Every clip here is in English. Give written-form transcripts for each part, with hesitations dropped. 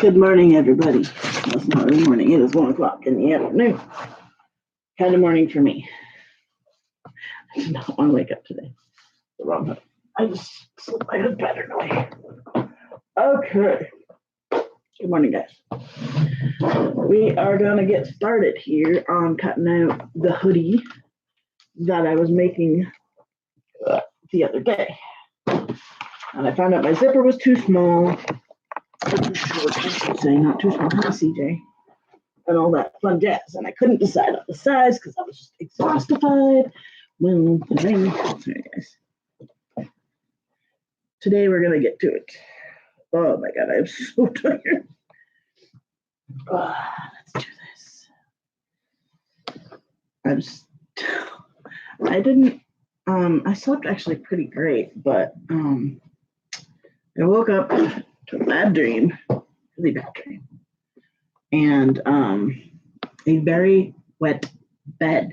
Good morning, everybody. Well, it's not really morning. It is 1 o'clock in the afternoon. Kind of morning for me. I did not want to wake up today. The wrong one. I just slipped my hood pattern away. Okay. Good morning, guys. We are going to get started here on cutting out the hoodie that I was making the other day. And I found out my zipper was too small. Too short, I should say, not too small. Hi, CJ. And all that fun jazz. And I couldn't decide on the size because I was just exhaustified. Well, sorry, guys. Today we're going to get to it. Oh my God, I'm so tired. Let's do this. I slept actually pretty great, but I woke up to a bad dream, really bad dream, and a very wet bed,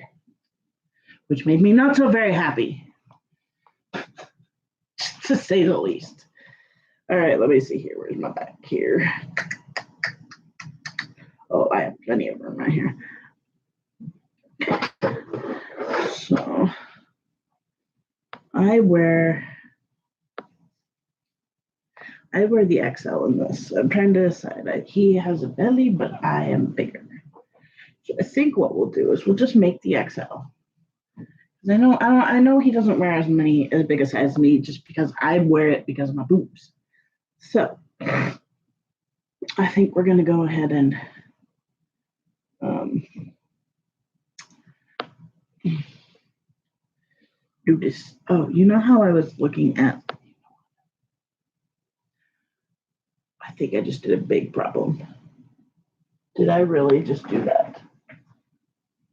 which made me not so very happy, to say the least. All right, let me see here. Where's my back here? Oh, I have plenty of room right here. So I wear the XL in this. I'm trying to decide. He has a belly, but I am bigger. So I think what we'll do is we'll just make the XL. I know he doesn't wear as big a size as me, just because I wear it because of my boobs. So I think we're gonna go ahead and do this. Oh, you know how I was looking at? I think I just did a big problem. Did I really just do that?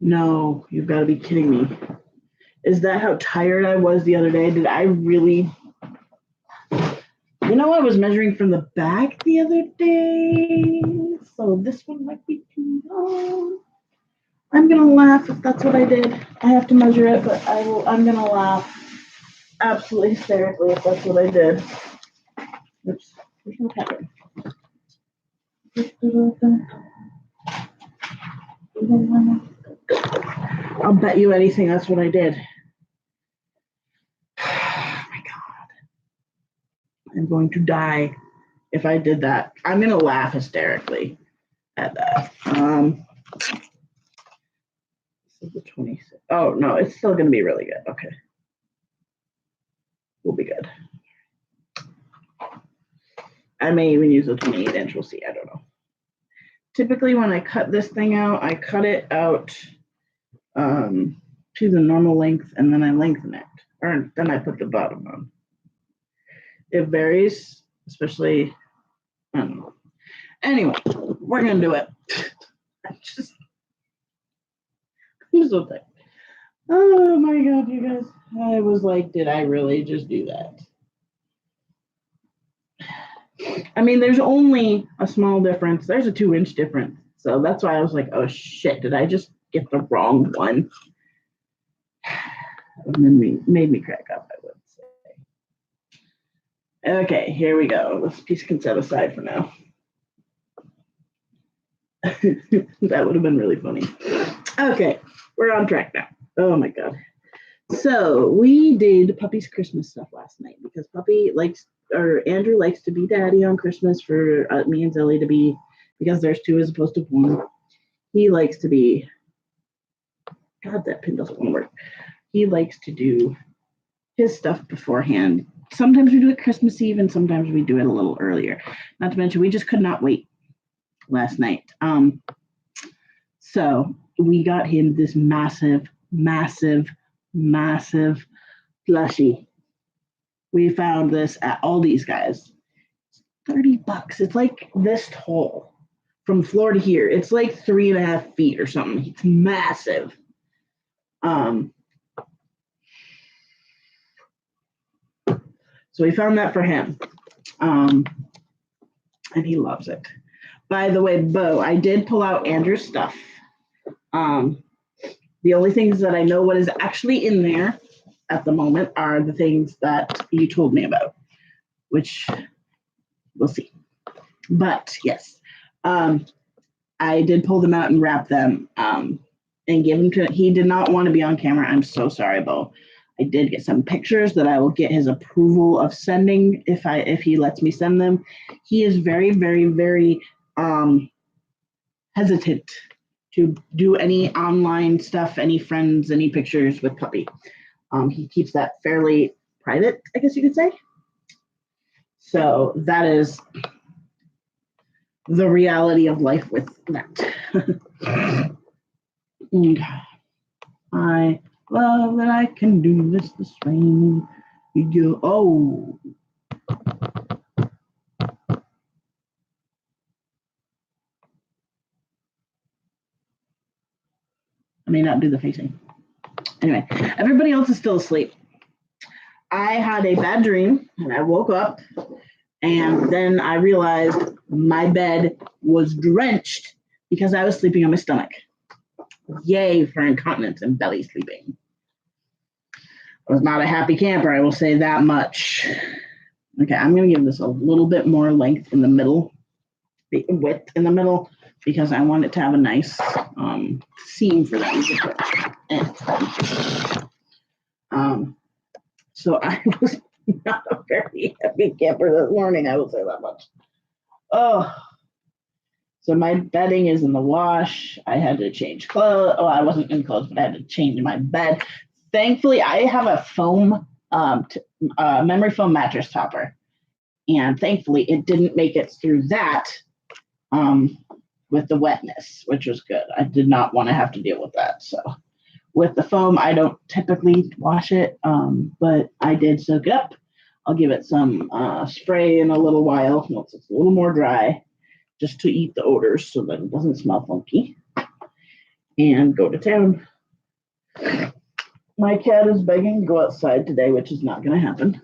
No, you've got to be kidding me. Is that how tired I was the other day? Did I really? You know, I was measuring from the back the other day, so this one might be too long. I'm gonna laugh if that's what I did. I have to measure it, but I'm gonna laugh absolutely hysterically if that's what I did. Oops, there's no pattern. I'll bet you anything that's what I did. Oh my God. I'm going to die if I did that. I'm going to laugh hysterically at that. This is the 26th. Oh, no, it's still going to be really good. Okay. We'll be good. I may even use a 28-inch. We'll see. I don't know. Typically, when I cut this thing out, I cut it out to the normal length, and then I lengthen it. Or then I put the bottom on. It varies, especially, I don't know. Anyway, we're going to do it. I'm so tired. Oh my God, you guys. I was like, did I really just do that? I mean, there's only a small difference. There's a 2-inch difference. So that's why I was like, oh shit, did I just get the wrong one? And then made me crack up, I would say. Okay, here we go. This piece can set aside for now. That would have been really funny. Okay, we're on track now. Oh my God. So we did Puppy's Christmas stuff last night because Andrew likes to be daddy on Christmas for me and Zelly to be, because there's 2 as opposed to 1. He likes to be, God, that pin doesn't want to work. He likes to do his stuff beforehand. Sometimes we do it Christmas Eve and sometimes we do it a little earlier. Not to mention, we just could not wait last night. So we got him this massive plushie. We found this at Aldi's, guys. $30. It's like this tall from floor to here. It's like 3.5 feet or something. It's massive. So we found that for him. And he loves it. By the way, Bo, I did pull out Andrew's stuff. The only things that I know what is actually in there at the moment are the things that you told me about, which we'll see. But yes, I did pull them out and wrap them and give them to. He did not want to be on camera. I'm so sorry, Bo. I did get some pictures that I will get his approval of sending if he lets me send them. He is very, very, very hesitant to do any online stuff, any friends, any pictures with puppy. He keeps that fairly private, I guess you could say. So that is the reality of life with that. I love that I can do this way. You go, oh. I may not do the facing. Anyway, everybody else is still asleep. I had a bad dream and I woke up and then I realized my bed was drenched because I was sleeping on my stomach. Yay for incontinence and belly sleeping. I was not a happy camper, I will say that much. Okay, I'm going to give this a little bit more length in the middle, width in the middle, because I want it to have a nice seam for them to put. So I was not a very happy camper this morning, I will say that much. Oh, so my bedding is in the wash. I had to change clothes. Oh, I wasn't in clothes, but I had to change my bed. Thankfully, I have a foam, memory foam mattress topper. And thankfully, it didn't make it through that with the wetness, which was good. I did not want to have to deal with that. So with the foam, I don't typically wash it, but I did soak it up. I'll give it some spray in a little while once it's a little more dry, just to eat the odors so that it doesn't smell funky, and go to town. My cat is begging to go outside today, which is not going to happen.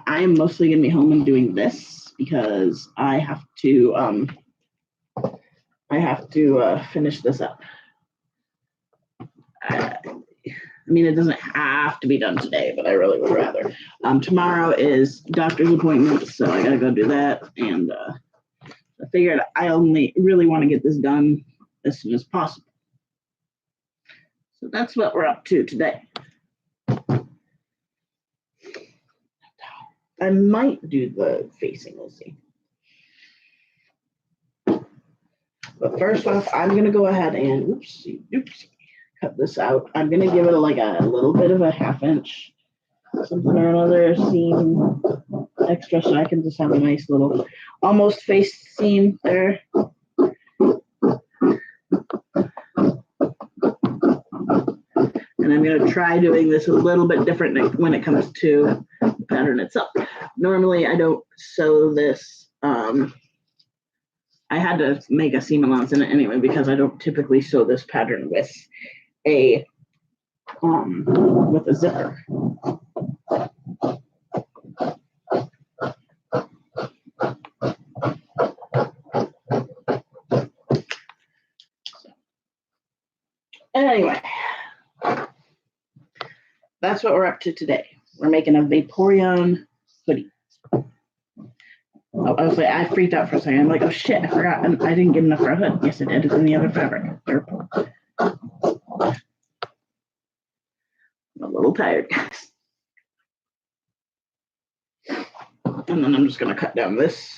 I am mostly going to be home and doing this because I have to finish this up. I mean, it doesn't have to be done today, but I really would rather. Tomorrow is doctor's appointment, so I got to go do that. And I figured I only really want to get this done as soon as possible. So that's what we're up to today. I might do the facing, we'll see. But first off, I'm going to go ahead and, oopsie, cut this out. I'm going to give it a little bit of a 1/2 inch, something or another seam extra, so I can just have a nice little almost face seam there. And I'm going to try doing this a little bit different when it comes to the pattern itself. Normally, I don't sew this. I had to make a seam allowance in it anyway because I don't typically sew this pattern with a zipper. Anyway, that's what we're up to today. We're making a Vaporeon hoodie. Oh, I freaked out for a second. I'm like, oh shit, I forgot. I didn't get enough for a hood. Yes, I did. It's in the other fabric. I'm a little tired, guys. And then I'm just going to cut down this,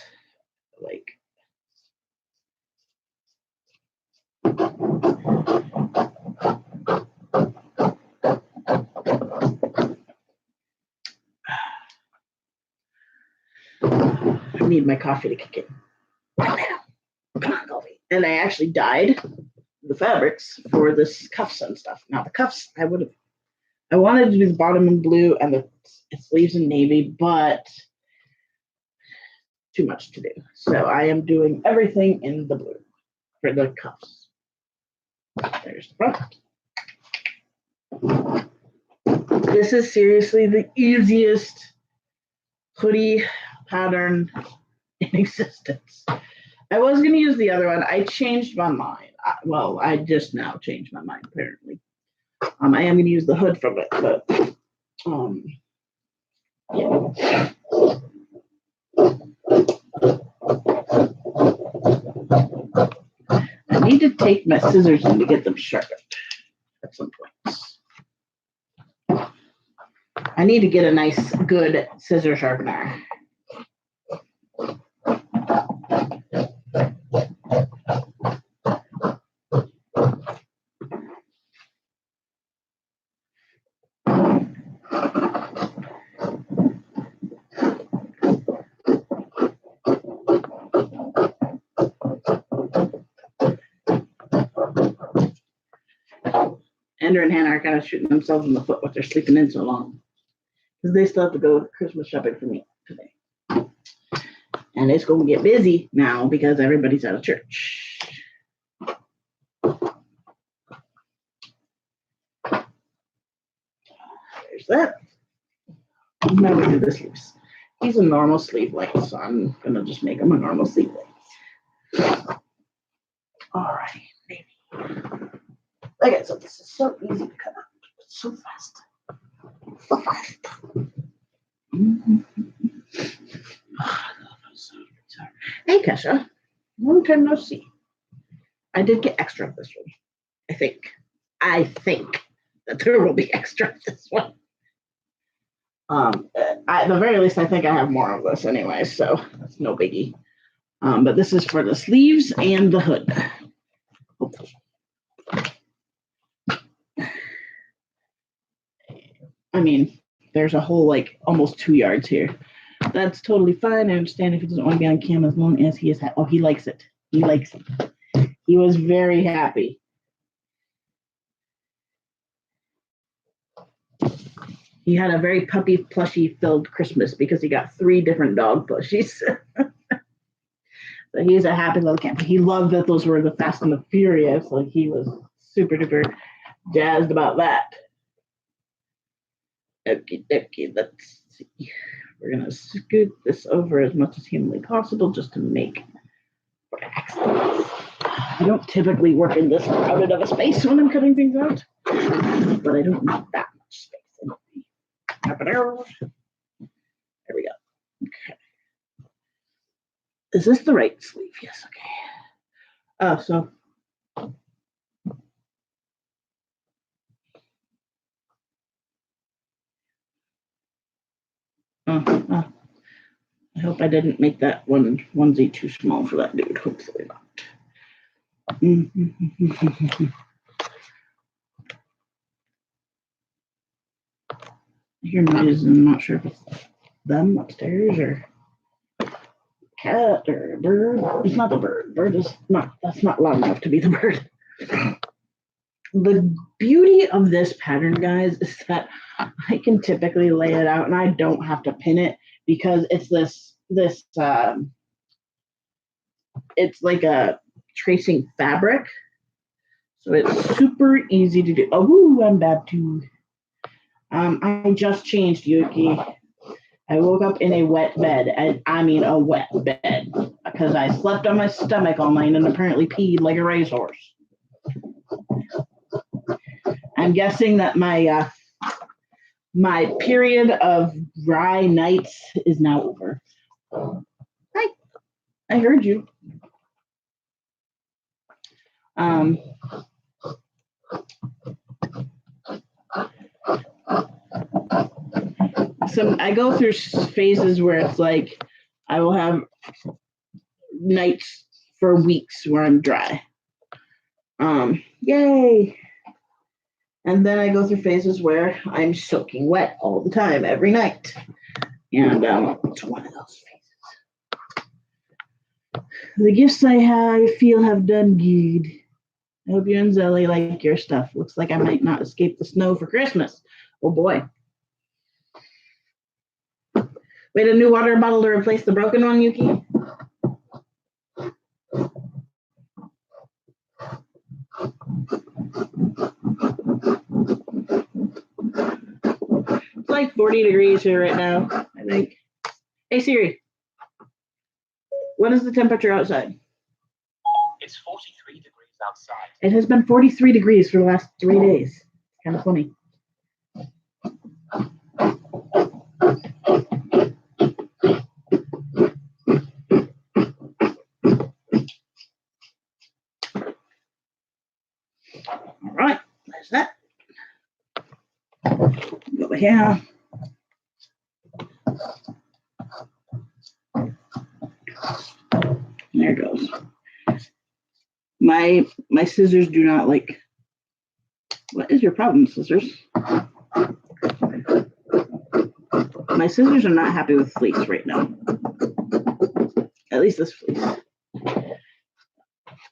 I need my coffee to kick in. Come on, coffee. And I actually dyed the fabrics for this cuffs and stuff. Now the cuffs, I wanted to do the bottom in blue and the sleeves in navy, but too much to do. So I am doing everything in the blue for the cuffs. There's the front. This is seriously the easiest hoodie pattern in existence. I was going to use the other one. I changed my mind. I just now changed my mind, apparently. I am going to use the hood from it, but yeah. I need to take my scissors in to get them sharpened at some point. I need to get a nice, good scissor sharpener. Andrew and Hannah are kind of shooting themselves in the foot with their sleeping in so long. Because they still have to go Christmas shopping for me today. And it's going to get busy now because everybody's out of church. There's that. Now we do the sleeves. He's a normal sleeve length, so I'm going to just make him a normal sleeve length. All right, baby. Like I said, this is so easy to cut out. It's so fast. So fast. Hey, Kesha. Long time no see. I did get extra of this one. I think that there will be extra of this one. At the very least, I think I have more of this anyway, so that's no biggie. But this is for the sleeves and the hood. I mean, there's a whole almost 2 yards here. That's totally fine. I understand if he doesn't want to be on camera as long as he is. He likes it. He likes it. He was very happy. He had a very puppy plushy filled Christmas because he got 3 different dog plushies. So he's a happy little camper. He loved that those were the Fast and the Furious. He was super duper jazzed about that. Okay, let's see. We're going to scoot this over as much as humanly possible just to make for accents. I don't typically work in this crowded of a space when I'm cutting things out, but I don't need that much space in me. There we go. Okay. Is this the right sleeve? Yes, okay. So I hope I didn't make that onesie too small for that dude. Hopefully not. I hear noises and I'm not sure if it's them upstairs or cat or a bird. It's not the bird. Bird is not, that's not loud enough to be the bird. The beauty of this pattern, guys, is that I can typically lay it out and I don't have to pin it because it's it's like a tracing fabric. So it's super easy to do. Oh, I'm bad too. I just changed, Yuki. I woke up in a wet bed, and I mean a wet bed, because I slept on my stomach all night and apparently peed like a racehorse. I'm guessing that my my period of dry nights is now over. Hi, I heard you. So I go through phases where it's like I will have nights for weeks where I'm dry. Yay! And then I go through phases where I'm soaking wet all the time, every night. And it's one of those phases. The gifts I feel have done good. I hope you and Zelly like your stuff. Looks like I might not escape the snow for Christmas. Oh boy. We had a new water bottle to replace the broken one, Yuki. It's like 40 degrees here right now, I think. Hey Siri, what is the temperature outside? It's 43 degrees outside. It has been 43 degrees for the last 3 days. Kind of funny. yeah. There it goes. My scissors do not like. What is your problem, scissors? My scissors are not happy with fleece right now. At least this fleece.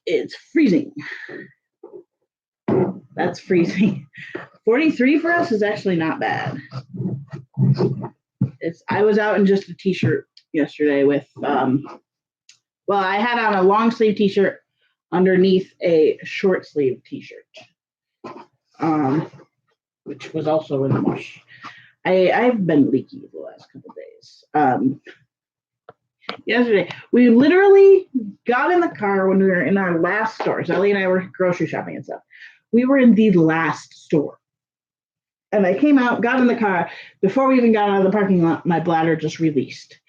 It's freezing. That's freezing. 43 for us is actually not bad. I was out in just a t-shirt yesterday with well, I had on a long sleeve t-shirt underneath a short sleeve t-shirt. Which was also in the wash. I've been leaky the last couple of days. Yesterday, we literally got in the car when we were in our last store. Ellie and I were grocery shopping and stuff. We were in the last store. And I came out, got in the car. Before we even got out of the parking lot, my bladder just released.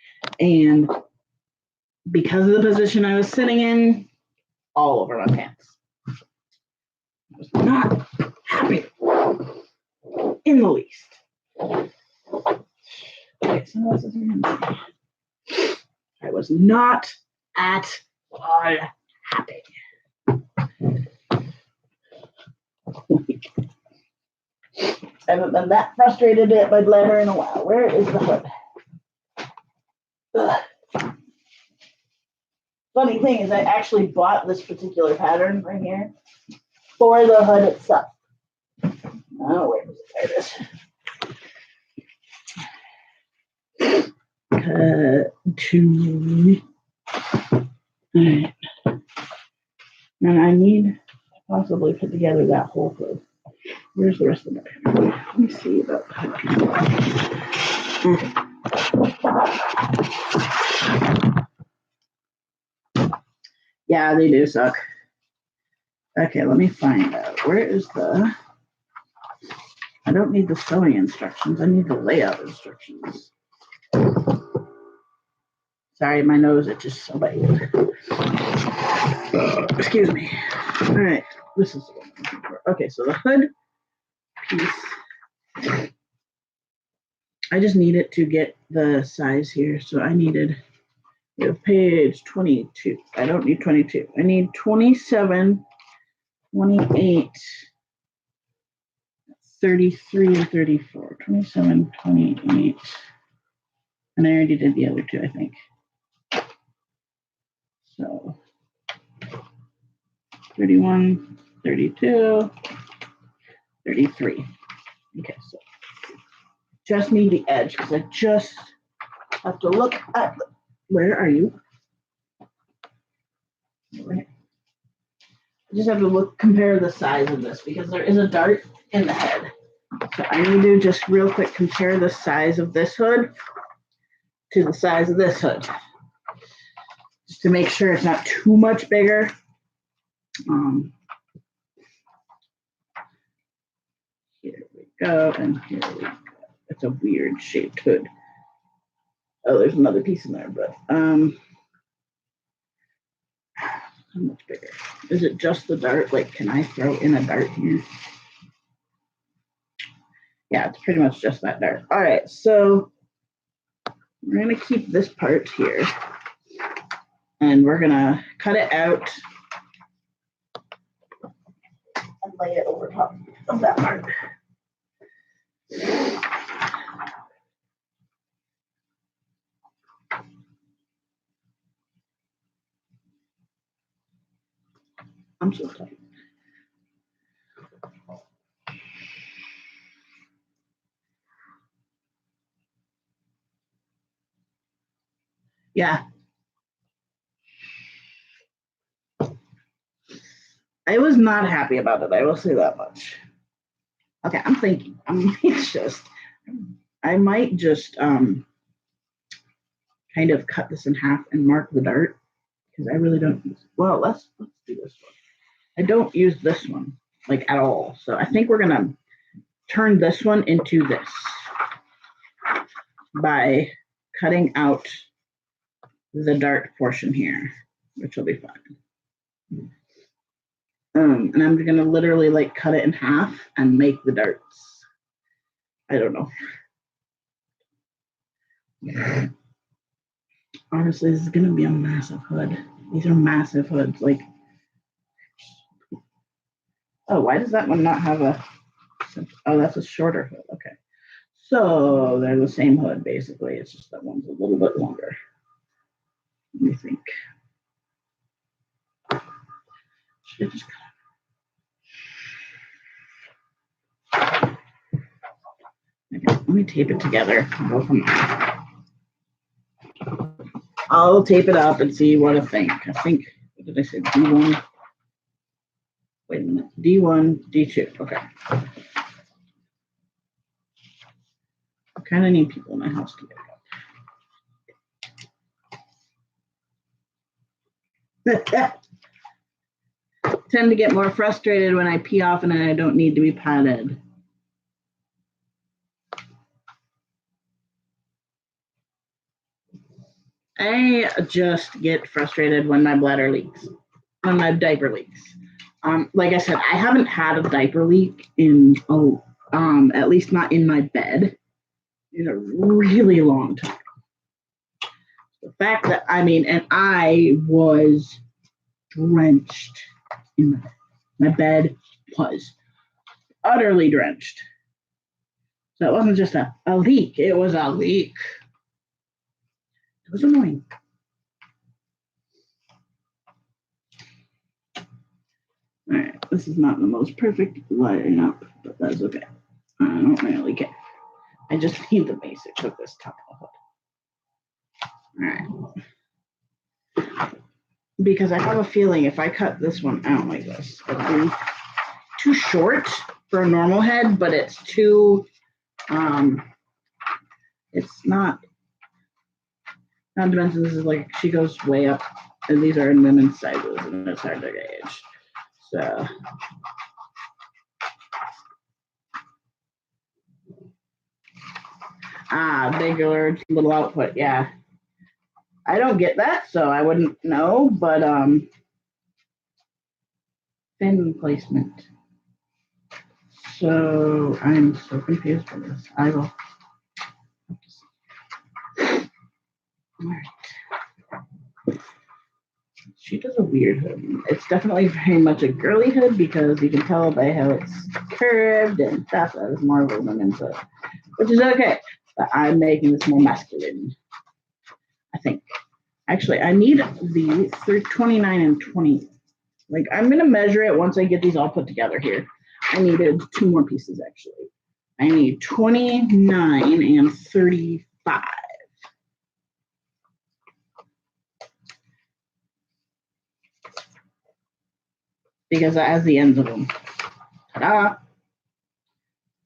And because of the position I was sitting in, all over my pants. I was not happy in the least. Okay, so what else is here? I was not at all happy. I haven't been that frustrated at my bladder in a while. Where is the hood? Ugh. Funny thing is, I actually bought this particular pattern right here for the hood itself. Oh, where is it? There it is. Cut to. All right. And I need to possibly put together that whole hood. Where's the rest of the pattern? Let me see about Yeah, they do suck. Okay, let me find out. Where is the... I don't need the sewing instructions. I need the layout instructions. Sorry, my nose itches so bad. Excuse me. All right, this is the one I'm looking for. Okay, so the hood piece. I just need it to get the size here. So I needed page 22. I don't need 22. I need 27, 28, 33, and 34. 27, 28. And I already did the other two, I think. So 31, 32, 33. Okay, so just need the edge because I just have to look at where are you? Right. I just have to compare the size of this because there is a dart in the head. So I need to just real quick compare the size of this hood to the size of this hood. Just to make sure it's not too much bigger. Here we go, and here we go. It's a weird shaped hood. Oh, there's another piece in there, but how much bigger? Is it just the dart? Like, can I throw in a dart here? Yeah, it's pretty much just that dart. All right, so we're gonna keep this part here, and we're gonna cut it out and lay it over top of that part. I'm so tired. Yeah. I was not happy about it. I will say that much. Okay, I'm thinking. I might just kind of cut this in half and mark the dart because I really don't use. Well, let's do this one. I don't use this one like at all. So I think we're gonna turn this one into this by cutting out the dart portion here, which will be fine. And I'm gonna literally like cut it in half and make the darts. I don't know. Honestly, this is gonna be a massive hood. These are massive hoods. Like, oh, why does that one not have a? Oh, that's a shorter hood. Okay, so they're the same hood basically. It's just that one's a little bit longer. Let me think. Should I just okay, let me tape it together. Go from there. I'll tape it up and see what I think. I think, what did I say? D1. Wait a minute. D1, D2. Okay. I kind of need people in my house to get it up. Tend to get more frustrated when I pee off and I don't need to be patted. I just get frustrated when my bladder leaks, when my diaper leaks. Like I said, I haven't had a diaper leak in at least not in my bed in a really long time. The fact that and I was drenched in my bed. My bed was utterly drenched. So it wasn't just a leak; it was a leak. It was annoying. All right, this is not the most perfect lighting up, but that's okay. I don't really care. I just need the basics of this top of the hood. All right. Because I have a feeling if I cut this one out like this, it'll be too short for a normal head, but it's too, it's not to mention this is like, she goes way up, and these are in women's sizes, and it's hard to gauge. So. Bigger little output, yeah. I don't get that, so I wouldn't know, but thin placement. So I'm so confused with this. I will. All right. She does a weird hood. It's definitely very much a girly hood because you can tell by how it's curved and stuff. That is more of a women's hood, which is okay. But I'm making this more masculine, I think. Actually, I need the 29 and 20. Like, I'm going to measure it once I get these all put together here. I needed 2 more pieces, actually. I need 29 and 35. Because that has the ends of them. Ta-da!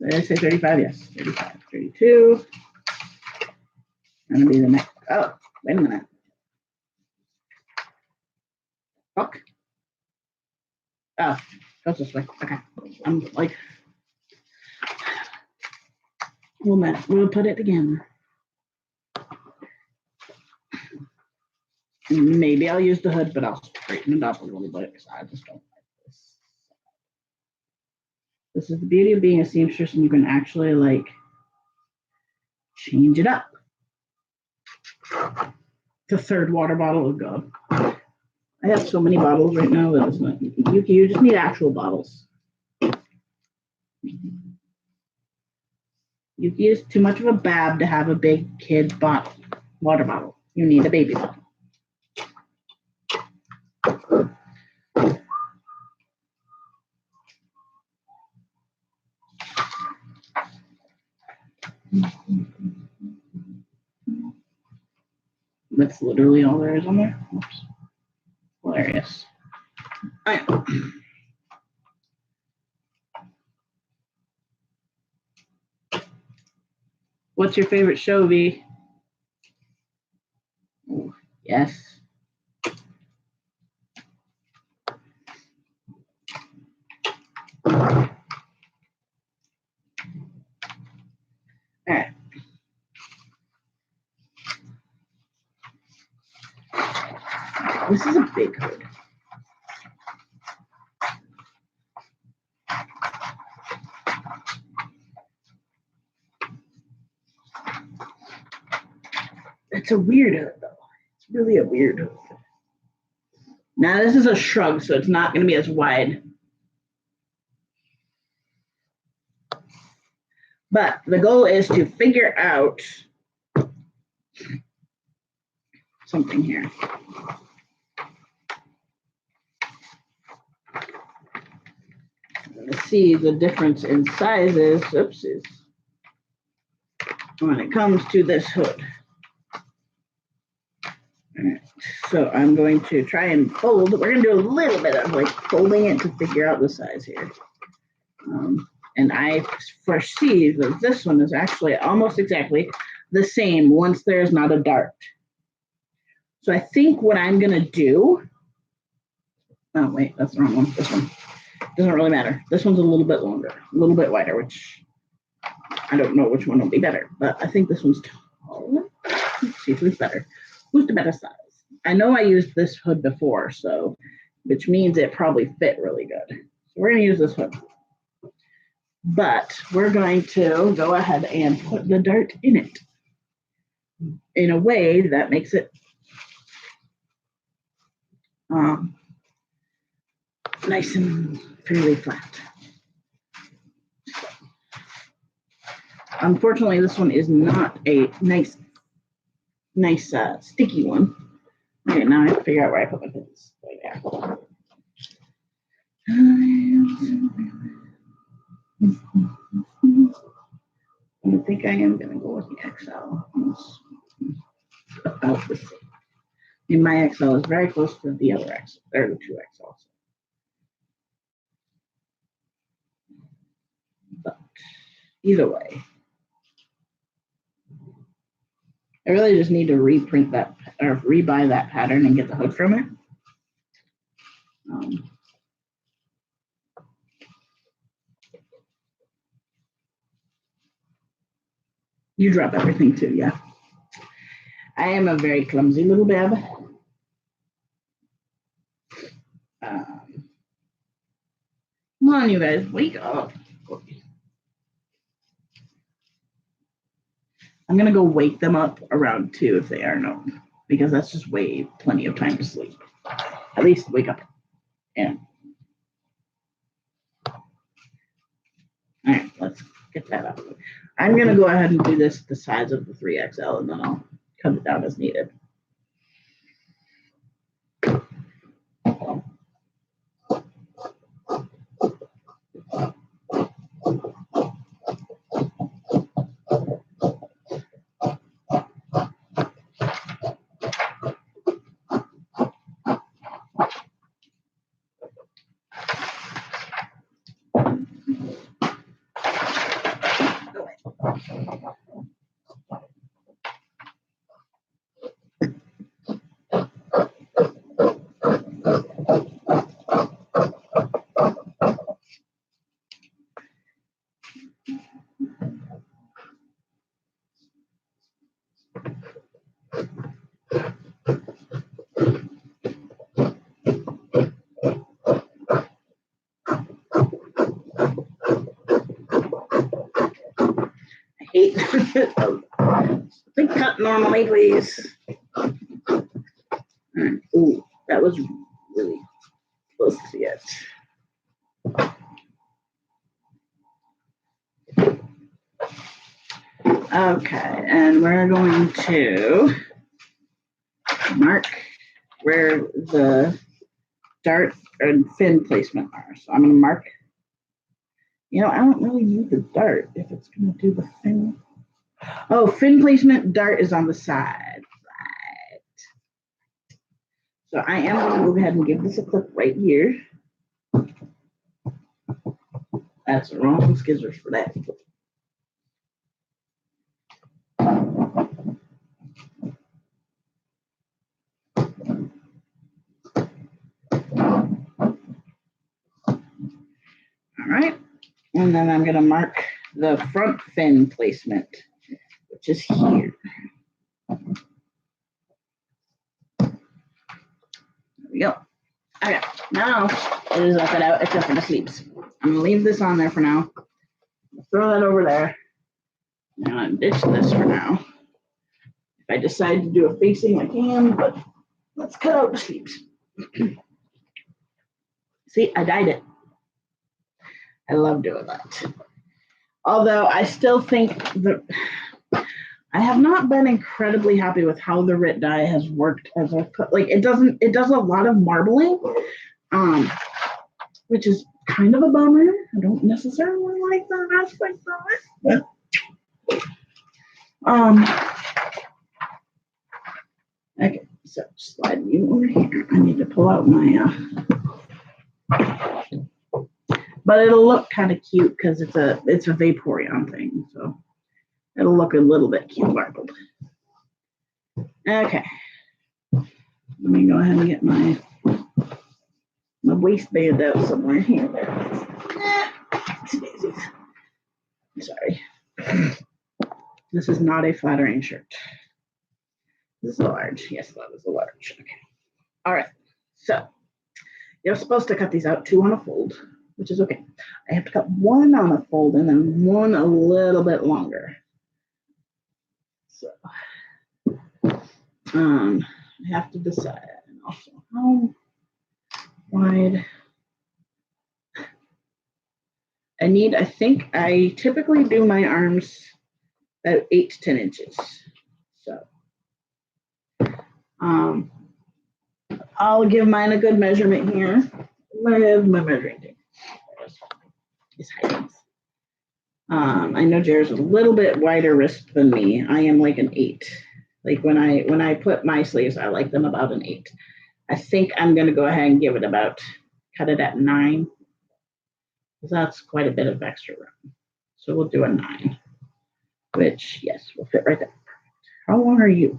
Did I say 35? Yes, 35. 32. Gonna be the next. Oh, wait a minute. Fuck. Oh, goes this way. Okay. I'm like, we'll put it together. Maybe I'll use the hood, but I'll straighten it up a little bit because I just don't like this. This is the beauty of being a seamstress, and you can actually like change it up. The third water bottle of God. I have so many bottles right now that it's not. You just need actual bottles. Yuki is too much of a bab to have a big kid bottle, water bottle. You need a baby bottle. That's literally all there is on there. Oops. Hilarious. All right. What's your favorite show, V? Ooh, yes. All right. This is a big hood. It's a weird hood though. It's really a weird hood. Now this is a shrug, so it's not going to be as wide. But the goal is to figure out something here. Let's see the difference in sizes. Oopsies. When it comes to this hood. All right, so I'm going to try and fold. We're going to do a little bit of like folding it to figure out the size here. And I foresee that this one is actually almost exactly the same once there's not a dart. So I think what I'm going to do, oh wait, that's the wrong one. This one doesn't really matter. This one's a little bit longer, a little bit wider, which I don't know which one will be better, but I think this one's taller. Let's see who's better. Who's the better size? I know I used this hood before, so which means it probably fit really good. So we're going to use this hood. But we're going to go ahead and put the dart in it in a way that makes it nice and fairly flat. Unfortunately, this one is not a nice sticky one. Okay, now I have to figure out where I put my pins. Right there. I think I am going to go with the XL. About the same. And my XL is very close to the other XL. They're the two XLs. But either way, I really just need to reprint that or rebuy that pattern and get the hood from it. You drop everything too, yeah. I am a very clumsy little bab. Come on, you guys, wake up. I'm going to go wake them up around 2 if they are known, because that's just plenty of time to sleep. At least wake up. Yeah. All right, let's get that up. I'm going to go ahead and do this the size of the 3XL, and then I'll cut it down as needed. Big cut normally, please. Ooh, that was really close to it. Okay, and we're going to mark where the dart and fin placement are. So I'm going to mark. You know, I don't really need the dart if it's going to do the fin. Oh, fin placement, dart is on the side. Right. So I am going to go ahead and give this a clip right here. That's the wrong scissors for that. All right. And then I'm going to mark the front fin placement, which is here. There we go. Okay, now it is all cut out except for the sleeves. I'm going to leave this on there for now. Throw that over there. Now I'm ditch this for now. If I decide to do a facing, I can, but let's cut out the sleeves. See, I dyed it. I love doing that. Although I still think that I have not been incredibly happy with how the RIT dye has worked as I put, like it does a lot of marbling, which is kind of a bummer. I don't necessarily like that aspect of it, but okay, so slide you over here. I need to pull out my but it'll look kind of cute because it's a Vaporeon thing, so it'll look a little bit cute marbled. Okay, let me go ahead and get my waistband out somewhere here. Sorry, this is not a flattering shirt. This is a large. Yes, that was a large. Okay. All right. So you're supposed to cut these out 2 on a fold, which is okay. I have to cut 1 on a fold and then 1 a little bit longer. So I have to decide also how wide I need. I think I typically do my arms about 8 to 10 inches. So I'll give mine a good measurement here. My measuring tape is hiding. I know Jared's a little bit wider wrist than me. I am like an 8. Like when I put my sleeves, I like them about an 8. I think I'm gonna go ahead and give it cut it at 9. Because that's quite a bit of extra room. So we'll do a 9, which yes, will fit right there. How long are you?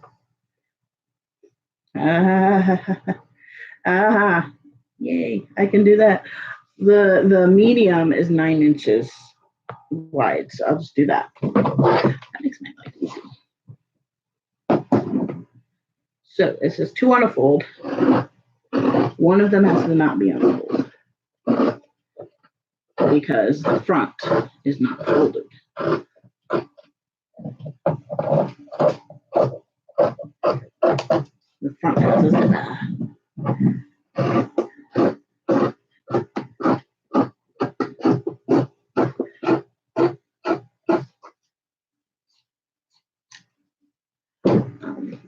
Yay, I can do that. The medium is 9 inches wide, so I'll just do that. That makes my life easy. So this is 2 on a fold. One of them has to not be on a fold because the front is not folded. The front has a zipper.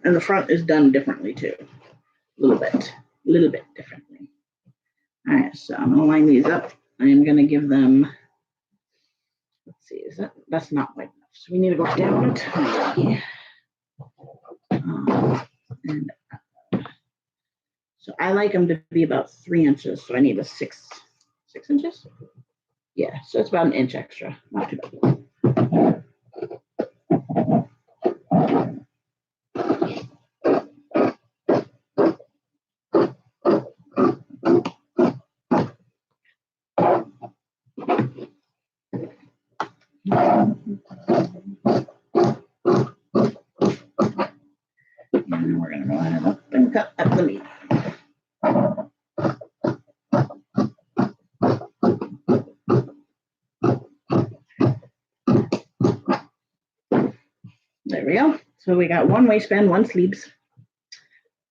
And the front is done differently too. A little bit differently. All right, so I'm gonna line these up. I'm gonna give them, let's see, that's not wide enough. So we need to go down a tiny. And so I like them to be about 3 inches. So I need a 6 inches. Yeah, so it's about an inch extra. Not too bad. And we're gonna go ahead up and cut at the meat. There we go. So we got 1 waistband, 1 sleeves.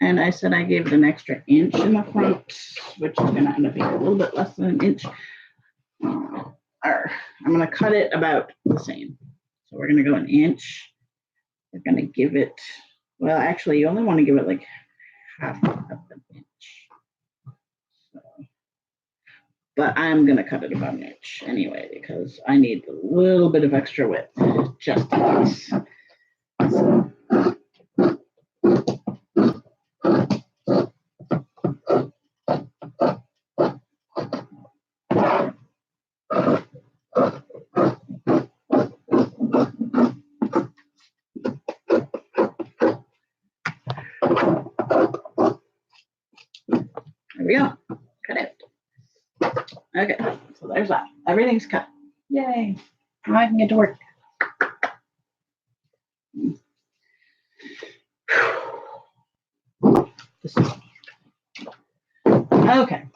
And I said I gave it an extra inch in the front, which is gonna end up being a little bit less than an inch. I'm gonna cut it about the same. So we're gonna go an inch. We're gonna give it, well, actually you only wanna give it like half of an inch. So, but I'm gonna cut it about an inch anyway, because I need a little bit of extra width, just in case. So, there we go. Cut it. Okay, so there's that. Everything's cut. Yay. Now I can get to work. This is okay.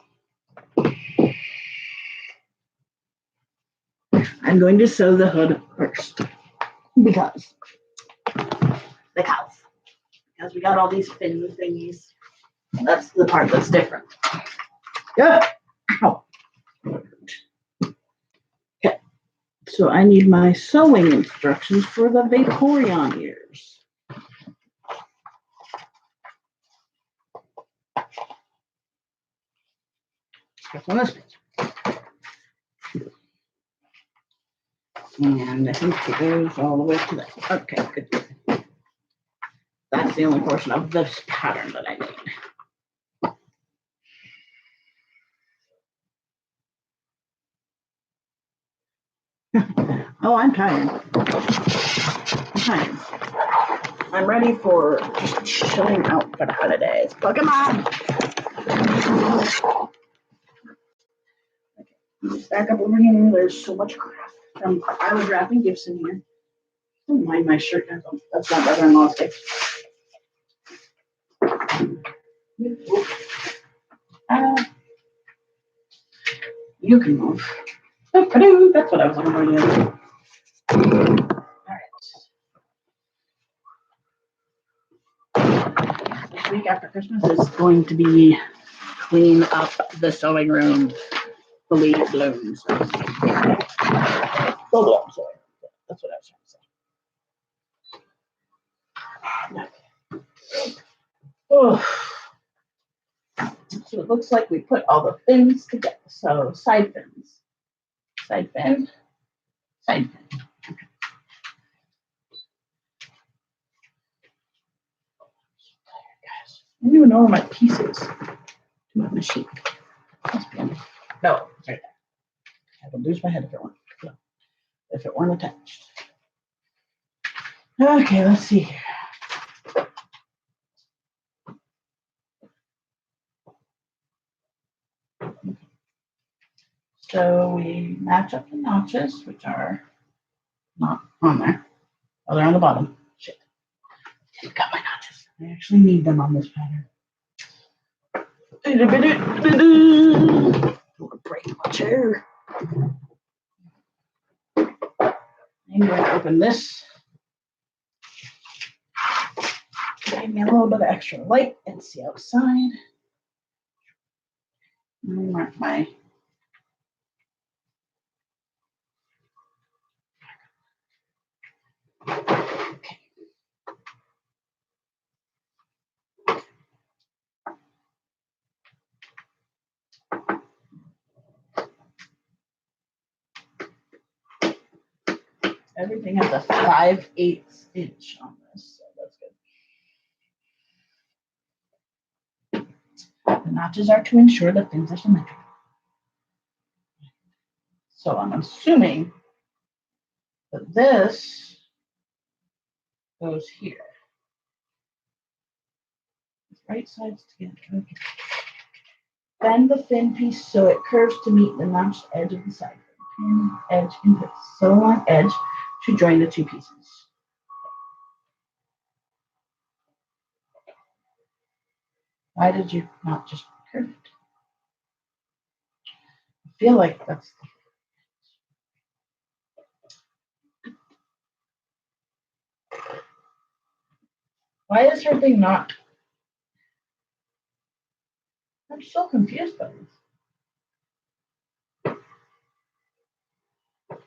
I'm going to sew the hood first because because we got all these fin thingies. That's the part that's different. Yeah. Ow. Okay. So I need my sewing instructions for the Vaporeon ears. Stuff on this page. And I think it goes all the way to that. Okay, good. That's the only portion of this pattern that I need. Oh, I'm tired. I'm ready for just chilling out for the holidays. Pokemon! Okay. Back up over here. There's so much crap. I was wrapping gifts in here. Don't mind my shirt. That's my brother-in-law's gift. You can move. That's what I was looking for. Alright. This week after Christmas is going to be clean up the sewing room, the leaf blooms. That's what I was trying to say. Oh. So it looks like we put all the fins together. So side fins. Side fin. Side fin. Okay. Guys, I don't even know where my piece is to my machine. Must be in there. No, it's right there. I would lose my head if it weren't attached. Okay, let's see here. So we match up the notches, which are not on there. Oh, they're on the bottom. Shit. I've got my notches. I actually need them on this pattern. Don't want to break my chair. I'm going to open this. Give me a little bit of extra light and see outside. Let me mark my. Okay. Everything has a 5/8 inch on this, so that's good. The notches are to ensure the fins are symmetrical. So I'm assuming that this goes here. Right sides together. Okay. Bend the fin piece so it curves to meet the notched edge of the side fin. Pin, edge, and sew along edge to join the two pieces. Why did you not just curve it? I feel like that's. Why is her thing not? I'm so confused by this.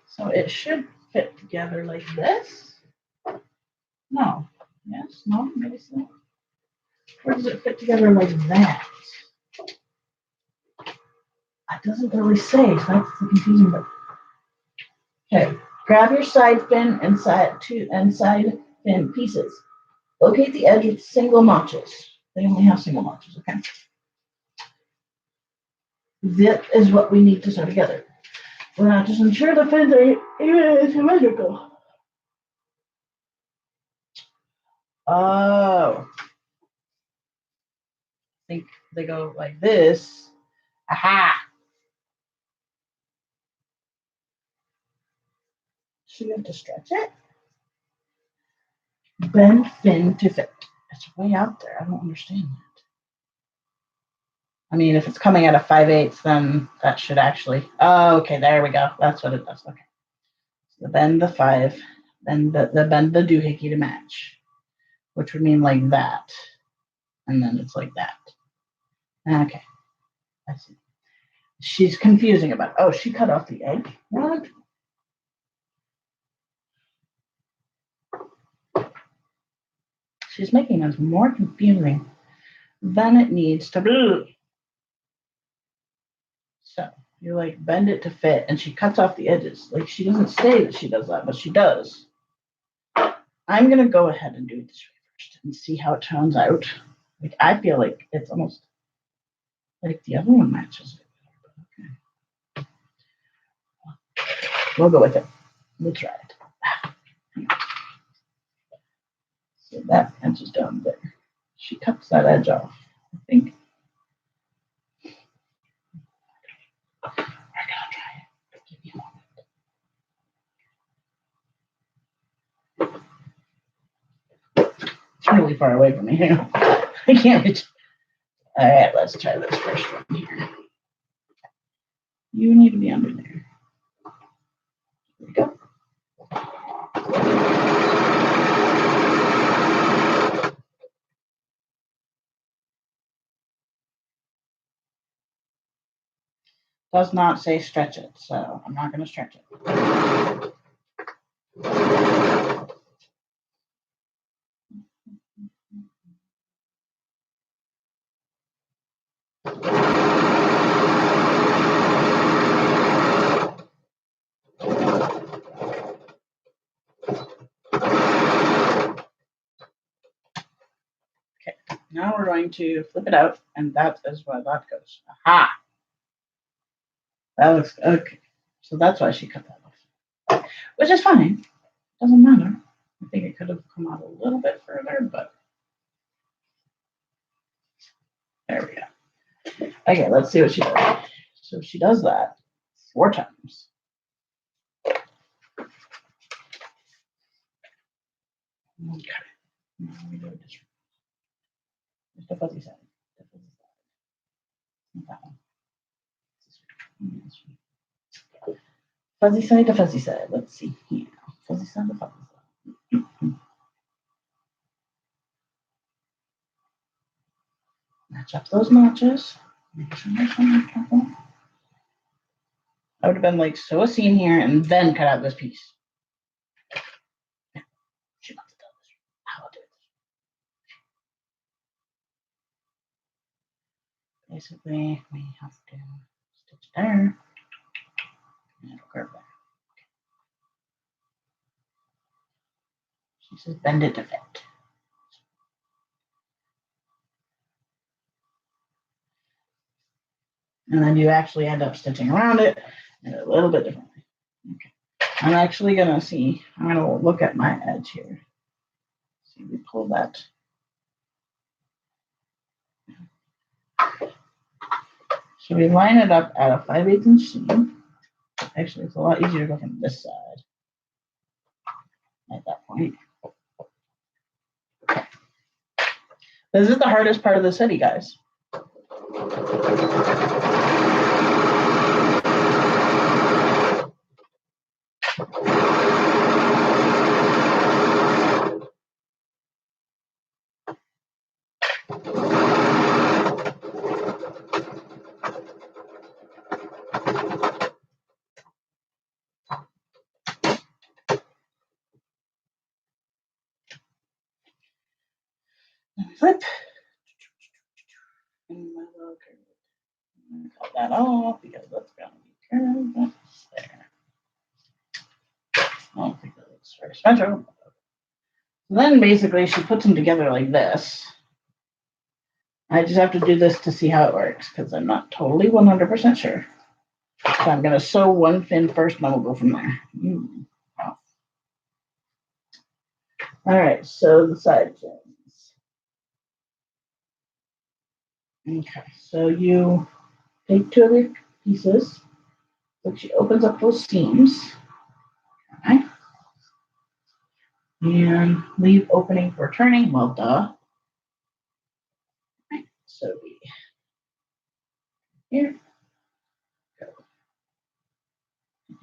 So it should fit together like this? No. Yes? No? Maybe so. Or does it fit together like that? It doesn't really say, so that's the confusing part. Okay. Grab your side fin and side fin pieces. Locate the edge with single notches. They only have single notches, okay? That is what we need to sew together. The notches ensure the fins are symmetrical. Oh. I think they go like this. Aha. So you have to stretch it. Bend fin to fit. It's way out there. I don't understand that. I mean, if it's coming at a 5/8, then that should actually. Oh, okay, there we go. That's what it does. Okay. So bend the 5, then bend the doohickey to match. which would mean like that. And then it's like that. Okay, I see. She's confusing about, oh, she cut off the edge. What? She's making us more confusing than it needs to be. So you like bend it to fit and she cuts off the edges. Like she doesn't say that she does that, but she does. I'm going to go ahead and do it this way first and see how it turns out. Like I feel like it's almost like the other one matches it. Okay. We'll go with it. We'll try it. So that edge is down there. She cuts that edge off, I think. We're gonna try it. Give me a moment. It's really far away from me. I can't reach. All right, let's try this first one here. You need to be under there. Here we go. Does not say stretch it, so I'm not going to stretch it. Okay, now we're going to flip it out, and that is where that goes. Aha! That looks okay. So that's why she cut that off, which is fine. Doesn't matter. I think it could have come out a little bit further, but there we go. Okay, let's see what she does. So she does that 4 times. Okay. Now we do it this way. There's the fuzzy side. The fuzzy side. Not that one. Fuzzy side to fuzzy side. Let's see here. Fuzzy side to fuzzy side. Match up those notches. Make sure there's one careful. I would have been like, sew a seam here and then cut out this piece. She wants to tell this. I'll do it. Basically, we have to stitch there. And it'll curve there. She says bend it to fit. And then you actually end up stitching around it a little bit differently. Okay. I'm actually gonna see, I'm gonna look at my edge here. See, we pull that. So we line it up at a 5/8 inch seam. Actually, it's a lot easier to go from this side at that point. This is the hardest part of the city, guys. Flip. And my little curve. I'm gonna cut that off because that's gonna be curved. That's there. I don't think that looks very special. Then basically she puts them together like this. I just have to do this to see how it works because I'm not totally 100% sure. So I'm going to sew one fin first and then we'll go from there. Oh. All right, so the side fins. Okay, so you take 2 of your pieces, which she opens up those seams. Okay. And leave opening for turning. Well, duh. Right, so we here go.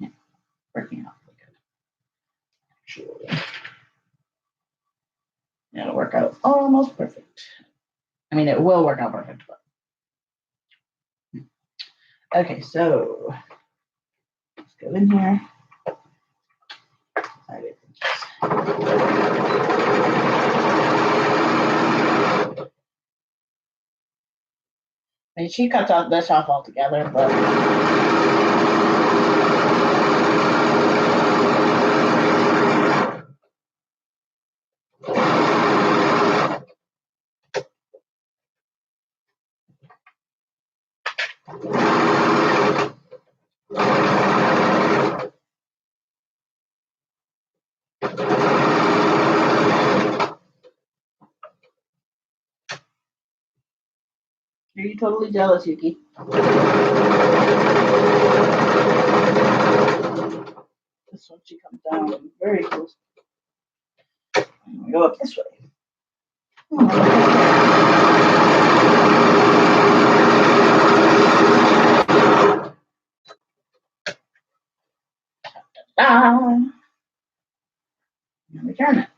Yeah, working out really good. Actually. It'll work out almost perfect. I mean, it will work out perfect, but. Okay, so let's go in here. And she cuts out this off altogether, but are you totally jealous, Yuki? This one, she comes down very close. We go up this way. And return it.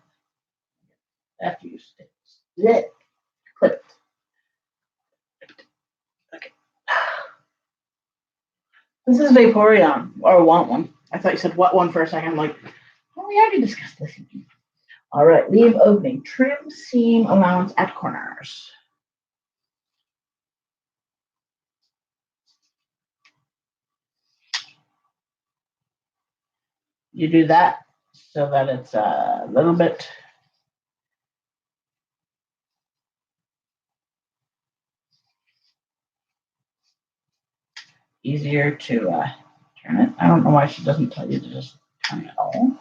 After you stick it, clip it. Okay. This is Vaporeon, or want one. I thought you said what one for a second. I'm like, oh, we already discussed this. All right, leave opening. Trim seam allowance at corners. You do that so that it's a little bit easier to turn it. I don't know why she doesn't tell you to just turn it all.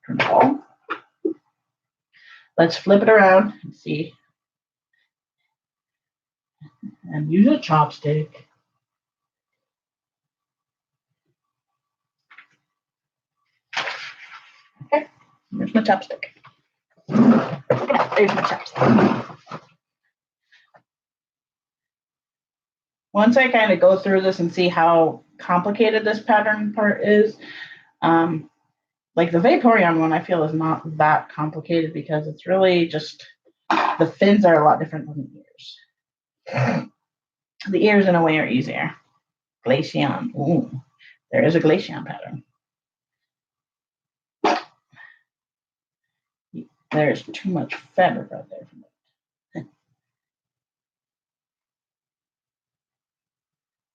Turn it all. Let's flip it around and see. And use a chopstick. Okay, there's my chopstick. Yeah, there's my chopstick. Once I kind of go through this and see how complicated this pattern part is, like the Vaporeon one, I feel is not that complicated because it's really just the fins are a lot different than the ears. The ears, in a way, are easier. Glaceon. Ooh, there is a Glaceon pattern. There's too much fabric out there for me.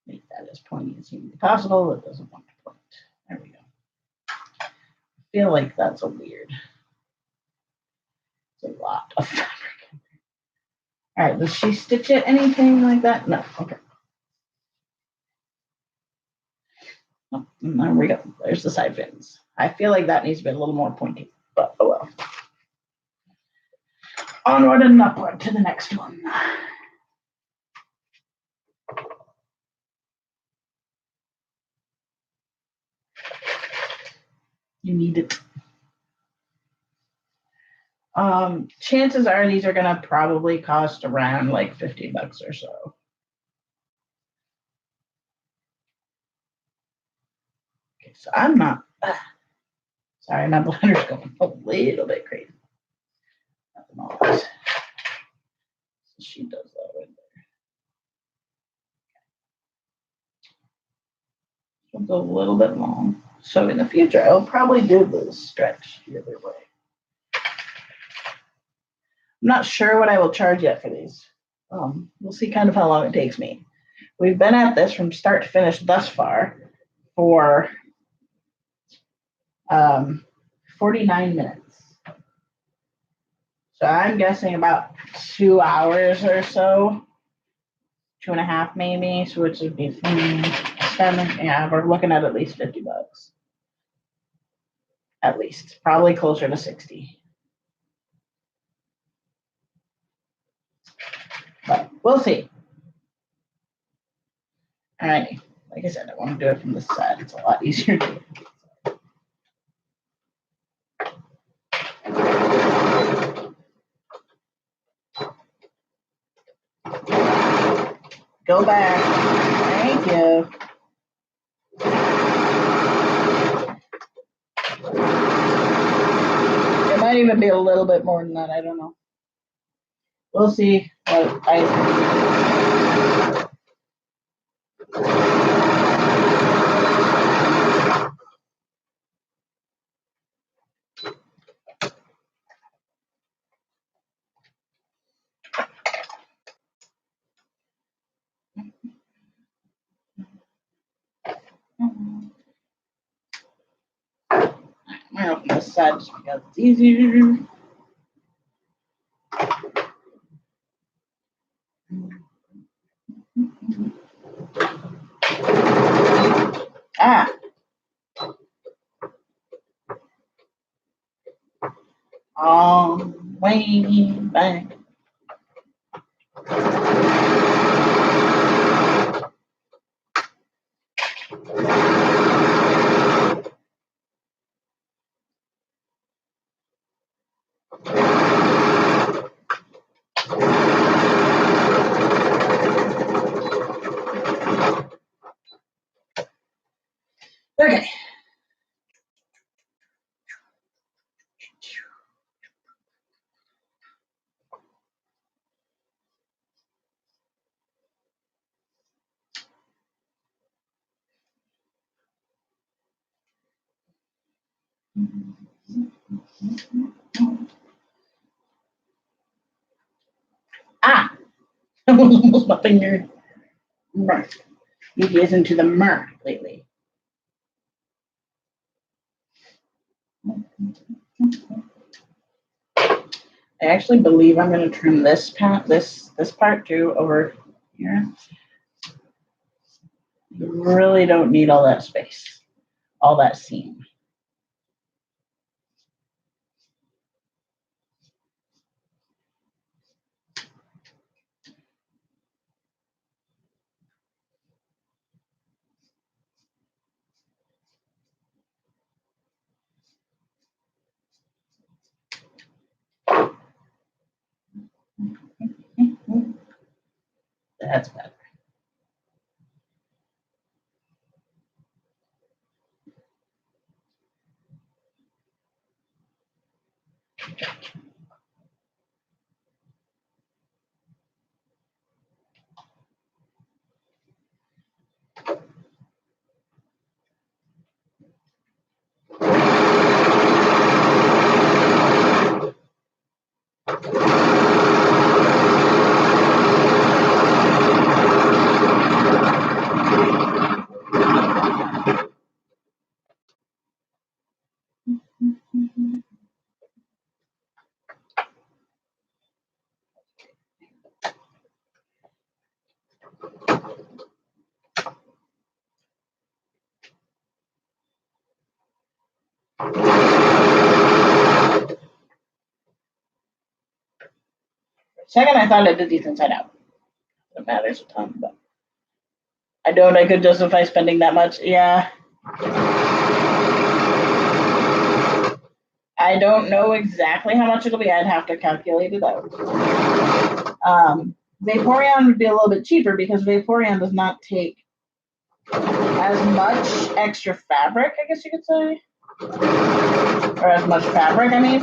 Make that as pointy as humanly possible. It doesn't want to point. There we go. I feel like that's a weird. It's a lot of fabric. All right, does she stitch it anything like that? No. Okay. Oh, there we go. There's the side fins. I feel like that needs to be a little more pointy, but oh well. Onward and upward to the next one. You need it. Chances are these are gonna probably cost around like $50 or so. Okay, so I'm not. Sorry, my blender's going a little bit crazy. So she does that right there. It's a little bit long. So in the future, I'll probably do the stretch the other way. I'm not sure what I will charge yet for these. We'll see kind of how long it takes me. We've been at this from start to finish thus far for 49 minutes. So I'm guessing about 2 hours or so, 2.5 maybe, so which would be yeah, we're looking at least $50. At least, probably closer to 60. But we'll see. All right, like I said, I want to do it from this side. It's a lot easier to do. Go back. Thank you. It might even be a little bit more than that. I don't know. we'll see what I. I'm gonna open this side just because it's easier. Ah. Way back. Okay. Ah. Almost my finger. Myrrh. He gets into the myrrh lately. I actually believe I'm going to trim this part too over here. You really don't need all that space, all that seam. That's better. Second, I thought I did these inside out. It matters a ton, but I don't. I could justify spending that much. Yeah. I don't know exactly how much it'll be. I'd have to calculate it out. Vaporeon would be a little bit cheaper because Vaporeon does not take as much extra fabric, I guess you could say. Or as much fabric, I mean.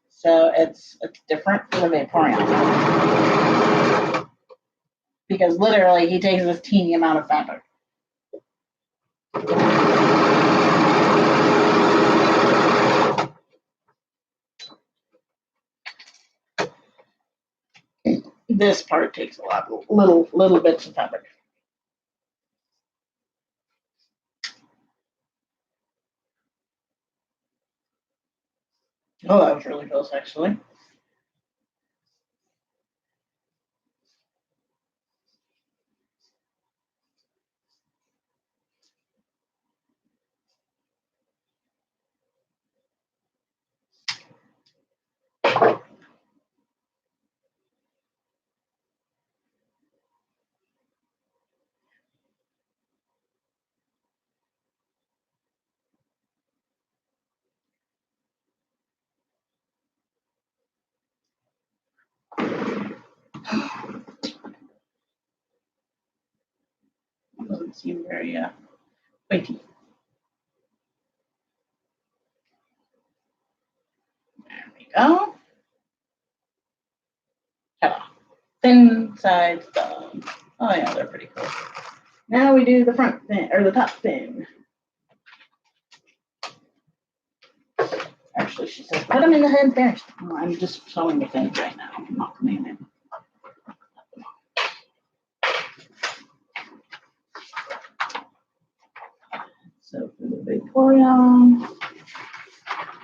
So it's different for the Vaporeon. Because literally he takes this teeny amount of fabric. This part takes a lot, little bits of fabric. Oh, that was really close, actually. Doesn't seem very pointy. There we go. thin sides done. Oh yeah, they're pretty cool. Now we do the front fin, or the top fin. Actually, she says, put them in the head first. Well, I'm just sewing the fins right now. I'm not putting them in. So for the Victorian.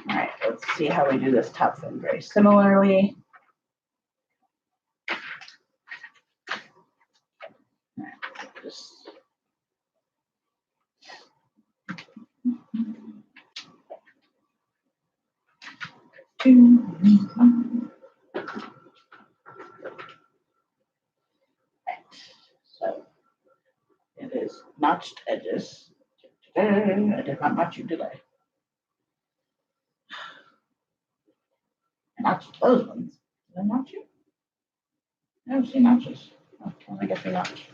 All right, let's see how we do this top fin very similarly. All right, just so it is notched edges. I did not notch you, did I? I notched those ones. Did I notch you? I don't see notches. Oh, well, I guess we notched.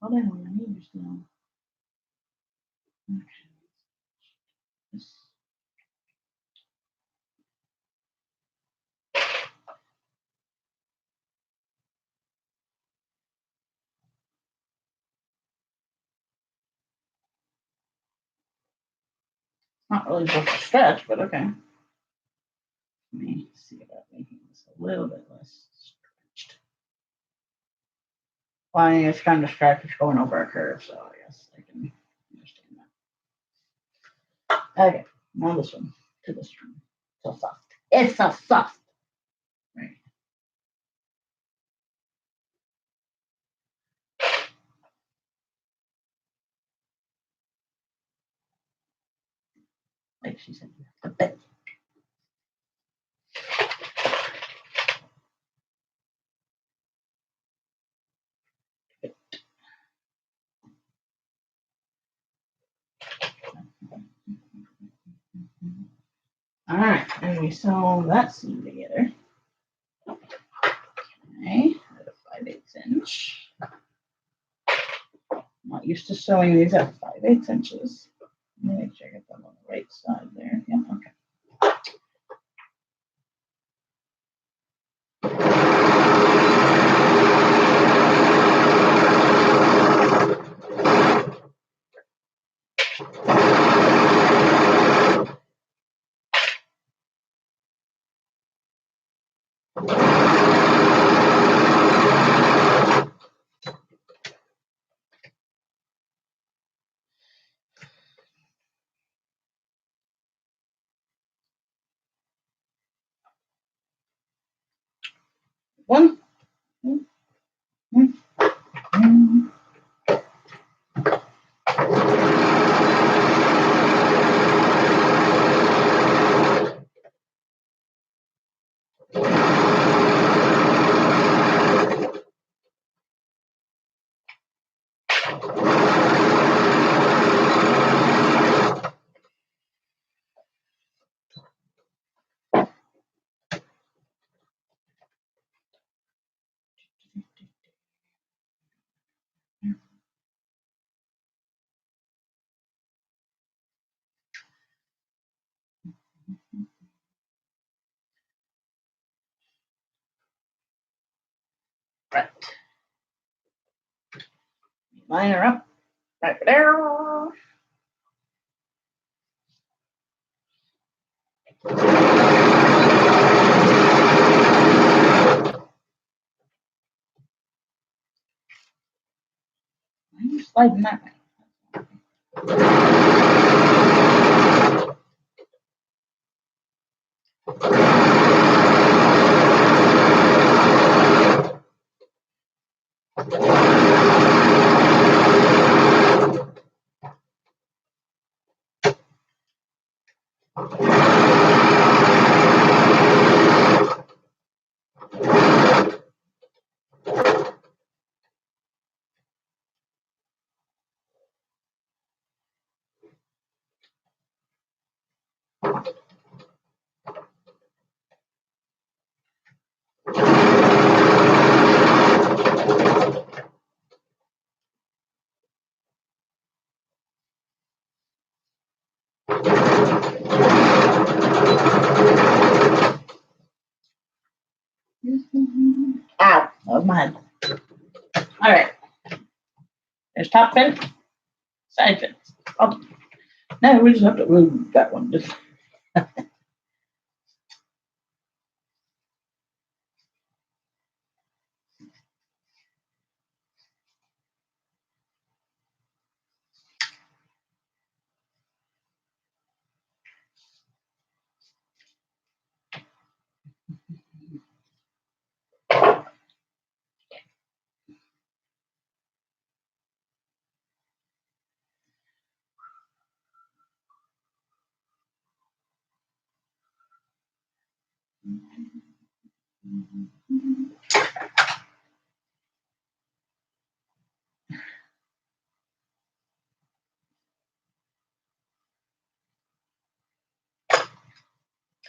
Hold on, I need you still. Okay. This- Not really just a stretch, but okay. Let me see about making this a little bit less stretched. Well, I mean, it's kind of stretched going over a curve, so I guess I can understand that. Okay, now this one to this one. So soft. It's so soft. Right. Like she said, you have to bend. All right, and we sew that seam together. Okay, at a 5/8 inch. I'm not used to sewing these at 5/8 inches. Let me make sure I get them on the right side there. Yeah, okay. One. Right. Line her up. Right there. Why are you sliding that way? my head. All right. There's top fin, side fins. Oh, no, we just have to move that one. Just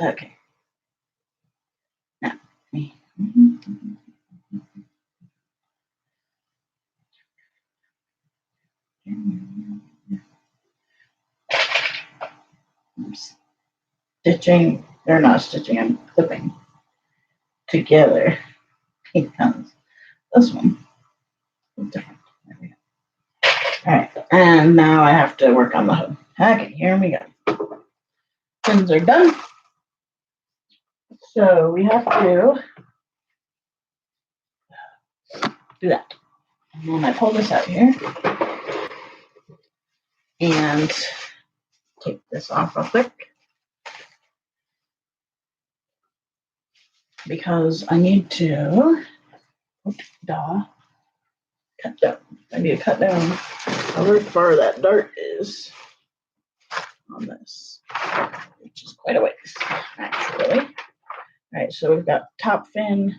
okay. Now, me. I'm stitching, or not stitching, I'm clipping together because this one is different. There we go. All right, and now I have to work on the hood. Okay, here we go. Fins are done. So we have to do that. And then I pull this out here and take this off real quick because I need to cut down. I need to cut down how far that dart is on this, which is quite a ways, actually. All right, so we've got top fin.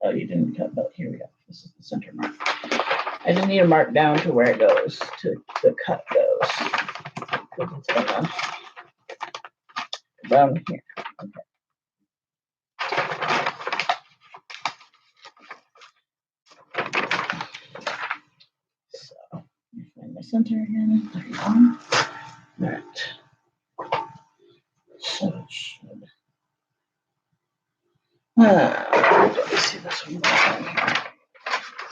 Oh, you didn't cut that. Here we go. This is the center mark. I just need to mark down to where it goes, to the cut goes. Because it's gonna go down here. Okay. So, let me find my center again. There we go. All right. So it should. Let me see this one.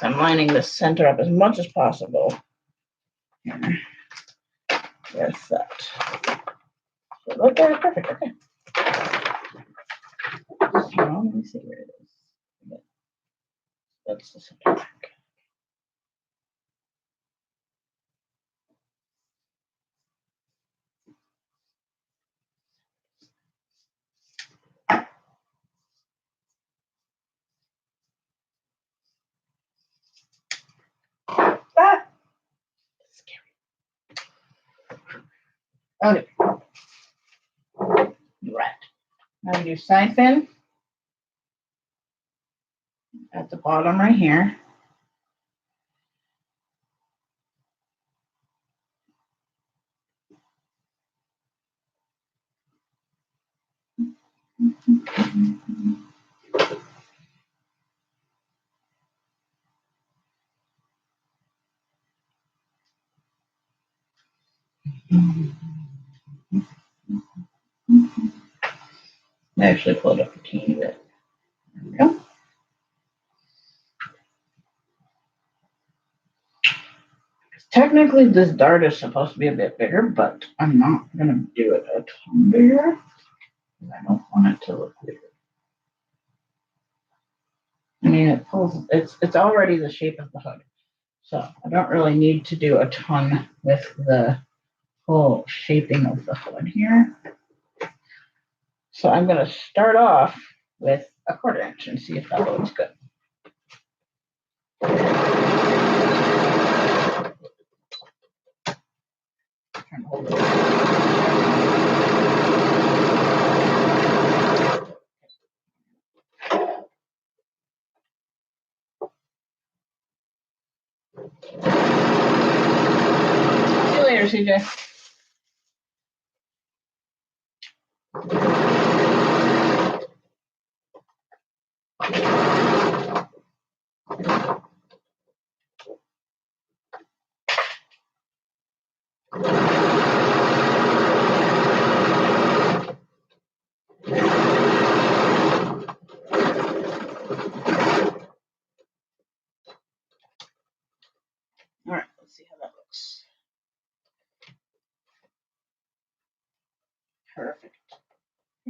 I'm lining the center up as much as possible here with that. So look at it, perfect. Okay. So let me see where it is. That's the center. Ah, scary. Okay. Right. Now we do side fin at the bottom right here. I actually pulled up a teeny bit. There we go. Technically, this dart is supposed to be a bit bigger, but I'm not going to do it a ton bigger. I don't want it to look weird. I mean, it pulls, it's already the shape of the hood. So I don't really need to do a ton with the whole shaping of the hood here. So I'm going to start off with a 1/4 inch and see if that looks good. See you later, CJ.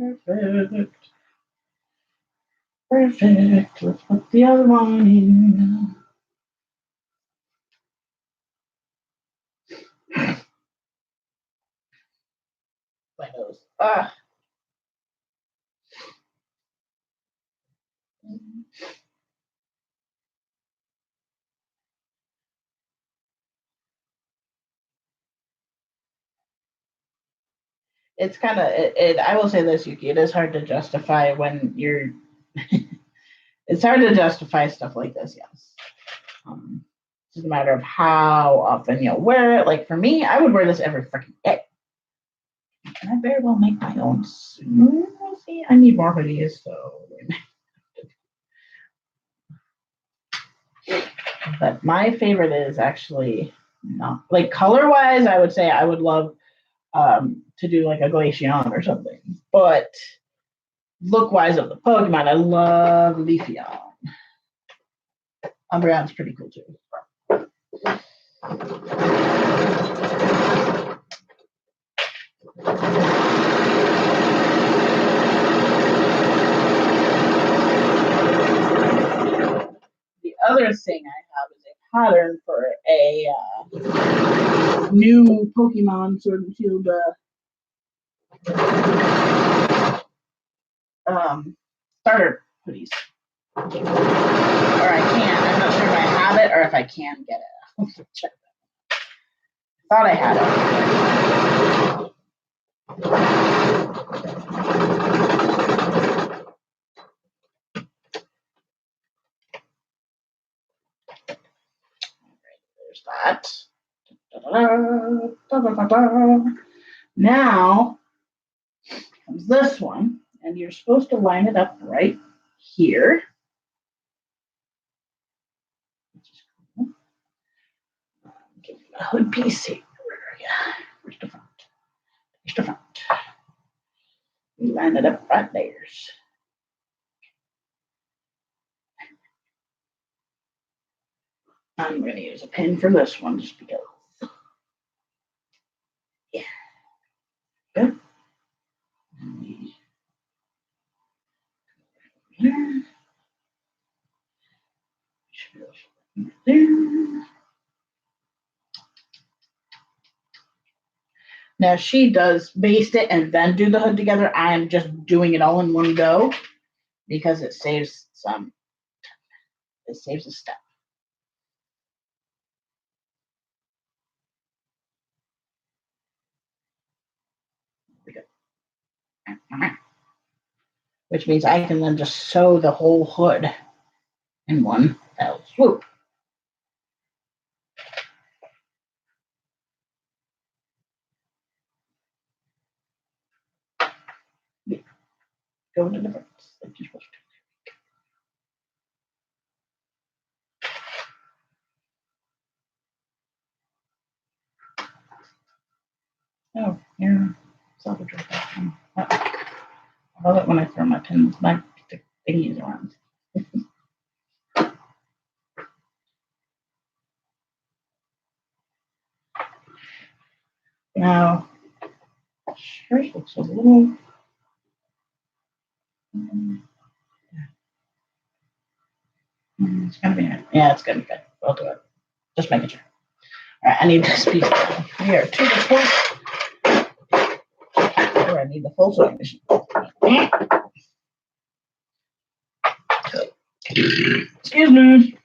Perfect. Perfect. Let's put the other one in. My nose. Ah. It's kind of I will say this, Yuki, it is hard to justify when you're it's hard to justify stuff like this, yes. It's just a matter of how often you'll wear it. Like for me, I would wear this every freaking day. And I very well make my own smoothie. I need more hoodies, so. But my favorite is actually not like color wise. I would say I would love to do like a Glaceon or something. But look wise of the Pokemon, I love Leafeon. Umbreon's pretty cool too. The other thing I have is a pattern for a new Pokemon Sword and Shield starter hoodies. Or I can. I'm not sure if I have it or if I can get it. I'll check that. Thought I had it. There's that. Now comes this one, and you're supposed to line it up right here. Give you a hood piece here. Yeah. Where's the front? Here's the front. You line it up right there. I'm going to use a pin for this one just because. Yeah. Good. There. Now she does baste it and then do the hood together. I am just doing it all in one go because it saves a step. Which means I can then just sew the whole hood in one fell swoop. Go into the fronts like you're supposed to. Oh, here. Salvage that. I love it when I throw my pins, my thingies around. Now, shirt looks a little. It's gonna be good. Yeah, it's gonna be good. We'll do it. Just making sure. All right, I need this piece here to the point. I need the full sewing machine. Excuse me.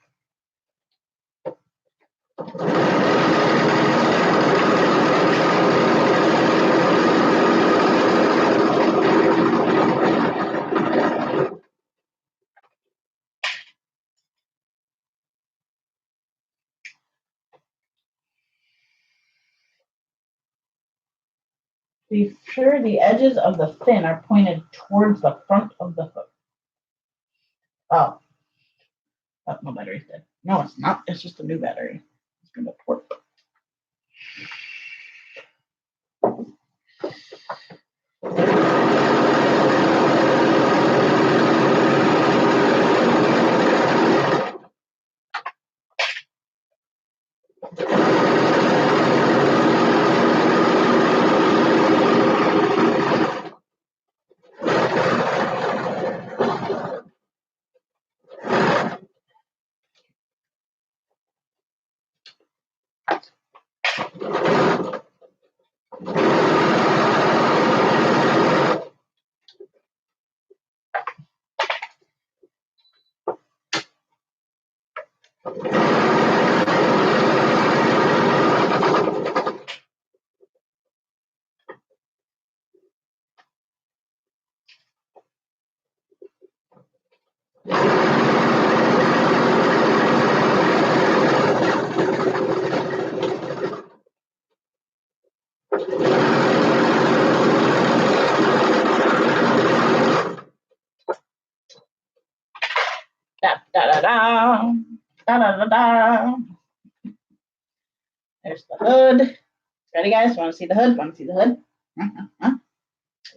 Be sure the edges of the fin are pointed towards the front of the hook. Oh, my battery's dead. No, it's not. It's just a new battery. It's going to port. Da da da da da da da da. There's the hood. Ready, guys? Want to see the hood? Want to see the hood? You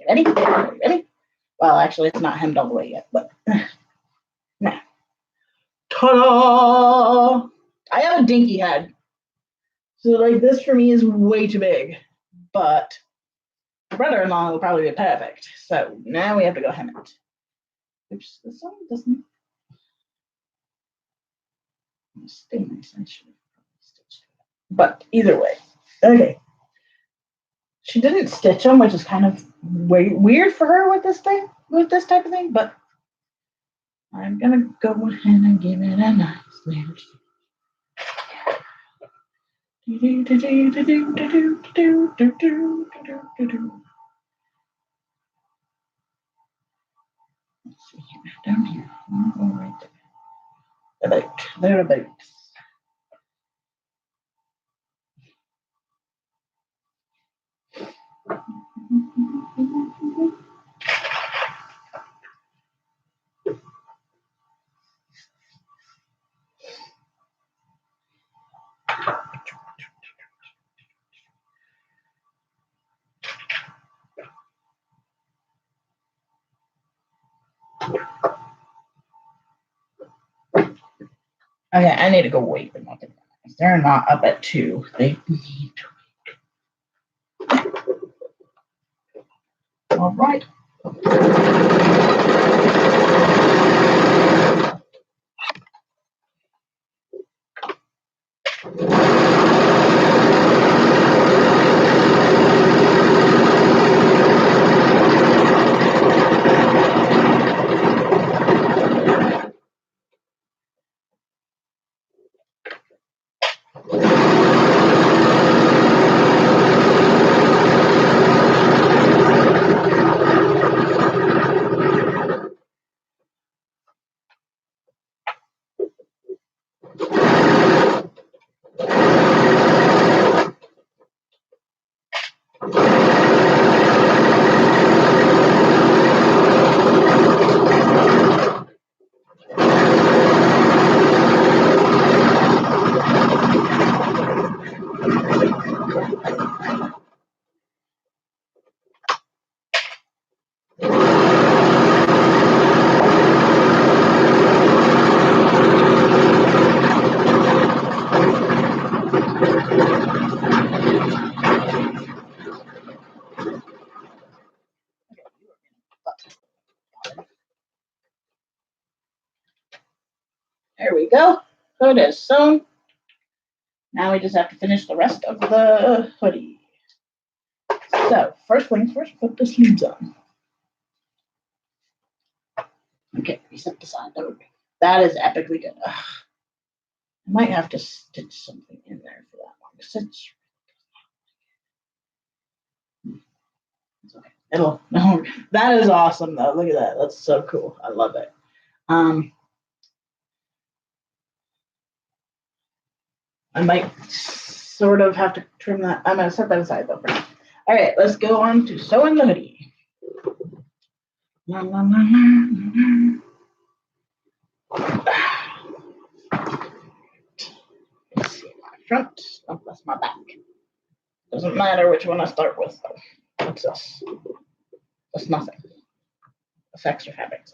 ready? Ready? Well, actually, it's not hemmed all the way yet, but now. Ta-da! I have a dinky head. So, like, this for me is way too big. But my brother-in-law will probably be perfect. So, now we have to go hem it. Oops, this one doesn't stay nice. I should have stitched it. But either way. Okay. She didn't stitch them, which is kind of weird for her with this thing, with this type of thing, but I'm gonna go ahead and give it a nice little Let's see here, down here. Right there. Thereabouts. Okay, I need to go wait them up. They're not up at 2. They need to wait. All right. There we go. Hood is sewn. Now we just have to finish the rest of the hoodie. So, first things first, put the sleeves on. Okay, reset the side. That is epically good. Ugh. I might have to stitch something in there for that one. Stitch. It's okay. It'll. No, that is awesome though. Look at that. That's so cool. I love it. I might sort of have to trim that. I'm gonna set that aside though for now. All right, let's go on to sewing the hoodie. La, la, la, la, la. Let's see my front. Oh, that's my back. Doesn't matter which one I start with though. What's this? That's nothing. That's extra fabric.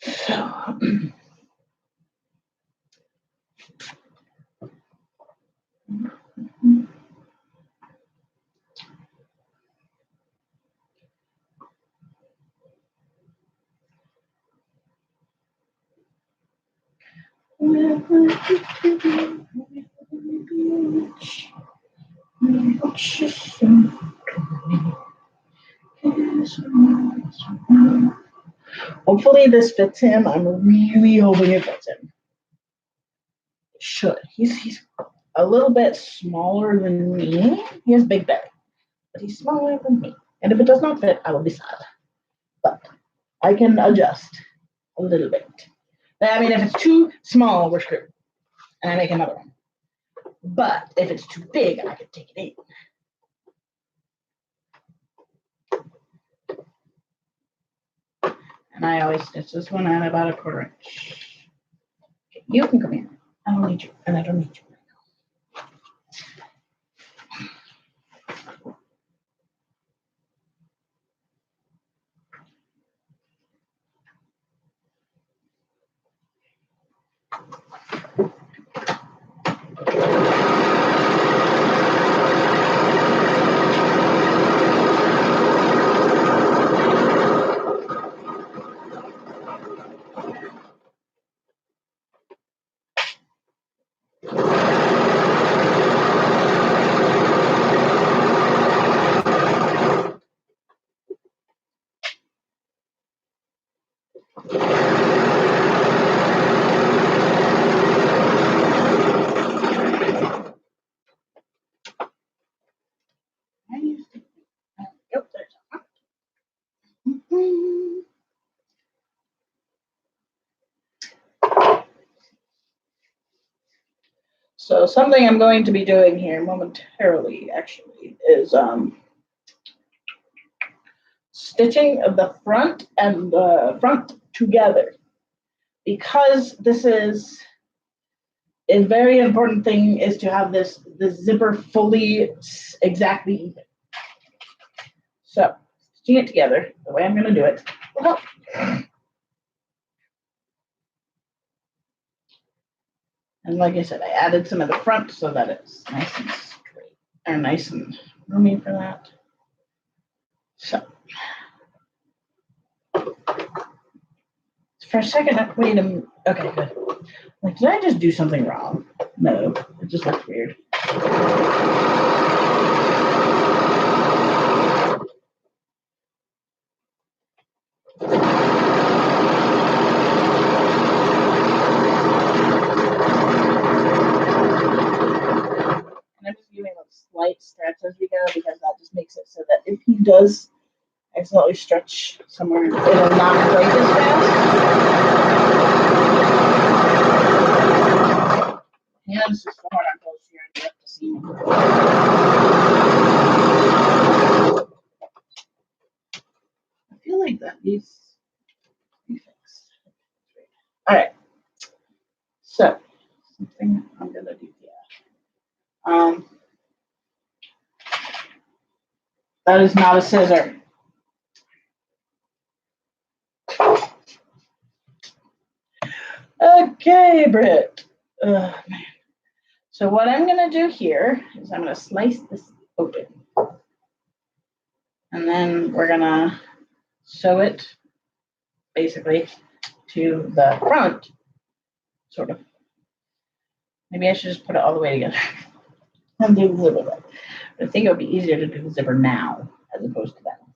So. Hopefully this fits him. I'm really hoping it fits him. It should. He's a little bit smaller than me. He has big belly, but he's smaller than me. And if it does not fit, I will be sad. But I can adjust a little bit. I mean, if it's too small, we're screwed. And I make another one. But if it's too big, I can take it in. And I always stitch this one at about 1/4 inch. Okay, you can come here. I don't need you, and I don't need you. Yep, there's one. So something I'm going to be doing here momentarily, actually, is stitching the front and the front together, because this is a very important thing, is to have the zipper fully exactly even. So stitching it together the way I'm going to do it will help. And like I said, I added some at the front so that it's nice and straight, or nice and roomy for that. So for a second, wait a minute. Okay, good. Like, did I just do something wrong? No, it just looks weird. And I'm just giving a slight stretch as we go, because that just makes it so that if he does accidentally stretch somewhere, it'll not break as fast. Hands just hard on close here and you have to see. I feel like that needs to be fixed. All right. So something I'm gonna do here. That is not a scissor. Okay, Britt. Man. So what I'm gonna do here is I'm gonna slice this open. And then we're gonna sew it basically to the front, sort of. Maybe I should just put it all the way together and do the zipper. But I think it would be easier to do the zipper now as opposed to then.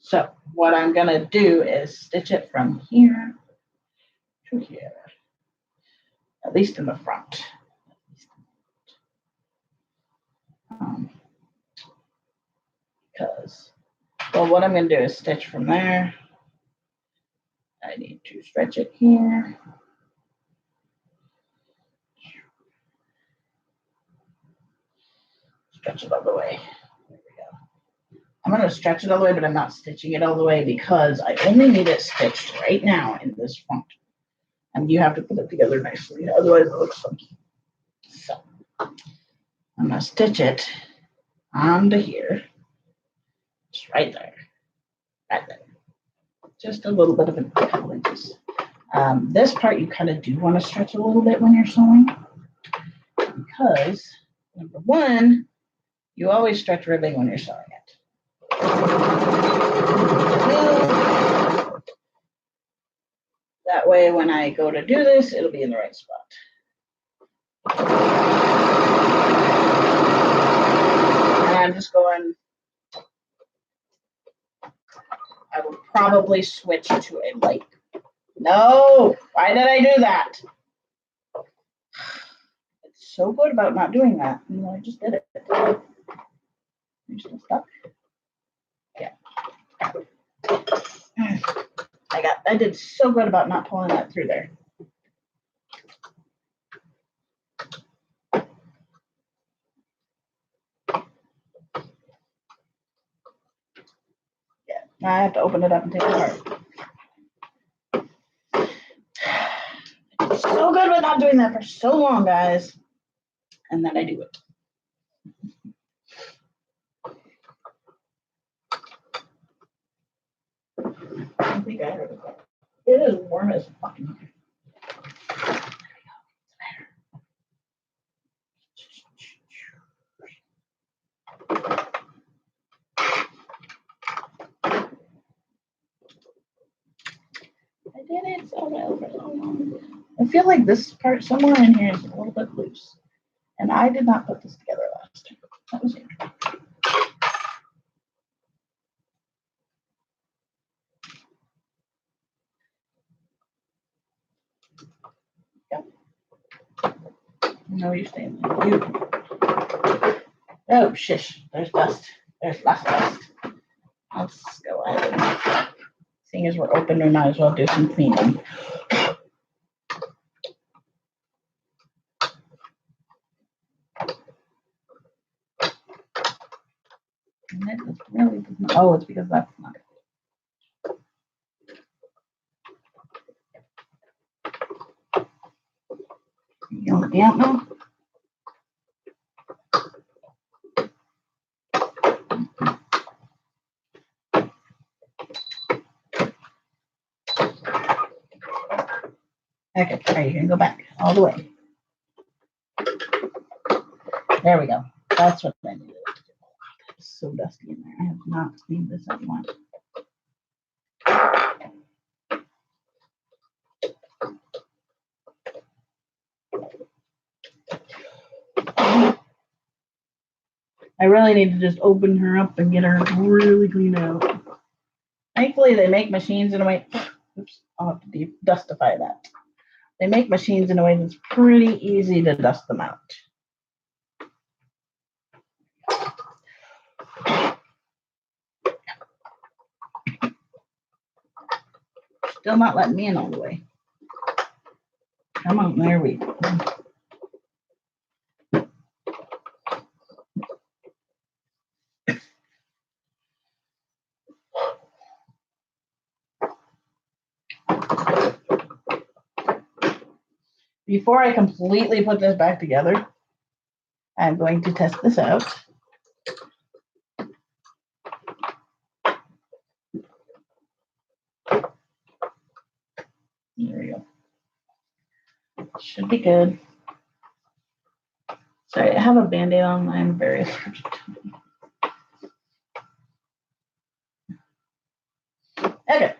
So what I'm gonna do is stitch it from here to here, at least in the front. Because, well, what I'm gonna do is stitch from there. I need to stretch it here. Stretch it all the way. There we go. I'm going to stretch it all the way, but I'm not stitching it all the way because I only need it stitched right now in this front. And you have to put it together nicely, otherwise it looks funky. So I'm going to stitch it onto here. Just right there. Right there. Just a little bit of a couple inches. This part you kind of do want to stretch a little bit when you're sewing, because number one, you always stretch ribbing when you're sewing it. That way, when I go to do this, it'll be in the right spot. And I'm just going I will probably switch to a light. No, why did I do that? It's so good about not doing that. You know, I just did it. You're still stuck? Yeah. I did so good about not pulling that through there. Yeah, now I have to open it up and take it apart. I did so good with not doing that for so long, guys. And then I do it. I think I heard it. It is warm as fucking. I did it so well for so long. I feel like this part somewhere in here is a little bit loose. And I did not put this together last time. That was it. Yep. No, you're staying there. You. Oh, shish. There's dust. There's lots of dust. Let's go ahead and, seeing as we're open, we might as well do some cleaning. And it really doesn't, oh, it's because that's not it. You want the ant now? Okay, all right, you can go back all the way. There we go. That's what I needed. It's so dusty in there. I have not cleaned this up once. I really need to just open her up and get her really cleaned out. Thankfully, they make machines in a way. Oops, I'll have to dustify that. They make machines in a way that's pretty easy to dust them out. Still not letting me in all the way. Come on, there we go. Before I completely put this back together, I'm going to test this out. There we go. Should be good. Sorry, I have a Band-Aid on. I'm very allergic to it. Okay.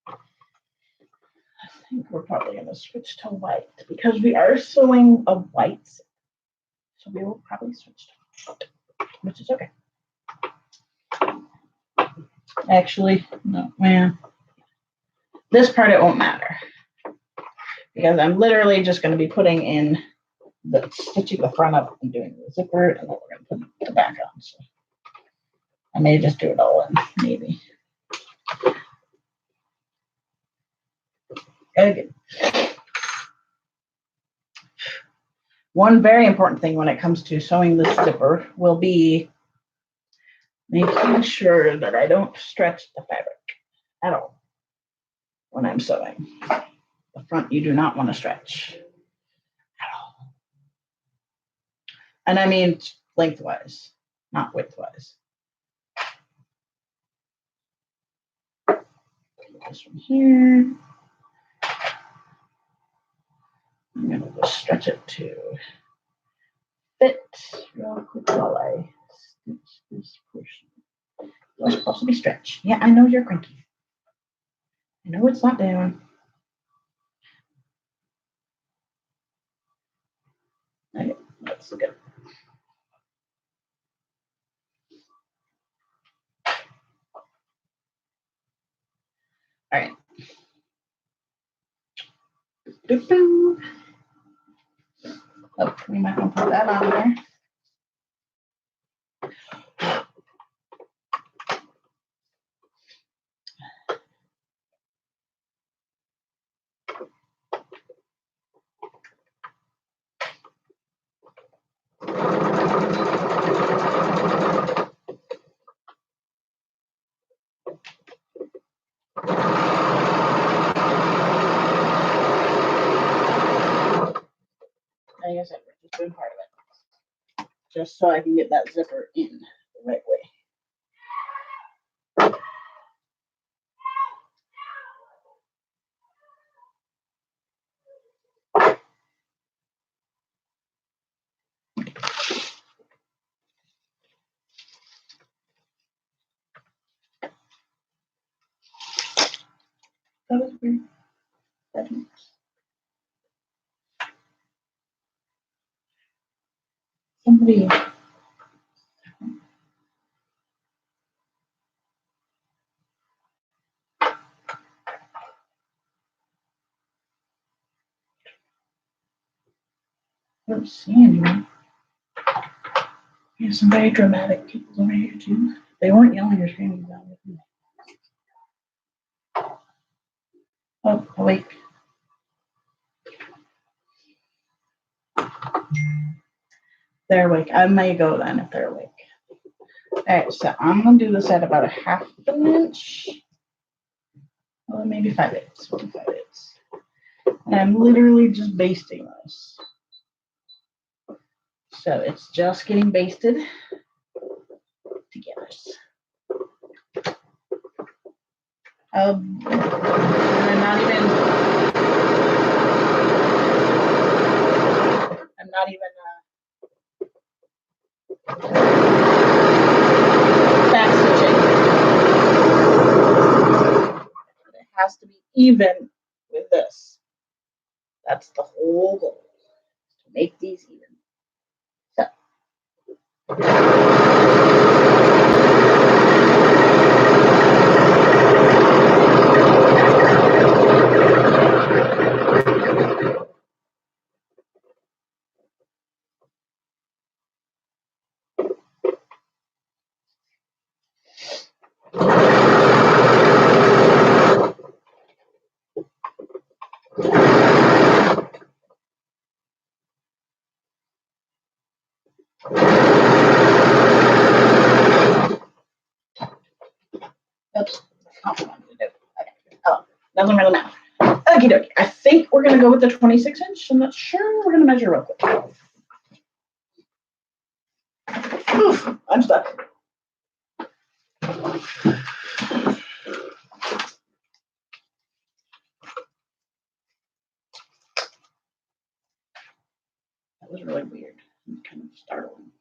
I think we're probably going to switch to white because we are sewing a white. So we will probably switch to white, which is okay. Actually, no, man. This part, it won't matter because I'm literally just going to be putting in stitching the front up and doing the zipper, and then we're going to put the back on. So I may just do it all in, maybe. Okay. One very important thing when it comes to sewing this zipper will be making sure that I don't stretch the fabric at all when I'm sewing. The front you do not want to stretch at all. And I mean lengthwise, not widthwise. This from here. I'm going to just stretch it to fit real quick while I stitch this portion. It's supposed to be stretched. Yeah, I know you're cranky. I know it's not down. Okay, that's good. Doo-doo. Oh, we might want to put that on there. I guess I've just been part of it. Just so I can get that zipper in the right way. That was weird. Somebody. I don't see anyone. There's some very dramatic people over here too. They weren't yelling or screaming about it. Oh, awake. They're awake. I may go then if they're awake. All right, so I'm gonna do this at about a 1/2 inch. Well, maybe 5/8. We'll do 5/8. And I'm literally just basting this. So it's just getting basted together. I'm not even back stitching. It has to be even with this. That's the whole goal, to make these even. So. Oops, not what I wanted to do. Okay. Oh, doesn't really matter. Okie dokie. I think we're gonna go with the 26 inch. I'm not sure. We're gonna measure real quick. Oof, I'm stuck. That was really weird. Kind of startling.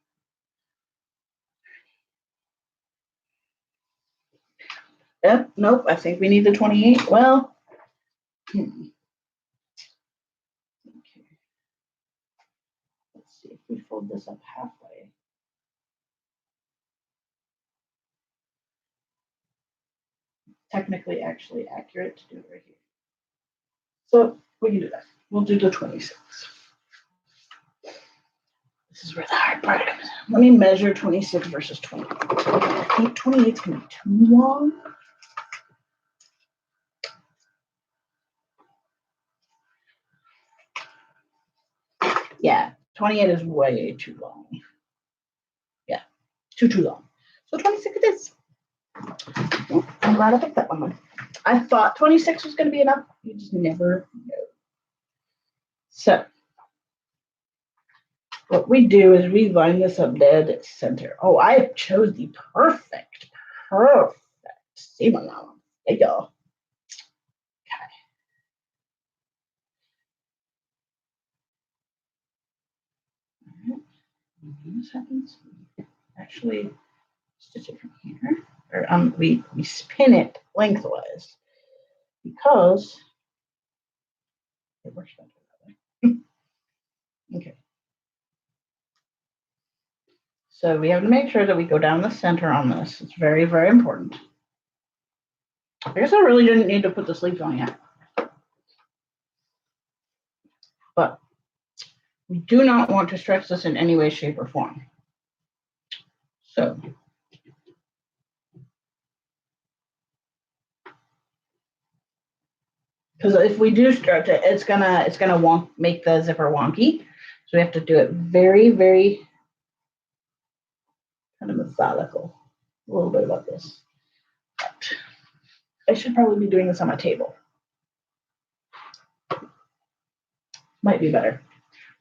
Yep, nope, I think we need the 28. Well, okay. Let's see if we fold this up halfway. Technically, actually accurate to do it right here. So we can do that. We'll do the 26. This is where the hard part comes in. Let me measure 26 versus 28. I think 28 is going to be too long. Yeah, 28 is way too long. Yeah, too long. So 26 it is. Well, I'm glad I picked that one. I thought 26 was going to be enough. You just never know. So what we do is we line this up dead center. Oh, I chose the perfect seam allowance. There you go. When this happens, actually stitch it from here, or we spin it lengthwise because it works better that way. Okay. So we have to make sure that we go down the center on this. It's very, very important. I guess I really didn't need to put the sleeves on yet. but we do not want to stretch this in any way, shape, or form. So because if we do stretch it, it's gonna make the zipper wonky. So we have to do it very, very kind of methodical. A little bit about this. But I should probably be doing this on my table. Might be better.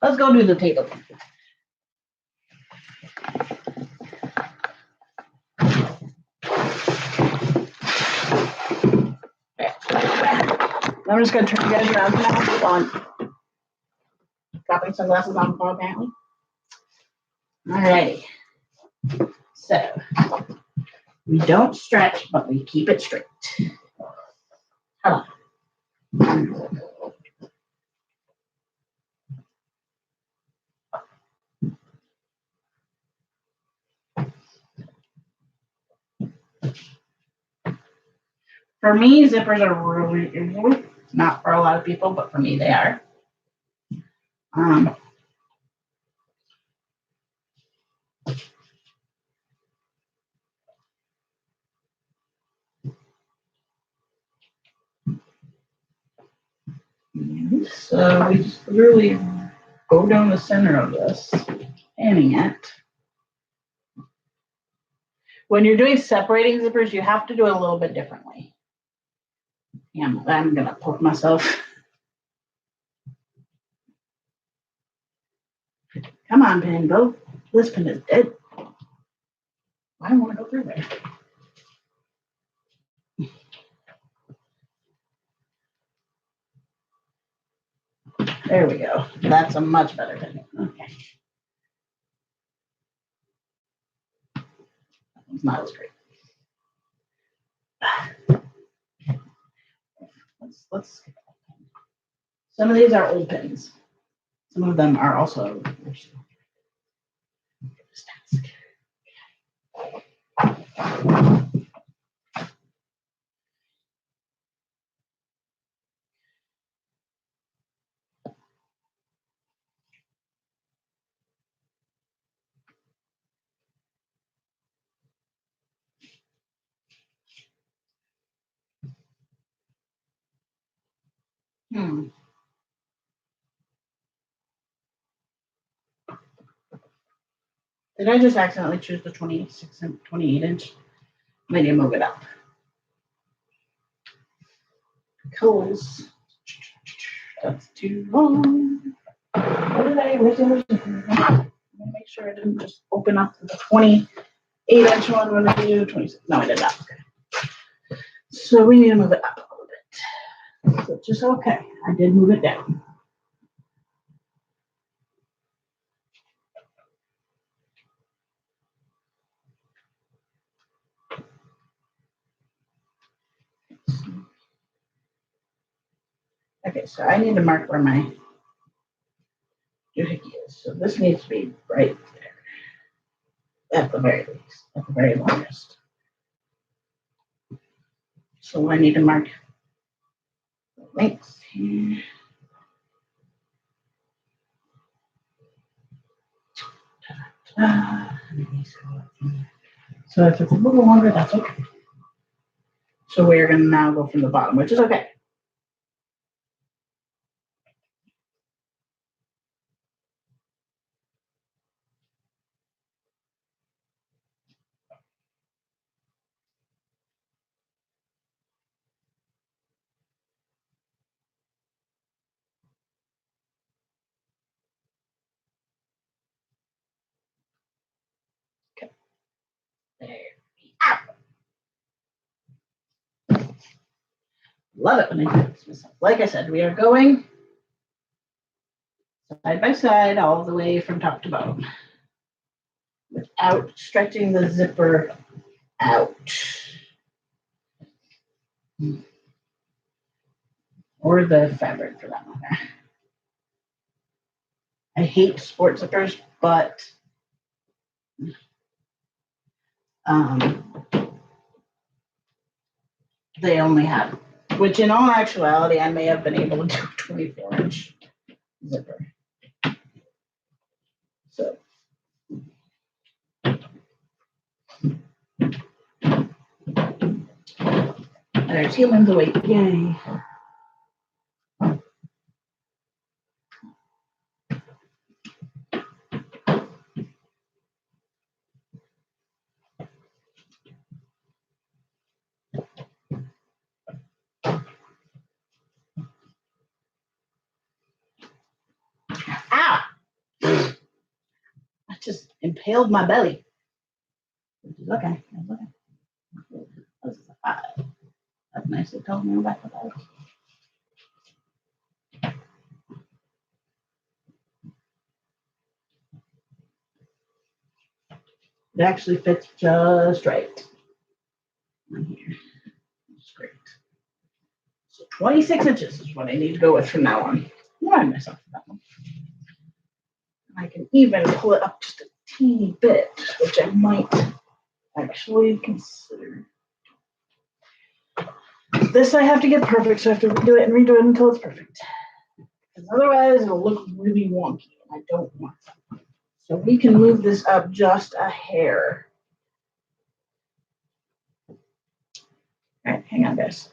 Let's go do the table. I'm just going to turn you guys around for now. On dropping sunglasses on the floor, apparently. Alrighty. So, we don't stretch, but we keep it straight. Hello. For me, zippers are really, not for a lot of people, but for me, they are. So we just literally go down the center of this, panning it. When you're doing separating zippers, you have to do it a little bit differently. Yeah, I'm gonna poke myself. Come on, pin, go. This pin is dead. I don't want to go through there. There we go. That's a much better pin. Okay. That one's not as great. Let's some of these are old pins. Some of them are also. Did I just accidentally choose the 26 and 28 inch? I need to move it up. Because that's too long. What did I originally do? Make sure I didn't just open up the 28 inch one when I do 26. No, I did not. Okay. So we need to move it up a little bit. So just okay. I did move it down. Okay, so I need to mark where my doohickey is. So this needs to be right there. At the very least, at the very longest. So I need to mark the length here. So if it's a little longer, that's okay. So we're going to now go from the bottom, which is okay. Okay. There we go. Love it when I do this. Like I said, we are going side by side all the way from top to bottom without stretching the zipper out. Or the fabric for that matter. I hate sport zippers, but they only have, which in all actuality, I may have been able to do a 24 inch zipper. So. There's humans awake. Yay. Ow! I just impaled my belly. Which is okay. That's okay. That's nicely told me back with that. It actually fits just right on here. It's great. So 26 inches is what I need to go with from now on. Remind myself of that one. I can even pull it up just a teeny bit, which I might actually consider. This I have to get perfect, so I have to redo it and redo it until it's perfect. Because otherwise it'll look really wonky, and I don't want that. So we can move this up just a hair. All right, hang on, guys.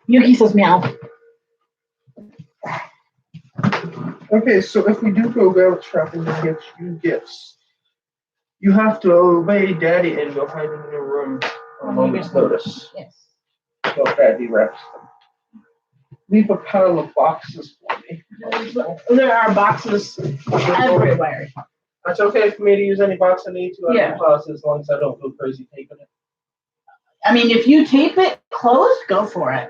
Yuki says meow. Okay, so if we do go barrel trapping and get you gifts, you have to obey Daddy and go hide in your room on a moment's notice. Yes. So Daddy reps. Leave a pile of boxes for me. There are boxes everywhere. That's okay for me to use any box I need to. Yeah. As long as I don't go crazy taping it. I mean, if you tape it closed, go for it.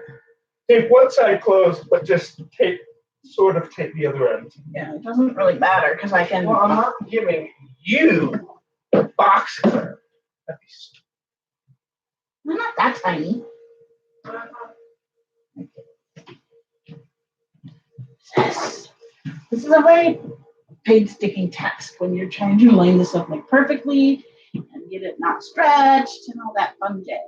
Tape one side closed, but just tape the other end. Yeah, it doesn't really matter because I can. Well, I'm not giving you the box clear. That'd be stupid. I'm not that tiny. Yes. This is a very painstaking task when you're trying to line this up like perfectly and get it not stretched and all that fun jazz.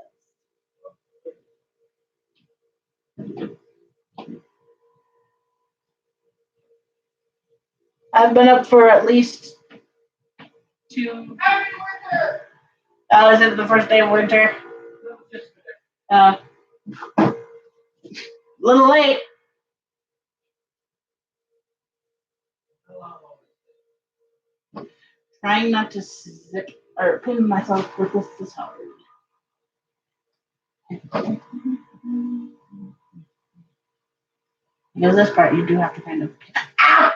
I've been up for at least 2. Oh, is it the first day of winter? Little late. Trying not to zip or pin myself with this is hard. Because this part you do have to kind of. Ow!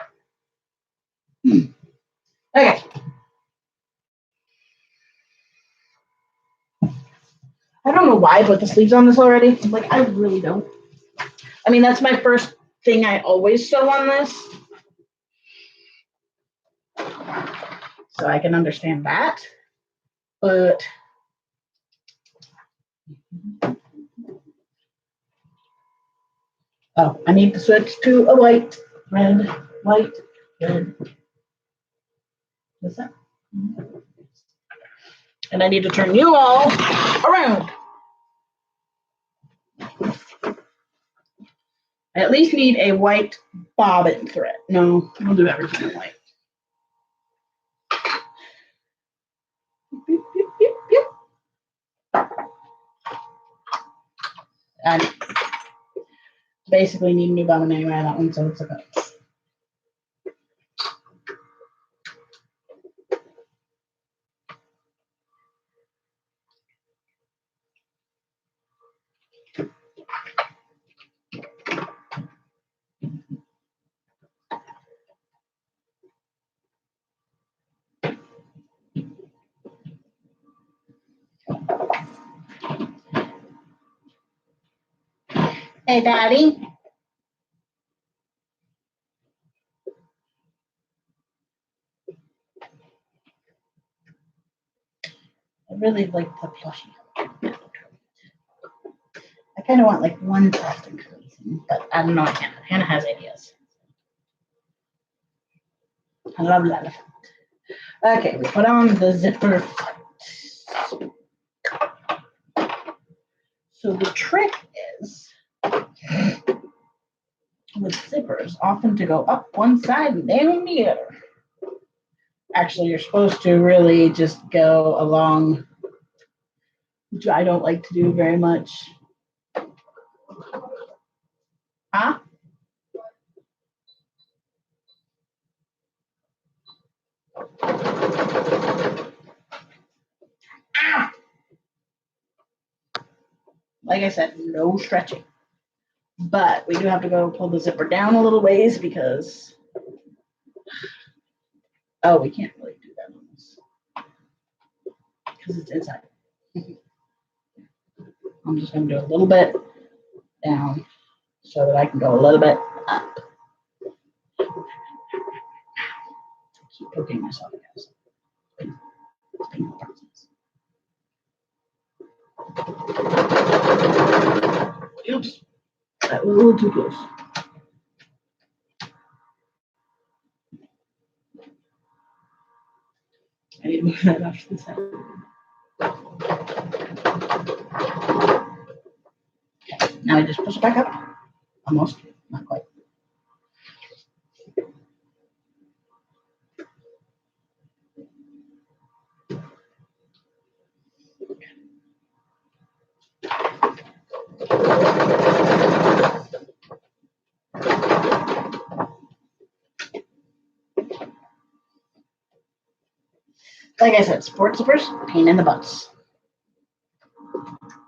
Okay. I don't know why I put the sleeves on this already. Like, I really don't. I mean, that's my first thing I always sew on this. So I can understand that. But oh, I need to switch to a white, red, white, red. What's that? And I need to turn you all around. I at least need a white bobbin thread. No, I'll do everything in white. Beep, beep, beep, beep. I basically need a new bobbin anyway on that one, so it's okay. Hey, Daddy. I really like the plushie. I kind of want like one frosting crease, but I don't know. Hannah has ideas. I love that. Okay, we put on the zipper. So the trick is with zippers often to go up one side and down the other. Actually, you're supposed to really just go along, which I don't like to do very much. Huh? Ow! Like I said, no stretching. But we do have to go pull the zipper down a little ways because, oh, we can't really do that on this because it's inside. I'm just going to do a little bit down so that I can go a little bit up. I keep poking myself, guys. It's been a process. Oops, that was a little too close. I need to move that off to the side. Okay, now I just push it back up. Almost, not quite. Like I said, sport zippers, pain in the butts.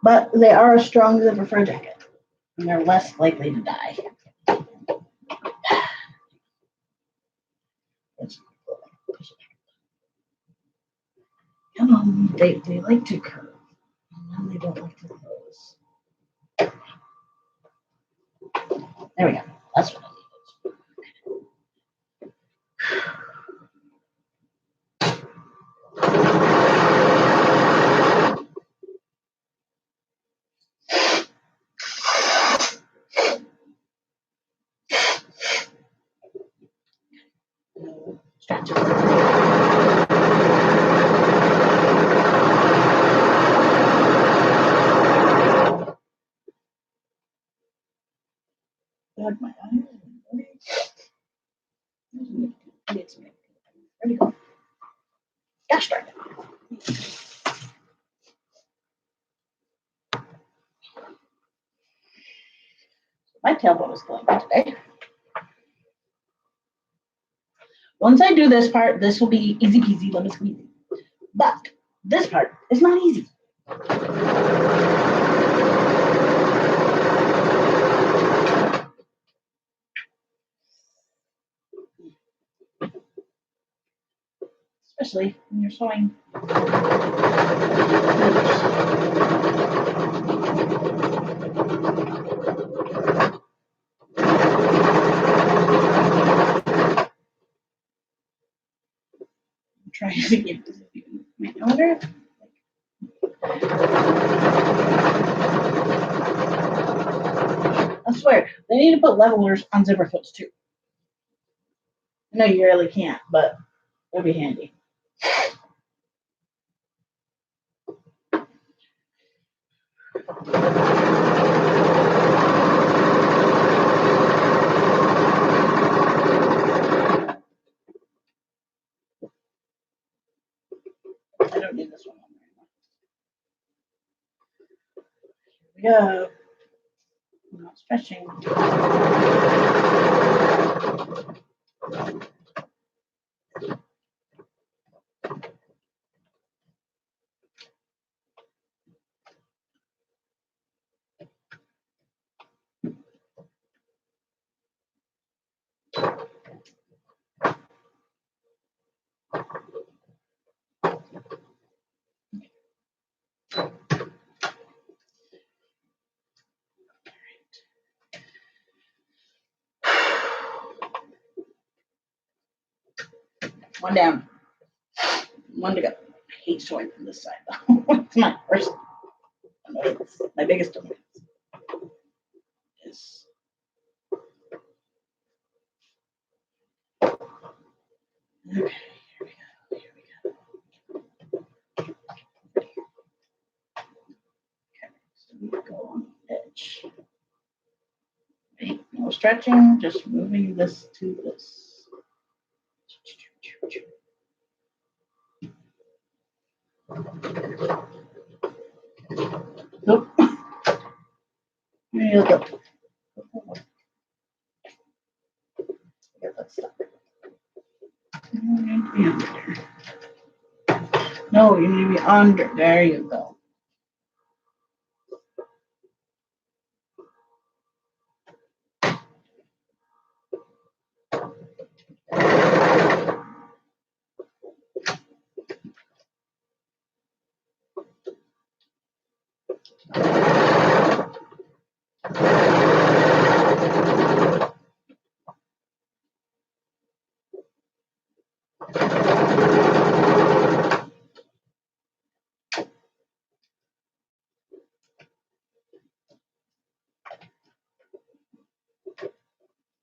But they are a strong zipper for a jacket, and they're less likely to die. Come on, they like to curve, and then they don't like to close. There we go. That's what I needed. Stretch it. God, my eyes. There we go. Gosh darn it. My tailbone is going today. Once I do this part, this will be easy peasy, lemon squeezy. But this part is not easy. Especially when you're sewing. I'm trying to get this my owner. I swear, they need to put levelers on zipper foots too. I know you really can't, but it'll be handy. I don't need this one anymore. Here we go. I'm not stretching. One down. One to go. I hate sewing from this side though. It's my worst. It's my biggest annoyance. Is okay, here we go. Okay, so we go on the edge. Right, no stretching, just moving this to this. Nope. There you go. Get that stuck. No, you need to be under. There you go.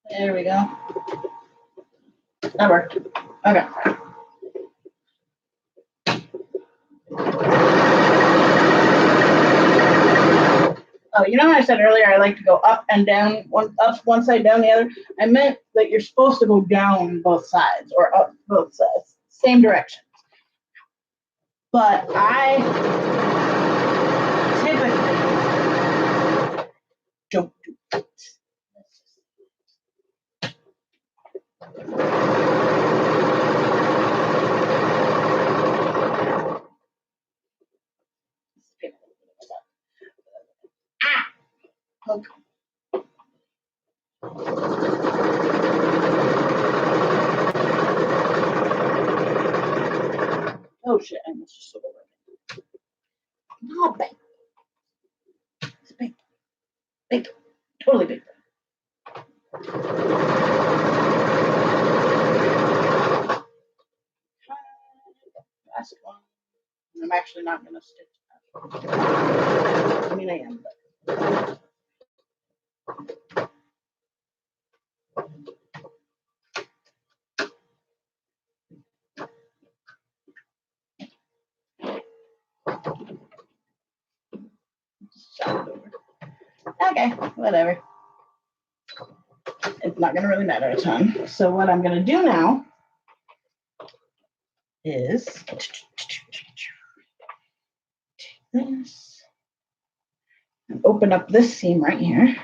There we go. That worked. Okay. Oh, you know how I said earlier I like to go up and down, one side, down the other? I meant that you're supposed to go down both sides or up both sides, same direction. But I typically don't do it. Ah! Okay. Oh shit, I must just sort of not big. It's big. Big. Totally big. Last one. I'm actually not going to stitch that. I mean, I am, but. Okay, whatever. It's not going to really matter a ton. So what I'm going to do now is take this and open up this seam right here.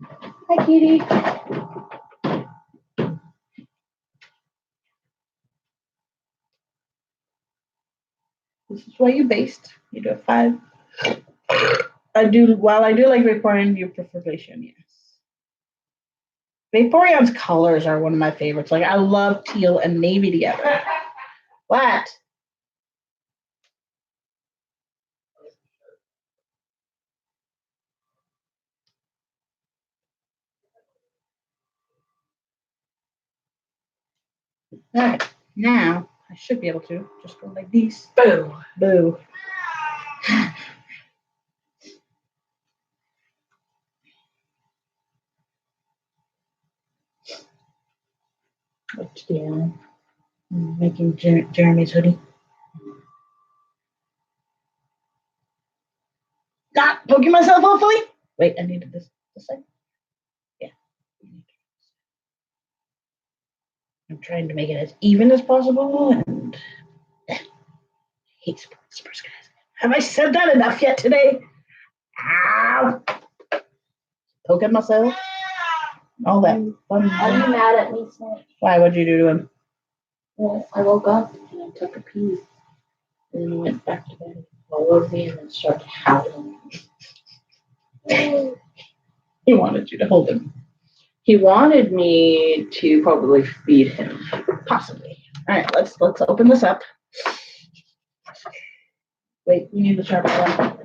Hi, Kitty. This is why you based. You do a 5. While I do like Vaporeon, you prefer Glaceon, yes. Vaporeon's colors are one of my favorites. Like, I love teal and navy together. What? All right, now I should be able to just go like these. Boo. Boo. What's doing? Making Jeremy's hoodie. Not poking myself, hopefully. Wait, I needed this side. Yeah. I'm trying to make it as even as possible, and hate Spurs guys. Have I said that enough yet today? Ow! Poking myself. All that fun. Are you mad at me, Snake? Why? What'd you do to him? Well, I woke up and I took a pee. And then I went back to bed, rolled over me, and then started howling. He wanted you to hold him. He wanted me to probably feed him. Possibly. All right, let's open this up. Wait, we need the sharpest one.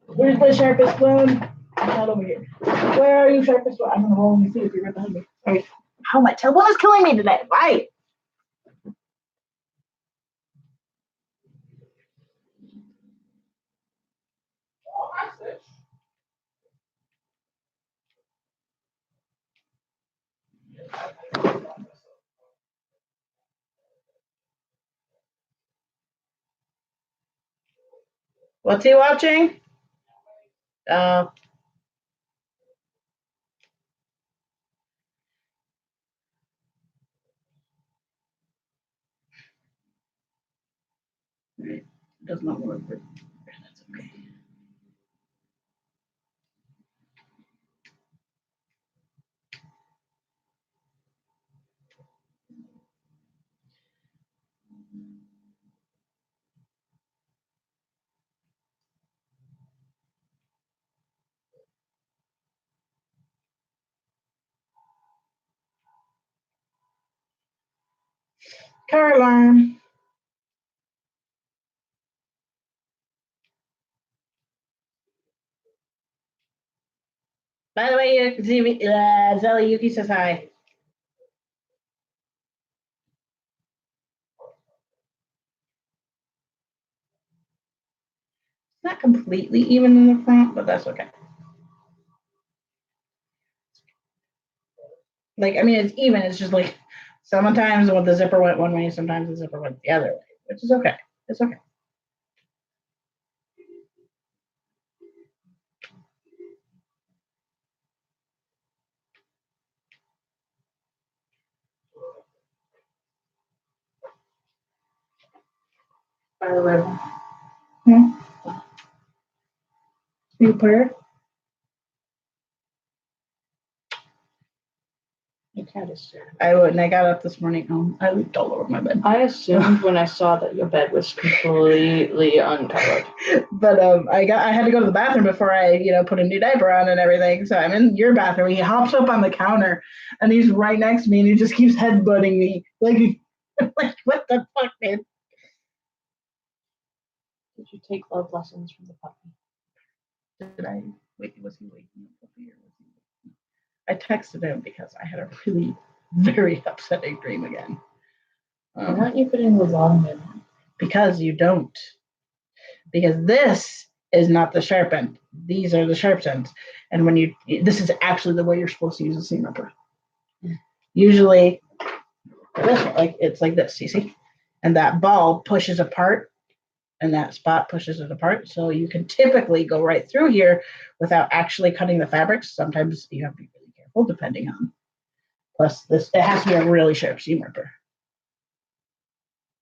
Where's the sharpest one? It's not over here. Where are you, sharpest one? I'm gonna roll and see if you're right behind me. All right. How my tailbone is killing me today. Why? What's he watching? Right. It does not work, but that's okay. Car alarm. By the way, Zelly Yuki says hi. It's not completely even in the front, but that's okay. Like, I mean, it's even. It's just like sometimes when the zipper went one way, sometimes the zipper went the other way, which is okay. It's okay. By the way, You put her? my cat is sad. I would, and I got up this morning. I leaped all over my bed. I assumed when I saw that your bed was completely uncovered. But I had to go to the bathroom before I, put a new diaper on and everything. So I'm in your bathroom. He hops up on the counter, and he's right next to me, and he just keeps headbutting me. Like what the fuck, man? Did you take love lessons from the puppy? Did I wait? Was he waking up? Or was he? I texted him because I had a really very upsetting dream again. Why aren't you putting the bottom in? Because you don't. Because this is not the sharp end. These are the sharp ends. And this is actually the way you're supposed to use a seam ripper. Usually, it's like this, you see? And that ball pushes apart, and that spot pushes it apart. So you can typically go right through here without actually cutting the fabrics. Sometimes you have to be really careful depending on. Plus, it has to be a really sharp seam ripper.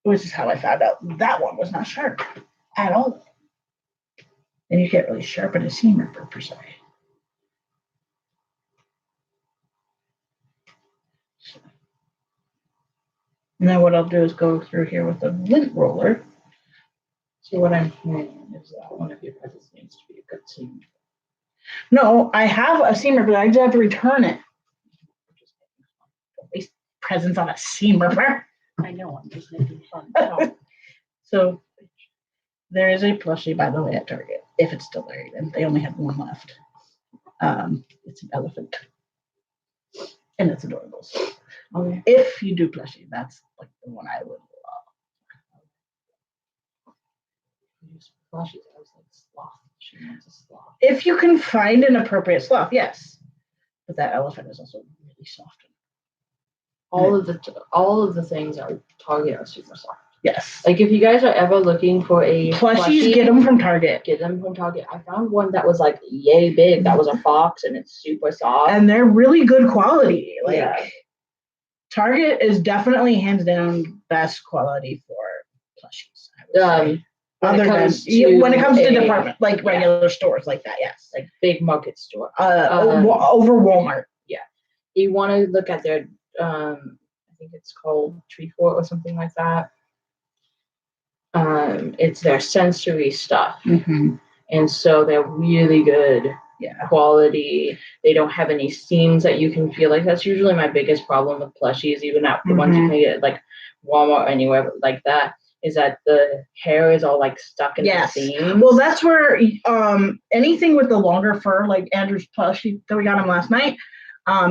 Which is how I found out that one was not sharp at all. And you can't really sharpen a seam ripper per se. So. Now what I'll do is go through here with a lint roller So what I'm hearing is that one of your presents needs to be a good seam. No, I have a seamer, but I just have to return it. Don't waste presents on a seamer. I know, I'm just making fun. So there is a plushie, by the way, at Target, if it's still there, and they only have one left. It's an elephant. And it's adorable. So Okay. if you do plushie, that's like the one I would love. Flashes, I was like sloth. She wants a sloth. If you can find an appropriate sloth, yes. But that elephant is also really soft. All of the things at Target are super soft. Yes. Like if you guys are ever looking for a Plushies, get them from Target. Get them from Target. I found one that was like yay big. That was a fox and it's super soft. And they're really good quality. Like Yeah. Target is definitely hands down best quality for plushies. I would say. When it comes to to department, like yeah. regular stores like that, yes. like big market store. Over Walmart. You want to look at their I think it's called Tree Fort or something like that. It's their sensory stuff. Mm-hmm. And so they're really good quality. They don't have any seams that you can feel. Like that's usually my biggest problem with plushies, even at the ones you can get at like Walmart or anywhere like that, is that the hair is all like stuck in the seams. Well, that's where anything with the longer fur, like Andrew's plushie that we got him last night,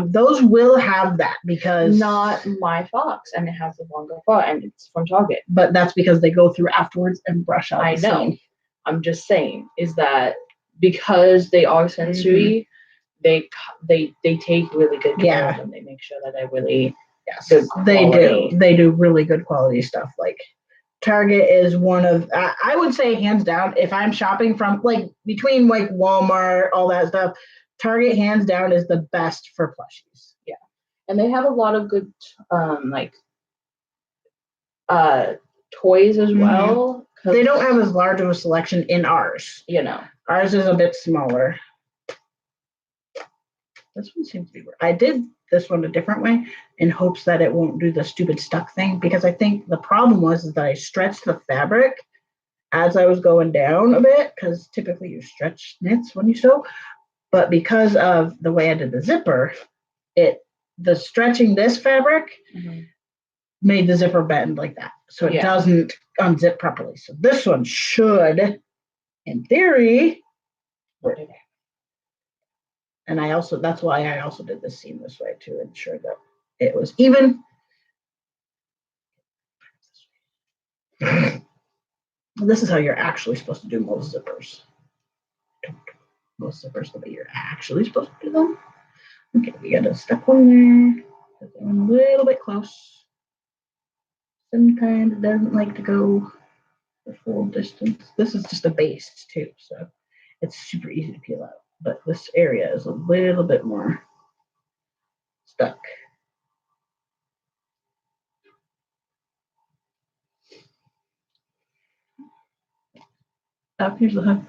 those will have that because not my fox, and it has a longer fur, and it's from Target. But that's because they go through afterwards and brush out. I know. Seam. I'm just saying is that because they are sensory, they take really good care of them. They make sure that they're really good quality. They do really good quality stuff. Like Target is one of I would say hands down, if I'm shopping from like between like Walmart, all that stuff, Target hands down is the best for plushies. Yeah. And they have a lot of good toys as well. They don't have as large of a selection in ours. You know. Ours is a bit smaller. This one seems to be I did this one a different way in hopes that it won't do the stupid stuck thing, because I think the problem was that I stretched the fabric as I was going down a bit, because typically you stretch knits when you sew. But because of the way I did the zipper, the stretching this fabric made the zipper bend like that. So it doesn't unzip properly. So this one should, in theory, work. And that's why I also did the seam this way to ensure that it was even. This is how you're actually supposed to do most zippers. Most zippers, the way you're actually supposed to do them. Okay, we got a step one there. A little bit close. Sometimes it doesn't like to go the full distance. This is just a base too, so it's super easy to peel out. But this area is a little bit more stuck. Oh, here's the hook.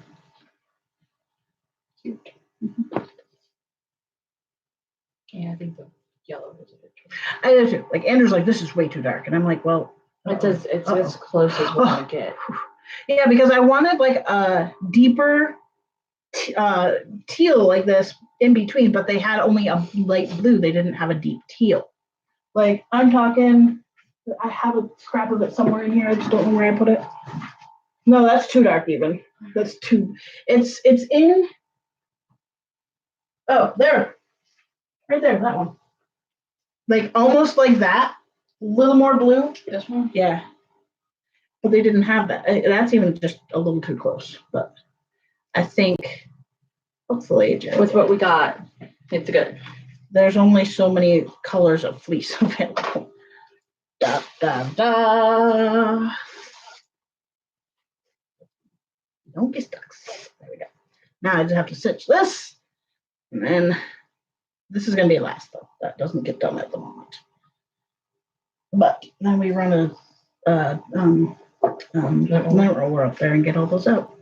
Cute. Yeah, I think the yellow is a bit too. I do too. Like Andrew's like, this is way too dark, and I'm like, well, it's as close as we're gonna get. Yeah, because I wanted like a deeper teal like this in between, but they had only a light blue. They didn't have a deep teal. Like I'm talking, I have a scrap of it somewhere in here. I just don't know where I put it. No, that's too dark even. That's too. It's in. Oh, there. Right there, that one. Like almost like that. A little more blue. This one? Yeah. But they didn't have that. That's even just a little too close. But I think hopefully with what we got, it's good. There's only so many colors of fleece available. Da da da. Don't get stuck. There we go. Now I just have to stitch this, and then this is gonna be last though. That doesn't get done at the moment. But then we run a lint roller up there and get all those out.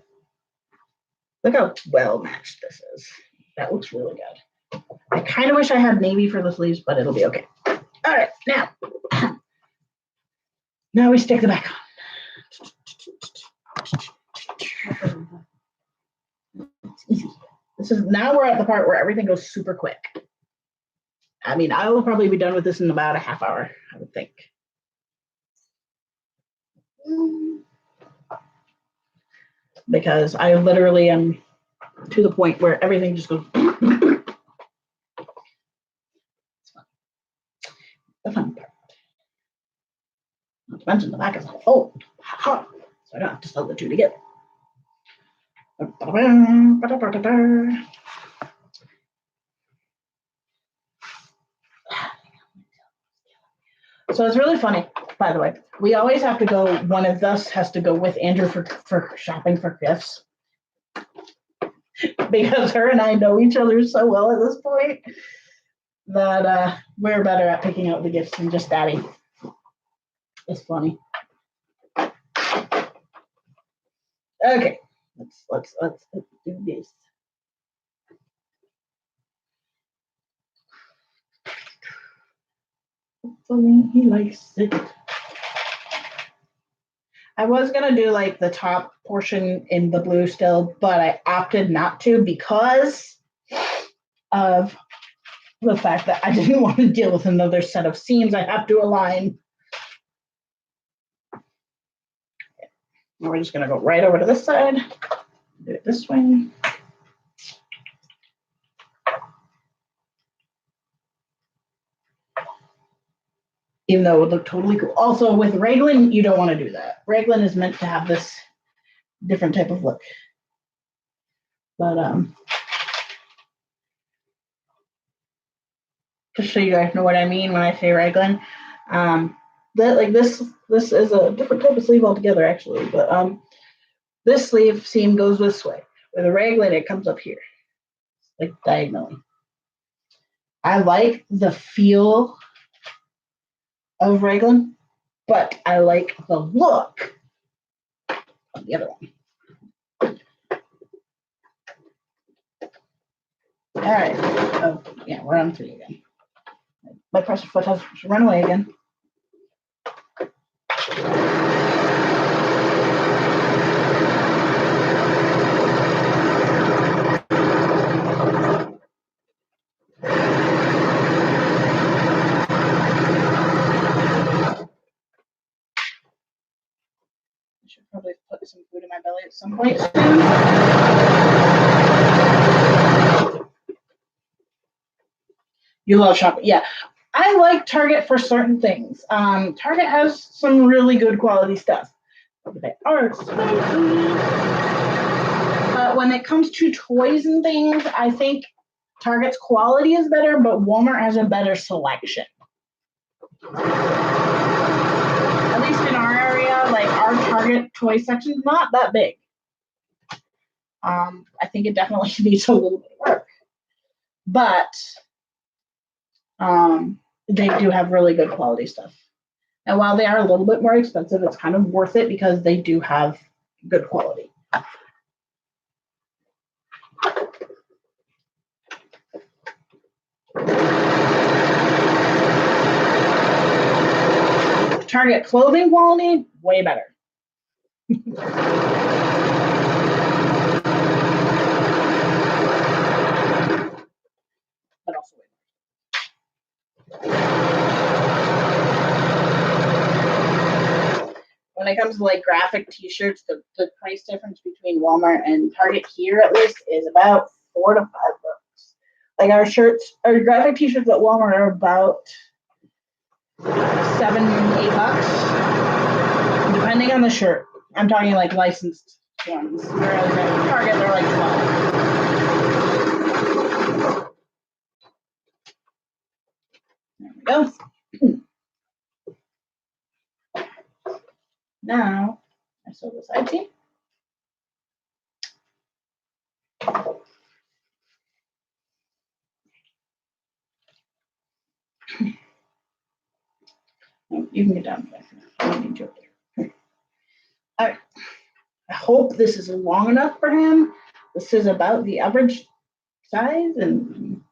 Look how well matched this is. That looks really good. I kind of wish I had navy for the sleeves, but it'll be okay. All right, now we stick the back on. It's easy. Now we're at the part where everything goes super quick. I mean, I will probably be done with this in about a half hour, I would think. Because I literally am to the point where everything just goes. It's fun. The fun part. Not to mention the back is all fold. So I don't have to sew the two together. So it's really funny, by the way. We always have to go, one of us has to go with Andrew for shopping for gifts. Because her and I know each other so well at this point that we're better at picking out the gifts than just Daddy. It's funny. Okay, let's do this. Hopefully he likes it. I was gonna do like the top portion in the blue still, but I opted not to because of the fact that I didn't want to deal with another set of seams I have to align. Now we're just gonna go right over to this side, do it this way. Even though it would look totally cool. Also with raglan, you don't want to do that. Raglan is meant to have this different type of look. But just so you guys know what I mean when I say raglan. Like this is a different type of sleeve altogether actually, but this sleeve seam goes this way. With a raglan, it comes up here, like diagonally. I like the feel of raglan, but I like the look of the other one. All right. Oh, yeah, we're on 3 again. My pressure foot has run away again. I should probably put some food in my belly at some point soon. You love shopping. Yeah. I like Target for certain things. Target has some really good quality stuff. They are expensive. But when it comes to toys and things, I think Target's quality is better, but Walmart has a better selection. At least in our area, like our Target toy section is not that big. I think it definitely needs a little bit of work. But they do have really good quality stuff. And while they are a little bit more expensive, it's kind of worth it because they do have good quality. Target clothing quality, way better. But also when it comes to like graphic t-shirts, the price difference between Walmart and Target here at least is about $4 to $5. Like our graphic t-shirts at Walmart are about $7, $8, depending on the shirt. I'm talking like licensed ones. Whereas at Target they're like $12. There we go. Now I sew the side seam. You can get down there. I don't need you up there. All right. I hope this is long enough for him. This is about the average size, and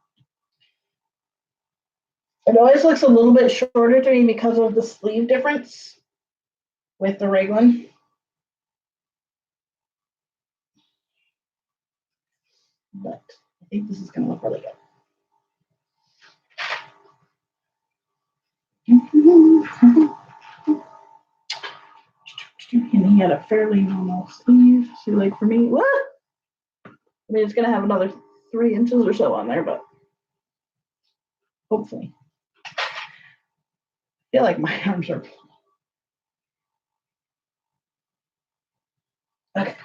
it always looks a little bit shorter to me because of the sleeve difference with the raglan. I think this is gonna look really good. And he had a fairly normal sleeve. See, like for me, what? I mean, it's gonna have another 3 inches or so on there, but hopefully. I feel like my arms are. Okay.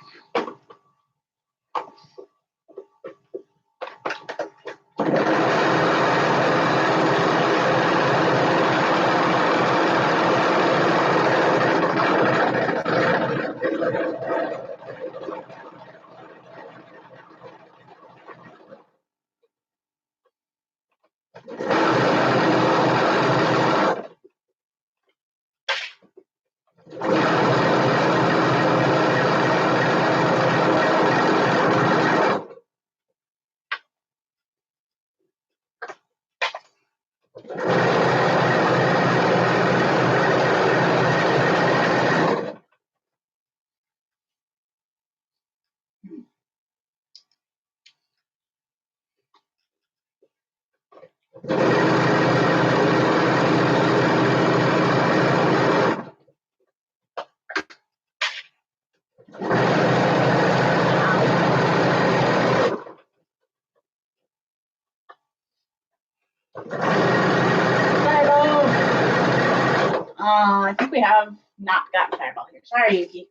I think we have not got Fireball here. Sorry, Yuki.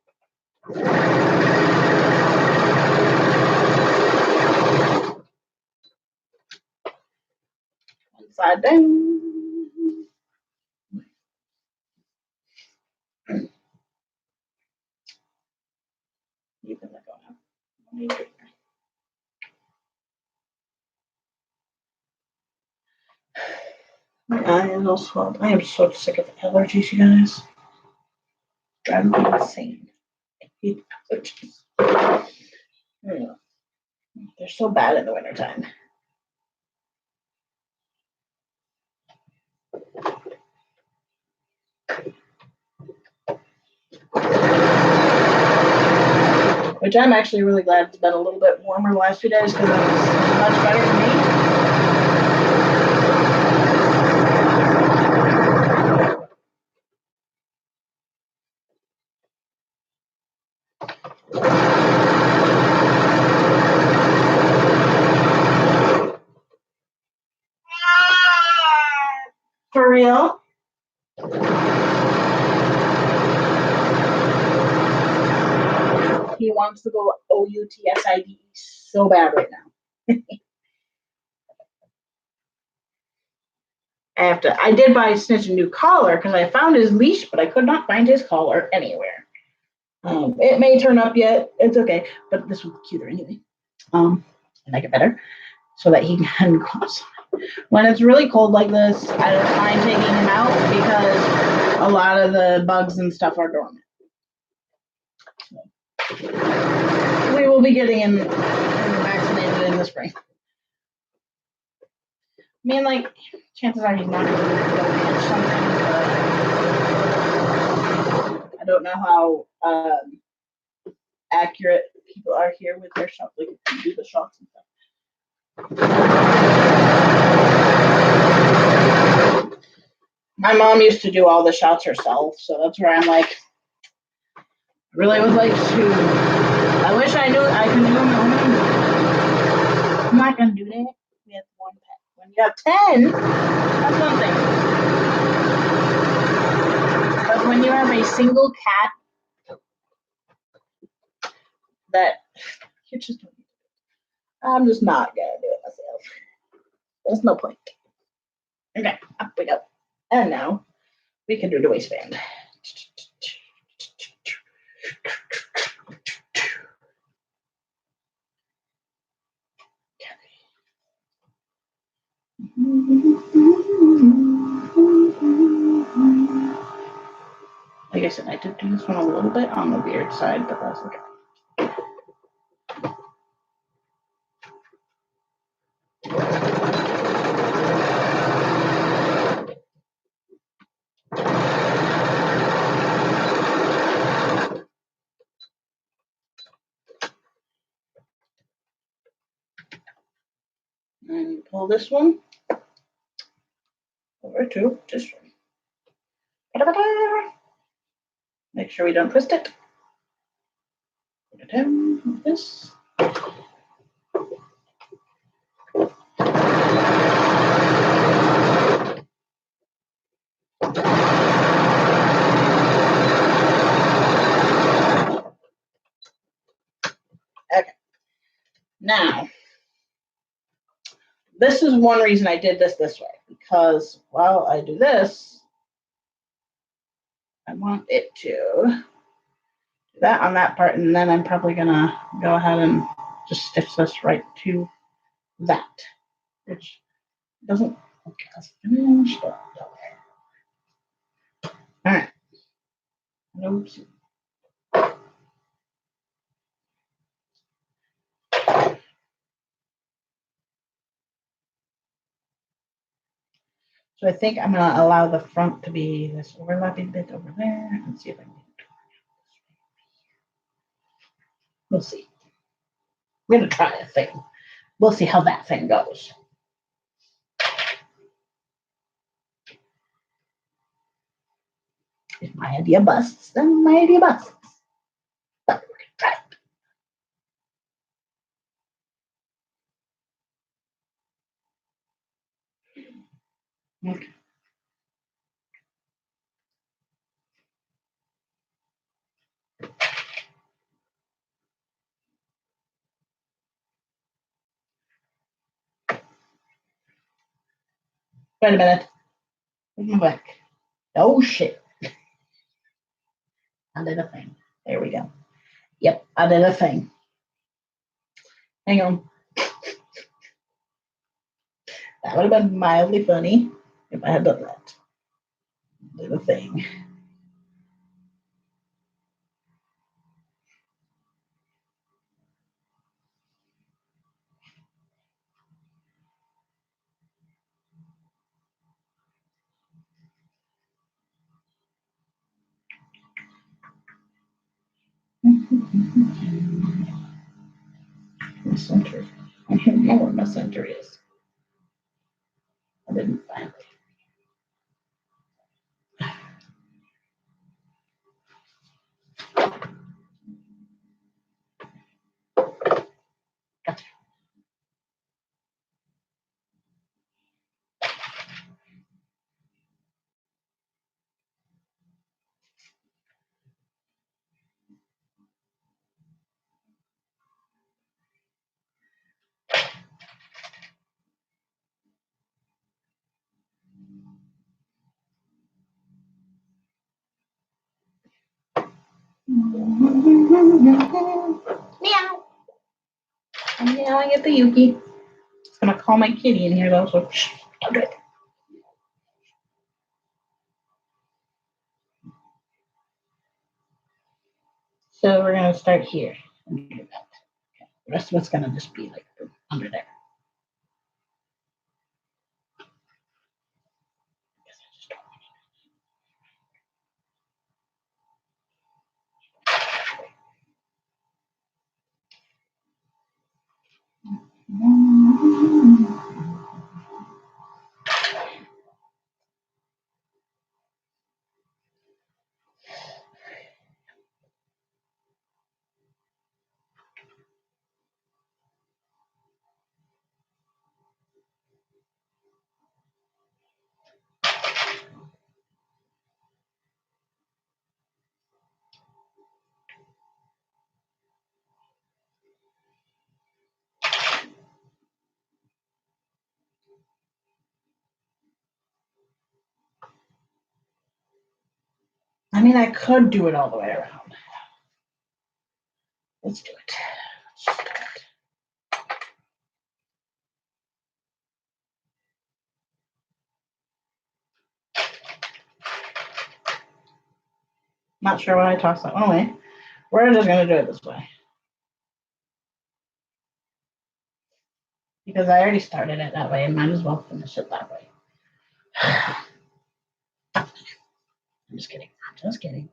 One side down. You can let go now. My eye is all swelled. I am so sick of allergies, you guys. Driving me insane. I hate allergies. Yeah. They're so bad in the wintertime. Which I'm actually really glad it's been a little bit warmer the last few days because it's much better for me. For real? He wants to go OUTSIDE so bad right now. I did buy Snitch a new collar because I found his leash, but I could not find his collar anywhere. It may turn up yet. It's okay, but this one's cuter anyway. And make it better so that he can go outside. When it's really cold like this, I don't mind taking him out because a lot of the bugs and stuff are dormant. So, we will be getting him vaccinated in the spring. I mean, like, chances are he's not going to catch something. I don't know how accurate people are here with their shots, like do the shots and stuff. My mom used to do all the shots herself, so that's where I'm like, really would like to. I wish I knew I could do them at home. I'm not gonna do that. We have 1 pet. When you have 10, that's one thing. But when you have a single cat, that you just. I'm just not gonna do it myself. There's no point. Okay, up we go. And now we can do the waistband. Like I said, I did do this one a little bit on the weird side, but that's okay. And pull this one over to this one. Make sure we don't twist it. Put it down like this. Okay. Now, this is one reason I did this way, because while I do this, I want it to do that on that part, and then I'm probably gonna go ahead and just stitch this right to that, which doesn't look as finished. All right. Oops. So I think I'm gonna allow the front to be this overlapping bit over there and see if I can get it. We'll see. We're gonna try a thing. We'll see how that thing goes. If my idea busts, then my idea busts. But we're gonna try it. Okay. Wait a minute. Where's my back? Oh shit. I did a thing. There we go. Yep, I did a thing. Hang on. That would have been mildly funny if I had done that. Did a thing. My center. I don't know where my center is. I didn't find it. Gotcha. Meow. I'm meowing at the Yuki. It's gonna call my kitty in here though, so shh, don't do it. So we're gonna start here and do that. Okay. The rest of it's gonna just be like under there. Guess I just don't want it. I mean, I could do it all the way around. Let's do it. Let's do it. Not sure why I tossed that one away. We're just gonna do it this way. Because I already started it that way and might as well finish it that way. I'm just kidding. I'm just kidding.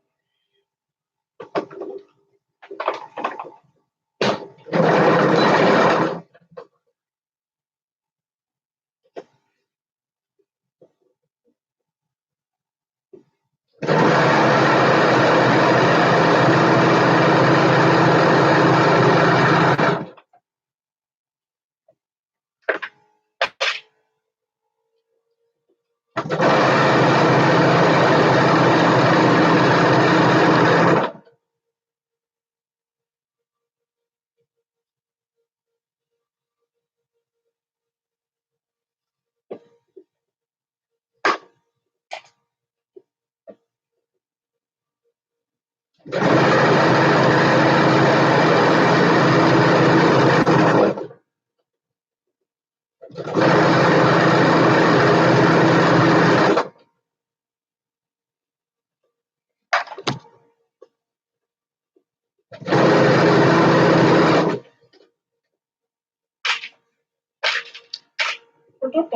Fuck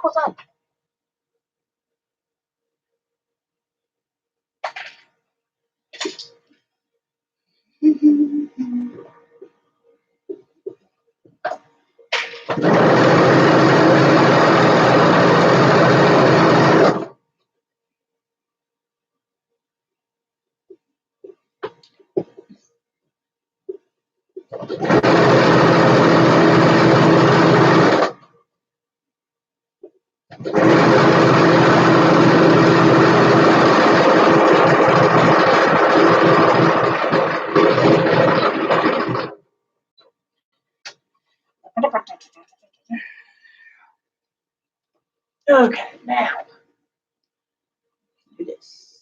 was that? Okay, now do this.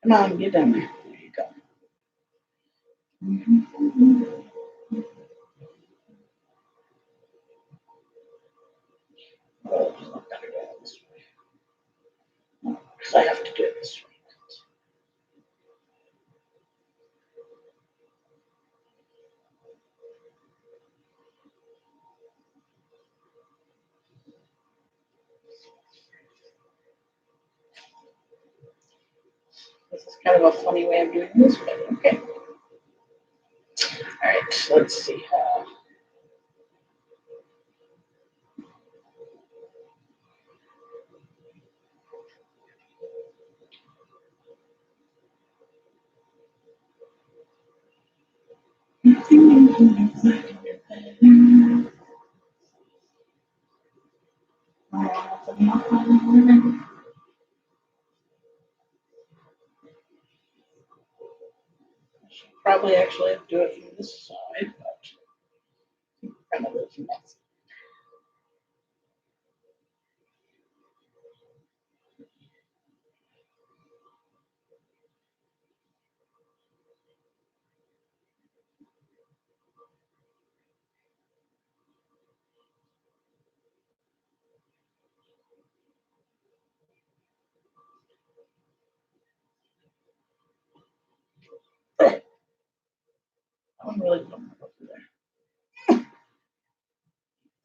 Come on, get down there. There you go. Oh, I'm not gonna go this way. Because I have to do it this way. This is kind of a funny way of doing this, but okay. All right, let's see. Probably actually do it from this side, but kind of looks messy. I'm really putting it over there.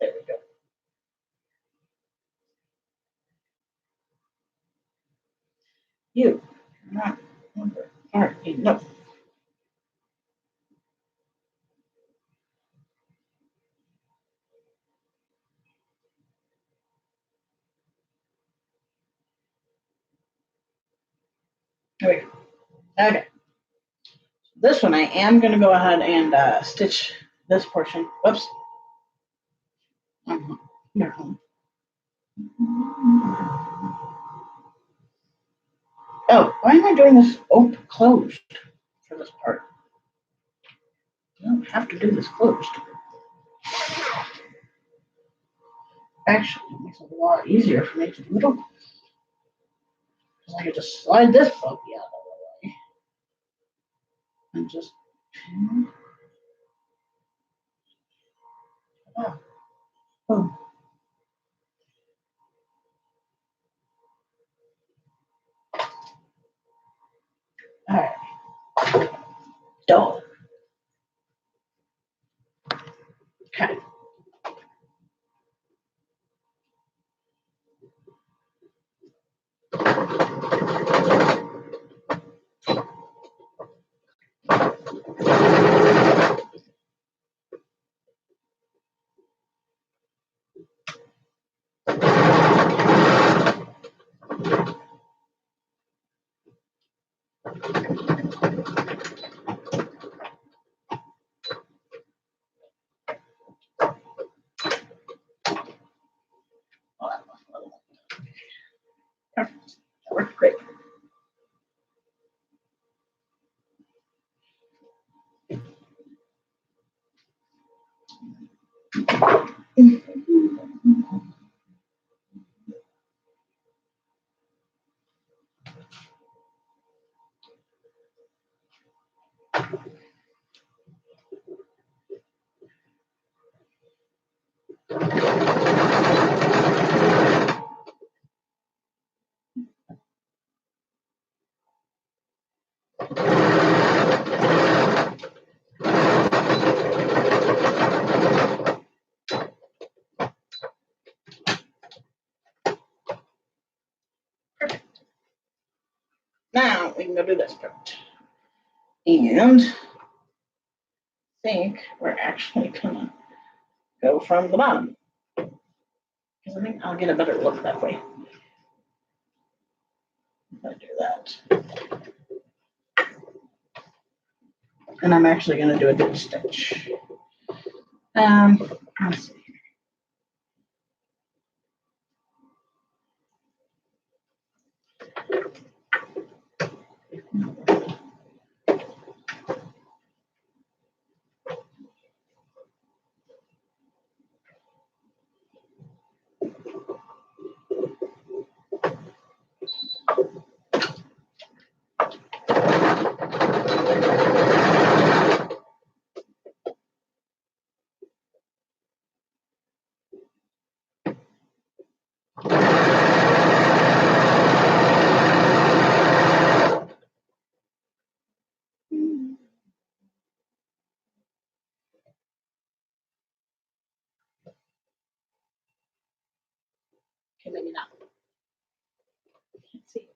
There we go. You, not number. All right, enough. There we go. Okay. This one I am going to go ahead and stitch this portion. Whoops. No. Oh, why am I doing this open closed for this part? I don't have to do this closed. Actually, it makes it a lot easier for me to do it open. Because I can just slide this puppy out of the way. And just. Oh. Oh. All right. Done. Okay. Worked great. Now we can go do this part. And I think we're actually gonna go from the bottom. Because I think I'll get a better look that way. If I do that. And I'm actually gonna do a dip stitch. Let's see. Okay, maybe not. Let's see.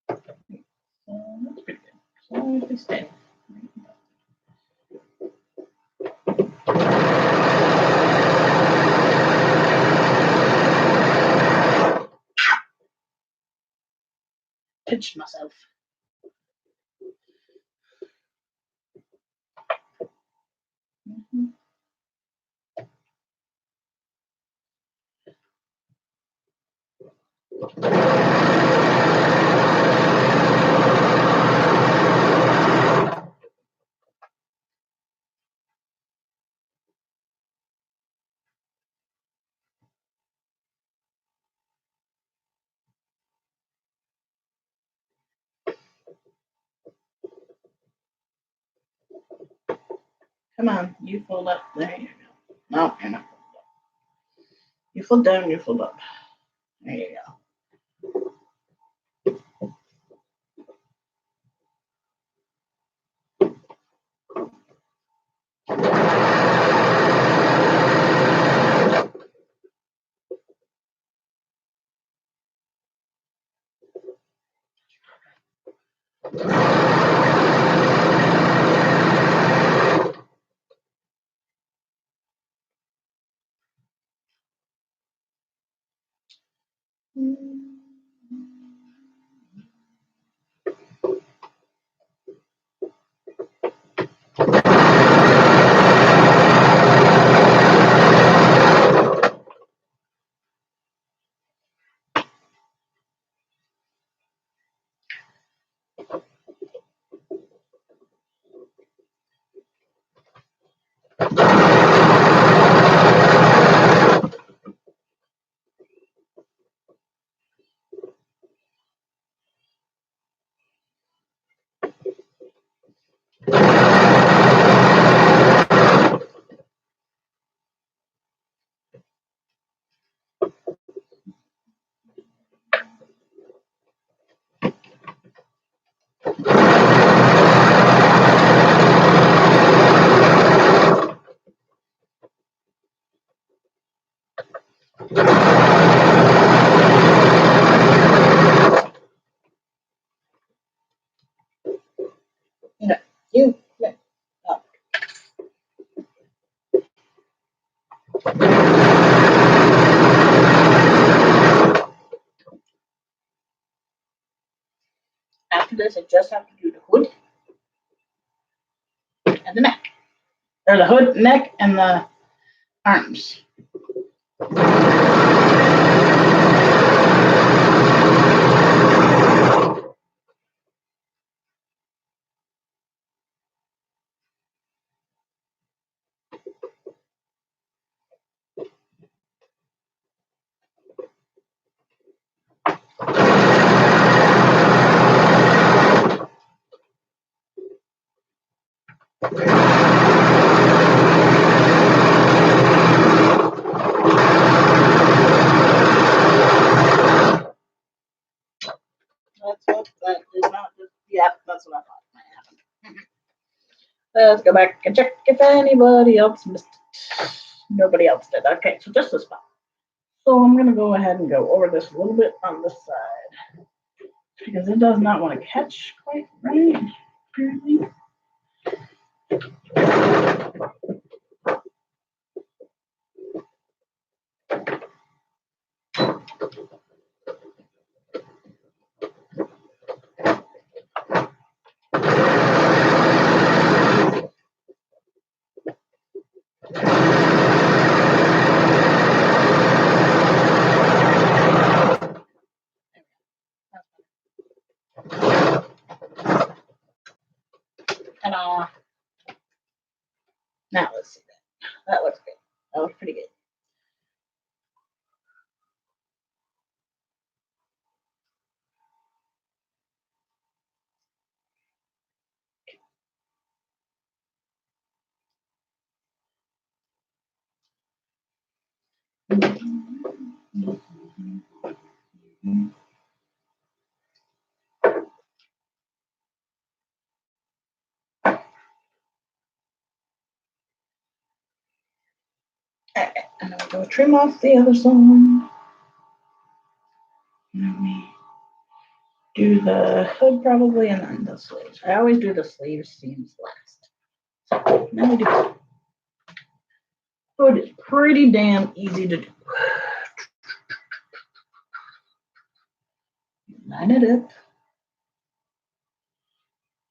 That's pretty good. So if we stay. Pinched myself. Come on, you fold up. There you go. No, you're not. You fold down, you fold up. There you go. Okay, you. Yeah. Up. After this, I just have to do the hood and the neck. Or the hood, neck, and the arms. Let's go back and check if anybody else missed it. Nobody else did. Okay, so just this spot. So I'm gonna go ahead and go over this a little bit on this side because it does not want to catch quite right, apparently. Ta-da. Now let's see that. That looks good. That looks pretty good. Alright, and I'm gonna trim off the other side. Let me do the hood probably and then the sleeves. I always do the sleeves seams last. So now we do hood. Hood is pretty damn easy to do. Line it up,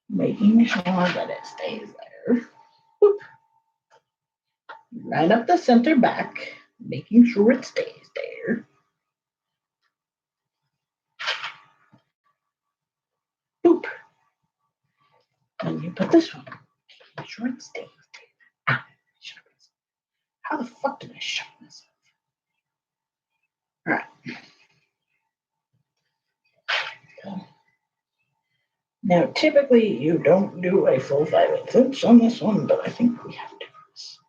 making sure that it stays there. Whoop. Line up the center back, making sure it stays there. Boop. And you put this one. Make sure it stays there. Ah, how the fuck did I shut myself? All right. Now, typically, you don't do a full 5/8 inch on this one, but I think we have to do this.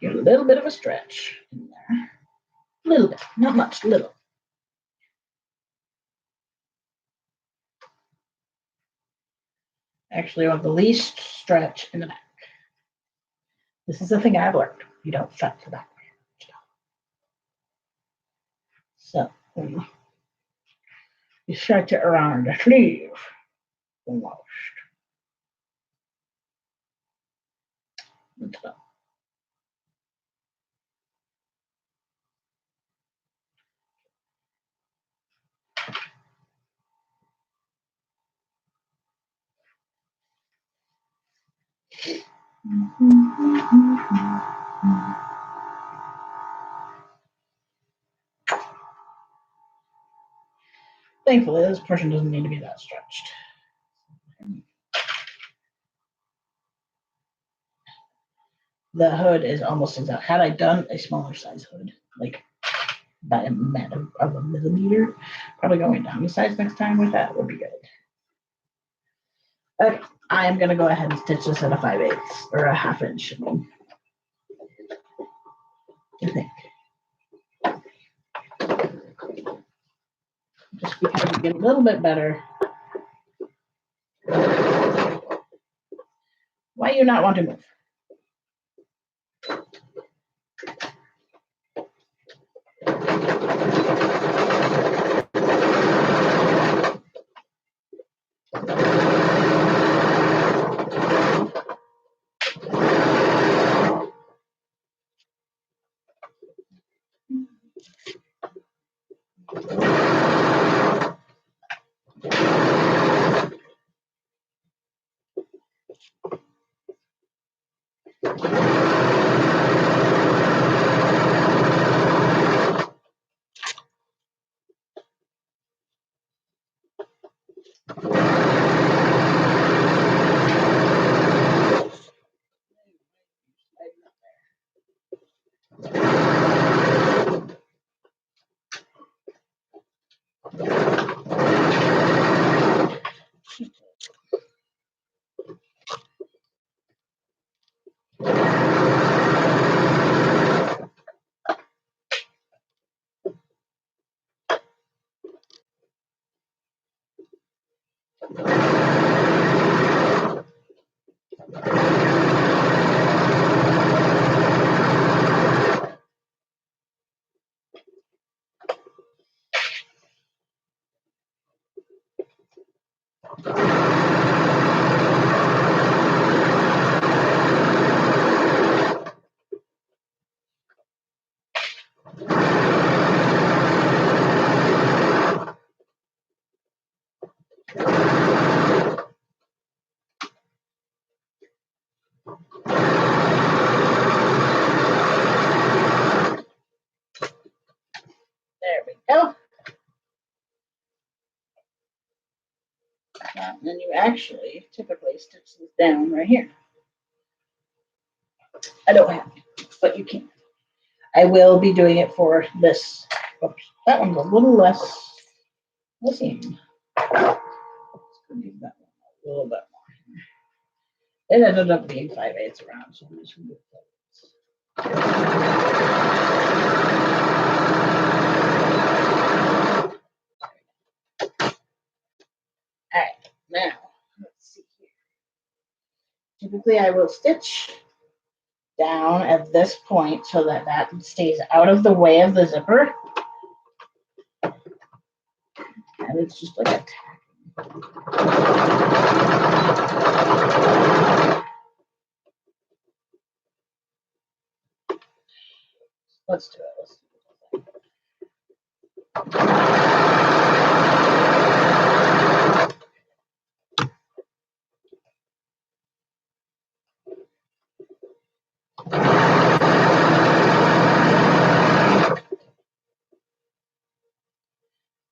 Get a little bit of a stretch in there. A little bit, not much, little. Actually, I want the least stretch in the back. This is the thing I've learned. You don't fat the back. So, you stretch it around the sleeve. Almost. That's about. Thankfully, this portion doesn't need to be that stretched. The hood is almost exact. Had I done a smaller size hood, like by a matter of a millimeter, probably going down the size next time with that would be good. Okay, I am gonna go ahead and stitch this at a 5/8 or a 1/2 inch. I think. Just because we get a little bit better. Why you not want to move? that, and then you actually typically stitch this down right here. I don't have to, but you can. I will be doing it for this. Oops, that one's a little less. Let's see. Let's leave that one a little bit more. It ended up being 5/8 around, so I'm just going to do All right, now let's see here. Typically, I will stitch down at this point so that that stays out of the way of the zipper. And it's just like a tack. Let's do it. Let's do it.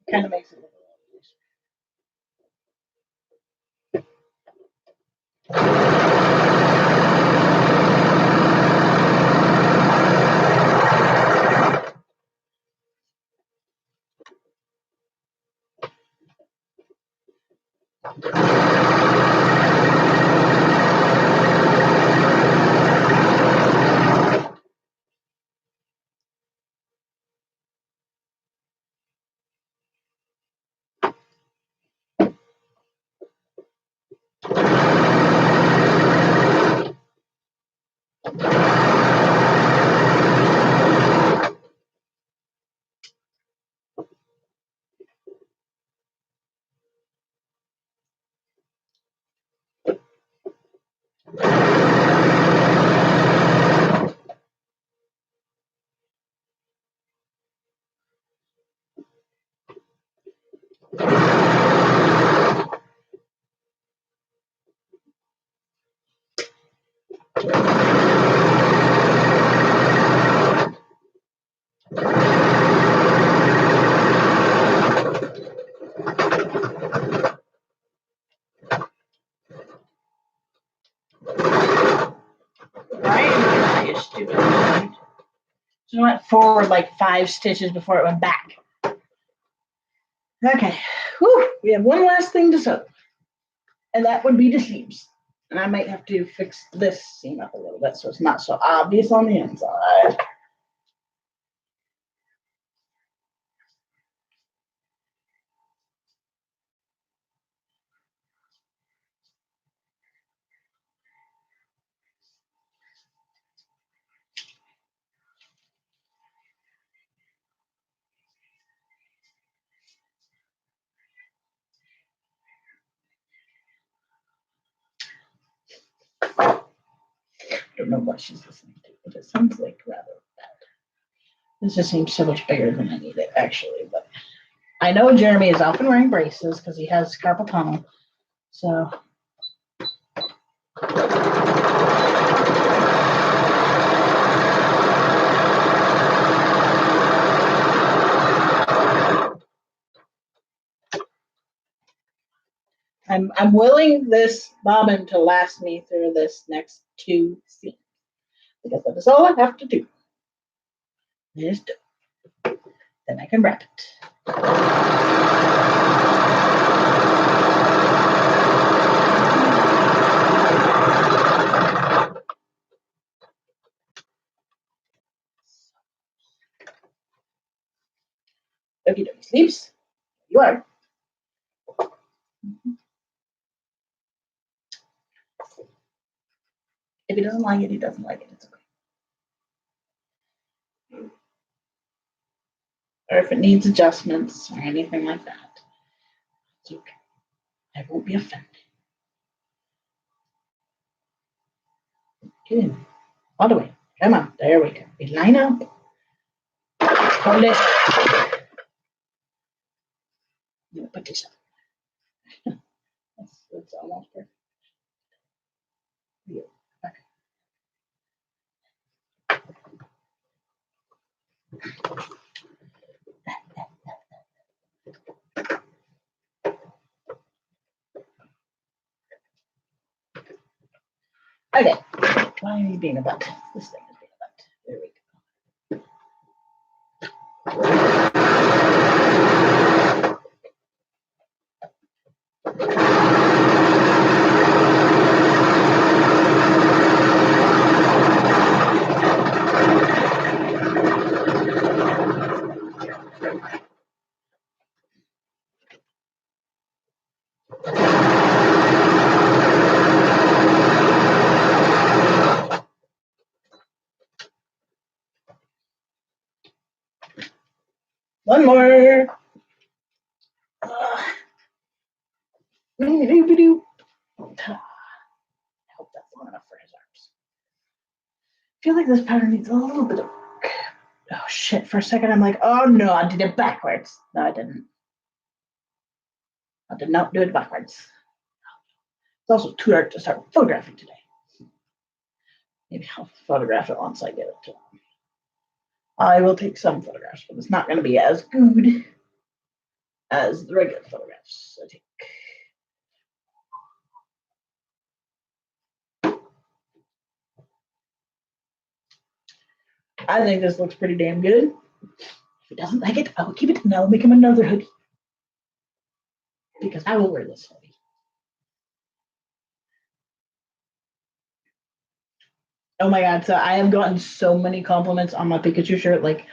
Kind of makes it look a little easier. Right? You stupid thing. So it went forward like 5 stitches before it went back. Okay. Whew. We have one last thing to sew. And that would be the sleeves. And I might have to fix this seam up a little bit so it's not so obvious on the inside. I don't know what she's listening to, but it sounds like rather bad. This just seems so much bigger than I need it, actually. But I know Jeremy is often wearing braces because he has carpal tunnel. So. I'm willing this bobbin to last me through this next 2 seams because that is all I have to do. Just do it. Then I can wrap it. Okie dokie, sleeves. You are. If he doesn't like it, he doesn't like it. It's okay. Or if it needs adjustments or anything like that, it's okay. I won't be offended. Get in. All the way. Come on. There we go. We line up. Hold it. I'm going to put this up. That's almost perfect. Yeah. Okay. Why are you being a butt? This thing is being a butt. There we go. One more. Doo-doo-doo-doo. Ta-da. I hope that's long enough for his arms. I feel like this pattern needs a little bit of work. Oh shit, for a second I'm like, oh no, I did it backwards. No, I didn't. I did not do it backwards. It's also too dark to start photographing today. Maybe I'll photograph it once I get it to him. I will take some photographs, but it's not going to be as good as the regular photographs I take. I think this looks pretty damn good. If he doesn't like it, I will keep it and I will make him another hoodie. Because I will wear this hoodie. Oh my god, so I have gotten so many compliments on my Pikachu shirt, like,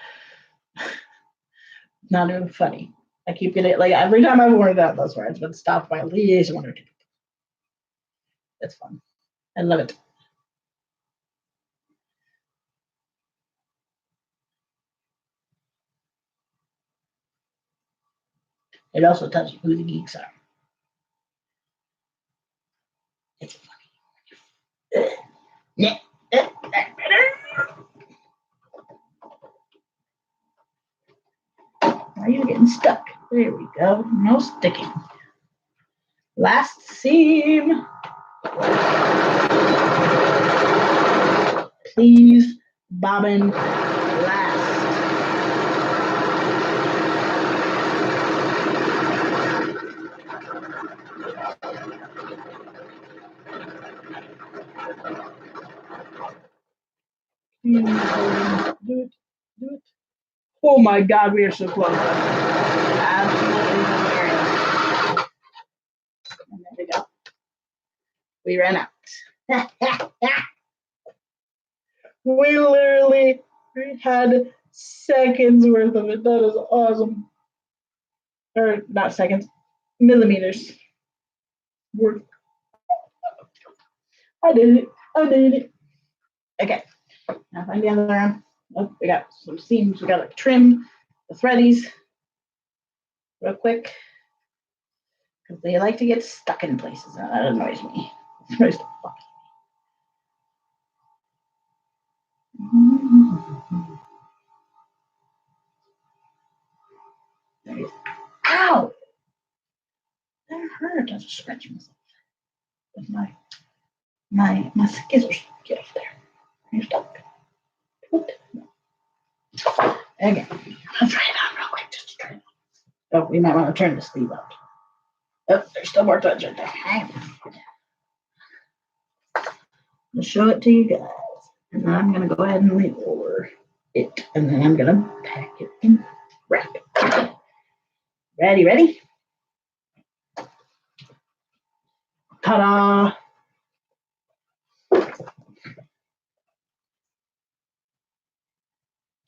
not even funny. I keep getting it, like, every time I've worn that thus far, it's been stopped by at least one or two people. It's fun. I love it. It also tells you who the geeks are. It's funny. Yeah. Now you're getting stuck. There we go. No sticking. Last seam. Please, bobbin, last. Do it. Do it. Oh my god, we are so close. Absolutely hilarious. And there we go. We ran out. We literally had seconds worth of it. That is awesome. Or not seconds, millimeters worth. I did it. I did it. Okay. Now find the other arm. Oh, we got some seams. We got to trim the threadies real quick because they like to get stuck in places. That annoys me. It annoys the fuck out of me. Ow! That hurt. I was scratching myself with my scissors. Get off there. You're stuck. Again, I'll try it on real quick just to try it on. Oh, we might want to turn the sleeve up. Oh, there's still more touch right there. Hang on. I'll show it to you guys. And then I'm going to go ahead and lean over it. And then I'm going to pack it and wrap it. Ready, ready? Ta-da!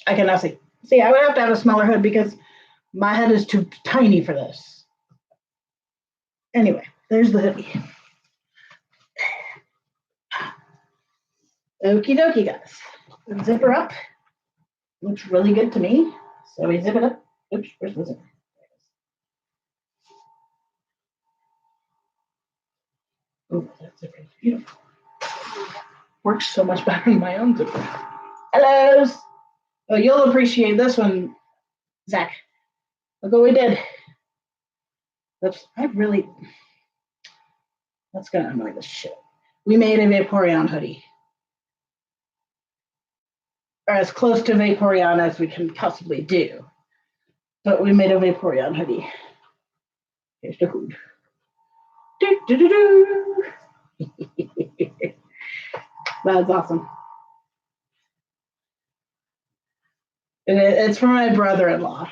I cannot see. See, I would have to have a smaller hood because my head is too tiny for this. Anyway, there's the hoodie. Okie dokie, guys. Zip her up. Looks really good to me. So we zip it up. Oops, where's the zipper? Oh, that zipper is beautiful. Works so much better than my own zipper. Hellos. Oh, you'll appreciate this one, Zach. Look what we did. Oops, that's gonna annoy the shit. We made a Vaporeon hoodie. Or as close to Vaporeon as we can possibly do. But we made a Vaporeon hoodie. Here's the hood. Do, do, do, do. That's awesome. And it's from my brother-in-law.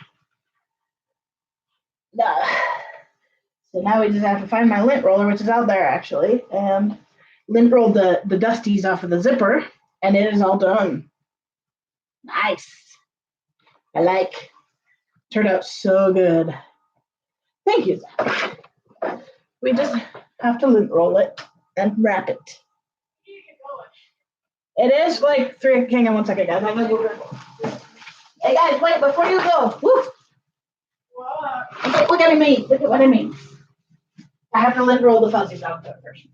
So now we just have to find my lint roller, which is out there actually, and lint roll the dusties off of the zipper, and it is all done. Nice. I like. Turned out so good. Thank you, Zach. We just have to lint roll it and wrap it. It is like 3. Hang on 1 second, guys. I'm gonna go. Hey guys, wait before you go. Woo! Look at me. Look at what I mean. I have to lint roll the fuzzies out there first.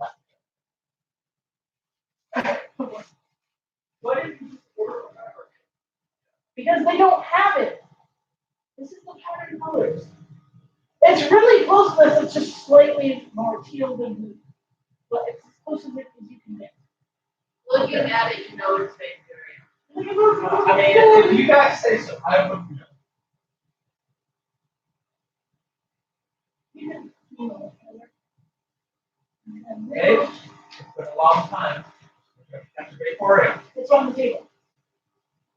What is Because they don't have it. This is the pattern colors. It's really close to this. It's just slightly more teal than blue. But it's as close as you can get. Looking at it, you know it's Victoria. Look at those. I mean, if you guys say so, I would. Okay, it's been a long time. That's great for you. It's on the table.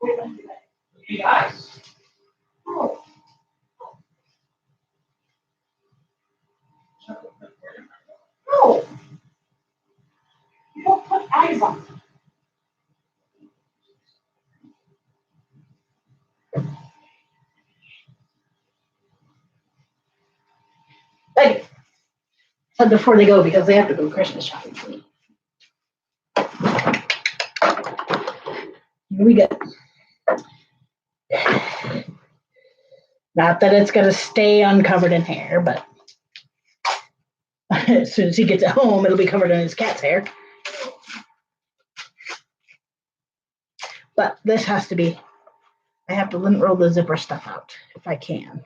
Wait, let me do that. You guys. Oh. No. You don't put eyes on it. Like, said before they go because they have to go Christmas shopping for me. Here we go. Not that it's gonna stay uncovered in hair, but as soon as he gets it home, it'll be covered in his cat's hair. But this has to be, I have to lint roll the zipper stuff out if I can.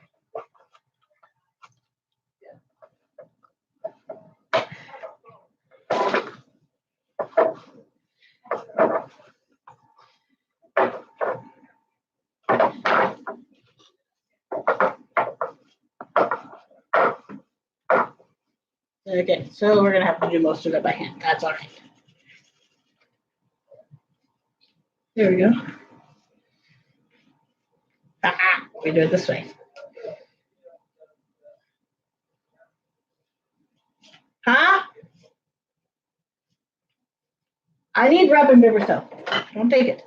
Okay, so we're gonna have to do most of it by hand. That's all right. There we go. We do it this way. Huh? I need wrapping paper stuff. Don't take it.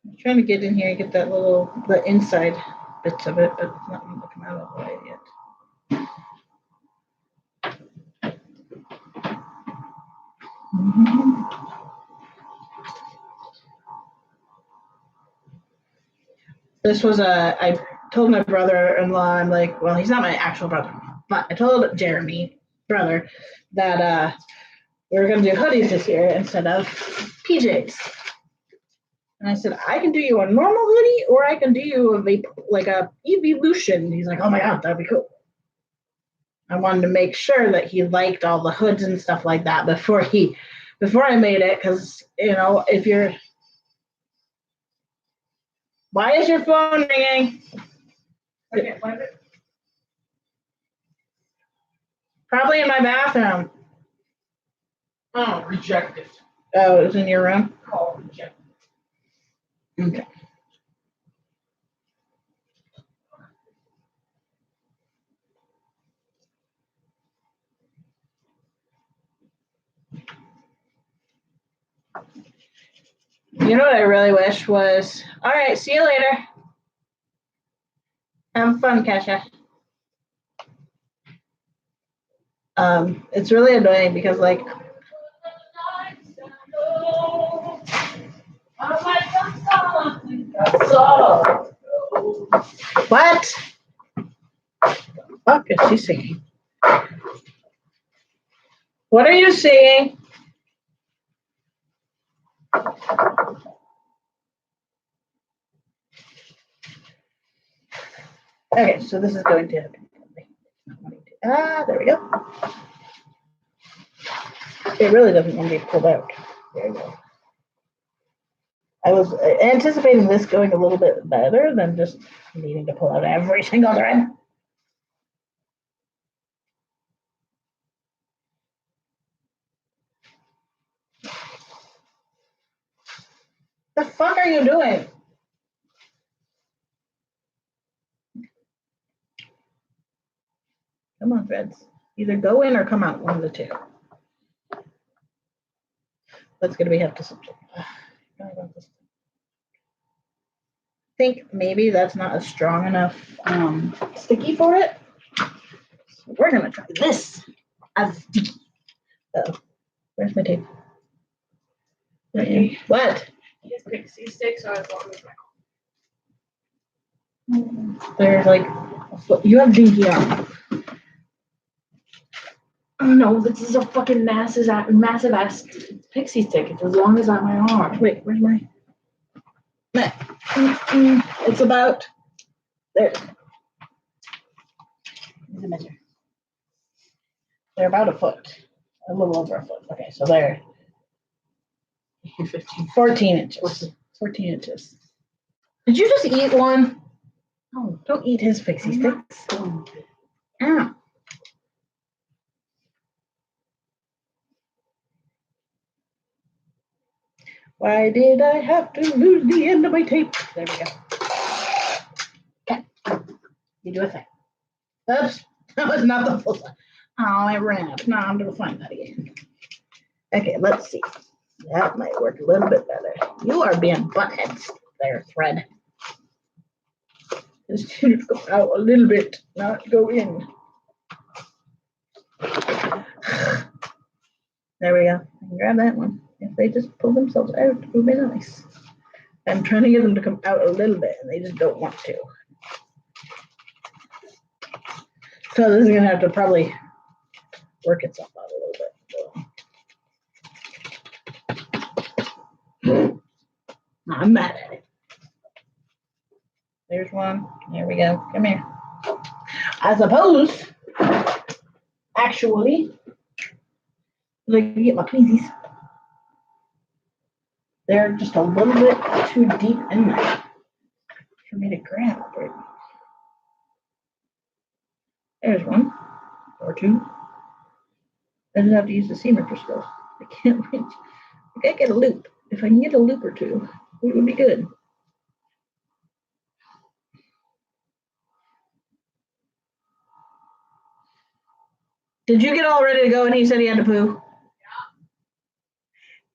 I'm trying to get in here and get that the inside bits of it, but it's not going to come out all the way yet. This was I told my brother-in-law, I'm like, well, he's not my actual brother-in-law, but I told Jeremy, brother, that we were going to do hoodies this year instead of PJs. And I said, I can do you a normal hoodie or I can do you a evolution. He's like, oh my God, that'd be cool. I wanted to make sure that he liked all the hoods and stuff like that before I made it. Cause if you're, why is your phone ringing? I can't find it. Probably in my bathroom. Oh, reject it. Oh, it's in your room? Call reject. Okay. You know what I really wish was, all right, see you later. Have fun, Kesha. It's really annoying because what? Fuck is she singing? What are you singing? Okay, so this is going to. There we go. It really doesn't want to be pulled out. There we go. I was anticipating this going a little bit better than just needing to pull out every single thread. The fuck are you doing? Come on, threads. Either go in or come out, one of the two. That's gonna be have to. I think maybe that's not a strong enough sticky for it. So we're gonna try this as sticky. Oh, where's my tape? What? His pixie sticks are as long as my There's like a foot. You have dinky arm. Oh no, this is a fucking massive ass pixie stick. It's as long as my arm. Wait, where's my? It's about there. There's a measure. They're about a foot, a little over a foot. Okay, so they're 14 inches. 14 inches. Did you just eat one? Oh, don't eat his pixie sticks. Ow. Why did I have to lose the end of my tape? There we go. Okay. You do a thing. Oops. That was not the full size. Oh, it ran out. Now I'm going to find that again. Okay, let's see. That might work a little bit better. You are being buttheads there, thread. Just go out a little bit, not go in. There we go. I can grab that one. If they just pull themselves out, it would be nice. I'm trying to get them to come out a little bit, and they just don't want to. So this is going to have to probably work itself out a little bit. I'm mad at it. There's one. There we go. Come here. I suppose, actually, if I can get my pleasies. They're just a little bit too deep in there for me to grab. There's one or two. I just have to use the seam ripper still. I can't reach. I gotta get a loop. If I can get a loop or two, it would be good. Did you get all ready to go and he said he had to poo? Yeah.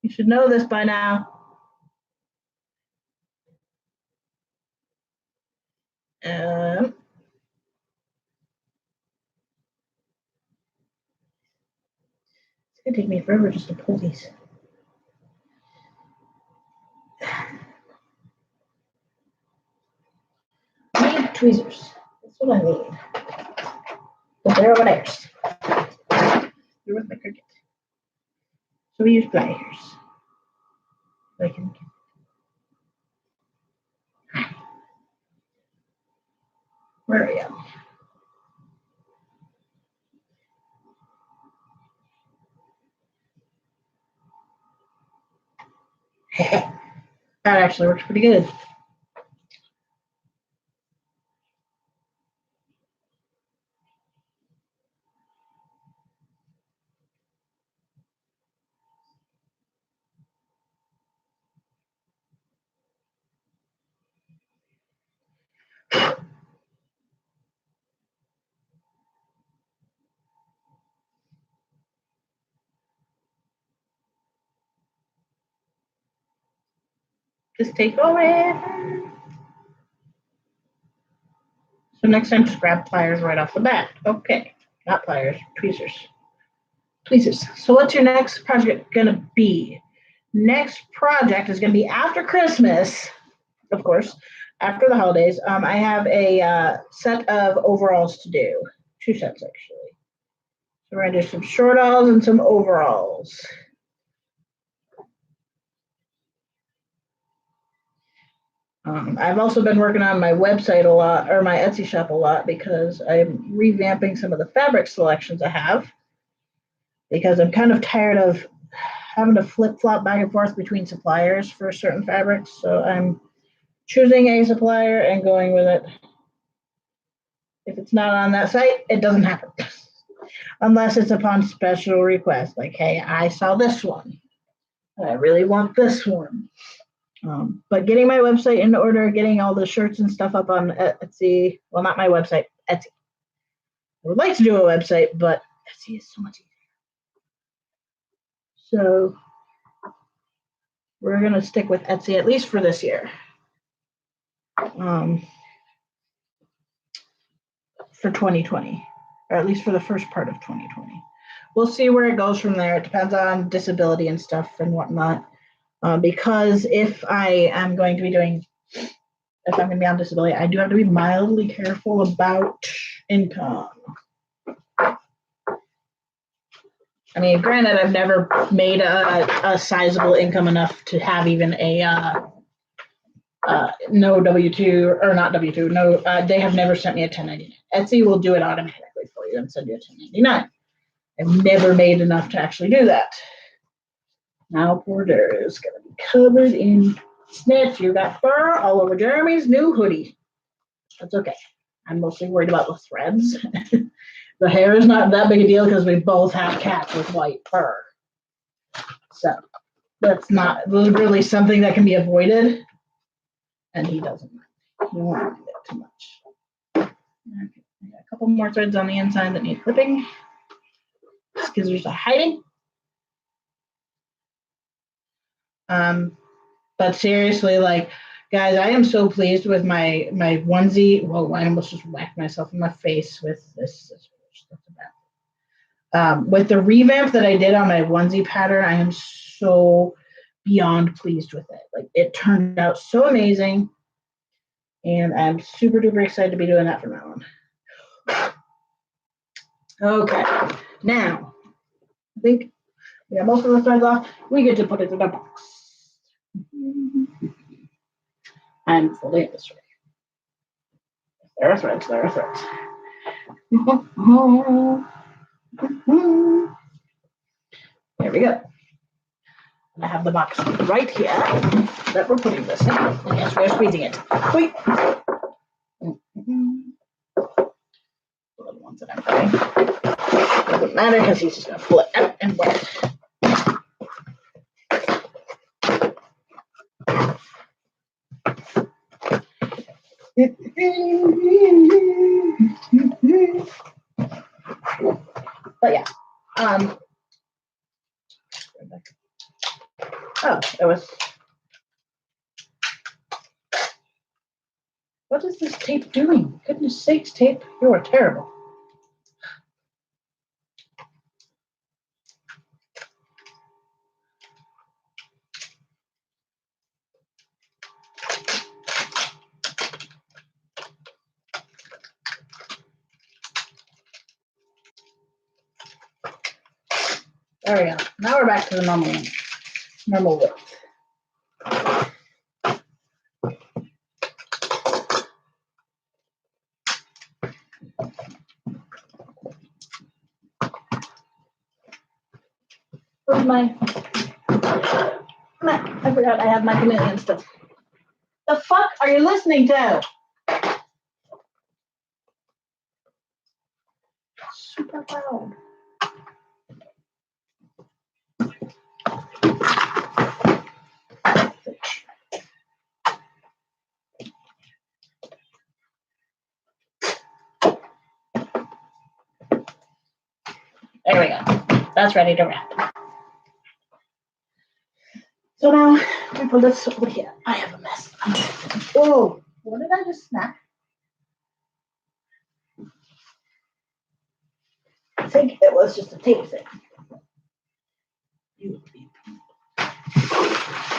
You should know this by now. It's gonna take me forever just to pull these. I need tweezers. That's what I need. But they're over there. They're with my cricket. So we use pliers. So I can. Where are you? That actually works pretty good. Just take over. So next time, just grab pliers right off the bat. Okay, not pliers, tweezers. Tweezers. So what's your next project gonna be? Next project is gonna be after Christmas, of course, after the holidays. I have a set of overalls to do. 2 sets actually. So we're gonna do some short alls and some overalls. I've also been working on my website a lot, or my Etsy shop a lot, because I'm revamping some of the fabric selections I have. Because I'm kind of tired of having to flip flop back and forth between suppliers for certain fabrics, so I'm choosing a supplier and going with it. If it's not on that site, it doesn't happen. Unless it's upon special request, like, hey, I saw this one. I really want this one. But getting my website in order, getting all the shirts and stuff up on Etsy, well, not my website, Etsy. I would like to do a website, but Etsy is so much easier. So we're going to stick with Etsy at least for this year. For 2020, or at least for the first part of 2020. We'll see where it goes from there. It depends on disability and stuff and whatnot. Because if I am going to be doing, if I'm going to be on disability, I do have to be mildly careful about income. I mean, granted, I've never made a sizable income enough to have even a no W-2, or not W-2, no, they have never sent me a 1099. Etsy will do it automatically for you and send you a 1099. I've never made enough to actually do that. Now Porter is going to be covered in snitch. You got fur all over Jeremy's new hoodie. That's okay. I'm mostly worried about the threads. The hair is not that big a deal because we both have cats with white fur. So that's not really something that can be avoided. And he doesn't mind. He won't do that too much. Okay. I got a couple more threads on the inside that need clipping. Scissors are hiding. But seriously, like, guys, I am so pleased with my onesie. Whoa, I almost just whacked myself in my face with this. With the revamp that I did on my onesie pattern, I am so beyond pleased with it. Like, it turned out so amazing. And I'm super duper excited to be doing that from now on. Okay, now, I think we got most of the threads off. We get to put it in a box. I'm fully this way. There are threads, there are threads. There we go. I have the box right here that we're putting this in. And yes, we're squeezing it. Wait. The other ones that I'm putting. Doesn't matter because he's just going to pull it out and wet it. But yeah. Oh, it was. What is this tape doing? Goodness sakes, tape, you are terrible. There we go. Now we're back to the normal width. Where's my, I forgot I have my chameleon stuff. The fuck are you listening to? Super loud. There we go. That's ready to wrap. So now we put this over here. I have a mess. Oh, what did I just snap? I think it was just a tape thing.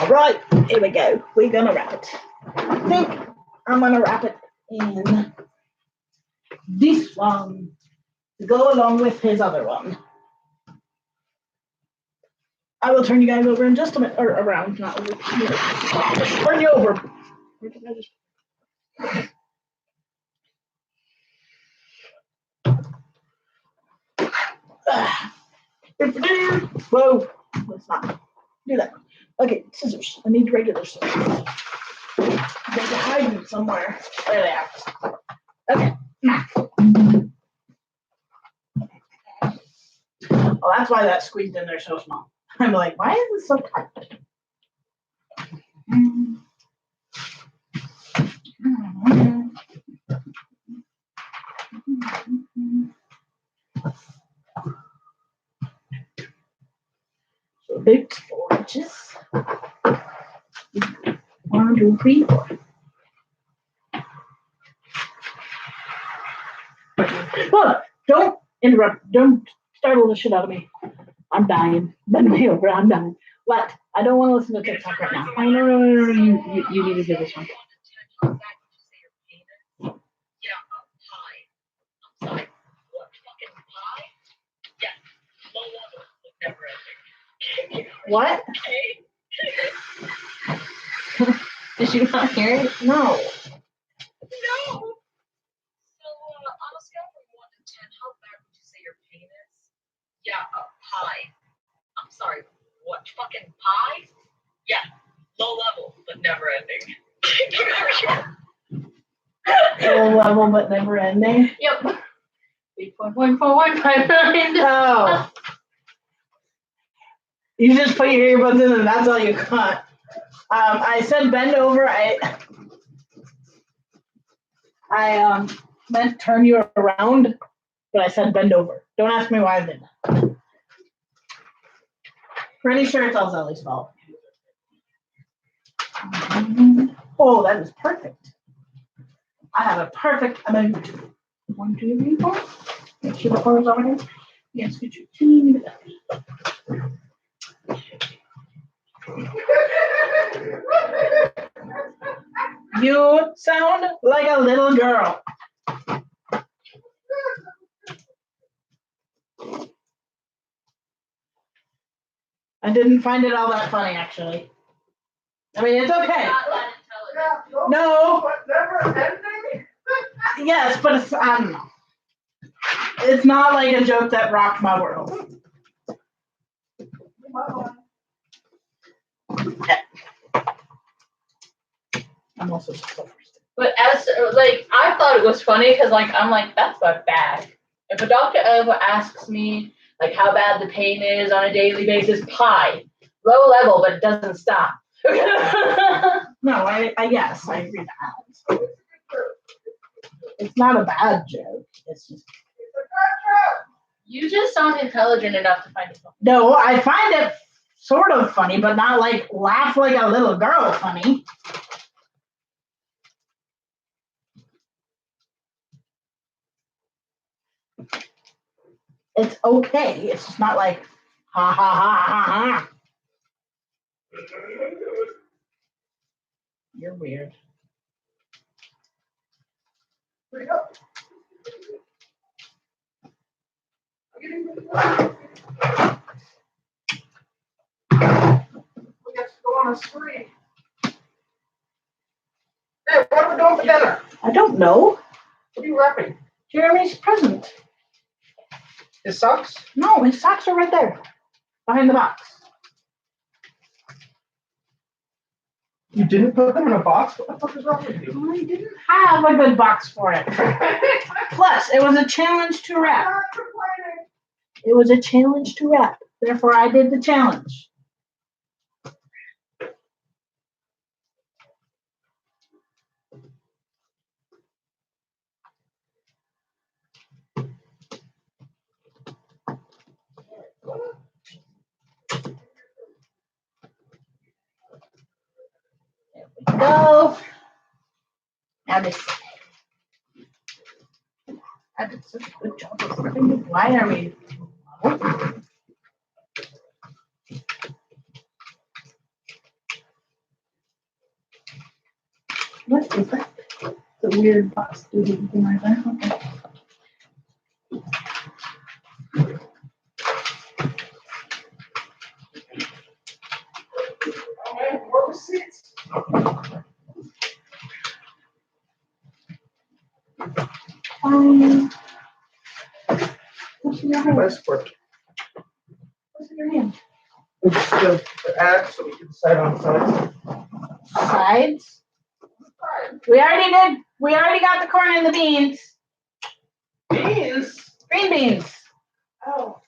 All right, here we go. We're gonna wrap it. I think I'm gonna wrap it in this one to go along with his other one. I will turn you guys over in just a minute, or around, not over. Turn you over. Where did I just... Whoa, let's not. Do that. Okay, scissors. I need regular scissors. They can hide them somewhere. There they are. Okay. Now. Well, that's why that squeezed in there so small. I'm like, why is it so tight? So big 4 inches. 1, 2, 3, 4. Look, don't interrupt. Don't startle the shit out of me. I'm dying. Bend me over. I'm dying. What? I don't want to listen to TikTok right now. I know. You need to do this one. What? Did you not hear it? No. No. So, on a scale from 1 to 10, how bad would you say your pain is? Yeah, high. I'm sorry, what? Fucking pie? Yeah, low level, but never ending. Low level but never ending. Yep. 8.1415. Oh. You just put your earbuds in and that's all you got. I said bend over. I meant turn you around, but I said bend over. Don't ask me why I did that. Pretty sure it's all Zelly's fault. Oh, that is perfect. I have a perfect amount. 1, 2, 3, 4. Make sure the 4 is over here. Yes, get your teeny bit. You sound like a little girl. I didn't find it all that funny, actually. I mean, it's okay. No. Yes, but it's, I don't know. It's not like a joke that rocked my world. I'm also so But as like I thought it was funny because I'm like that's not bad. If a doctor ever asks me like how bad the pain is on a daily basis, pie, low level, but it doesn't stop. No, I yes, I agree with that. It's not a bad joke. It's just You just sound intelligent enough to find it funny. no, I find it sort of funny, but not like laugh like a little girl funny. It's okay. It's just not like ha ha ha ha ha. You're weird. We got to go on a spree. Hey, what are we doing for dinner? I don't know. What are you wrapping? Jeremy's present. His socks? No, his socks are right there, behind the box. You didn't put them in a box? What the fuck is wrong with you? I didn't have a good box for it. Plus, it was a challenge to wrap. It was a challenge to wrap. Therefore, I did the challenge. There we go. Now this. I did such a good job of flipping it. Why are we? What is that? It's a weird box. Do anything like that? Okay. What was it? What's in your hand? Westport. What's in your hand? Just the ad so we can decide on sides. Sides? We already got the corn and the beans. Beans? Green beans. Oh.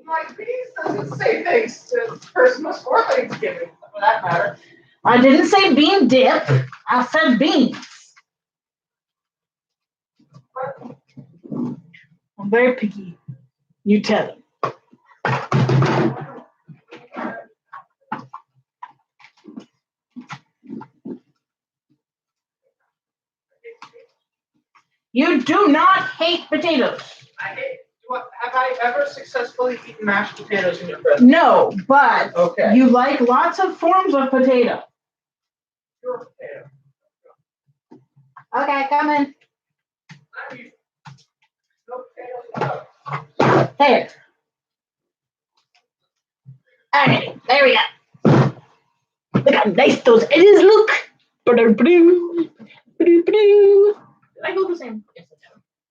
My beans doesn't say thanks to Christmas or Thanksgiving, for that matter. I didn't say bean dip. I said beans. I'm very picky. You tell him. You do not hate potatoes. I hate. Have I ever successfully eaten mashed potatoes in your presence? No, but Okay. you like lots of forms of potato. Pure potato. Okay, come in. No potatoes. There. Alright, there we go. Look how nice those edges look. Ba-da-ba-doo. Ba-doo-ba-doo. Did I go the same? Yes, I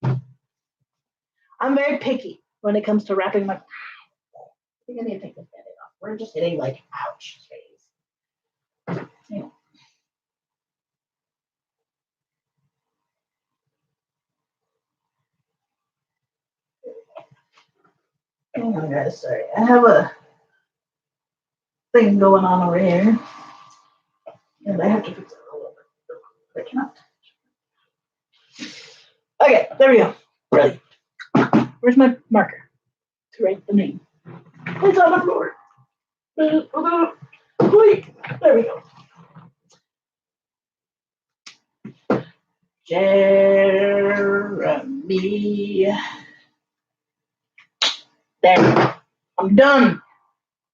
did. I'm very picky when it comes to wrapping my. I think I need to take this band-aid off. We're just hitting like ouch phase. Yeah. Hang on, guys. Sorry, I have a thing going on over here, and I have to fix it a little bit. I cannot. Okay, there we go. Ready. Where's my marker to write the name? It's on the floor. Wait, there we go. Jeremy. There. I'm done.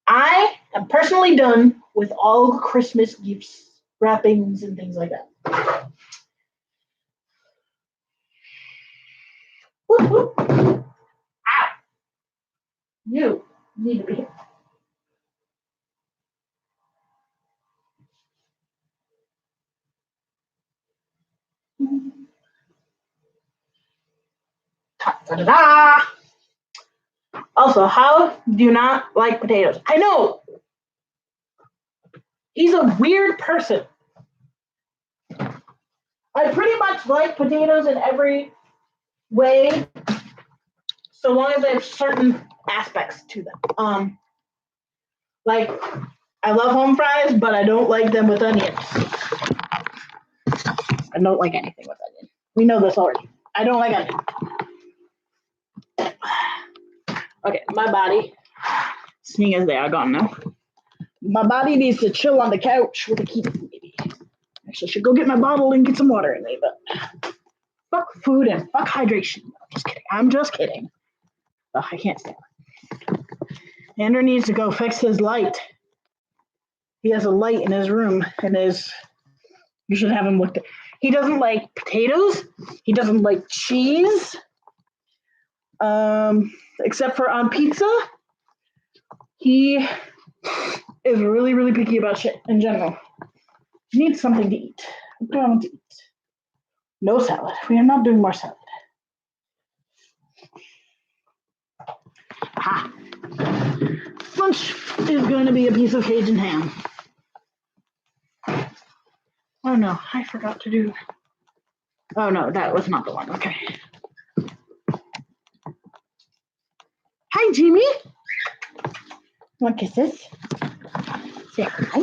I am personally done with all Christmas gifts, wrappings, and things like that. Whoop, whoop. Ow. You need to be here. Ta-da-da. Also, how do you not like potatoes? I know. He's a weird person. I pretty much like potatoes in every way, so long as they have certain aspects to them. Like, I love home fries, but I don't like them with onions. I don't like anything with onion. We know this already. I don't like onion. Okay, my body, seeing as they are gone now, my body needs to chill on the couch with a keto maybe. Actually, I should go get my bottle and get some water in me, but fuck food and fuck hydration. I'm just kidding. Oh, I can't stand it. Andrew needs to go fix his light. He has a light in his room, and you should have him look at. He doesn't like potatoes. He doesn't like cheese. Except for on pizza. He is really, really picky about shit in general. He needs something to eat. What do I want to eat? No salad. We are not doing more salad. Ha. Lunch is going to be a piece of Cajun ham. Oh no, I forgot to do. Oh no, that was not the one. Okay. Hi, Jimmy. Want kisses? Say hi.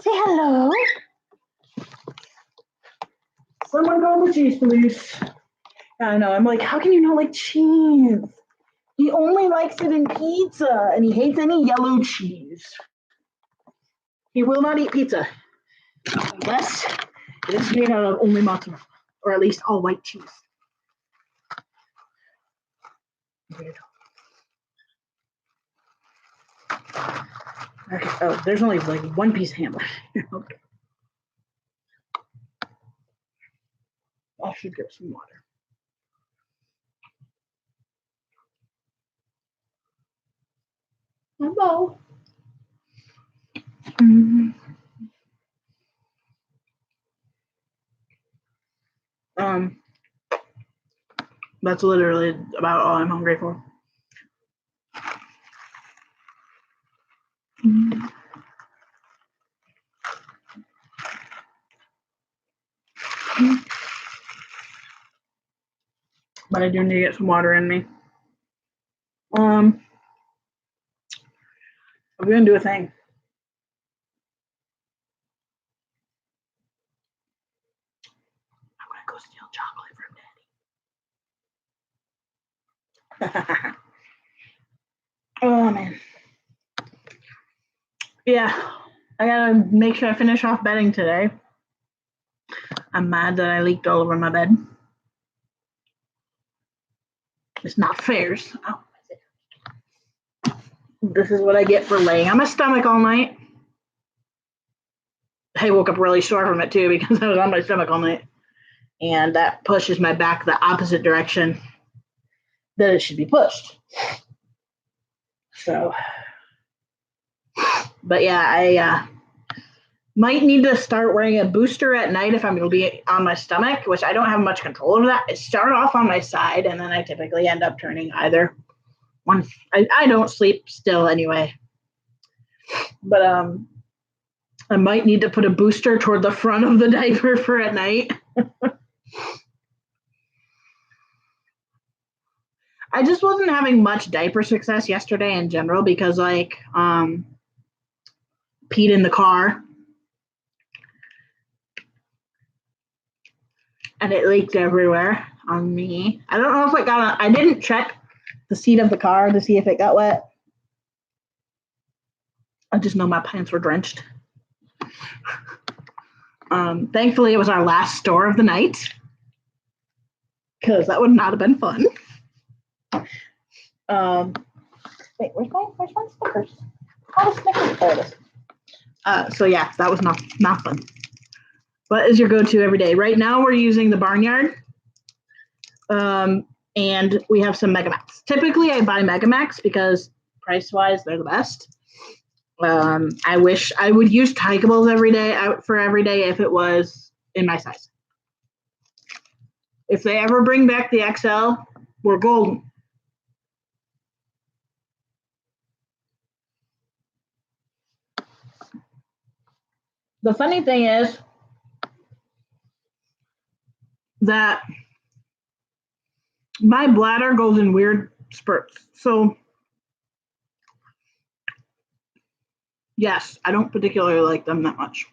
Say hello. Someone call the cheese police. I know. I'm like, how can you not like cheese? He only likes it in pizza, and he hates any yellow cheese. He will not eat pizza unless it is made out of only mozzarella, or at least all white cheese. Weird. Okay. Oh, there's only like one piece of ham left. Okay. I should get some water. Hello. That's literally about all I'm hungry for. But I do need to get some water in me. I'm gonna do a thing. I'm gonna go steal chocolate from Daddy. Oh man. Yeah, I gotta make sure I finish off bedding today. I'm mad that I leaked all over my bed. It's not fair. Oh. This is what I get for laying on my stomach all night. I woke up really sore from it too because I was on my stomach all night. And that pushes my back the opposite direction that it should be pushed. So, but yeah, I might need to start wearing a booster at night if I'm going to be on my stomach, which I don't have much control over that. It started off on my side, and then I typically end up turning either one. I don't sleep still anyway. But I might need to put a booster toward the front of the diaper for at night. I just wasn't having much diaper success yesterday in general because peed in the car. And it leaked everywhere on me. I don't know if it got on. I didn't check the seat of the car to see if it got wet. I just know my pants were drenched. Thankfully, it was our last store of the night because that would not have been fun. Wait, where's my Snickers? Oh, Snickers. There it is. So yeah, that was not fun. What is your go-to every day? Right now, we're using the Barnyard, and we have some Megamax. Typically, I buy Megamax because price-wise, they're the best. I wish I would use Tykables every day if it was in my size. If they ever bring back the XL, we're golden. The funny thing is that my bladder goes in weird spurts. So, yes, I don't particularly like them that much.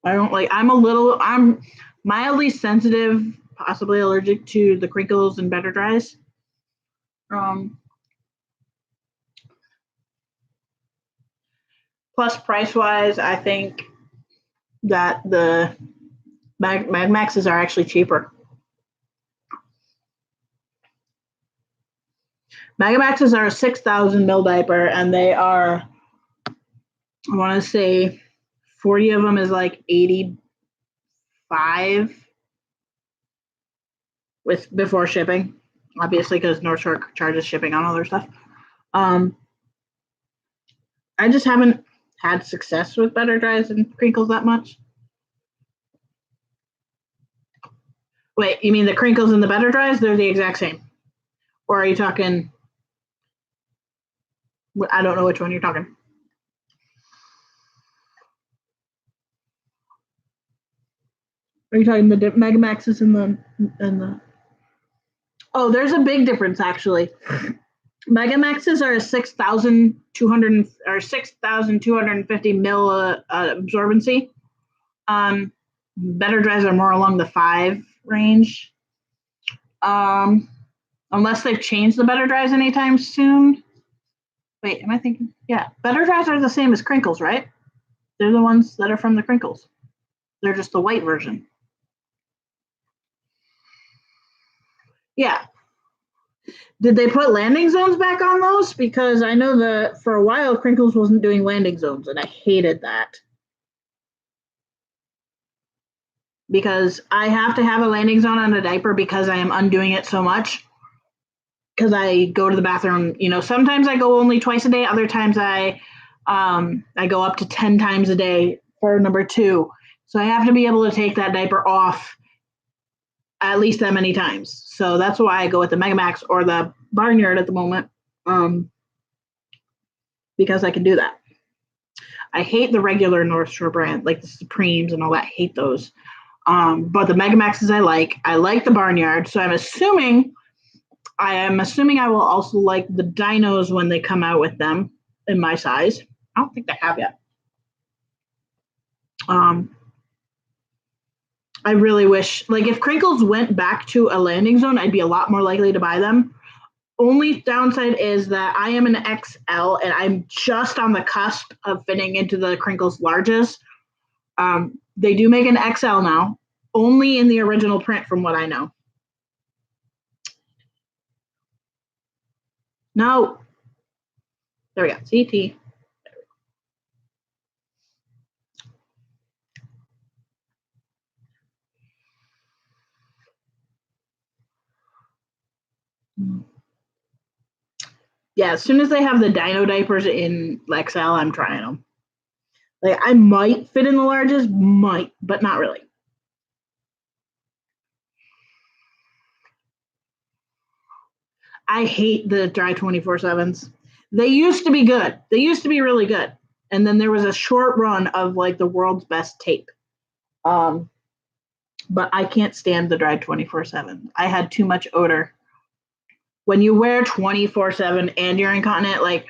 I'm mildly sensitive, possibly allergic to the crinkles and Better Dries. Plus, price-wise, I think that the Megamaxes are actually cheaper. Megamaxes are a 6,000 ml diaper, and they are, I want to say, 40 of them is like $85 before shipping, obviously, because North Shore charges shipping on all their stuff. I just haven't had success with Better Dries and crinkles that much. Wait, you mean the crinkles and the Better Dries? They're the exact same. Or are you talking? I don't know which one you're talking. Are you talking the Megamaxes and the? Oh, there's a big difference actually. Megamaxes are a 6,200 or 6,250 mil absorbency. Better Dries are more along the 5 range. Unless they've changed the Better Dries anytime soon. Wait, am I thinking? Yeah, Better Dries are the same as crinkles, right? They're the ones that are from the crinkles. They're just the white version. Yeah. Did they put landing zones back on those? Because I know that for a while, Crinkles wasn't doing landing zones, and I hated that. Because I have to have a landing zone on a diaper because I am undoing it so much. Because I go to the bathroom, sometimes I go only twice a day. Other times I go up to 10 times a day for number 2. So I have to be able to take that diaper off at least that many times. So that's why I go with the Megamax or the Barnyard at the moment. because I can do that. I hate the regular North Shore brand, like the Supremes and all that. I hate those. But the Megamaxes I like. I like the Barnyard. So I'm assuming I will also like the Dinos when they come out with them in my size. I don't think they have yet. I really wish, like, if Crinkles went back to a landing zone, I'd be a lot more likely to buy them. Only downside is that I am an XL and I'm just on the cusp of fitting into the Crinkles larges. They do make an XL now, only in the original print from what I know. No. There we go. CT. Yeah, as soon as they have the Dino diapers in XL, I'm trying them. Like, I might fit in the largest, but not really. I hate the dry 24/7s. They used to be good. They used to be really good. And then there was a short run of like the world's best tape. But I can't stand the dry 24/7. I had too much odor. When you wear 24/7 and you're incontinent, like,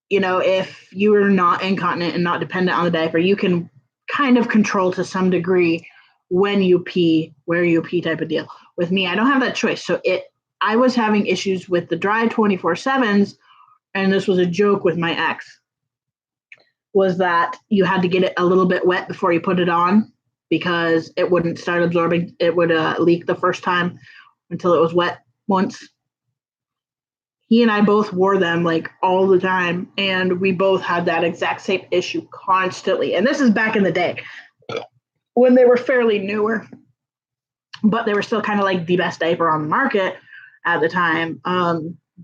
you know, if you are not incontinent and not dependent on the diaper, you can kind of control to some degree when you pee, where you pee type of deal. With me, I don't have that choice. So I was having issues with the dry 24/7s, and this was a joke with my ex, was that you had to get it a little bit wet before you put it on because it wouldn't start absorbing. It would leak the first time until it was wet once. He and I both wore them like all the time, and we both had that exact same issue constantly. And this is back in the day when they were fairly newer, but they were still kind of like the best diaper on the market at the time.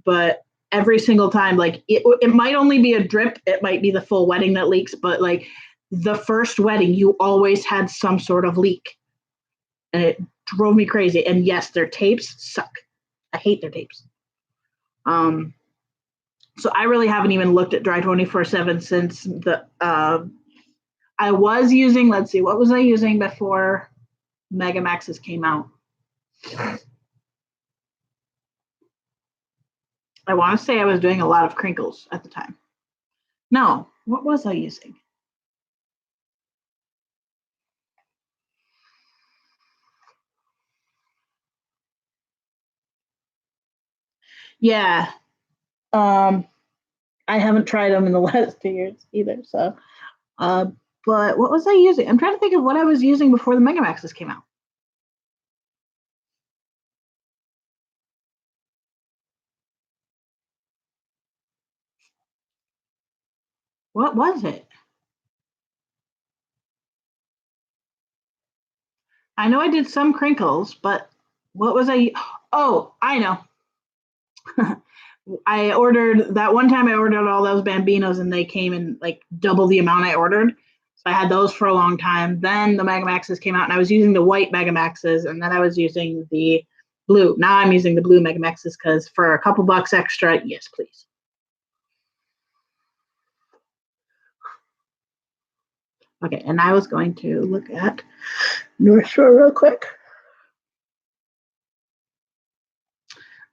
But every single time, like it might only be a drip, it might be the full wetting that leaks, but like the first wetting, you always had some sort of leak, and it drove me crazy. And yes, their tapes suck. I hate their tapes. So I really haven't even looked at dry 24/7 since I was using, let's see, what was I using before Megamaxes came out? I want to say I was doing a lot of Crinkles at the time. No, what was I using? Yeah. I haven't tried them in the last 2 years either. So, but what was I using? I'm trying to think of what I was using before the Megamaxes came out. What was it? I know I did some Crinkles, but what was I? Oh, I know. I ordered that one time. I ordered all those Bambinos, and they came in like double the amount I ordered. So I had those for a long time. Then the Megamaxes came out, and I was using the white Megamaxes, and then I was using the blue. Now I'm using the blue Megamaxes because for a couple bucks extra, yes, please. Okay, and I was going to look at North Shore real quick.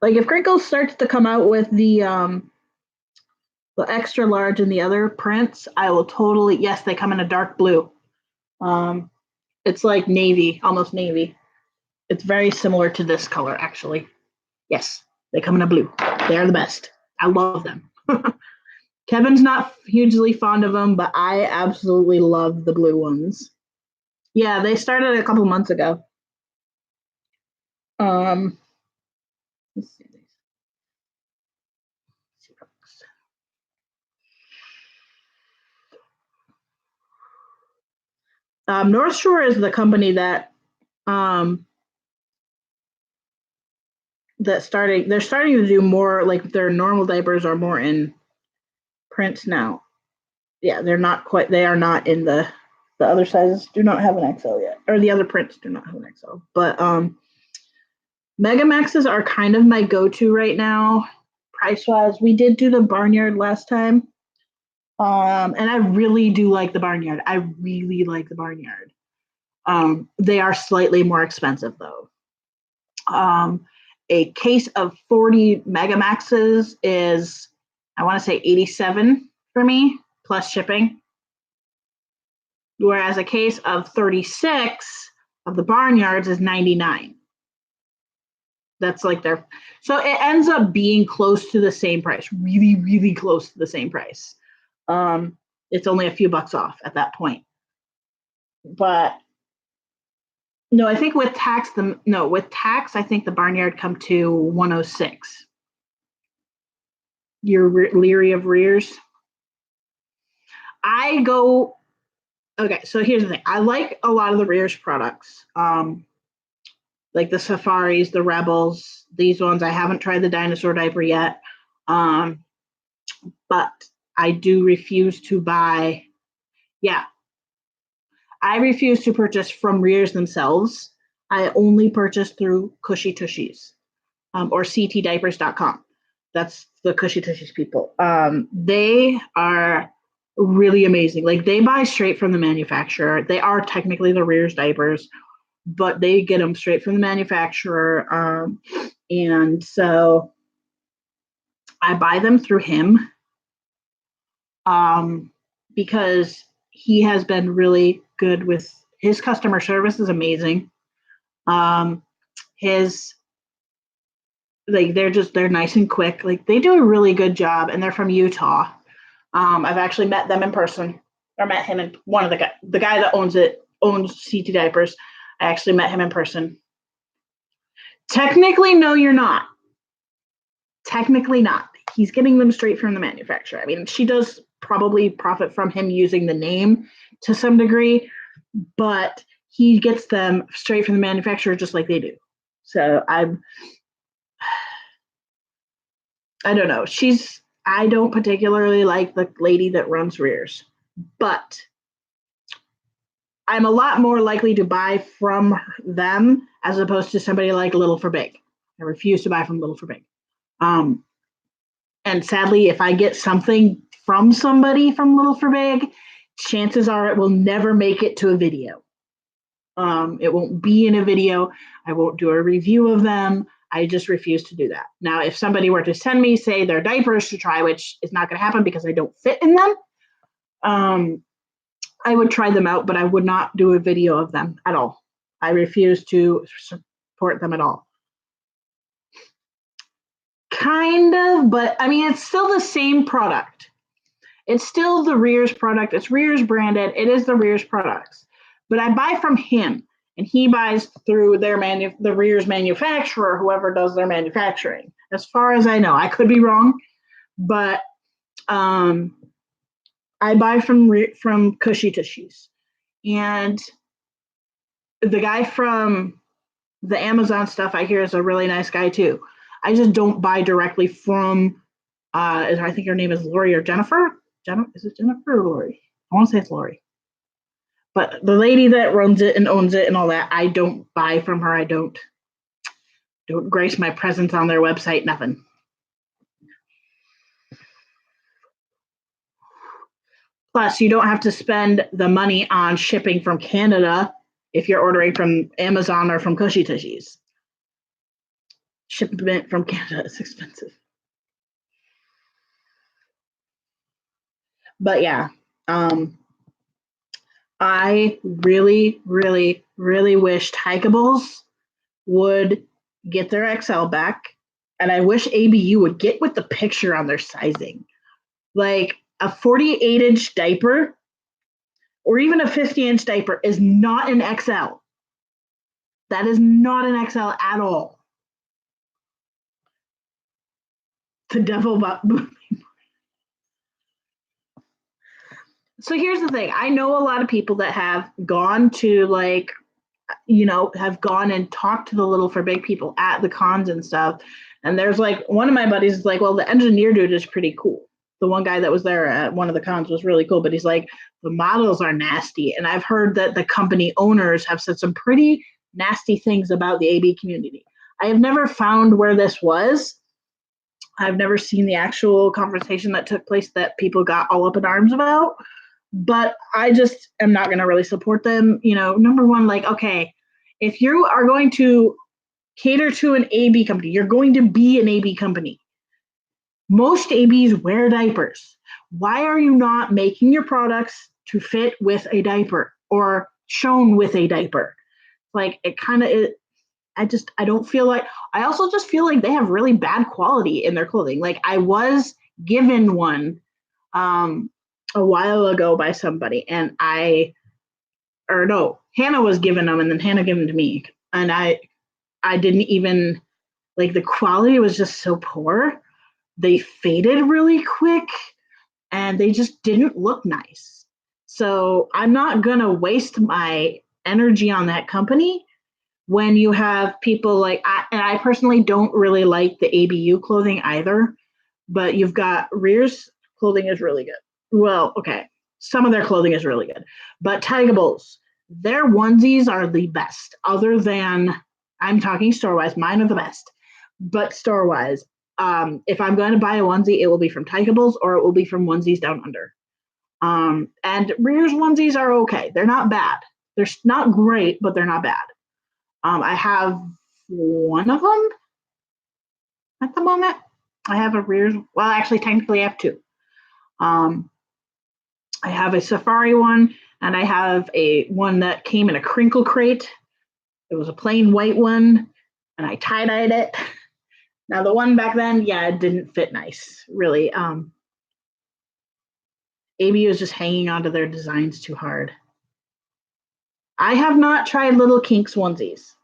Like if Crinkles starts to come out with the extra large and the other prints, I will totally, yes, they come in a dark blue. It's like navy, almost navy. It's very similar to this color, actually. Yes, they come in a blue. They're the best. I love them. Kevin's not hugely fond of them, but I absolutely love the blue ones. Yeah, they started a couple months ago. Let's see. North Shore is the company that they're starting to do more, like their normal diapers are more in prints now. Yeah, they are not in the other sizes do not have an XL yet, or the other prints do not have an XL. But Megamaxes are kind of my go-to right now, price wise. We did do the Barnyard last time. And I really do like the Barnyard. I really like the Barnyard. They are slightly more expensive though. A case of 40 Megamaxes is, I want to say 87 for me, plus shipping. Whereas a case of 36 of the Barnyards is 99. That's like their, so it ends up being close to the same price, really, really close to the same price. It's only a few bucks off at that point. But no, I think with tax, I think the Barnyard come to 106. You're leery of rears? Okay, so here's the thing. I like a lot of the rears products. Like the Safaris, the Rebels, these ones. I haven't tried the dinosaur diaper yet. But I do refuse to buy, I refuse to purchase from rears themselves. I only purchase through Cushy Tushies or ctdiapers.com. That's the Cushy Tushies people. They are really amazing. Like they buy straight from the manufacturer. They are technically the rears diapers, but they get them straight from the manufacturer. And so I buy them through him because he has been really good with his customer service is amazing. They're nice and quick. Like they do a really good job, and they're from Utah. I've actually met them in person, or met him and one of the guy that owns CT Diapers. I actually met him in person. Technically, no, you're not. Technically not. He's getting them straight from the manufacturer. I mean, she does probably profit from him using the name to some degree, but he gets them straight from the manufacturer just like they do. So I don't know. I don't particularly like the lady that runs rears, but I'm a lot more likely to buy from them as opposed to somebody like Little for Big. I refuse to buy from Little for Big. And sadly, if I get something from somebody from Little for Big, chances are it will never make it to a video. It won't be in a video. I won't do a review of them. I just refuse to do that. Now, if somebody were to send me, say, their diapers to try, which is not going to happen because I don't fit in them, I would try them out, but I would not do a video of them at all. I refuse to support them at all. Kind of, but I mean, it's still the same product. It's still the Rears product. It's Rears branded. It is the Rears products. But I buy from him, and he buys through the Rears manufacturer, whoever does their manufacturing. As far as I know, I could be wrong, but I buy from Cushy Tushies, and the guy from the Amazon stuff I hear is a really nice guy too. I just don't buy directly from. I think her name is Lori or Jennifer. Is it Jennifer or Lori? I want to say it's Lori. But the lady that runs it and owns it and all that, I don't buy from her. I don't grace my presence on their website, nothing. Plus, you don't have to spend the money on shipping from Canada if you're ordering from Amazon or from Cushy Tushies. Shipment from Canada is expensive. But yeah, I really, really, really wish Tykables would get their XL back, and I wish ABU would get with the picture on their sizing. Like a 48-inch diaper or even a 50-inch diaper is not an XL. That is not an XL at all. The devil about. So here's the thing. I know a lot of people that have gone to have gone and talked to the Little for Big people at the cons and stuff. And there's one of my buddies is like, well, the engineer dude is pretty cool. The one guy that was there at one of the cons was really cool, but he's like, the models are nasty. And I've heard that the company owners have said some pretty nasty things about the AB community. I have never found where this was. I've never seen the actual conversation that took place that people got all up in arms about. But I just am not going to really support them. You know, number one, like, okay, if you are going to cater to an AB company, you're going to be an AB company. Most ABs wear diapers. Why are you not making your products to fit with a diaper or shown with a diaper? Like, it kind of, I don't feel like, I also just feel like they have really bad quality in their clothing. Like, I was given one a while ago by somebody, and Hannah was given them, and then Hannah gave them to me, and I didn't even, like, the quality was just so poor. They faded really quick, and they just didn't look nice. So I'm not gonna waste my energy on that company when you have people like, I personally don't really like the ABU clothing either, but you've got Rear's clothing is really good. Well, okay, some of their clothing is really good, but Tigables, their onesies are the best. Other than, I'm talking store-wise, mine are the best, but store-wise, if I'm going to buy a onesie, it will be from Tigables or it will be from Onesies Down Under. And Rear's onesies are okay. They're not bad. They're not great, but they're not bad. I have one of them at the moment. I have a Rear's. Well, actually, technically, I have two. I have a Safari one, and I have a one that came in a crinkle crate. It was a plain white one, and I tie-dyed it. Now, the one back then, yeah, it didn't fit nice, really. ABU is just hanging onto their designs too hard. I have not tried Little Kinks onesies.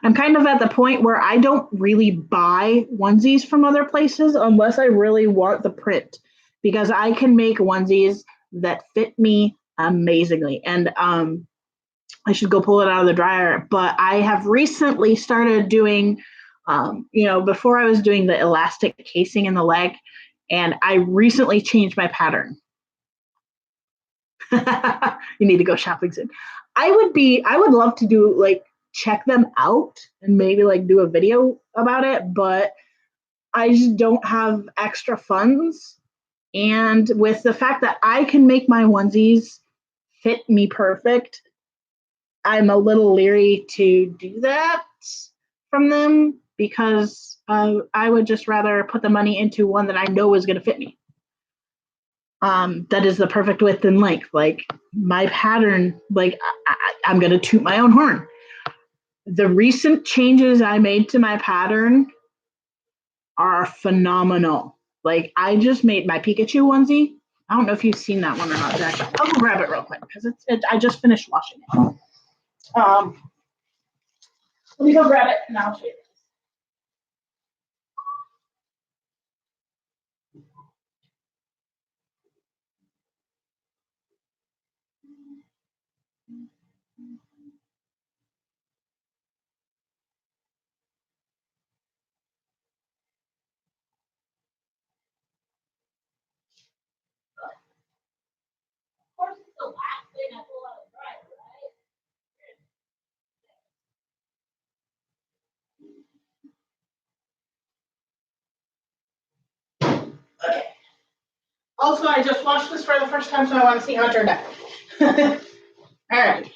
I'm kind of at the point where I don't really buy onesies from other places unless I really want the print, because I can make onesies that fit me amazingly. And I should go pull it out of the dryer, but I have recently started doing, before I was doing the elastic casing in the leg, and I recently changed my pattern. You need to go shopping soon. I would love to do, like, check them out and maybe like do a video about it, but I just don't have extra funds. And with the fact that I can make my onesies fit me perfect, I'm a little leery to do that from them, because I would just rather put the money into one that I know is going to fit me. That is the perfect width and length. Like, my pattern, like, I'm going to toot my own horn. The recent changes I made to my pattern are phenomenal. Like, I just made my Pikachu onesie. I don't know if you've seen that one or not, Jack. I'll go grab it real quick because I just finished washing it. Let me go grab it and I'll show you. Of course, it's the last thing I pull out of the dryer, right? Okay. Also, I just washed this for the first time, so I want to see how it turned out. All right.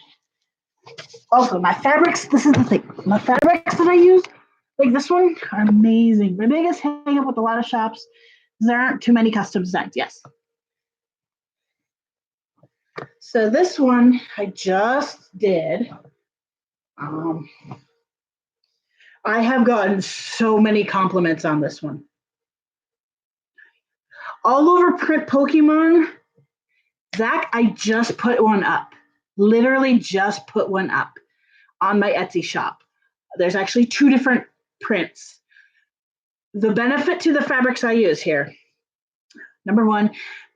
Also, my fabrics, this is the thing. My fabrics that I use, like this one, are amazing. My biggest hang up with a lot of shops is there aren't too many custom designs. Yes. So this one I just did. I have gotten so many compliments on this one. All over print Pokemon, Zach, I just put one up. Literally just put one up on my Etsy shop. There's actually two different prints. The benefit to the fabrics I use here, number one,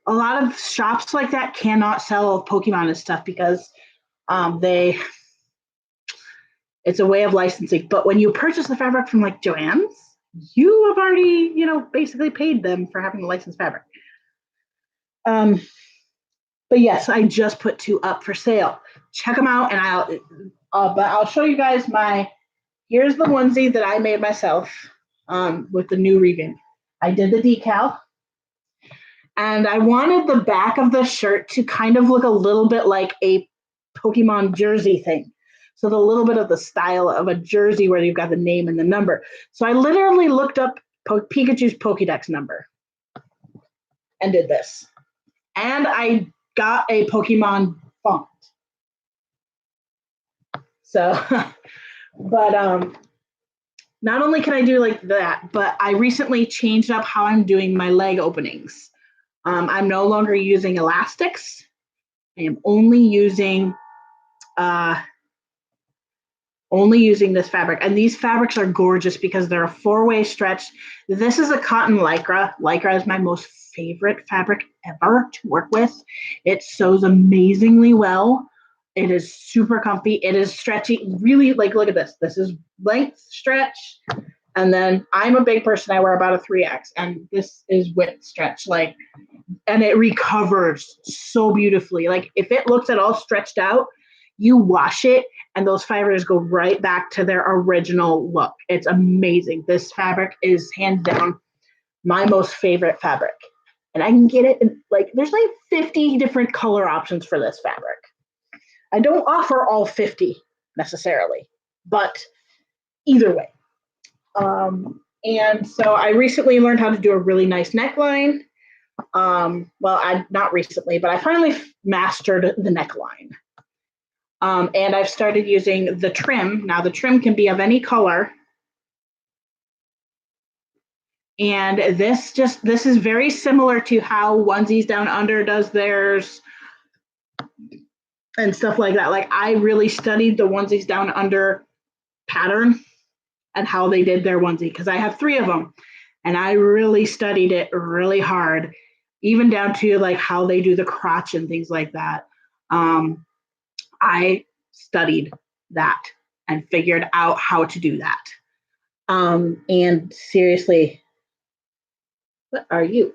a lot of shops like that cannot sell Pokemon and stuff because it's a way of licensing. But when you purchase the fabric from like Joann's, you have already, basically paid them for having the licensed fabric. But yes, I just put two up for sale. Check them out, and I'll show you guys my here's the onesie that I made myself with the new revamp. I did the decal, and I wanted the back of the shirt to kind of look a little bit like a Pokemon jersey thing. So the little bit of the style of a jersey where you've got the name and the number. So I literally looked up Pikachu's Pokédex number and did this. And I got a Pokemon font. So, but not only can I do like that, but I recently changed up how I'm doing my leg openings. I'm no longer using elastics. I am only using this fabric, and these fabrics are gorgeous because they're a 4-way stretch. This is a cotton lycra. Lycra is my most favorite fabric ever to work with. It sews amazingly well. It is super comfy. It is stretchy. Really, like, look at this. This is length stretch, and then I'm a big person. I wear about a 3X, and this is width stretch. Like, and it recovers so beautifully. Like, if it looks at all stretched out, you wash it and those fibers go right back to their original look. It's amazing. This fabric is hands down my most favorite fabric. And I can get it in, like, there's like 50 different color options for this fabric. I don't offer all 50 necessarily, but either way. And so I recently learned how to do a really nice neckline. Not recently, but I finally mastered the neckline. And I've started using the trim. Now the trim can be of any color. And this is very similar to how Onesies Down Under does theirs and stuff like that. Like, I really studied the Onesies Down Under pattern and how they did their onesie, because I have 3 of them, and I really studied it really hard, even down to like how they do the crotch and things like that. I studied that and figured out how to do that. And seriously, what are you?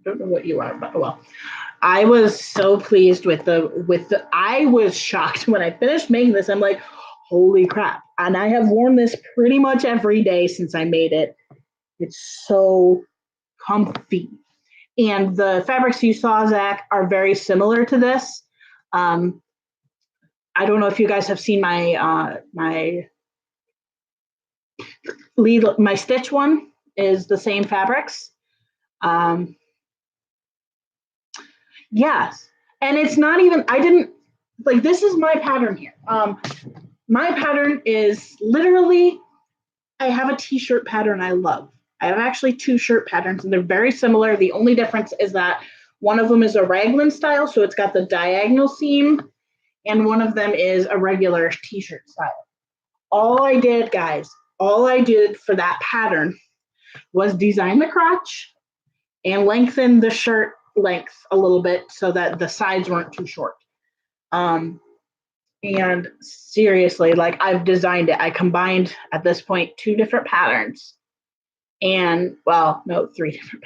I don't know what you are, but well, I was so pleased with I was shocked when I finished making this. I'm like, holy crap. And I have worn this pretty much every day since I made it. It's so comfy. And the fabrics you saw, Zach, are very similar to this. I don't know if you guys have seen my stitch one is the same fabrics. Yes, and it's not even, I didn't, like, this is my pattern here. My pattern is literally, I have a t-shirt pattern I love. I have actually 2 shirt patterns, and they're very similar. The only difference is that one of them is a raglan style, so it's got the diagonal seam, and one of them is a regular t-shirt style. All I did for that pattern was design the crotch and lengthen the shirt length a little bit so that the sides weren't too short. And seriously, like, I've designed it. I combined, at this point, 2 different patterns. And, well, no, 3 different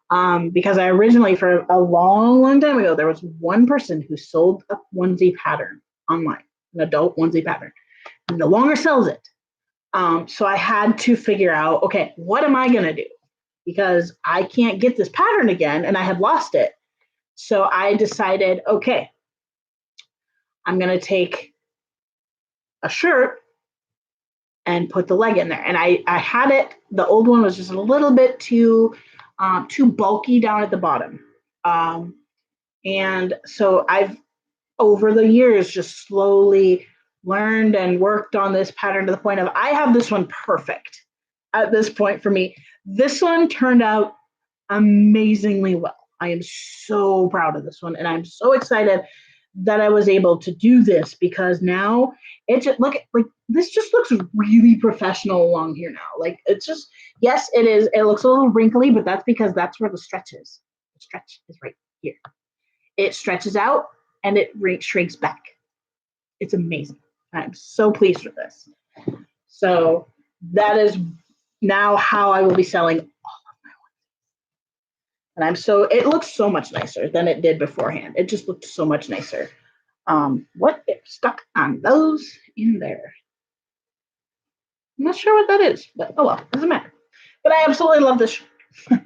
patterns. Because I originally, for a long, long time ago, there was one person who sold a onesie pattern online, an adult onesie pattern. He no longer sells it. So I had to figure out, okay, what am I going to do? Because I can't get this pattern again, and I had lost it. So I decided, okay, I'm going to take a shirt and put the leg in there. And I had it, the old one was just a little bit too bulky down at the bottom. And so I've, over the years, just slowly learned and worked on this pattern to the point of, I have this one perfect at this point for me. This one turned out amazingly well. I am so proud of this one, and I'm so excited that I was able to do this, because now it just this just looks really professional along here now. Like, it's just, yes, it is. It looks a little wrinkly, but that's because that's where the stretch is. The stretch is right here. It stretches out and it shrinks back. It's amazing. I'm so pleased with this. So that is now how I will be selling all of my ones. And it looks so much nicer than it did beforehand. It just looked so much nicer. What if stuck on those in there? I'm not sure what that is, but oh well, doesn't matter. But I absolutely love this. I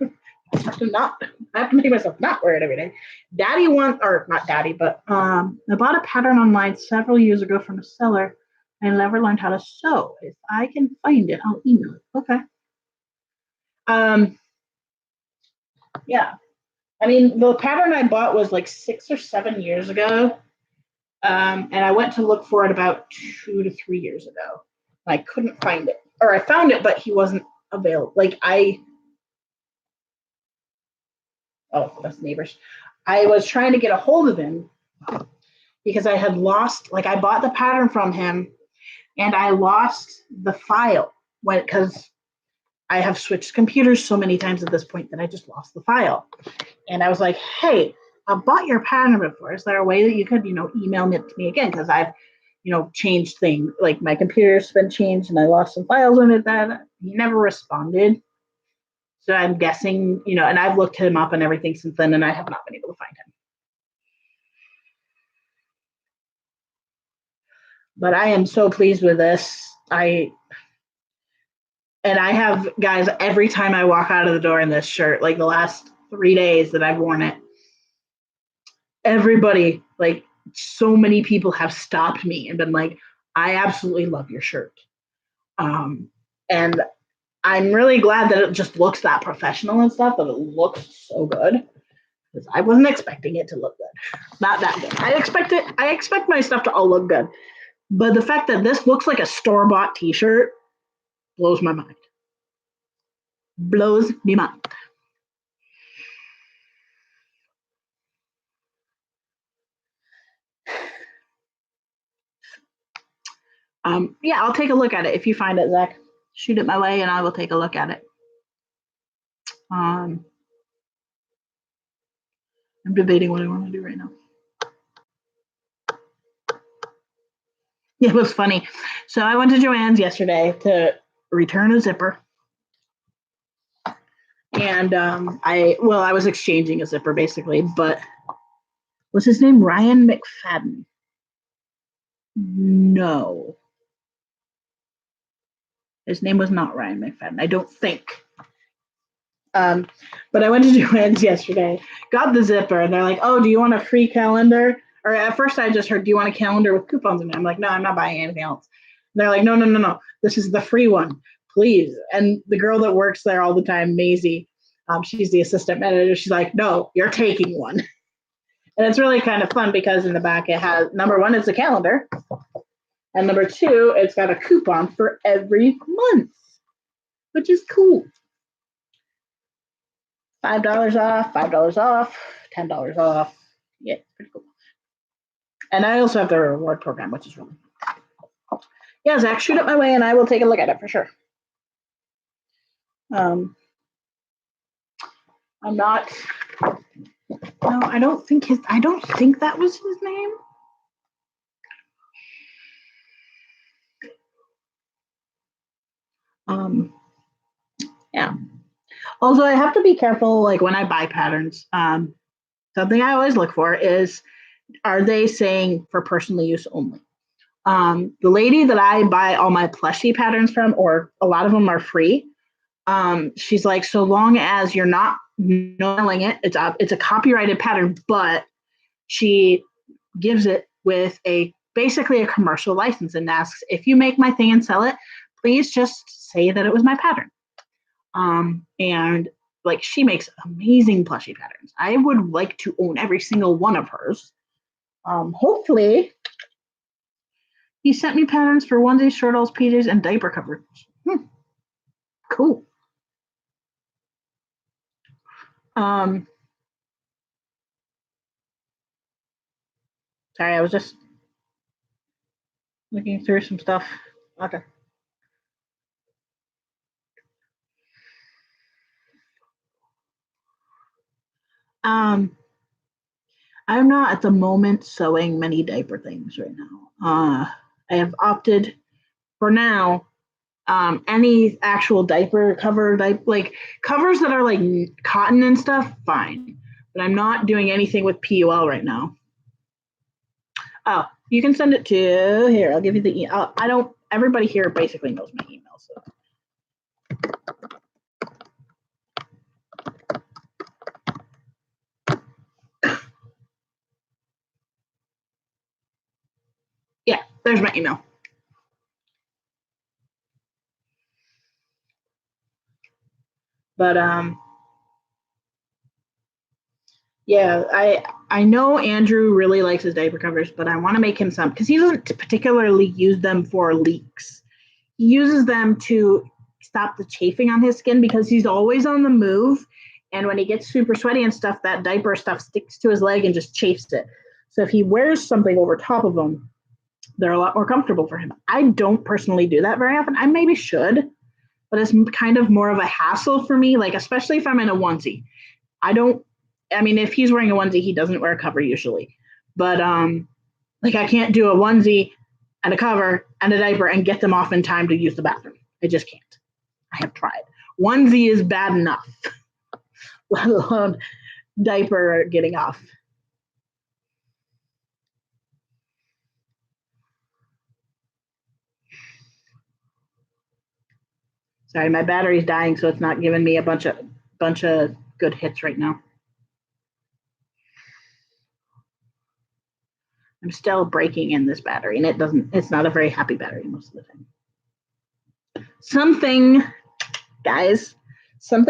have to make myself not wear it every day. Daddy or not daddy, but I bought a pattern online several years ago from a seller. I never learned how to sew. If I can find it, I'll email it. Okay. Yeah. I mean, the pattern I bought was like 6 or 7 years ago. And I went to look for it about 2 to 3 years ago. I couldn't find it. Or I found it, but he wasn't available. Oh, that's neighbors. I was trying to get a hold of him because I had lost, I bought the pattern from him and I lost the file because I have switched computers so many times at this point that I just lost the file. And I was like, hey, I bought your pattern before. Is there a way that you could, email it to me again? Because I've, changed things. Like my computer's been changed and I lost some files in it that he never responded. So I'm guessing, and I've looked him up and everything since then, and I have not been able to find him. But I am so pleased with this. I have guys every time I walk out of the door in this shirt, like the last 3 days that I've worn it. Everybody, so many people have stopped me and been like, I absolutely love your shirt. And I'm really glad that it just looks that professional and stuff, but it looks so good. Because I wasn't expecting it to look good. Not that good. I expect my stuff to all look good. But the fact that this looks like a store-bought t-shirt blows my mind. Blows me mind. Yeah, I'll take a look at it. If you find it, Zach, shoot it my way and I will take a look at it. I'm debating what I want to do right now. It was funny. So I went to Joann's yesterday to return a zipper. And I was exchanging a zipper basically, but was his name Ryan McFadden? No. His name was not Ryan McFadden, I don't think. But I went to Joann's yesterday, got the zipper, and they're like, oh, do you want a free calendar? Or at first I just heard, do you want a calendar with coupons in it? I'm like, no, I'm not buying anything else. And they're like, no. This is the free one, please. And the girl that works there all the time, Maisie, she's the assistant manager. She's like, no, you're taking one. And it's really kind of fun because in the back it has, number one, it's a calendar. And number two, it's got a coupon for every month, which is cool. $5 off, $5 off, $10 off. Yeah, pretty cool. And I also have the reward program, which is really cool. Yeah, Zach, shoot it my way and I will take a look at it for sure. I'm not, no, I don't think that was his name. Yeah. Also, I have to be careful, when I buy patterns. Something I always look for is, are they saying for personal use only? The lady that I buy all my plushie patterns from, or a lot of them are free, she's like, so long as you're not knowing it, it's a copyrighted pattern, but she gives it with basically a commercial license and asks, if you make my thing and sell it, please just say that it was my pattern. And she makes amazing plushie patterns. I would like to own every single one of hers. Hopefully, he sent me patterns for onesies, shortals, PJs, and diaper covers. Cool. Sorry, I was just looking through some stuff. Okay. I'm not at the moment sewing many diaper things right now. I have opted for now, any actual diaper cover, covers that are cotton and stuff, fine. But I'm not doing anything with PUL right now. Oh, you can send it to, here, I'll give you the email. I don't everybody here basically knows my email. So. Yeah, there's my email. But yeah, I know Andrew really likes his diaper covers, but I want to make him some because he doesn't particularly use them for leaks. He uses them to stop the chafing on his skin because he's always on the move, and when he gets super sweaty and stuff, that diaper stuff sticks to his leg and just chafes it. So if he wears something over top of them, they're a lot more comfortable for him. I don't personally do that very often. I maybe should, but it's kind of more of a hassle for me, like especially if I'm in a onesie. If he's wearing a onesie, he doesn't wear a cover usually. But like I can't do a onesie and a cover and a diaper and get them off in time to use the bathroom. I just can't. I have tried. Onesie is bad enough, let alone diaper getting off. Sorry, my battery's dying, so it's not giving me a bunch of good hits right now. I'm still breaking in this battery, and it's not a very happy battery most of the time. Something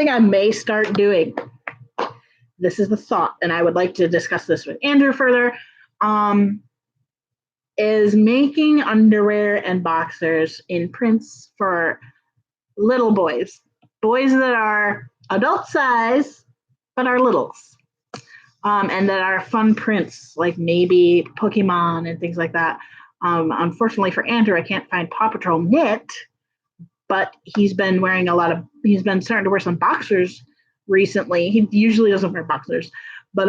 I may start doing. This is the thought, and I would like to discuss this with Andrew further, is making underwear and boxers in prints for little boys that are adult size, but are littles. And that are fun prints, like maybe Pokemon and things like that. Unfortunately for Andrew, I can't find Paw Patrol knit, but he's been starting to wear some boxers recently. He usually doesn't wear boxers, but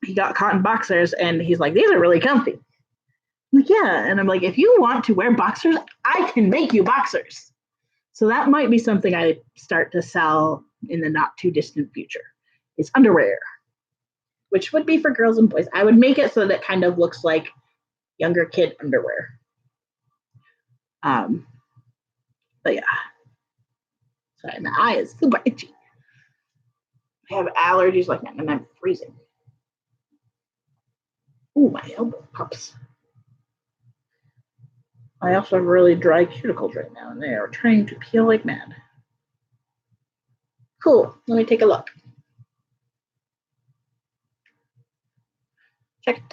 he got cotton boxers and he's like, these are really comfy. I'm like, yeah. And I'm like, if you want to wear boxers, I can make you boxers. So that might be something I start to sell in the not too distant future, is underwear, which would be for girls and boys. I would make it so that it kind of looks like younger kid underwear. But yeah. Sorry, my eye is super itchy. I have allergies like that, and I'm freezing. Ooh, my elbow pops. I also have really dry cuticles right now, and they are trying to peel like mad. Cool. Let me take a look. Check.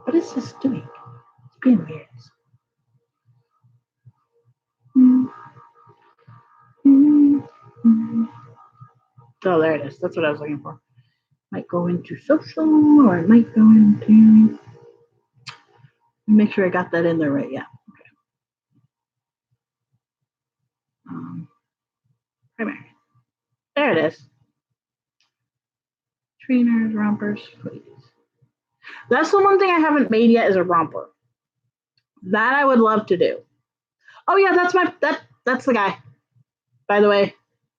What is this doing? It's being weird. Oh, there it is. That's what I was looking for. Might go into social, or it might go into. Make sure I got that in there right. Yeah. Okay. Primary. There it is. Trainers, rompers, please. That's the one thing I haven't made yet, is a romper. That I would love to do. Oh yeah, that's the guy. By the way,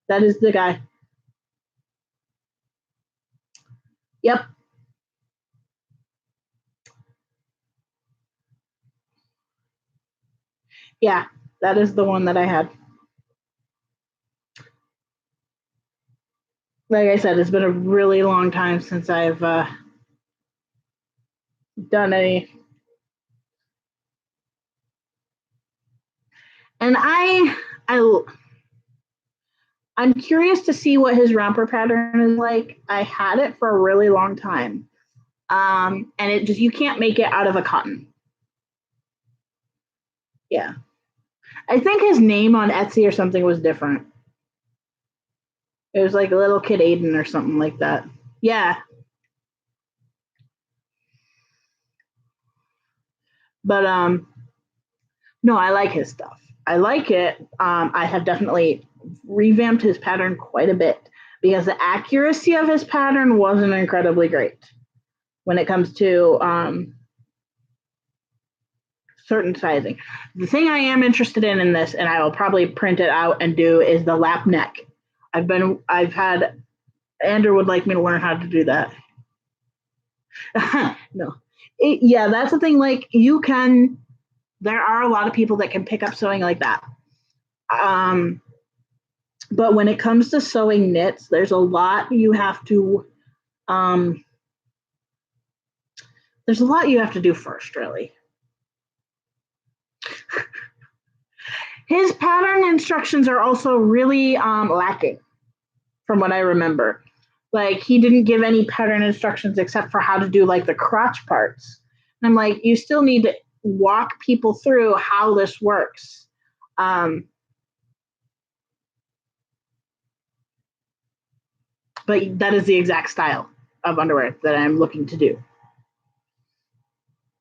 that is the guy. Yep. Yeah, that is the one that I had. Like I said, it's been a really long time since I've done any. And I'm curious to see what his romper pattern is like. I had it for a really long time. And it just, you can't make it out of a cotton. Yeah. I think his name on Etsy or something was different. It was like Little Kid Aiden or something like that. Yeah. But no, I like his stuff. I like it. I have definitely revamped his pattern quite a bit because the accuracy of his pattern wasn't incredibly great when it comes to certain sizing. The thing I am interested in this, and I will probably print it out and do, is the lap neck. Andrew would like me to learn how to do that. No. Yeah, that's the thing. Like there are a lot of people that can pick up sewing like that. But when it comes to sewing knits, there's a lot you have to do first, really. His pattern instructions are also really lacking, from what I remember. Like, he didn't give any pattern instructions except for how to do like the crotch parts. And I'm like, you still need to walk people through how this works. But that is the exact style of underwear that I'm looking to do,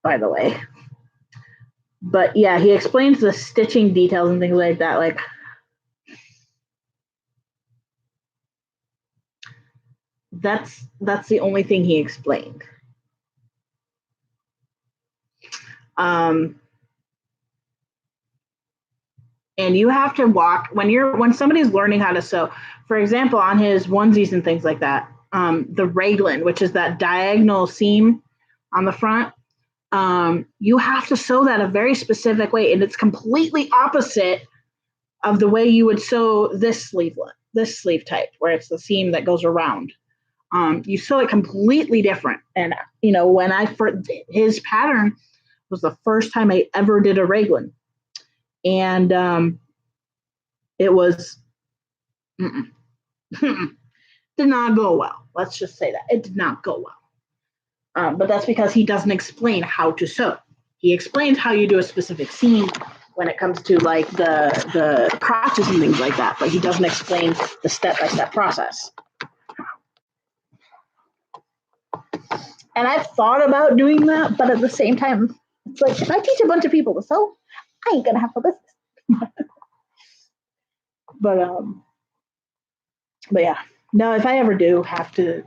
by the way. But yeah, he explains the stitching details and things like that. Like, that's the only thing he explained. And you have to walk when somebody's learning how to sew. For example, on his onesies and things like that, the raglan, which is that diagonal seam on the front, you have to sew that a very specific way, and it's completely opposite of the way you would sew this sleeve type, where it's the seam that goes around. You sew it completely different. And when his pattern was the first time I ever did a raglan, and it was did not go well. Let's just say that it did not go well. But that's because he doesn't explain how to sew. He explains how you do a specific seam when it comes to like the crotches and things like that, but he doesn't explain the step-by-step process. And I've thought about doing that, but at the same time, it's like, if I teach a bunch of people to sew, I ain't gonna have a business. But yeah, no, if I ever do have to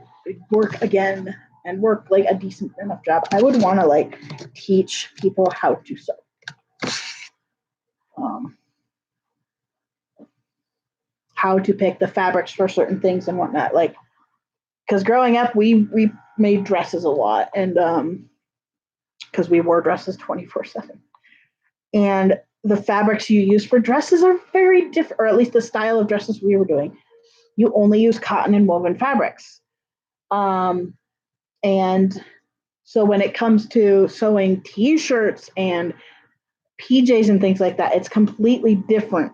work again and work like a decent enough job, I would want to like teach people how to sew. How to pick the fabrics for certain things and whatnot. Like, because growing up, we made dresses a lot, and because we wore dresses 24/7, and the fabrics you use for dresses are very different, or at least the style of dresses we were doing. You only use cotton and woven fabrics. And so when it comes to sewing t-shirts and PJs and things like that, it's completely different.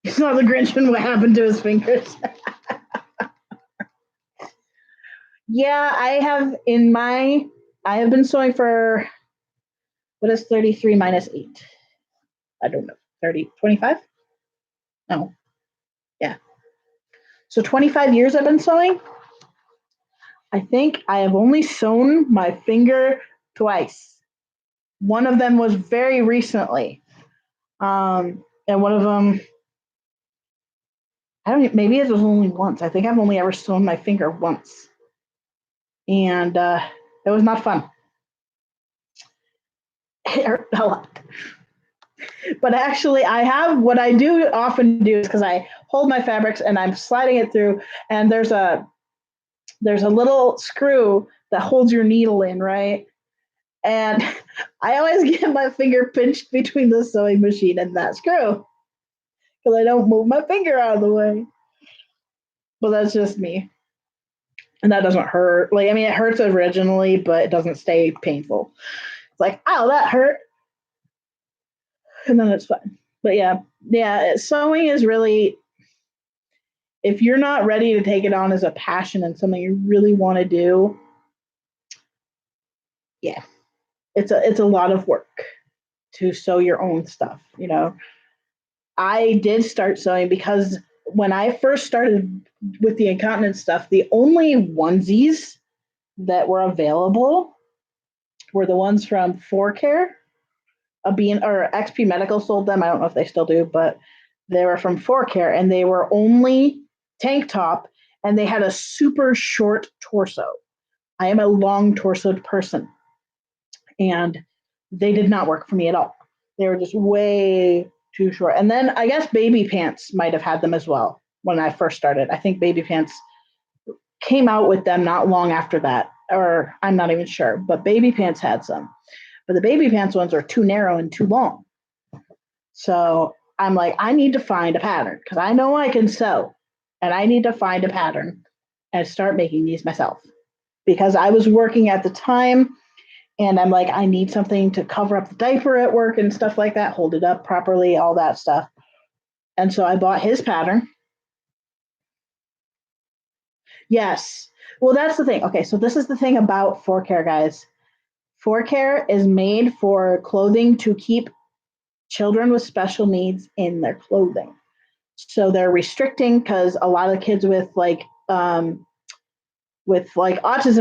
It's not the Grinch and what happened to his fingers. Yeah, I have been sewing for, what is 33 minus 8? I don't know. 25? No. Yeah. So 25 years I've been sewing. I think I have only sewn my finger twice. One of them was very recently. And one of them, maybe it was only once. I think I've only ever sewn my finger once. And it was not fun. It hurt a lot. But actually, what I do often do is because I hold my fabrics and I'm sliding it through, and there's a little screw that holds your needle in, right? And I always get my finger pinched between the sewing machine and that screw because I don't move my finger out of the way. But that's just me. And that doesn't hurt. Like, I mean, it hurts originally, but it doesn't stay painful. It's like, ow, that hurt. And then it's fine. But yeah, sewing is really, if you're not ready to take it on as a passion and something you really want to do, yeah, it's a lot of work to sew your own stuff. I did start sewing because when I first started with the incontinence stuff, the only onesies that were available were the ones from ForCare. Or XP Medical sold them. I don't know if they still do, but they were from ForCare, and they were only tank top, and they had a super short torso. I am a long torsoed person, and they did not work for me at all. They were just way too short. And then I guess baby pants might have had them as well when I first started. I think baby pants came out with them not long after that. or I'm not even sure, but Baby Pants had some. But the Baby Pants ones are too narrow and too long. So I'm like, I need to find a pattern because I know I can sew, and I need to find a pattern and start making these myself. Because I was working at the time, and I'm like, I need something to cover up the diaper at work and stuff like that, hold it up properly, all that stuff. And so I bought his pattern. Yes. Well, that's the thing. Okay, so this is the thing about ForCare, guys. ForCare is made for clothing to keep children with special needs in their clothing. So they're restricting because a lot of kids with autism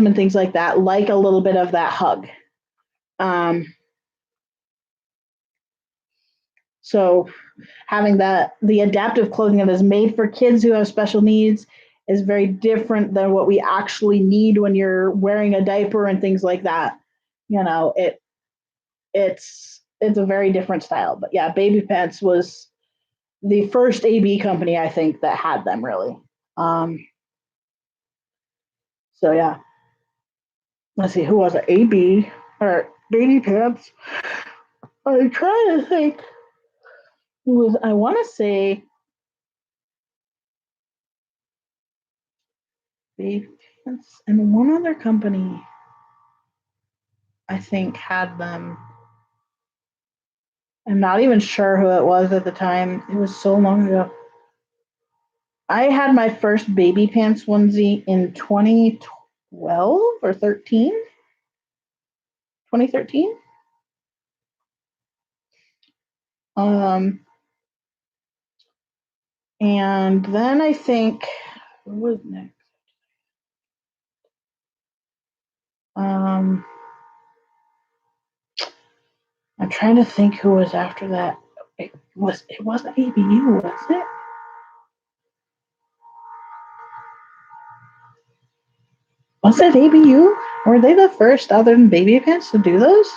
and things like that like a little bit of that hug. So having the adaptive clothing that is made for kids who have special needs is very different than what we actually need when you're wearing a diaper and things like that. You know, it's a very different style. But yeah, Baby Pants was the first AB company I think that had them really. So yeah. Let's see, who was it? AB or Baby Pants. I'm trying to think. I want to say Baby Pants and one other company I think had them. I'm not even sure who it was at the time. It was so long ago. I had my first Baby Pants onesie in 2012 or 13. 2013. And then I think what was next? I'm trying to think who was after that. It wasn't ABU, was it? Was it ABU? Were they the first other than Baby Pants to do those?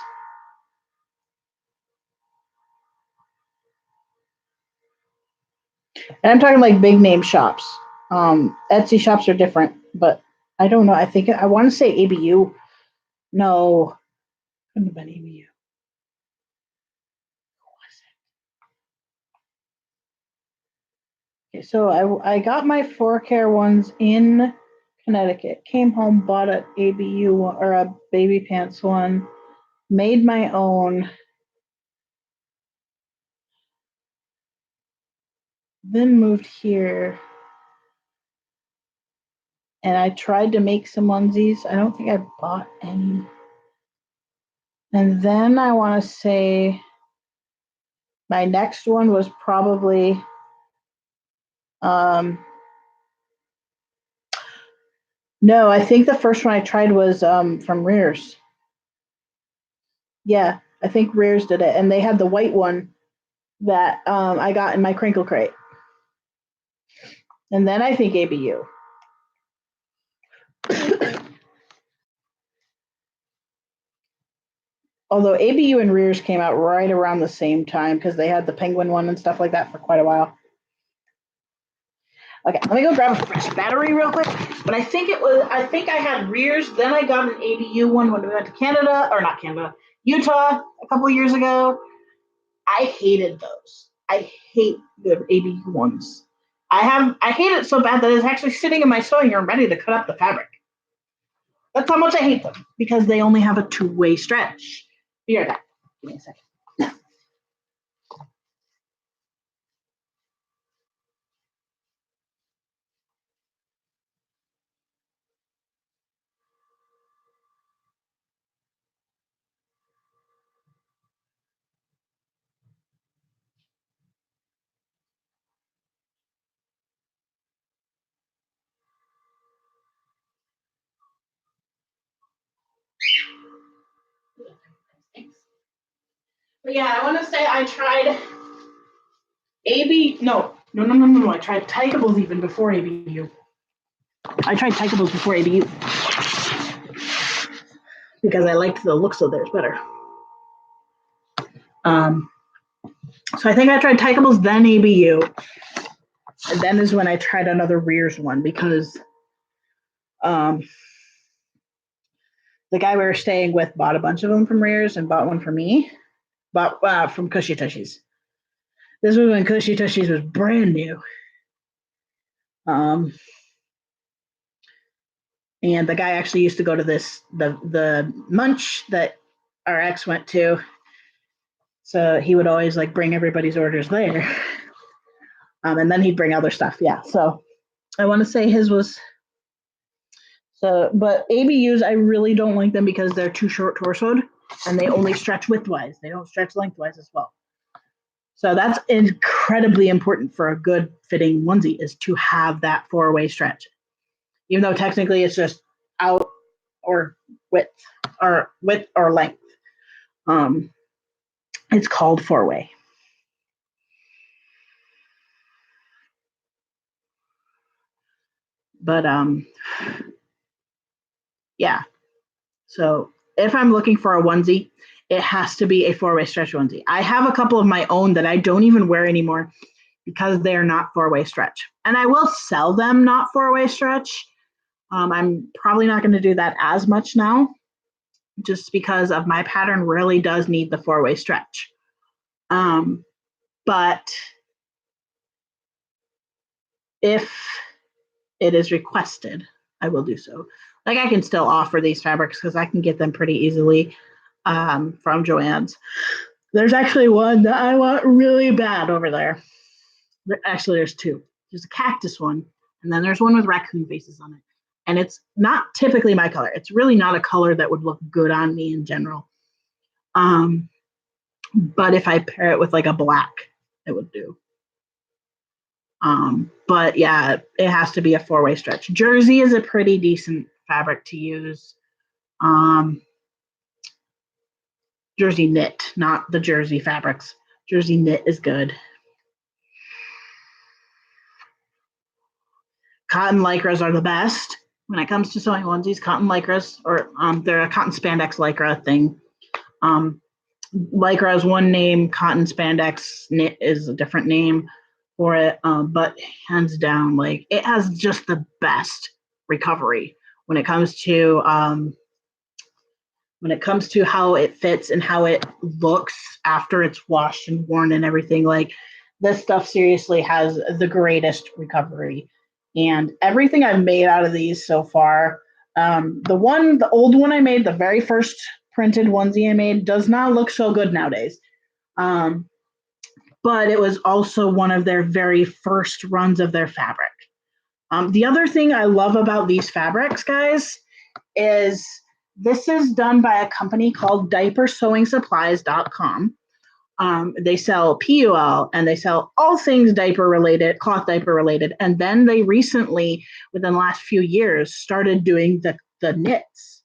And I'm talking like big name shops. Etsy shops are different, but I don't know. I want to say ABU. No, couldn't have been ABU. Okay, so I got my ForCare ones in Connecticut. Came home, bought an ABU or a Baby Pants one, made my own. Then moved here. And I tried to make some onesies. I don't think I bought any. And then I want to say my next one was probably no, I think the first one I tried was from Rears. Yeah, I think Rears did it. And they had the white one that I got in my crinkle crate. And then I think ABU. Although ABU and Rears came out right around the same time because they had the penguin one and stuff like that for quite a while. Okay, let me go grab a fresh battery real quick. But I think I had Rears, then I got an ABU one when we went to Canada, or not Canada, Utah a couple of years ago. I hated those. I hate the ABU ones. I hate it so bad that it's actually sitting in my sewing room ready to cut up the fabric. That's how much I hate them, because they only have a two-way stretch. Be right back. Give me a second. But yeah, I want to say I tried No. I tried Tykables even before ABU. I tried Tykables before ABU because I liked the looks of theirs better. So I think I tried Tykables, then ABU, and then is when I tried another Rears one because the guy we were staying with bought a bunch of them from Rares and bought one for me. Bought from Cushy Tushies. This was when Cushy Tushies was brand new. And the guy actually used to go to the Munch that our ex went to. So he would always like bring everybody's orders there. And then he'd bring other stuff. Yeah. So I want to say his was. So, but ABUs, I really don't like them because they're too short torsoed and they only stretch widthwise. They don't stretch lengthwise as well. So that's incredibly important for a good fitting onesie is to have that 4-way stretch. Even though technically it's just out or width or length. It's called 4-way. But yeah. So if I'm looking for a onesie, it has to be a 4-way stretch onesie. I have a couple of my own that I don't even wear anymore because they're not 4-way stretch. And I will sell them not 4-way stretch. I'm probably not going to do that as much now just because of my pattern really does need the 4-way stretch. But if it is requested, I will do so. Like I can still offer these fabrics because I can get them pretty easily from Joann's. There's actually one that I want really bad over there. Actually, there's two. There's a cactus one, and then there's one with raccoon faces on it. And it's not typically my color. It's really not a color that would look good on me in general. But if I pair it with like a black, it would do. But yeah, it has to be a 4-way stretch. Jersey is a pretty decent fabric to use. Jersey knit, not the jersey fabrics. Jersey knit is good. Cotton lycras are the best when it comes to sewing onesies. Cotton lycras, or they're a cotton spandex lycra thing. Lycra is one name. Cotton spandex knit is a different name for it. But hands down, like it has just the best recovery when it comes to how it fits and how it looks after it's washed and worn and everything. Like this stuff seriously has the greatest recovery. And everything I've made out of these so far, the old one I made, the very first printed onesie I made, does not look so good nowadays. But it was also one of their very first runs of their fabric. The other thing I love about these fabrics, guys, is this is done by a company called diapersewing-supplies.com. They sell PUL and they sell all things diaper related, cloth diaper related. And then they recently, within the last few years, started doing the knits.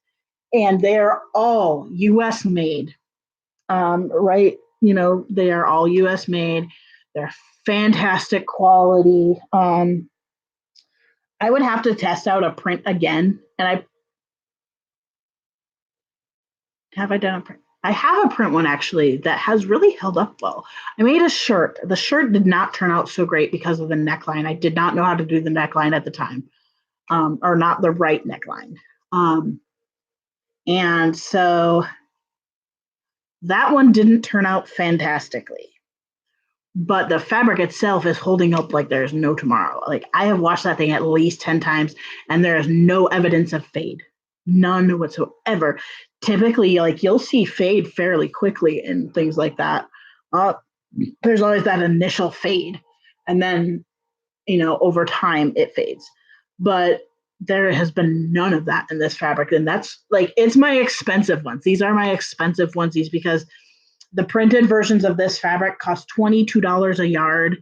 And they're all US made, right? You know, they are all US made. They're fantastic quality. I would have to test out a print again. And I done a print? I have a print one actually that has really held up well. I made a shirt. The shirt did not turn out so great because of the neckline. I did not know how to do the neckline at the time, or not the right neckline. And so that one didn't turn out fantastically. But the fabric itself is holding up like there's no tomorrow. Like I have washed that thing at least 10 times and there is no evidence of fade. None whatsoever. Typically, like you'll see fade fairly quickly and things like that. There's always that initial fade. And then, you know, over time it fades. But there has been none of that in this fabric. And that's like, it's my expensive ones. These are my expensive onesies because the printed versions of this fabric cost $22 a yard.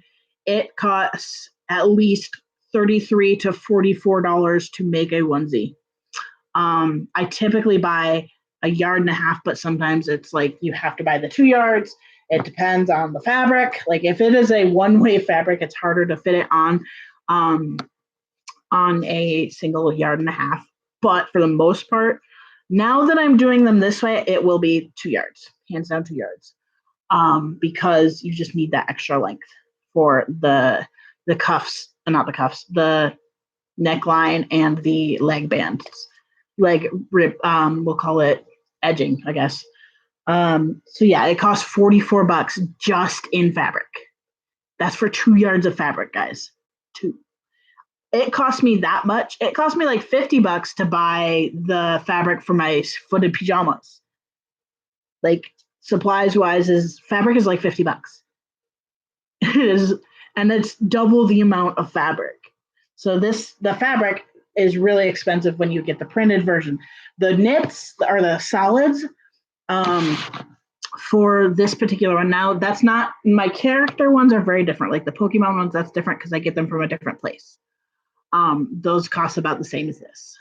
It costs at least $33 to $44 to make a onesie. I typically buy a yard and a half, but sometimes it's like you have to buy the 2 yards. It depends on the fabric. Like if it is a one-way fabric, it's harder to fit it on a single yard and a half. But for the most part, now that I'm doing them this way, it will be 2 yards, hands down 2 yards, because you just need that extra length for the cuffs, not the cuffs, the neckline and the leg bands. like we'll call it edging, I guess. So yeah, it costs $44 just in fabric. That's for 2 yards of fabric, guys. 2. It cost me that much. It cost me like $50 to buy the fabric for my footed pajamas. Like supplies wise, is fabric is like $50. It is, and it's double the amount of fabric. So the fabric is really expensive when you get the printed version. The knits or the solids, for this particular one. Now, that's not, my character ones are very different. Like the Pokemon ones, that's different because I get them from a different place. Those cost about the same as this.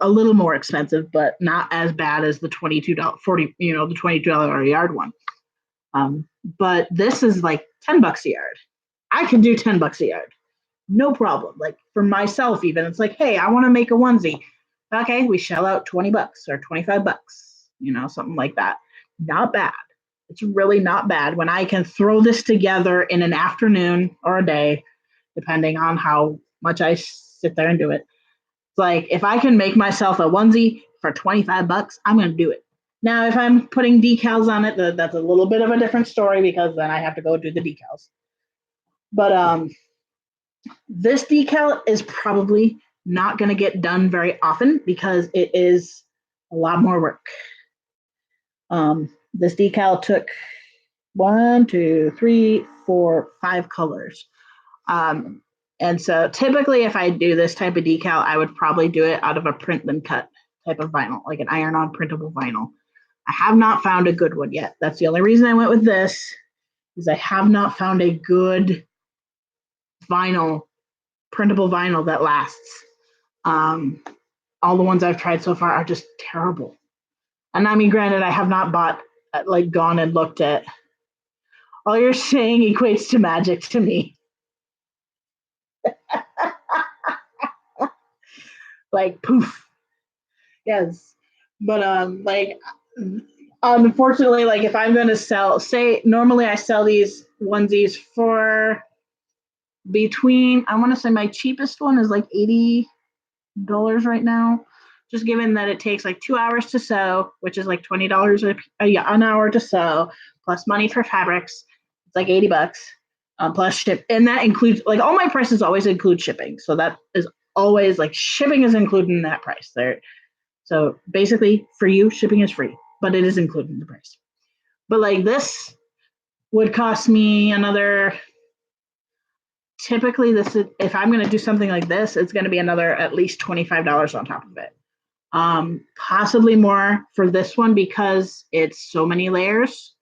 A little more expensive, but not as bad as the $22, $40, the $22 a yard one. But this is like $10 a yard. I can do $10 a yard. No problem. Like for myself, even, it's like, hey, I want to make a onesie. Okay, we shell out $20 or $25, something like that. Not bad. It's really not bad when I can throw this together in an afternoon or a day, depending on how much I sit there and do it. It's like if I can make myself a onesie for $25, I'm going to do it. Now, if I'm putting decals on it, that's a little bit of a different story because then I have to go do the decals. But this decal is probably not going to get done very often because it is a lot more work. This decal took 1, 2, 3, 4, 5 colors. And so typically if I do this type of decal, I would probably do it out of a print then cut type of vinyl, like an iron-on printable vinyl. I have not found a good one yet. That's the only reason I went with this, is I have not found a good vinyl, printable vinyl that lasts. All the ones I've tried so far are just terrible. And I mean, granted, I have not gone and looked at. All you're saying equates to magic to me. Like poof. Yes. But unfortunately, like if I'm gonna normally I sell these onesies for between, I want to say my cheapest one is like $80 right now. Just given that it takes like 2 hours to sew, which is like $20 an hour to sew, plus money for fabrics. It's like $80 plus ship, and that includes like all my prices always include shipping. So that is always like shipping is included in that price there. So basically, for you, shipping is free, but it is included in the price. But like this would cost me another. Typically, this is if I'm going to do something like this, it's going to be another at least $25 on top of it. Possibly more for this one because it's so many layers.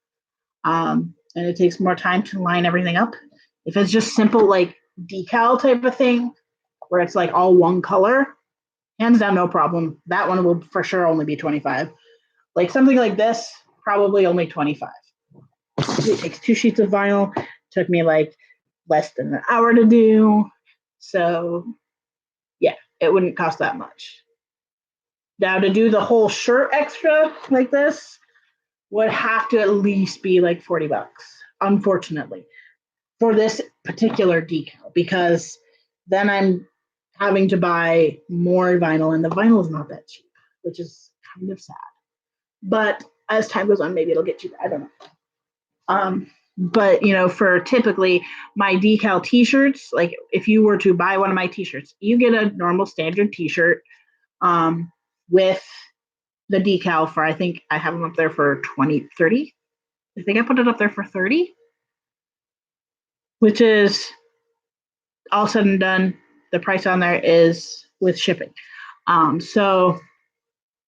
And it takes more time to line everything up. If it's just simple like decal type of thing, where it's like all one color, hands down, no problem. That one will for sure only be 25. Like something like this, probably only 25. It takes 2 sheets of vinyl. Took me like less than an hour to do. So yeah, it wouldn't cost that much. Now to do the whole shirt extra like this would have to at least be like $40, unfortunately, for this particular decal, because then I'm having to buy more vinyl, and the vinyl is not that cheap, which is kind of sad. But as time goes on, maybe it'll get cheaper. I don't know. But for typically my decal t-shirts, like if you were to buy one of my t-shirts, you get a normal standard t-shirt with the decal for, I think I have them up there for 30. I think I put it up there for 30, which is all said and done. The price on there is with shipping. So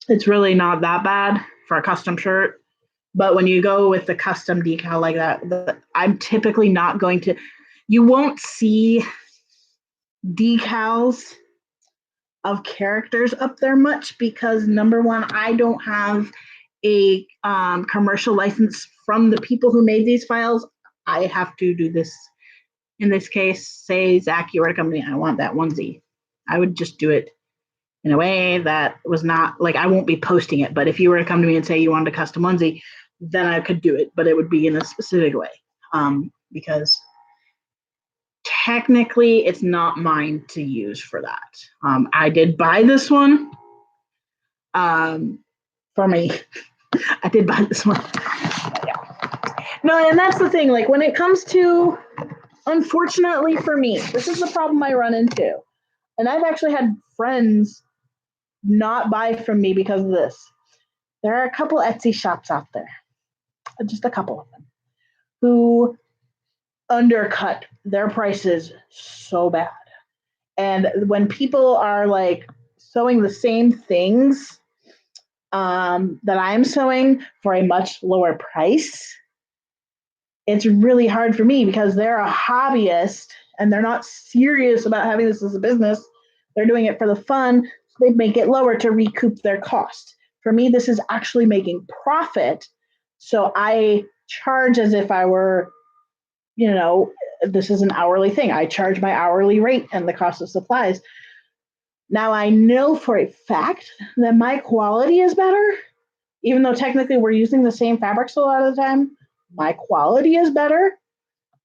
it's really not that bad for a custom shirt. But when you go with the custom decal like that, I'm typically not going to, you won't see decals of characters up there much because number one, I don't have a commercial license from the people who made these files. I have to do this. In this case, say, Zach, you were to come to me, I want that onesie. I would just do it in a way that was not, like, I won't be posting it, but if you were to come to me and say you wanted a custom onesie, then I could do it, but it would be in a specific way, because technically it's not mine to use for that. I did buy this one for me. I did buy this one. Yeah. No, and that's the thing. Like when it comes to, unfortunately for me, this is the problem I run into. And I've actually had friends not buy from me because of this. There are a couple Etsy shops out there, just a couple of them, who undercut their prices so bad. And when people are like sewing the same things that I'm sewing for a much lower price, it's really hard for me because they're a hobbyist and they're not serious about having this as a business. They're doing it for the fun. So they make it lower to recoup their cost. For me, this is actually making profit. So I charge as if I were, this is an hourly thing. I charge my hourly rate and the cost of supplies. Now I know for a fact that my quality is better, even though technically we're using the same fabrics a lot of the time. My quality is better.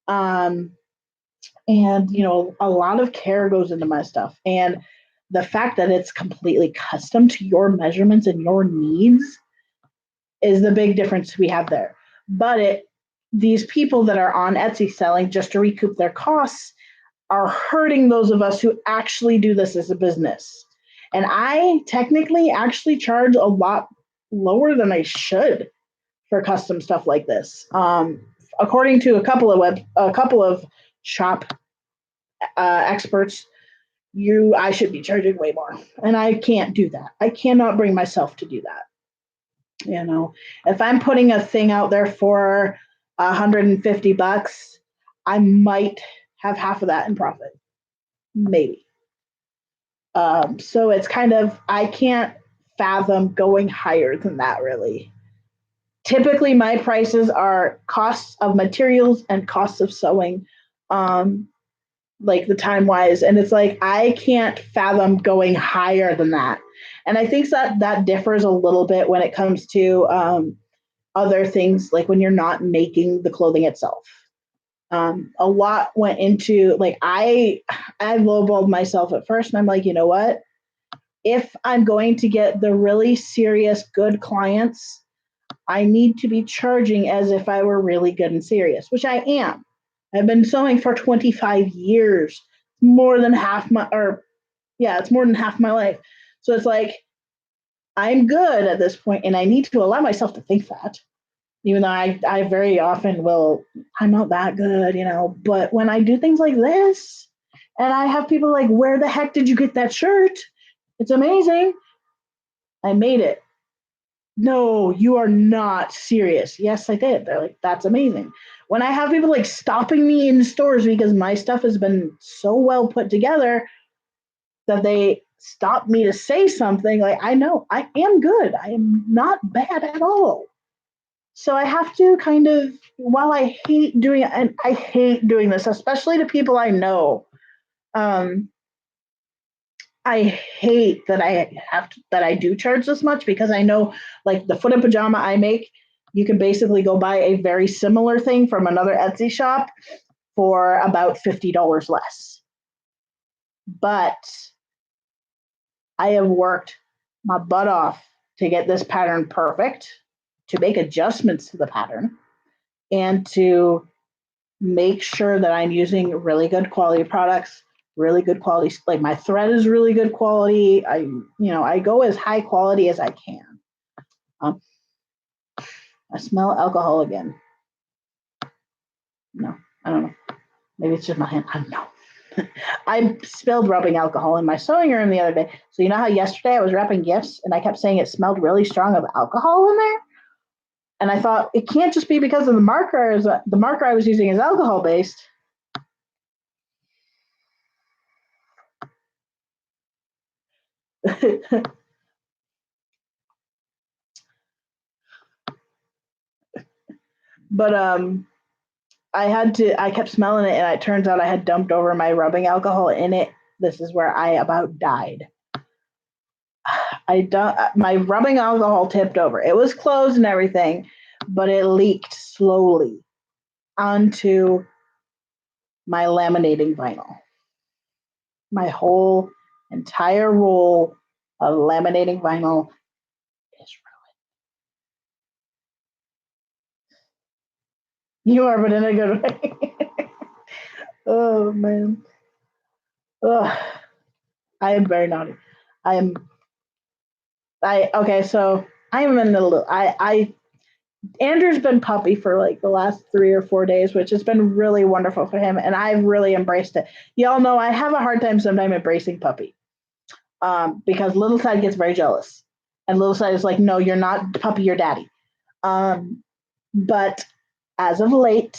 And, a lot of care goes into my stuff. And the fact that it's completely custom to your measurements and your needs is the big difference we have there. But these people that are on Etsy selling just to recoup their costs are hurting those of us who actually do this as a business. And I technically actually charge a lot lower than I should for custom stuff like this. According to a couple of shop experts, I should be charging way more, and I can't do that. I cannot bring myself to do that. If I'm putting a thing out there for $150, I might have half of that in profit, maybe. So it's kind of, I can't fathom going higher than that, really. Typically, my prices are costs of materials and costs of sewing, like the time-wise. And it's like, I can't fathom going higher than that. And I think that differs a little bit when it comes to other things, like when you're not making the clothing itself. A lot went into, like, I lowballed myself at first, and I'm like, you know what? If I'm going to get the really serious, good clients, I need to be charging as if I were really good and serious, which I am. I've been sewing for 25 years, it's more than half my life. So it's like, I'm good at this point, and I need to allow myself to think that, even though I very often will, I'm not that good, but when I do things like this, and I have people like, where the heck did you get that shirt? It's amazing. I made it. No, you are not serious. Yes, I did. They're like, that's amazing. When I have people like stopping me in stores because my stuff has been so well put together that they stop me to say something, like, I know I am good. I am not bad at all. So I have to kind of, while I hate doing it, and I hate doing this, especially to people I know, I hate that I do charge this much, because I know, like, the footed pajama I make, you can basically go buy a very similar thing from another Etsy shop for about $50 less. But I have worked my butt off to get this pattern perfect, to make adjustments to the pattern, and to make sure that I'm using really good quality products, really good quality, like my thread is really good quality. I go as high quality as I can. I smell alcohol again. No, I don't know. Maybe it's just my hand. I don't know. I spilled rubbing alcohol in my sewing room the other day. So you know how yesterday I was wrapping gifts and I kept saying it smelled really strong of alcohol in there? And I thought, it can't just be because of the marker. The marker I was using is alcohol based. But I kept smelling it, and it turns out I had dumped over my rubbing alcohol in it. This is where I about died. My rubbing alcohol tipped over. It was closed and everything, but it leaked slowly onto my laminating vinyl. My whole entire roll of laminating vinyl You are, but in a good way. Oh man. Ugh. I am very naughty. Okay, so I'm in a little Andrew's been puppy for like the last 3 or 4 days, which has been really wonderful for him, and I've really embraced it. Y'all know I have a hard time sometimes embracing puppy. Because little side gets very jealous. And little side is like, no, you're not puppy, you're daddy. But as of late,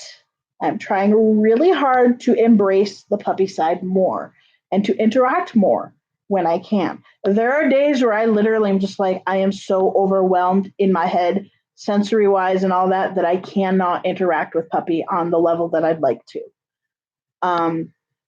I'm trying really hard to embrace the puppy side more and to interact more when I can. There are days where I literally am just like, I am so overwhelmed in my head, sensory wise and all that, that I cannot interact with puppy on the level that I'd like to.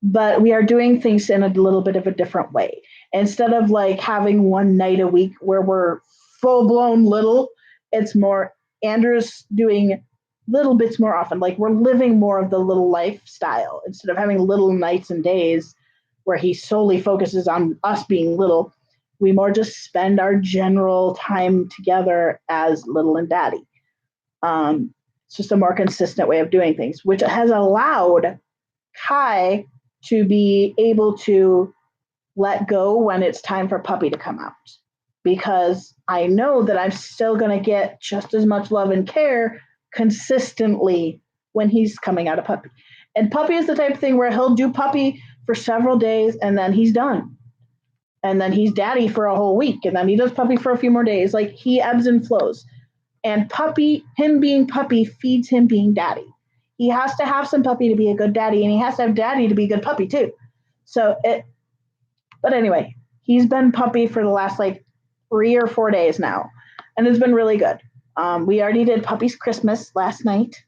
But we are doing things in a little bit of a different way. Instead of like having one night a week where we're full blown little, it's more Andrew's doing little bits more often. Like we're living more of the little lifestyle instead of having little nights and days where he solely focuses on us being little. We more just spend our general time together as little and daddy. It's just a more consistent way of doing things, which has allowed Kai to be able to let go when it's time for puppy to come out, because I know that I'm still going to get just as much love and care consistently when he's coming out of puppy. And puppy is the type of thing where he'll do puppy for several days and then he's done. And then he's daddy for a whole week and then he does puppy for a few more days. Like he ebbs and flows. And puppy, him being puppy feeds him being daddy. He has to have some puppy to be a good daddy, and he has to have daddy to be a good puppy too. But anyway, he's been puppy for the last like 3 or 4 days now, and it's been really good. We already did puppy's Christmas last night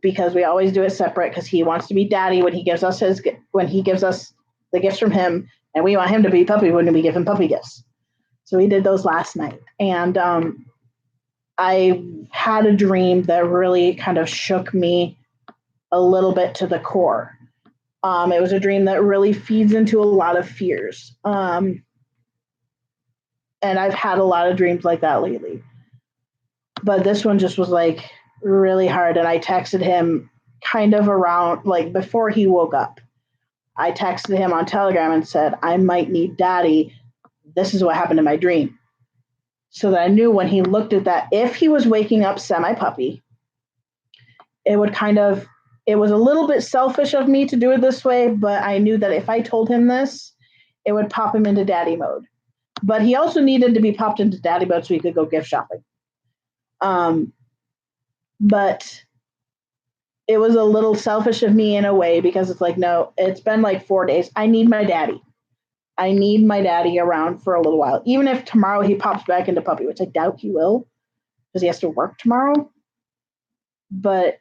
because we always do it separate because he wants to be daddy when he gives us the gifts from him, and we want him to be puppy when we give him puppy gifts. So we did those last night, and I had a dream that really kind of shook me a little bit to the core. It was a dream that really feeds into a lot of fears. And I've had a lot of dreams like that lately. But this one just was like really hard. And I texted him kind of around, like before he woke up. I texted him on Telegram and said, I might need daddy. This is what happened in my dream. So that I knew when he looked at that, if he was waking up semi-puppy, it was a little bit selfish of me to do it this way, but I knew that if I told him this, it would pop him into daddy mode. But he also needed to be popped into daddy mode so he could go gift shopping. But it was a little selfish of me in a way because it's like, no, it's been like 4 days. I need my daddy. I need my daddy around for a little while. Even if tomorrow he pops back into puppy, which I doubt he will because he has to work tomorrow. But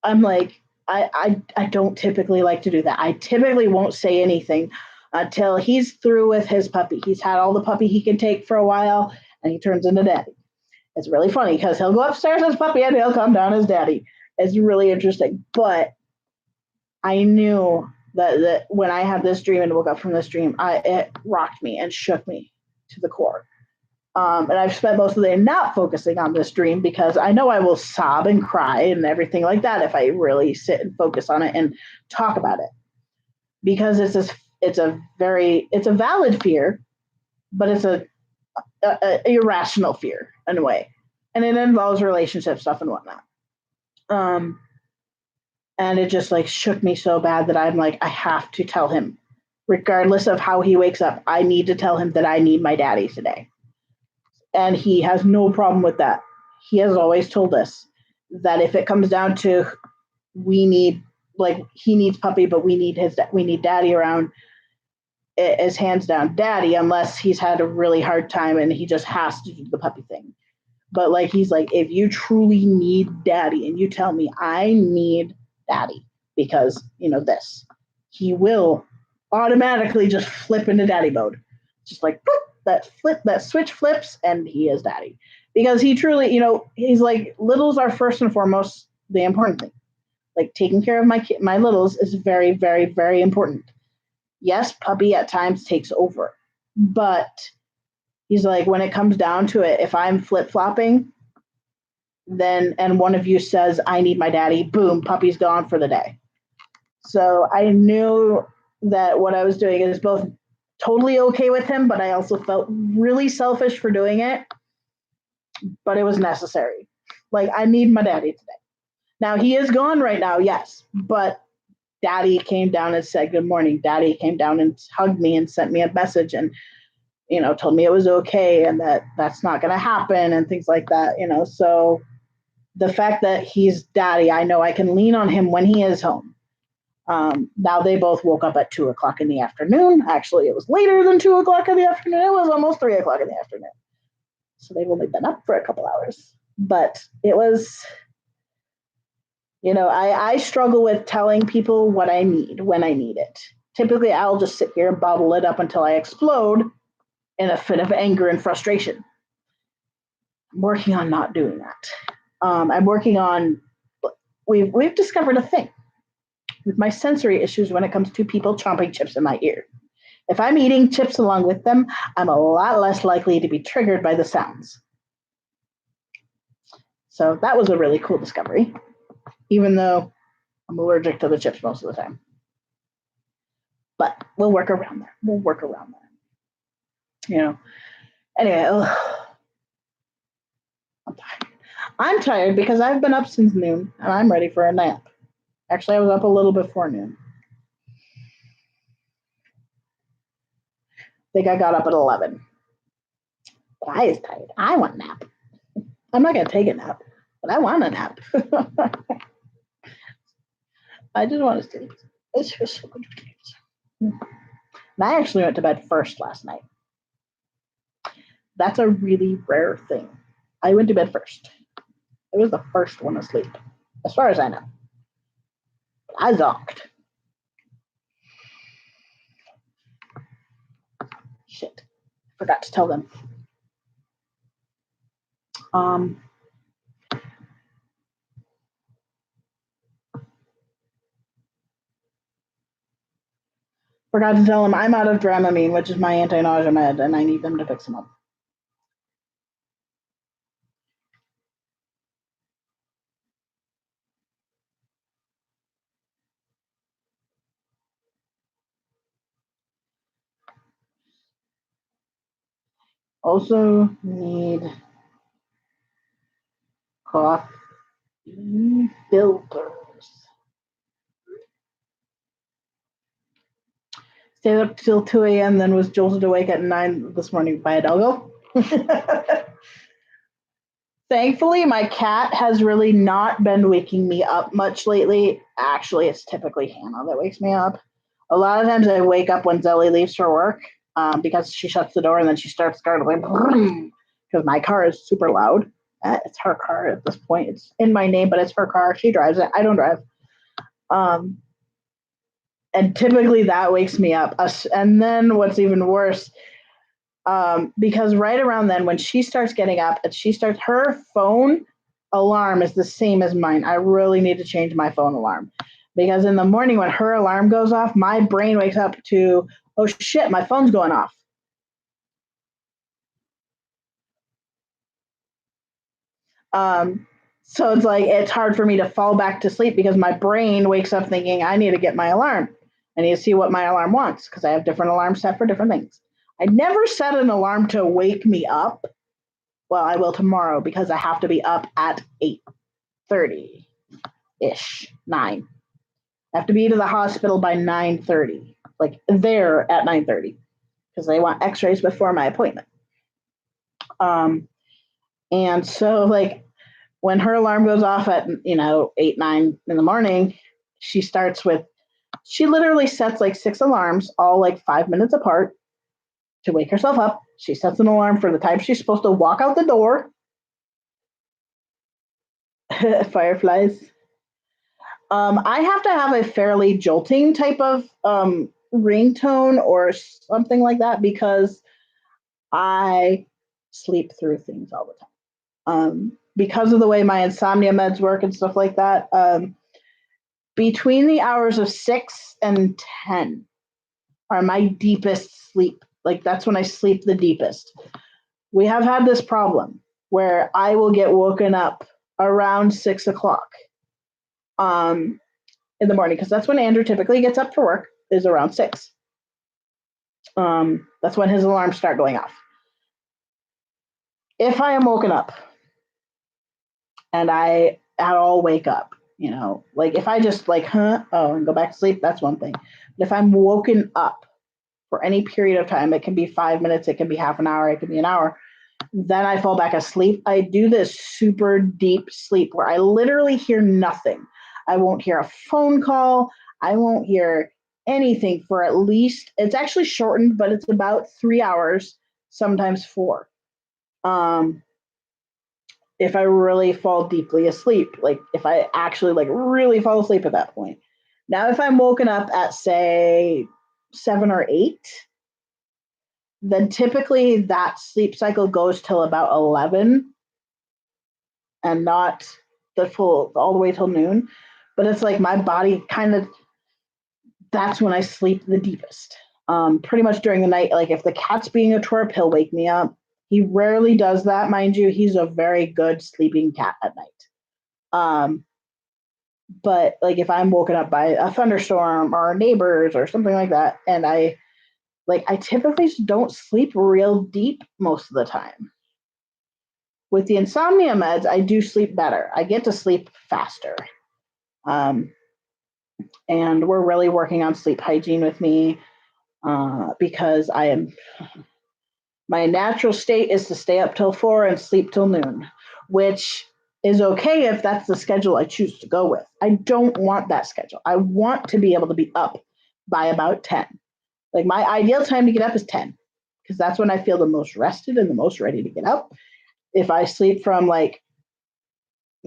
I'm like, I don't typically like to do that. I typically won't say anything until he's through with his puppy. He's had all the puppy he can take for a while and he turns into daddy. It's really funny because he'll go upstairs as puppy and he'll come down as daddy. It's really interesting. But I knew that when I had this dream and woke up from this dream, it rocked me and shook me to the core. And I've spent most of the day not focusing on this dream because I know I will sob and cry and everything like that if I really sit and focus on it and talk about it. Because it's a valid fear, but it's a irrational fear in a way. And it involves relationship stuff and whatnot. And it just like shook me so bad that I'm like, I have to tell him, regardless of how he wakes up, I need to tell him that I need my daddy today. And he has no problem with that. He has always told us that if it comes down to he needs puppy, but we need daddy around, it is hands down daddy, unless he's had a really hard time and he just has to do the puppy thing. But like, he's like, if you truly need daddy and you tell me I need daddy because, this, he will automatically just flip into daddy mode. Just like, boop, that switch flips and he is daddy. Because he truly, he's like, littles are first and foremost the important thing. Like taking care of my littles is very, very, very important. Yes, puppy at times takes over. But he's like, when it comes down to it, if I'm flip-flopping, then and one of you says, I need my daddy, boom, puppy's gone for the day. So I knew that what I was doing is both totally okay with him, but I also felt really selfish for doing it. But it was necessary. Like, I need my daddy today. Now, he is gone right now, yes, but daddy came down and said good morning. Daddy came down and hugged me and sent me a message and, told me it was okay and that that's not going to happen and things like that, So the fact that he's daddy, I know I can lean on him when he is home. Now they both woke up at 2:00 in the afternoon. Actually, it was later than 2:00 in the afternoon. It was almost 3:00 in the afternoon. So they've only been up for a couple hours. But it was, I struggle with telling people what I need when I need it. Typically, I'll just sit here and bottle it up until I explode in a fit of anger and frustration. I'm working on not doing that. I'm working on, we've discovered a thing with my sensory issues when it comes to people chomping chips in my ear. If I'm eating chips along with them, I'm a lot less likely to be triggered by the sounds. So that was a really cool discovery, even though I'm allergic to the chips most of the time. But we'll work around that. Anyway, I'm tired. I'm tired because I've been up since noon and I'm ready for a nap. Actually, I was up a little before noon. I think I got up at 11. But I was tired. I want a nap. I'm not going to take a nap, but I want a nap. I just want to sleep. It's just so good to sleep. And I actually went to bed first last night. That's a really rare thing. I went to bed first. I was the first one asleep, as far as I know. I zonked. Shit. Forgot to tell them. Forgot to tell them I'm out of Dramamine, which is my anti-nausea med, and I need them to pick some up. Also need coffee filters. Stayed up till 2 a.m., then was jolted awake at 9 this morning by a doggo. Thankfully, my cat has really not been waking me up much lately. Actually, it's typically Hannah that wakes me up. A lot of times I wake up when Zelly leaves for work because she shuts the door and then she starts gargling because my car is super loud. It's her car at this point. It's in my name, but it's her car. She drives it. I don't drive. And typically that wakes me up. And then what's even worse, because right around then when she starts getting up and her phone alarm is the same as mine. I really need to change my phone alarm because in the morning when her alarm goes off, my brain wakes up to, oh shit, my phone's going off. So it's like, it's hard for me to fall back to sleep because my brain wakes up thinking I need to get my alarm. I need to see what my alarm wants because I have different alarms set for different things. I never set an alarm to wake me up. Well, I will tomorrow because I have to be up at 8:30-ish, 9. I have to be to the hospital by 9:30, like there at 9:30 because they want x-rays before my appointment. And so like when her alarm goes off at, 8, 9 in the morning, she literally sets like 6 alarms, all like 5 minutes apart to wake herself up. She sets an alarm for the time she's supposed to walk out the door. Fireflies. I have to have a fairly jolting type of ringtone or something like that because I sleep through things all the time. Because of the way my insomnia meds work and stuff like that, between the hours of 6 and 10 are my deepest sleep. Like that's when I sleep the deepest. We have had this problem where I will get woken up around 6 o'clock in the morning, because that's when Andrew typically gets up for work, is around 6. That's when his alarms start going off. If I am woken up and I at all wake up, like if I just like, and go back to sleep, that's one thing. But if I'm woken up for any period of time, it can be 5 minutes, it can be half an hour, it can be an hour, then I fall back asleep. I do this super deep sleep where I literally hear nothing. I won't hear a phone call. I won't hear anything for at least, it's actually shortened, but it's about 3 hours, sometimes 4. If I really fall deeply asleep, like if I actually like really fall asleep at that point. Now, if I'm woken up at say 7 or 8, then typically that sleep cycle goes till about 11 and not the full all the way till noon. But it's like my body kind of, that's when I sleep the deepest. Pretty much during the night, like if the cat's being a twerp, he'll wake me up. He rarely does that, mind you. He's a very good sleeping cat at night. But like if I'm woken up by a thunderstorm or neighbors or something like that, and I typically don't sleep real deep most of the time. With the insomnia meds, I do sleep better. I get to sleep faster. And we're really working on sleep hygiene with me because my natural state is to stay up till 4 and sleep till noon, which is okay if that's the schedule I choose to go with. I don't want that schedule. I want to be able to be up by about 10. Like my ideal time to get up is 10, because that's when I feel the most rested and the most ready to get up. If I sleep from like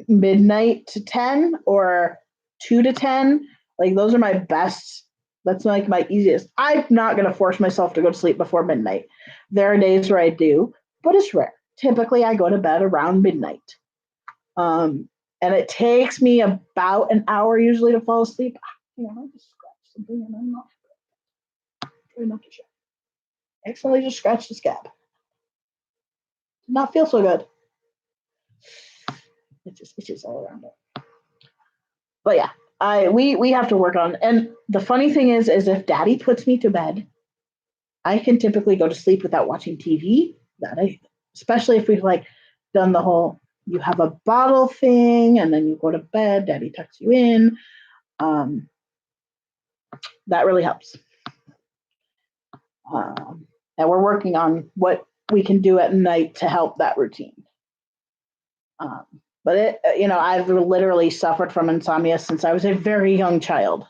midnight to 10 or 2 to 10, like those are my best. That's like my easiest. I'm not going to force myself to go to sleep before midnight. There are days where I do, but it's rare. Typically, I go to bed around midnight. And it takes me about an hour usually to fall asleep. I just scratched something and I'm not trying not to check. I accidentally just scratched the scab. Did not feel so good. It just itches all around it. But yeah, we have to work on. And the funny thing is if Daddy puts me to bed, I can typically go to sleep without watching TV. Especially if we've like done the whole you have a bottle thing and then you go to bed, Daddy tucks you in. That really helps. And we're working on what we can do at night to help that routine. But I've literally suffered from insomnia since I was a very young child.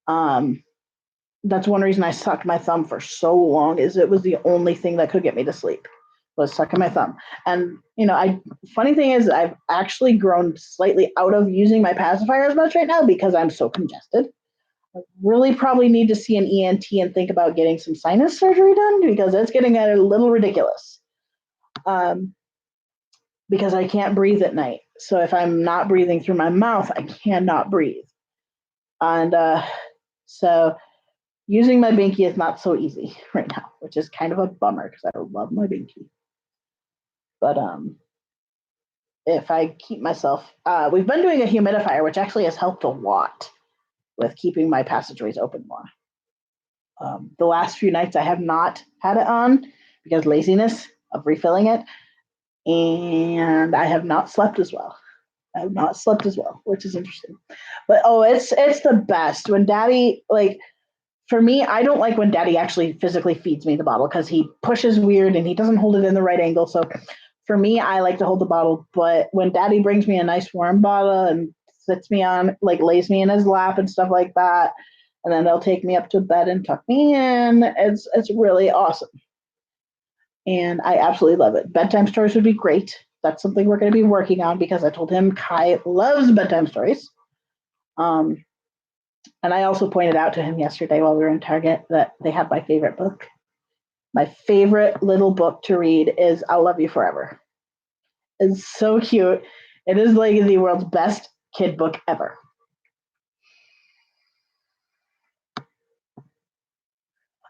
That's one reason I sucked my thumb for so long, is it was the only thing that could get me to sleep, was sucking my thumb. And funny thing is I've actually grown slightly out of using my pacifier as much right now because I'm so congested. I really probably need to see an ENT and think about getting some sinus surgery done, because it's getting a little ridiculous. Because I can't breathe at night. So if I'm not breathing through my mouth, I cannot breathe. And so using my binky is not so easy right now, which is kind of a bummer because I love my binky. But if I keep myself, we've been doing a humidifier, which actually has helped a lot with keeping my passageways open more. The last few nights I have not had it on because laziness of refilling it. And I have not slept as well. Which is interesting. But it's the best when Daddy, like, for me, I don't like when Daddy actually physically feeds me the bottle because he pushes weird and he doesn't hold it in the right angle. So for me, I like to hold the bottle. But when Daddy brings me a nice warm bottle and sits me on, like, lays me in his lap and stuff like that, and then they'll take me up to bed and tuck me in, it's really awesome. And I absolutely love it. Bedtime stories would be great. That's something we're going to be working on because I told him Kai loves bedtime stories. And I also pointed out to him yesterday while we were in Target that they have my favorite book. My favorite little book to read is I'll Love You Forever. It's so cute. It is like the world's best kid book ever.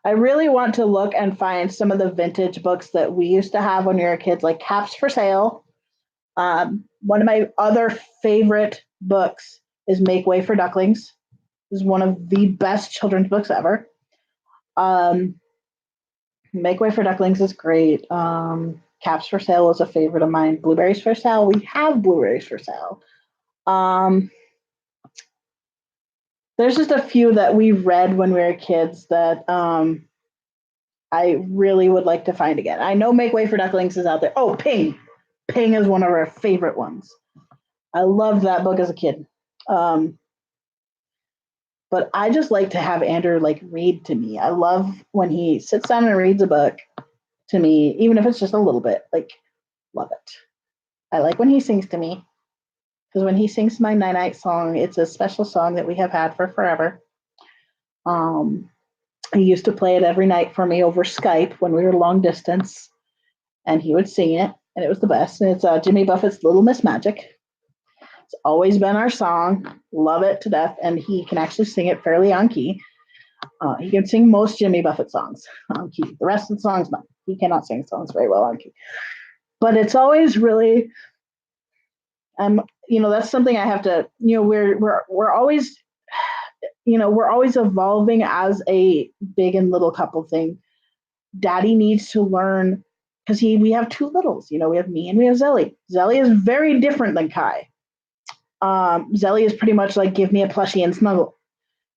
I really want to look and find some of the vintage books that we used to have when we were kids, like Caps for Sale. One of my other favorite books is Make Way for Ducklings. This is one of the best children's books ever. Make Way for Ducklings is great. Caps for Sale is a favorite of mine. Blueberries for Sale. We have Blueberries for Sale. There's just a few that we read when we were kids that I really would like to find again. I know Make Way for Ducklings is out there. Oh, Ping. Ping is one of our favorite ones. I loved that book as a kid. But I just like to have Andrew like read to me. I love when he sits down and reads a book to me, even if it's just a little bit. Like, love it. I like when he sings to me. Because when he sings my night-night song, it's a special song that we have had for forever. He used to play it every night for me over Skype when we were long distance, and he would sing it, and it was the best. And it's Jimmy Buffett's Little Miss Magic. It's always been our song. Love it to death, and he can actually sing it fairly on key. He can sing most Jimmy Buffett songs on key. The rest of the songs, no. He cannot sing songs very well on key. But it's always really... that's something I have to, we're always, we're always evolving as a big and little couple thing. Daddy needs to learn because we have two littles, we have me and we have Zelly. Zelly is very different than Kai. Zelly is pretty much like, give me a plushie and snuggle.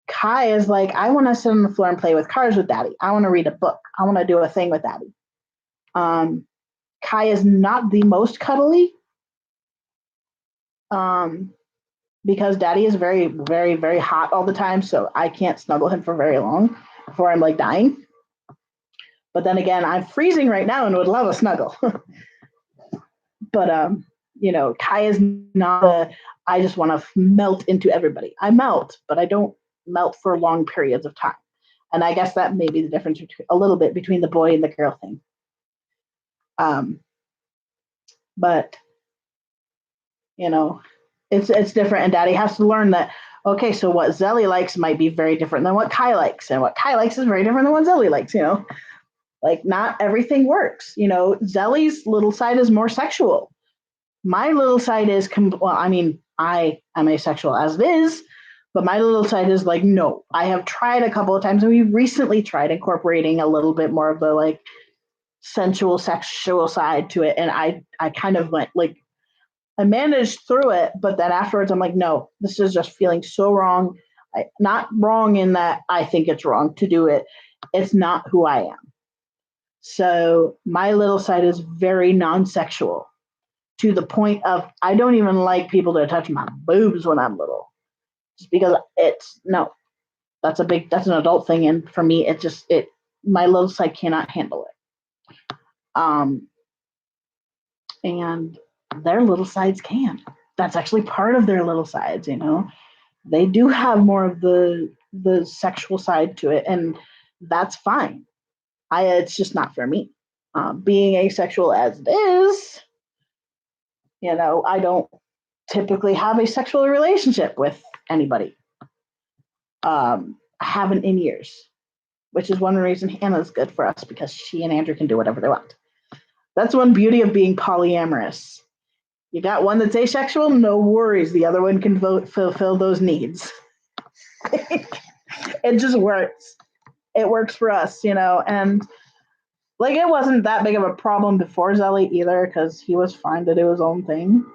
Kai is like, I want to sit on the floor and play with cars with daddy. I want to read a book. I want to do a thing with daddy. Kai is not the most cuddly. Because daddy is very, very, very hot all the time, so I can't snuggle him for very long before I'm like dying. But then again, I'm freezing right now and would love a snuggle. But Kai is not I just want to melt into everybody. I melt, but I don't melt for long periods of time. And I guess that may be the difference a little bit between the boy and the girl thing. But it's different, and daddy has to learn that, okay, so what Zelly likes might be very different than what Kai likes, and what Kai likes is very different than what Zelly likes, like not everything works. Zelly's little side is more sexual. My little side is, I am asexual as it is, but my little side is like, no. I have tried a couple of times, and we recently tried incorporating a little bit more of the like sensual, sexual side to it, and I kind of went like, I managed through it, but then afterwards I'm like, no, this is just feeling so wrong. Not wrong in that I think it's wrong to do it. It's not who I am. So my little side is very non-sexual to the point of I don't even like people to touch my boobs when I'm little. Just because that's an adult thing. And for me, my little side cannot handle it. And their little sides can. That's actually part of their little sides, They do have more of the sexual side to it, and that's fine. It's just not for me. Being asexual as it is, I don't typically have a sexual relationship with anybody. I haven't in years, which is one reason Hannah's good for us, because she and Andrew can do whatever they want. That's one beauty of being polyamorous. You got one that's asexual, no worries. The other one can fulfill those needs. It just works. It works for us, and like it wasn't that big of a problem before Zelly either, because he was fine to do his own thing.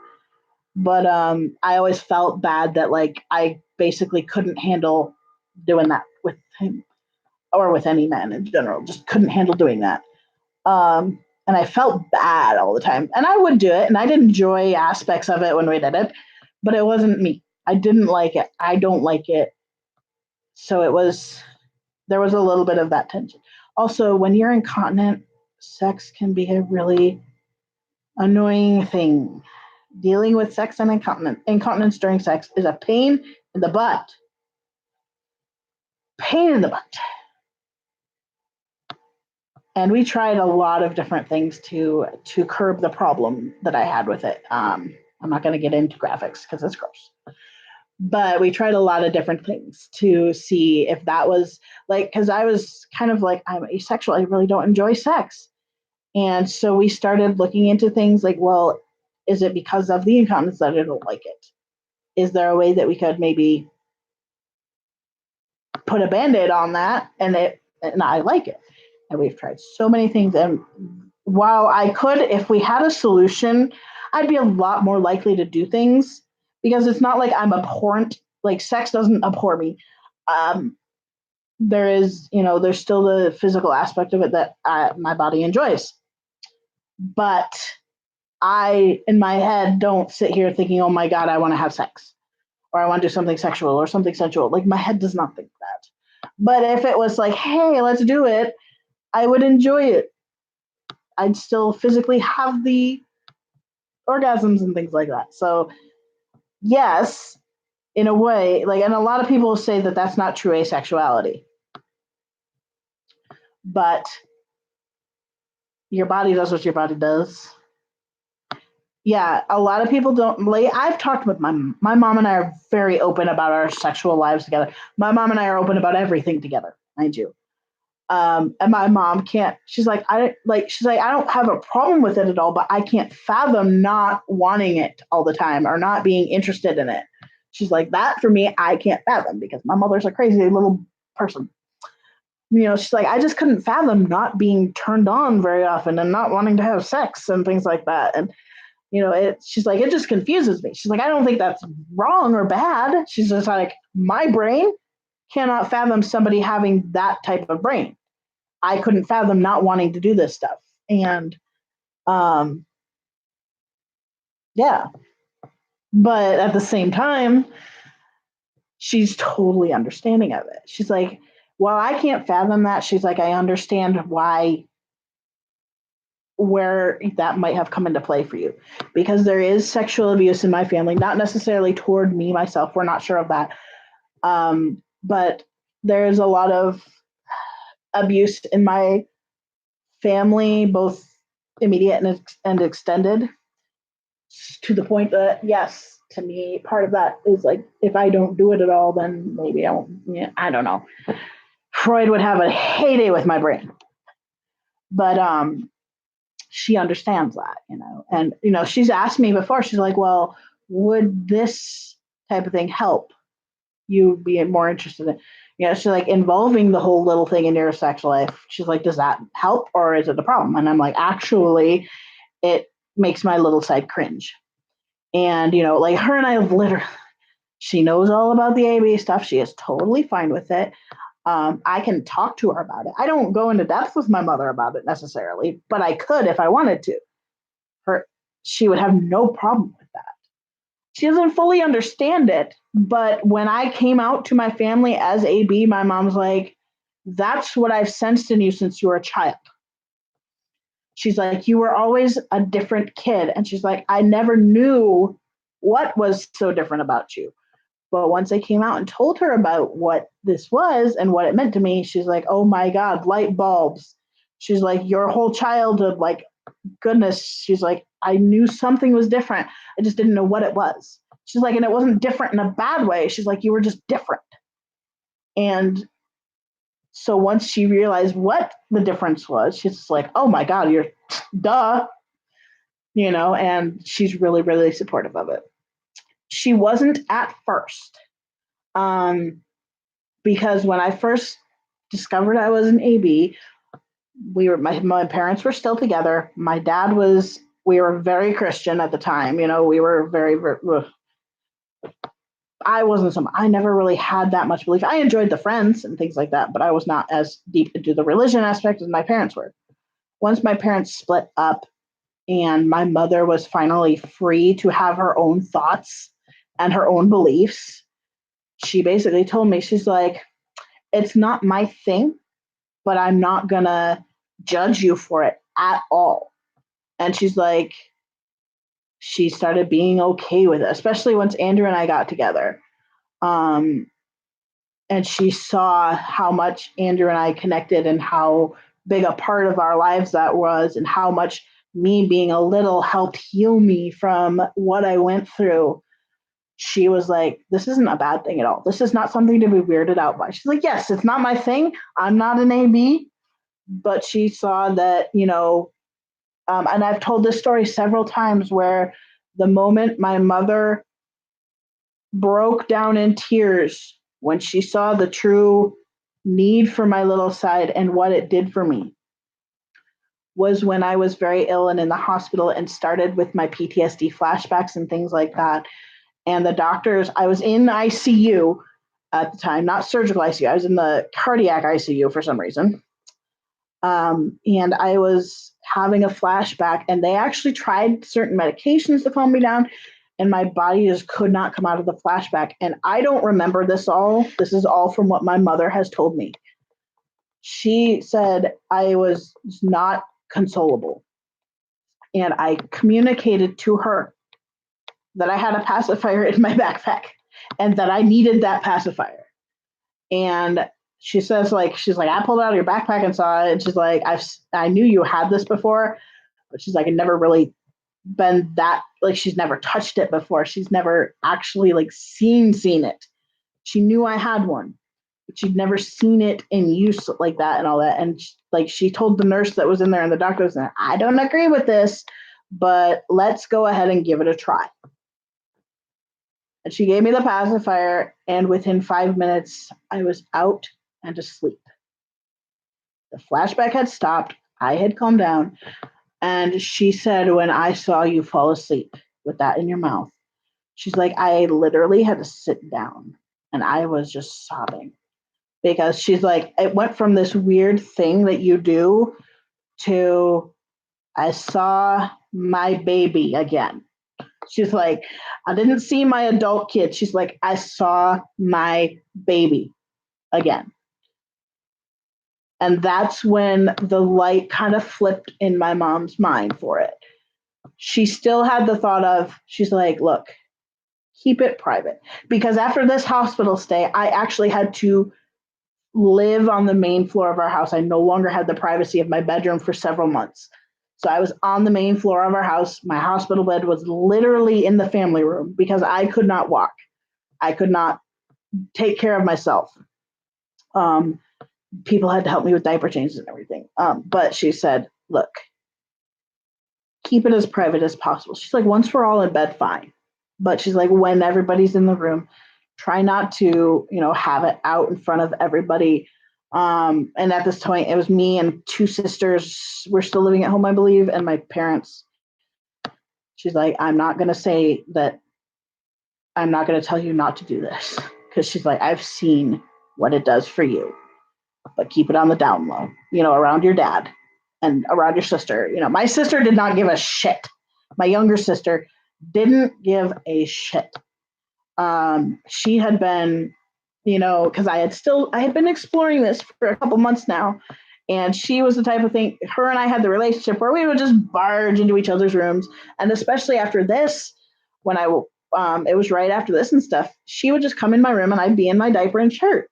But I always felt bad that like I basically couldn't handle doing that with him or with any man in general. Just couldn't handle doing that. And I felt bad all the time. And I would do it, and I'd enjoy aspects of it when we did it, but it wasn't me. I didn't like it. I don't like it. So there was a little bit of that tension. Also, when you're incontinent, sex can be a really annoying thing. Dealing with sex and incontinence during sex is a pain in the butt. Pain in the butt. And we tried a lot of different things to curb the problem that I had with it. I'm not going to get into graphics because it's gross. But we tried a lot of different things to see if that was like, because I was kind of like, I'm asexual. I really don't enjoy sex. And so we started looking into things like, well, Is it because of the incontinence that I don't like it? Is there a way that we could maybe put a Band-Aid on that and I like it? And we've tried so many things. And while I could, if we had a solution, I'd be a lot more likely to do things because it's not like I'm abhorrent. Like sex doesn't abhor me. There is, there's still the physical aspect of it that my body enjoys. But I, in my head, don't sit here thinking, oh my God, I want to have sex or I want to do something sexual or something sensual. Like my head does not think that. But if it was like, hey, let's do it, I would enjoy it. I'd still physically have the orgasms and things like that. So yes, in a way, like, and a lot of people say that that's not true asexuality. But your body does what your body does. Yeah, a lot of people don't. Like, I've talked with my mom and I are very open about our sexual lives together. My mom and I are open about everything together, mind you. And my mom can't. She's like, I don't have a problem with it at all, but I can't fathom not wanting it all the time or not being interested in it. She's like, that for me, I can't fathom because my mother's a crazy little person. She's like, I just couldn't fathom not being turned on very often and not wanting to have sex and things like that. And she's like, it just confuses me. She's like, I don't think that's wrong or bad. She's just like, my brain cannot fathom somebody having that type of brain. I couldn't fathom not wanting to do this stuff. And yeah. But at the same time, she's totally understanding of it. She's like, while I can't fathom that, she's like, I understand where that might have come into play for you, because there is sexual abuse in my family, not necessarily toward me myself. We're not sure of that. But there's a lot of abuse in my family, both immediate and extended, to the point that, yes, to me, part of that is like, if I don't do it at all, then maybe I won't. Yeah, I don't know. Freud would have a heyday with my brain. But she understands that, and she's asked me before, she's like, well, would this type of thing help you be more interested in, she's like, involving the whole little thing in your sex life. She's like, does that help or is it a problem? And I'm like, actually, it makes my little side cringe. And like her and I have literally, she knows all about the AB stuff. She is totally fine with it. I can talk to her about it. I don't go into depth with my mother about it necessarily, but I could if I wanted to. She would have no problem with that. She doesn't fully understand it, but when I came out to my family as AB, my mom's like, that's what I've sensed in you since you were a child. She's like, you were always a different kid. And she's like, I never knew what was so different about you. But once I came out and told her about what this was and what it meant to me, she's like, oh my God, light bulbs. She's like, your whole childhood, like, goodness. She's like, I knew something was different. I just didn't know what it was. She's like, and it wasn't different in a bad way. She's like, you were just different. And so once she realized what the difference was, she's like, oh my God, you're duh. And she's really, really supportive of it. She wasn't at first, because when I first discovered I was an AB, my parents were still together. My dad we were very Christian at the time. We were very, very I never really had that much belief. I enjoyed the friends and things like that, but I was not as deep into the religion aspect as my parents were. Once my parents split up and my mother was finally free to have her own thoughts and her own beliefs, she basically told me, she's like, it's not my thing, but I'm not gonna judge you for it at all. And she's like, she started being okay with it, especially once Andrew and I got together. And she saw how much Andrew and I connected and how big a part of our lives that was, and how much me being a little helped heal me from what I went through. She was like, this isn't a bad thing at all. This is not something to be weirded out by. She's like, yes, it's not my thing. I'm not an AB, but she saw that, and I've told this story several times where the moment my mother broke down in tears when she saw the true need for my little side and what it did for me was when I was very ill and in the hospital and started with my PTSD flashbacks and things like that. And the doctors, I was in ICU at the time, not surgical ICU. I was in the cardiac ICU for some reason. And I was having a flashback, and they actually tried certain medications to calm me down, and my body just could not come out of the flashback. And I don't remember this all. This is all from what my mother has told me. She said I was not consolable. And I communicated to her that I had a pacifier in my backpack and that I needed that pacifier. And she says, like, she's like, I pulled it out of your backpack and saw it. And she's like, I knew you had this before, but she's like, it never really been that, like, she's never touched it before. She's never actually like seen it. She knew I had one, but she'd never seen it in use like that and all that. And like, she told the nurse that was in there and the doctor was there, I don't agree with this, but let's go ahead and give it a try. And she gave me the pacifier, and within 5 minutes, I was out and asleep. The flashback had stopped. I had calmed down. And she said, when I saw you fall asleep with that in your mouth, she's like, I literally had to sit down, and I was just sobbing. Because she's like, it went from this weird thing that you do to, I saw my baby again. She's like, I didn't see my adult kid. She's like, I saw my baby again. And that's when the light kind of flipped in my mom's mind for it. She still had the thought of, she's like, look, keep it private. Because after this hospital stay, I actually had to live on the main floor of our house. I no longer had the privacy of my bedroom for several months. So I was on the main floor of our house. My hospital bed was literally in the family room because I could not walk. I could not take care of myself. People had to help me with diaper changes and everything. But she said, look, keep it as private as possible. She's like, once we're all in bed, fine. But she's like, when everybody's in the room, try not to, have it out in front of everybody. And at this point, it was me and two sisters. We're still living at home, I believe, and my parents. She's like, I'm not going to say that. I'm not going to tell you not to do this. Because she's like, I've seen what it does for you. But keep it on the down low, around your dad and around your sister. My sister did not give a shit. My younger sister didn't give a shit. She had been, because I had been exploring this for a couple months now, and she was the type of thing, her and I had the relationship where we would just barge into each other's rooms. And especially after this, when it was right after this and stuff, she would just come in my room and I'd be in my diaper and shirt.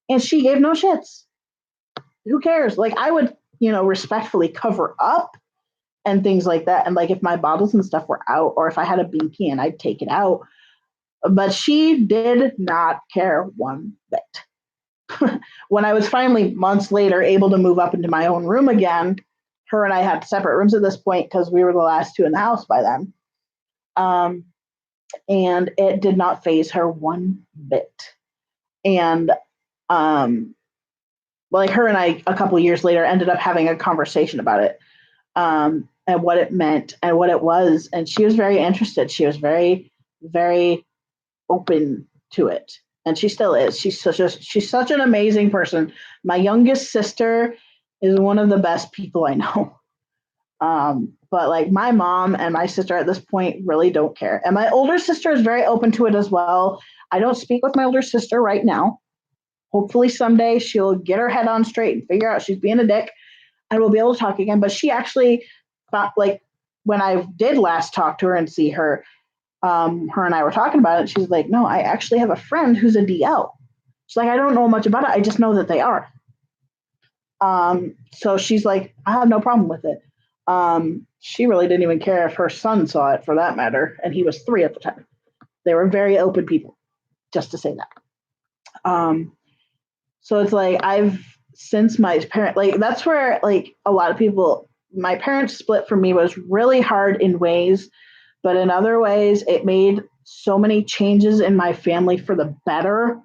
And she gave no shits. Who cares? Like, I would, respectfully cover up and things like that. And like, if my bottles and stuff were out, or if I had a binky and I'd take it out. But she did not care one bit. When I was finally months later able to move up into my own room again, her and I had separate rooms at this point because we were the last two in the house by then. And it did not faze her one bit. And like, her and I, a couple of years later, ended up having a conversation about it, and what it meant and what it was. And she was very interested. She was very, very open to it. And she still is. She's such an amazing person. My youngest sister is one of the best people I know. But like, my mom and my sister at this point really don't care. And my older sister is very open to it as well. I don't speak with my older sister right now. Hopefully someday she'll get her head on straight and figure out she's being a dick and we'll be able to talk again. But she actually thought, like, when I did last talk to her and see her, her and I were talking about it. She's like, no, I actually have a friend who's a DL. She's like, I don't know much about it. I just know that they are. So she's like, I have no problem with it. She really didn't even care if her son saw it, for that matter. And he was 3 at the time. They were very open people, just to say that. So it's like, since my parent, like, that's where, like, a lot of people, my parents' split for me was really hard in ways but in other ways, it made so many changes in my family for the better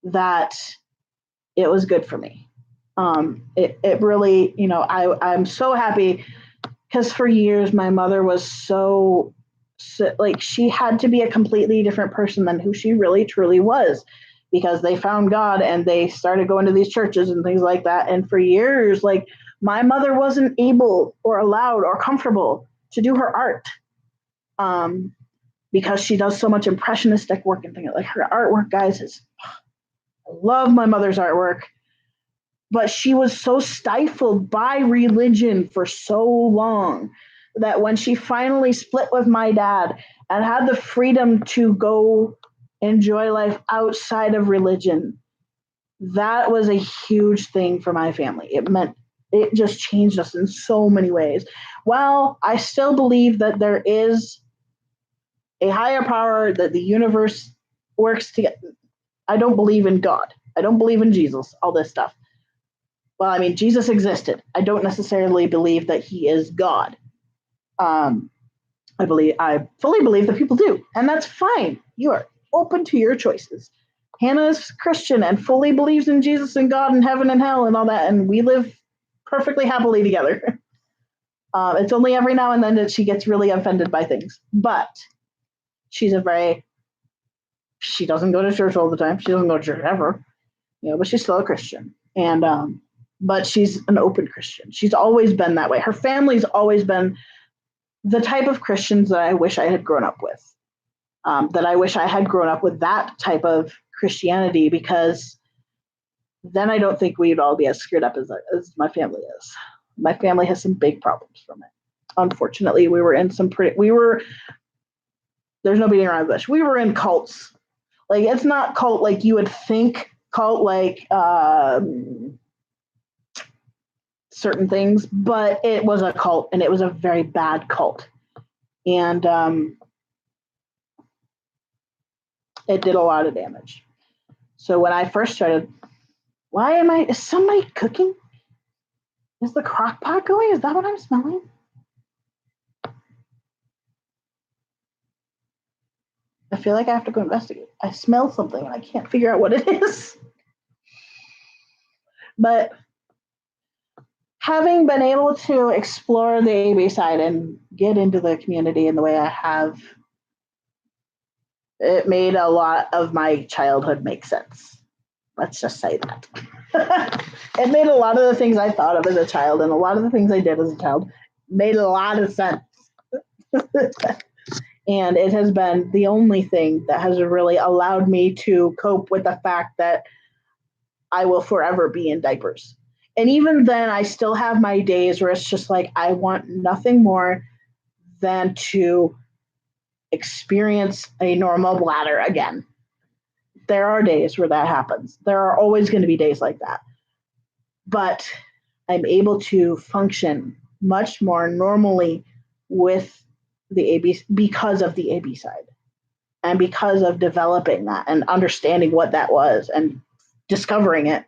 that it was good for me. It really, I'm so happy because for years my mother was so like she had to be a completely different person than who she really truly was because they found God and they started going to these churches and things like that. And for years, like my mother wasn't able or allowed or comfortable to do her art because she does so much impressionistic work and things like her artwork, guys, is I love my mother's artwork, but she was so stifled by religion for so long that when she finally split with my dad and had the freedom to go enjoy life outside of religion, that was a huge thing for my family. It just changed us in so many ways. Well, I still believe that there is a higher power, that the universe works together. I don't believe in God. I don't believe in Jesus, all this stuff. Well, I mean, Jesus existed. I don't necessarily believe that he is God. I fully believe that people do, and that's fine. You are open to your choices. Hannah's Christian and fully believes in Jesus and God and heaven and hell and all that, and we live perfectly happily together. It's only every now and then that she gets really offended by things, but she doesn't go to church all the time. She doesn't go to church ever, but she's still a Christian, and but she's an open Christian. She's always been that way. Her family's always been the type of Christians that I wish I had grown up with. That I wish I had grown up with that type of Christianity, because then I don't think we'd all be as screwed up as my family is. My family has some big problems from it. Unfortunately, there's no beating around the bush. We were in cults. Like, it's not cult like you would think cult, like certain things, but it was a cult, and it was a very bad cult. And it did a lot of damage. So when I first started, is somebody cooking? Is the crock pot going? Is that what I'm smelling? I feel like I have to go investigate. I smell something and I can't figure out what it is. But having been able to explore the AB side and get into the community in the way I have, it made a lot of my childhood make sense. Let's just say that. It made a lot of the things I thought of as a child and a lot of the things I did as a child made a lot of sense. And it has been the only thing that has really allowed me to cope with the fact that I will forever be in diapers. And even then, I still have my days where it's just like, I want nothing more than to experience a normal bladder again. There are days where that happens. There are always going to be days like that. But I'm able to function much more normally with the AB because of the AB side and because of developing that and understanding what that was and discovering it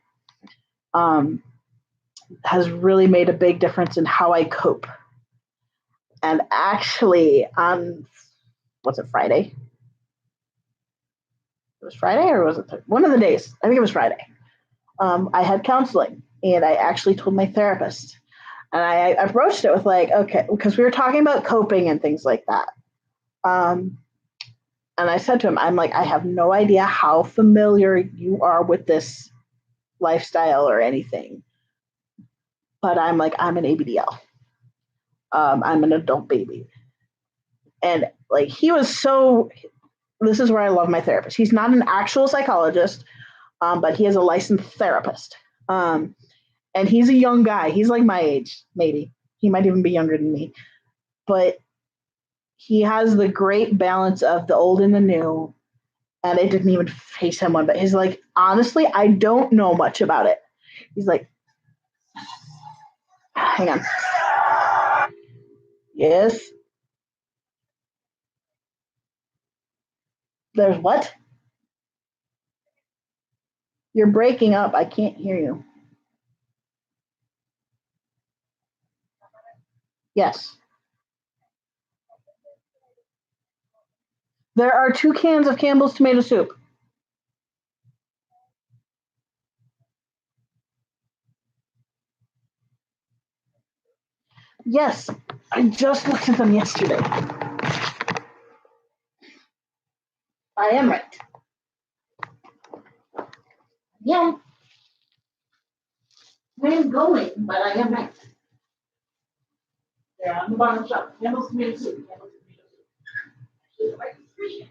has really made a big difference in how I cope. And actually on, Friday? It was Friday, or was it one of the days? I think it was Friday. I had counseling, and I actually told my therapist, and I approached it with like, okay, because we were talking about coping and things like that. And I said to him, I'm like, I have no idea how familiar you are with this lifestyle or anything, but I'm like, I'm an ABDL. I'm an adult baby. And like, he was so, this is where I love my therapist. He's not an actual psychologist, but he is a licensed therapist. And he's a young guy. He's like my age, maybe. He might even be younger than me. But he has the great balance of the old and the new. And it didn't even face him one bit. He's like, honestly, I don't know much about it. He's like, hang on. Yes. There's what? You're breaking up. I can't hear you. Yes. There are 2 cans of Campbell's tomato soup. Yes, I just looked at them yesterday. I am right. Yeah. I am going, but I am right. They're on the bottom shelf. Campbell's tomato soup. Campbell's tomato soup.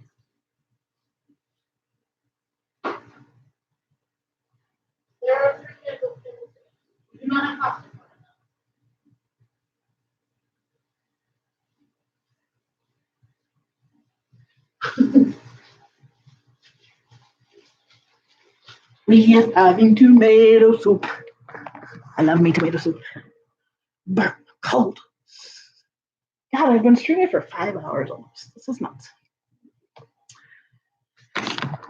There are 3 cans of Campbell's soup. We do not have pasta. We are having tomato soup. I love me tomato soup. Burn, cold. God, I've been streaming for 5 hours almost. This is nuts.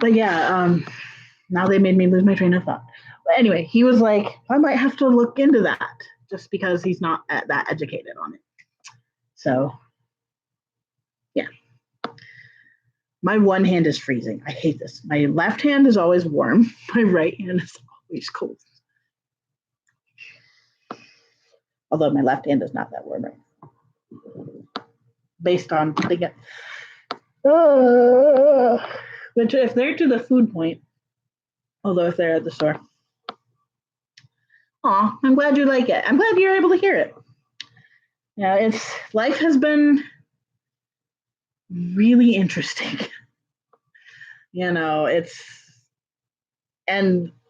But yeah, now they made me lose my train of thought. But anyway, he was like, I might have to look into that just because he's not that educated on it. So, yeah. My one hand is freezing. I hate this. My left hand is always warm. My right hand is always cold. Although my left hand is not that warm right now. Based on putting it. But if they're to the food point, although if they're at the store. Aw, I'm glad you like it. I'm glad you're able to hear it. Yeah, life has been really interesting. And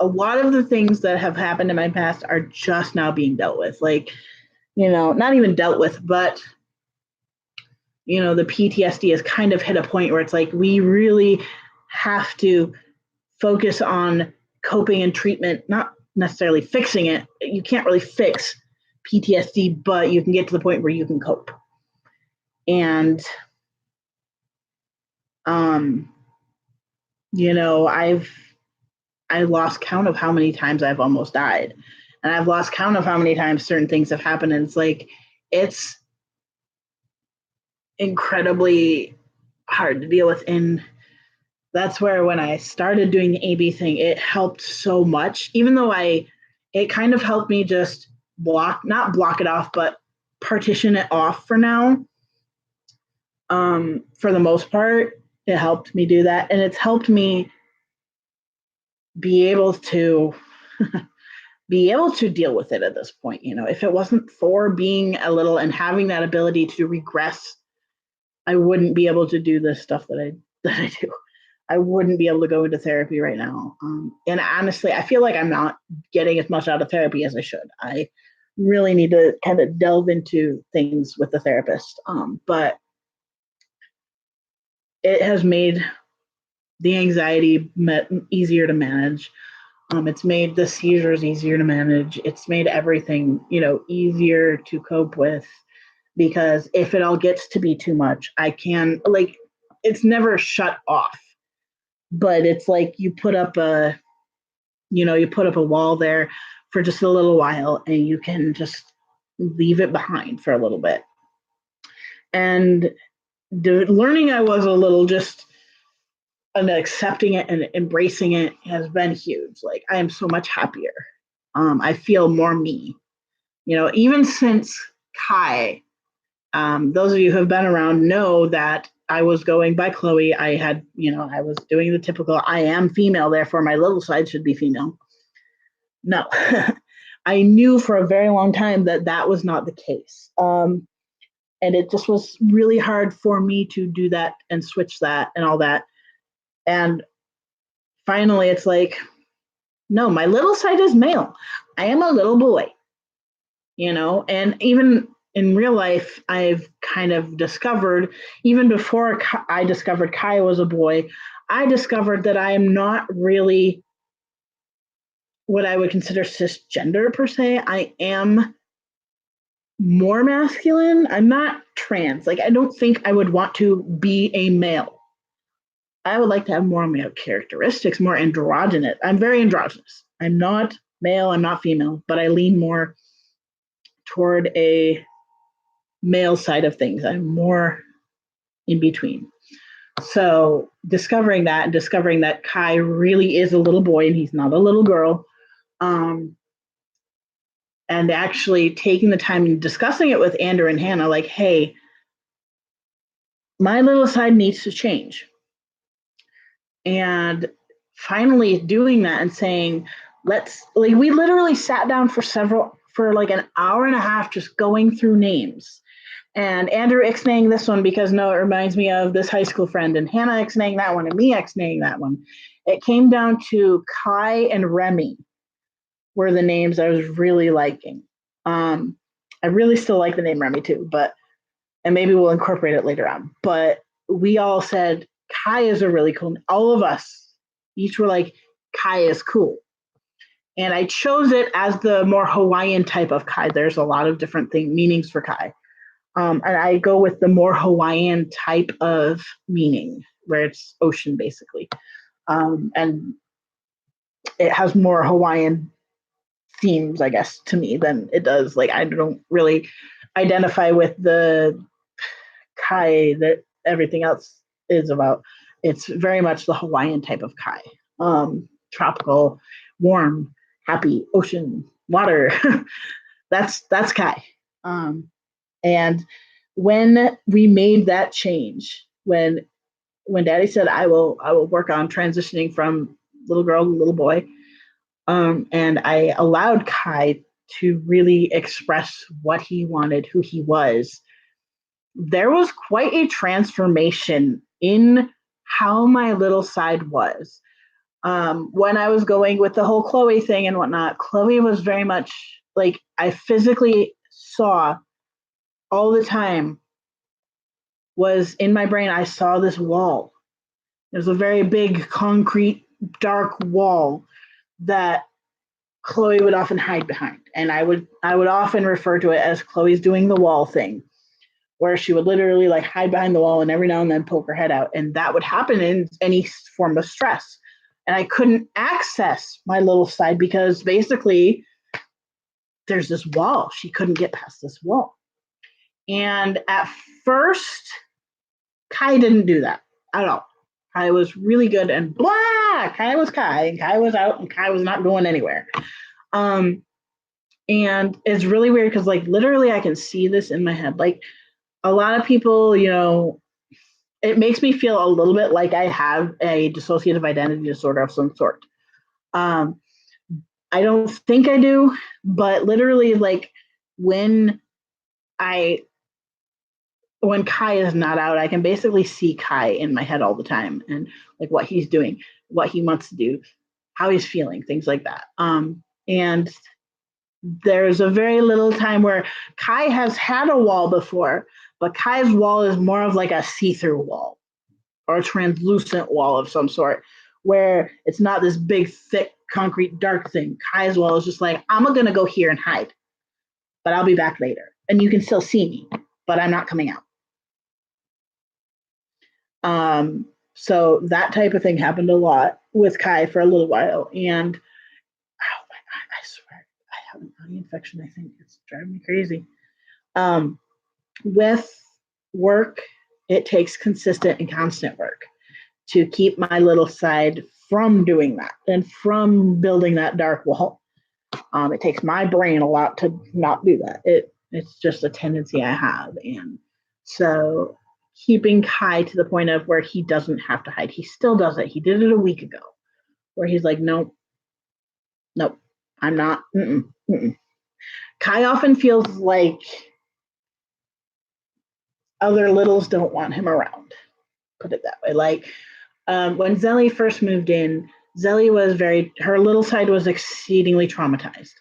a lot of the things that have happened in my past are just now being dealt with. Like, not even dealt with, but the PTSD has kind of hit a point where it's like we really have to focus on coping and treatment, not necessarily fixing it. You can't really fix PTSD, but you can get to the point where you can cope. And I lost count of how many times I've almost died, and I've lost count of how many times certain things have happened. And it's like it's incredibly hard to deal with. And that's where when I started doing the AB thing, it helped so much. Even though it kind of helped me just not block it off, but partition it off for now. For the most part, it helped me do that, and it's helped me be able to deal with it at this point. If it wasn't for being a little and having that ability to regress, I wouldn't be able to do the stuff that I do. I wouldn't be able to go into therapy right now. And honestly, I feel like I'm not getting as much out of therapy as I should. I really need to kind of delve into things with the therapist. But it has made the anxiety easier to manage. It's made the seizures easier to manage. It's made everything, easier to cope with, because if it all gets to be too much, I can, it's never shut off, but it's like you put up a wall there for just a little while, and you can just leave it behind for a little bit. And the learning I was a little just and accepting it and embracing it has been huge. Like, I am so much happier. I feel more me, even since Kai. Those of you who have been around know that I was going by Chloe. I had, I was doing the typical, I am female, therefore my little side should be female. No, I knew for a very long time that was not the case. And it just was really hard for me to do that and switch that and all that. And finally, it's like, no, my little side is male. I am a little boy, and even in real life, I've kind of discovered, even before I discovered Kai was a boy, I discovered that I am not really what I would consider cisgender per se. I am more masculine. I'm not trans. Like, I don't think I would want to be a male. I would like to have more male characteristics, more androgynous. I'm very androgynous. I'm not male, I'm not female, but I lean more toward a male side of things. I'm more in between. So discovering that and discovering that Kai really is a little boy and he's not a little girl, and actually taking the time and discussing it with Andrew and Hannah, like, hey, my little side needs to change. And finally doing that and saying, we literally sat down for like an hour and a half just going through names. And Andrew ixnaying this one because no, it reminds me of this high school friend, and Hannah ixnaying that one, and me ixnaying that one. It came down to Kai and Remy were the names I was really liking. I really still like the name Remy too, and maybe we'll incorporate it later on. But we all said Kai is a really cool. All of us each were like, Kai is cool. And I chose it as the more Hawaiian type of Kai. There's a lot of different meanings for Kai. And I go with the more Hawaiian type of meaning, where it's ocean basically. And it has more Hawaiian themes, I guess, to me than it does. Like, I don't really identify with the Kai that everything else is about. It's very much the Hawaiian type of Kai. Tropical, warm, happy, ocean, water. that's Kai. And when we made that change, when Daddy said, I will work on transitioning from little girl to little boy, and I allowed Kai to really express what he wanted, who he was, there was quite a transformation in how my little side was. When I was going with the whole Chloe thing and whatnot, Chloe was very much like, I physically saw all the time, was in my brain, I saw this wall. There's a very big concrete dark wall that Chloe would often hide behind. And I would often refer to it as Chloe's doing the wall thing, where she would literally like hide behind the wall and every now and then poke her head out. And that would happen in any form of stress. And I couldn't access my little side because basically there's this wall. She couldn't get past this wall. And at first, Kai didn't do that at all. Kai was really good and blah. Kai was Kai, and Kai was out, and Kai was not going anywhere. And it's really weird because, like, literally, I can see this in my head. Like, a lot of people, it makes me feel a little bit like I have a dissociative identity disorder of some sort. I don't think I do, but literally, like, when Kai is not out, I can basically see Kai in my head all the time, and like what he's doing, what he wants to do, how he's feeling, things like that. And there's a very little time where Kai has had a wall before, but Kai's wall is more of like a see-through wall or a translucent wall of some sort, where it's not this big, thick, concrete, dark thing. Kai's wall is just like, I'm going to go here and hide, but I'll be back later. And you can still see me, but I'm not coming out. So that type of thing happened a lot with Kai for a little while. And oh my God, I swear, I have an eye infection. I think it's driving me crazy. With work, it takes consistent and constant work to keep my little side from doing that and from building that dark wall. It takes my brain a lot to not do that. It's just a tendency I have. And so keeping Kai to the point of where he doesn't have to hide. He still does it. He did it a week ago where he's like, nope, I'm not. Kai often feels like other littles don't want him around. Put it that way. Like when Zelly first moved in, Zelly was her little side was exceedingly traumatized.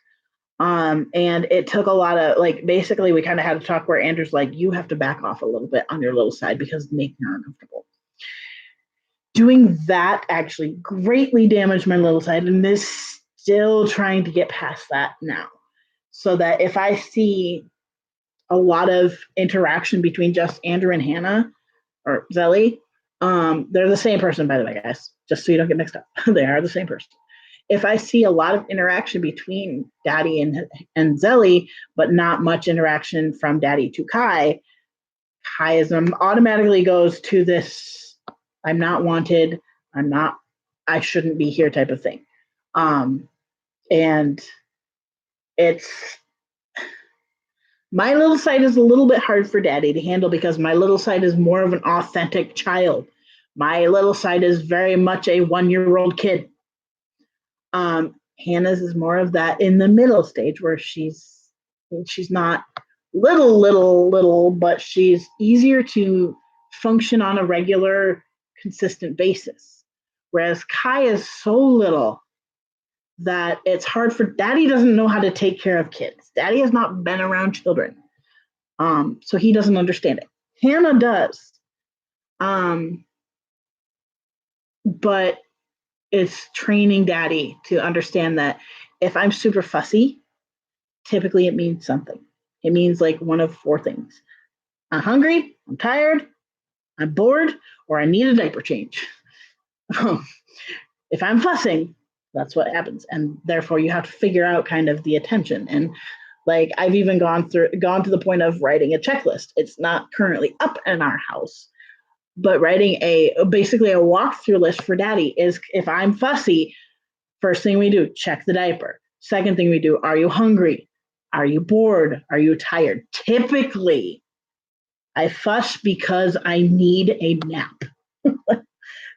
And it took a lot of, like, basically we kind of had to talk where Andrew's like, you have to back off a little bit on your little side because it's making her uncomfortable. Doing that actually greatly damaged my little side and is still trying to get past that now. So that if I see a lot of interaction between just Andrew and Hannah or Zelly, they're the same person, by the way, guys, just so you don't get mixed up. They are the same person. If I see a lot of interaction between Daddy and Zelly, but not much interaction from Daddy to Kai, Kaiism automatically goes to this I'm not wanted. I shouldn't be here type of thing. And it's, my little side is a little bit hard for daddy to handle because my little side is more of an authentic child. My little side is very much a 1-year-old kid. Hannah's is more of that in the middle stage where she's not little, but she's easier to function on a regular, consistent basis. Whereas Kai is so little that it's hard for daddy doesn't know how to take care of kids. Daddy has not been around children. So he doesn't understand it. Hannah does. But it's training daddy to understand that if I'm super fussy, typically it means something. It means like one of 4 things. I'm hungry, I'm tired, I'm bored, or I need a diaper change. If I'm fussing, that's what happens. And therefore you have to figure out kind of the attention. And like I've even gone to the point of writing a checklist. It's not currently up in our house, but writing basically a walkthrough list for daddy is if I'm fussy, first thing we do, check the diaper. Second thing we do, are you hungry? Are you bored? Are you tired? Typically, I fuss because I need a nap.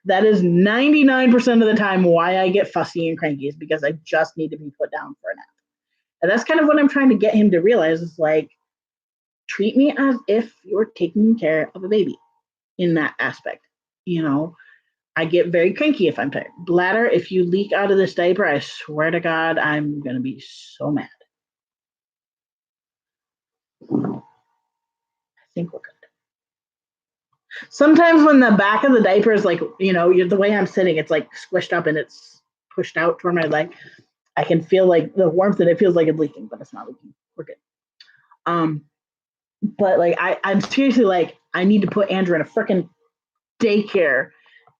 That is 99% of the time why I get fussy and cranky is because I just need to be put down for a nap. And that's kind of what I'm trying to get him to realize is like, treat me as if you're taking care of a baby in that aspect. You know, I get very cranky if I'm tired. Bladder, if you leak out of this diaper, I swear to God, I'm going to be so mad. I think we're good. Sometimes when the back of the diaper is like, the way I'm sitting, it's like squished up and it's pushed out toward my leg. I can feel like the warmth and it feels like it's leaking, but it's not leaking. We're good. But like, I'm seriously like, I need to put Andrew in a freaking daycare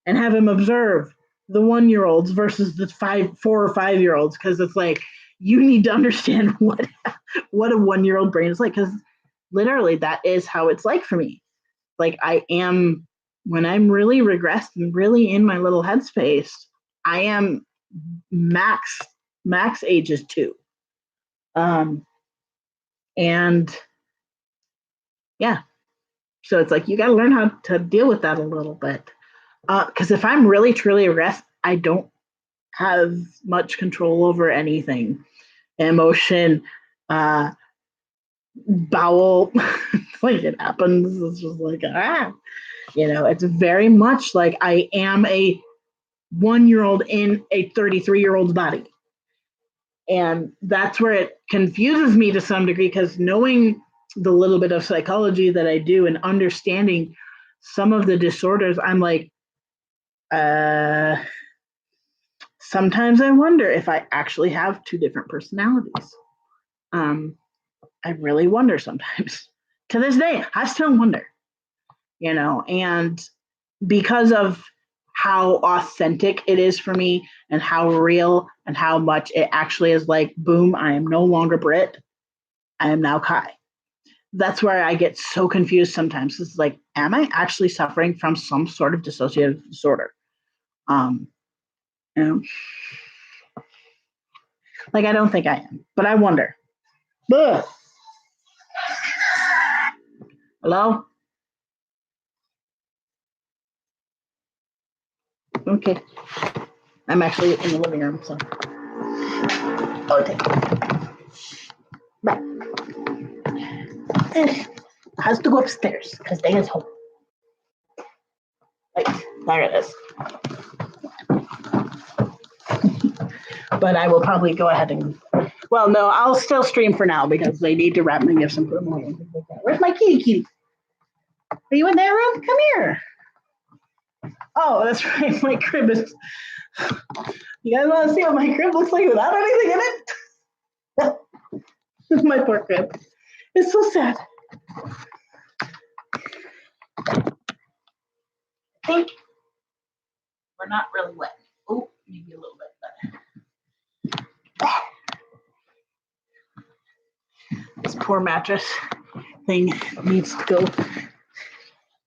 and have him observe the 1-year-olds versus the 4 or 5-year-olds. Cause it's like, you need to understand what a 1-year-old brain is like. Cause literally that is how it's like for me. Like when I'm really regressed and really in my little headspace, I am max age is 2. And yeah, so it's like, you got to learn how to deal with that a little bit. Because if I'm really, truly regressed, I don't have much control over anything. Emotion, bowel, like it happens. It's just like, it's very much like I am a 1-year-old in a 33-year-old's body. And that's where it confuses me to some degree, because knowing the little bit of psychology that I do and understanding some of the disorders, I'm like, sometimes I wonder if I actually have 2 different personalities. I really wonder sometimes. To this day, I still wonder, and because of how authentic it is for me and how real and how much it actually is like, boom, I am no longer Brit. I am now Kai. That's where I get so confused sometimes. It's like, am I actually suffering from some sort of dissociative disorder? Like, I don't think I am, but I wonder. Ugh. Hello? Okay. I'm actually in the living room, so. Okay. But has to go upstairs because Day is home. Right, there it is. But I will probably go ahead and, well, no, I'll still stream for now because they need to wrap my gifts and put them away. Where's my kitty? Are you in that room? Come here. Oh, that's right. My crib is. You guys want to see what my crib looks like without anything in it? My poor crib. It's so sad. I think we're not really wet. Oh, maybe a little bit, but this poor mattress thing needs to go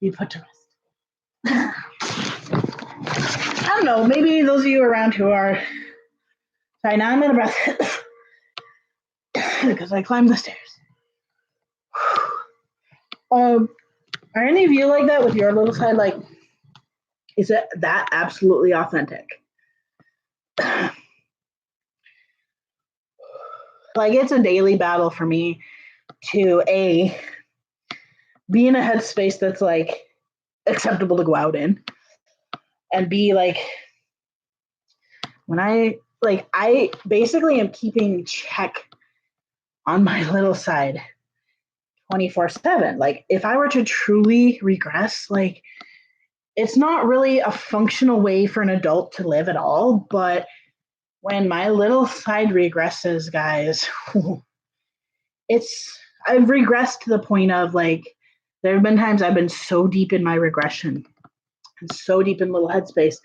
be put to rest. I don't know. Maybe those of you around who are. Sorry, now I'm out of breath because I climbed the stairs. Are any of you like that with your little side? Like, is it that absolutely authentic? Like, it's a daily battle for me to be in a headspace that's like acceptable to go out in, and be like, when I basically am keeping check on my little side 24/7. Like, if I were to truly regress, like, it's not really a functional way for an adult to live at all. But when my little side regresses, guys, I've regressed to the point of like, there have been times I've been so deep in my regression and so deep in little headspace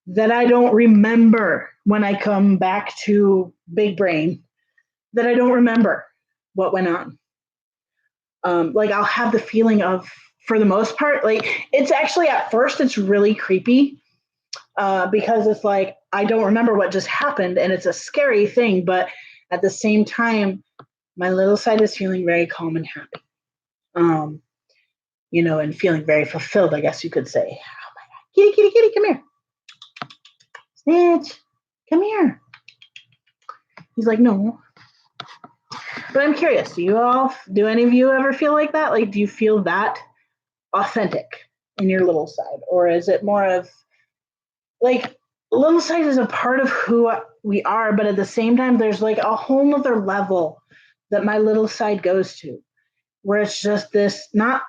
that I don't remember when I come back to big brain, that I don't remember what went on. Like, I'll have the feeling of, for the most part, like, it's actually at first it's really creepy because it's like, I don't remember what just happened and it's a scary thing, but at the same time, my little side is feeling very calm and happy. And feeling very fulfilled, I guess you could say. Oh my God. Kitty, kitty, kitty, come here. Snitch, come here. He's like, no. But I'm curious, do any of you ever feel like that? Like, do you feel that authentic in your little side? Or is it more of like, little side is a part of who we are, but at the same time, there's like a whole nother level that my little side goes to, where it's just it's not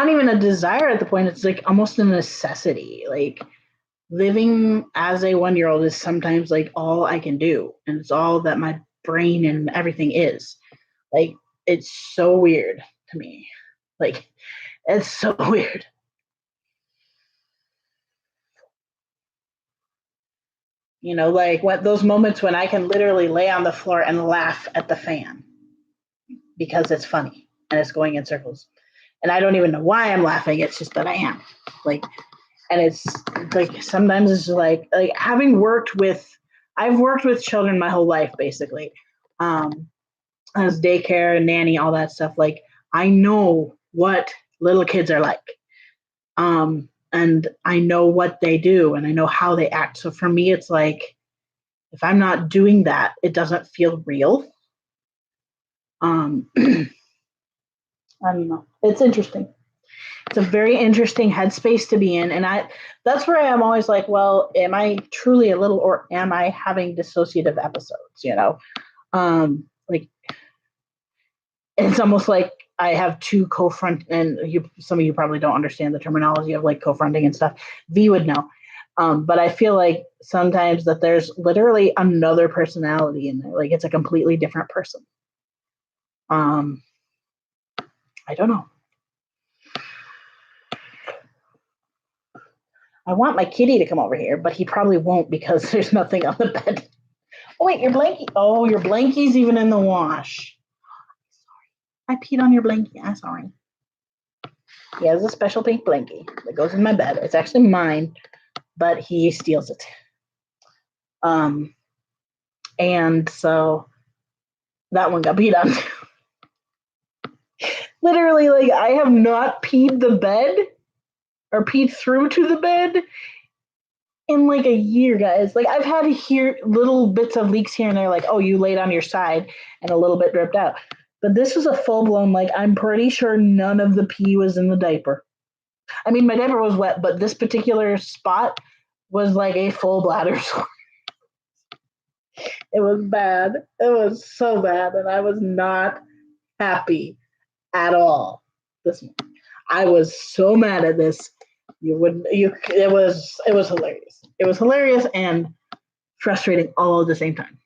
even a desire at the point, it's like almost a necessity. Like, living as a 1-year-old is sometimes like all I can do, and it's all that my brain and everything is. Like, it's so weird to me. Like, it's so weird. Like those moments when I can literally lay on the floor and laugh at the fan because it's funny and it's going in circles. And I don't even know why I'm laughing. It's just that I am. Like, and it's like, sometimes it's like I've worked with children my whole life, basically. As daycare and nanny, all that stuff. Like, I know what little kids are like. And I know what they do and I know how they act. So for me, it's like, if I'm not doing that, it doesn't feel real. I don't know. It's interesting. It's a very interesting headspace to be in. And that's where I'm always like, well, am I truly a little, or am I having dissociative episodes? Like, it's almost like I have two and some of you probably don't understand the terminology of like co-fronting and stuff. V would know. But I feel like sometimes that there's literally another personality in there. Like, it's a completely different person. I don't know. I want my kitty to come over here, but he probably won't because there's nothing on the bed. Oh, wait, your blankie. Oh, your blankie's even in the wash. Sorry. I peed on your blankie. I'm sorry. He has a special pink blankie that goes in my bed. It's actually mine, but he steals it. And so that one got peed on. Literally, like, I have not peed the bed or peed through to the bed in like a year, guys. Like, I've had to hear little bits of leaks here and there, like, oh, you laid on your side and a little bit dripped out. But this was a full-blown, like, I'm pretty sure none of the pee was in the diaper. I mean, my diaper was wet, but this particular spot was like a full bladder sore. It was bad. It was so bad, and I was not happy at all. I was so mad at this. It was hilarious. It was hilarious and frustrating all at the same time.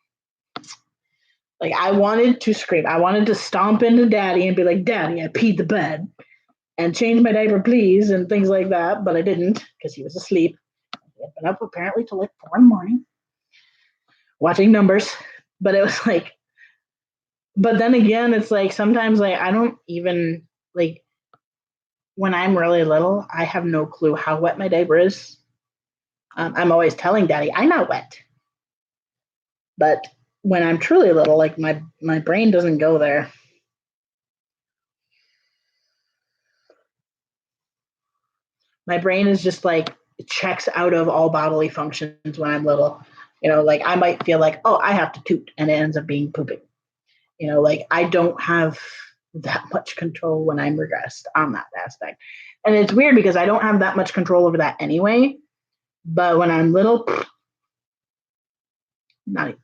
Like, I wanted to scream. I wanted to stomp into Daddy and be like, Daddy, I peed the bed and change my diaper, please, and things like that. But I didn't because he was asleep. He had been up apparently till like 4 a.m. watching Numbers. But it was like, but then again, it's like sometimes like I don't even like when I'm really little, I have no clue how wet my diaper is. I'm always telling Daddy, I'm not wet. But when I'm truly little, like my brain doesn't go there. My brain is just like checks out of all bodily functions when I'm little. Like I might feel like, oh, I have to toot, and it ends up being pooping. Like I don't have that much control when I'm regressed on that aspect. And it's weird because I don't have that much control over that anyway. But when I'm little, not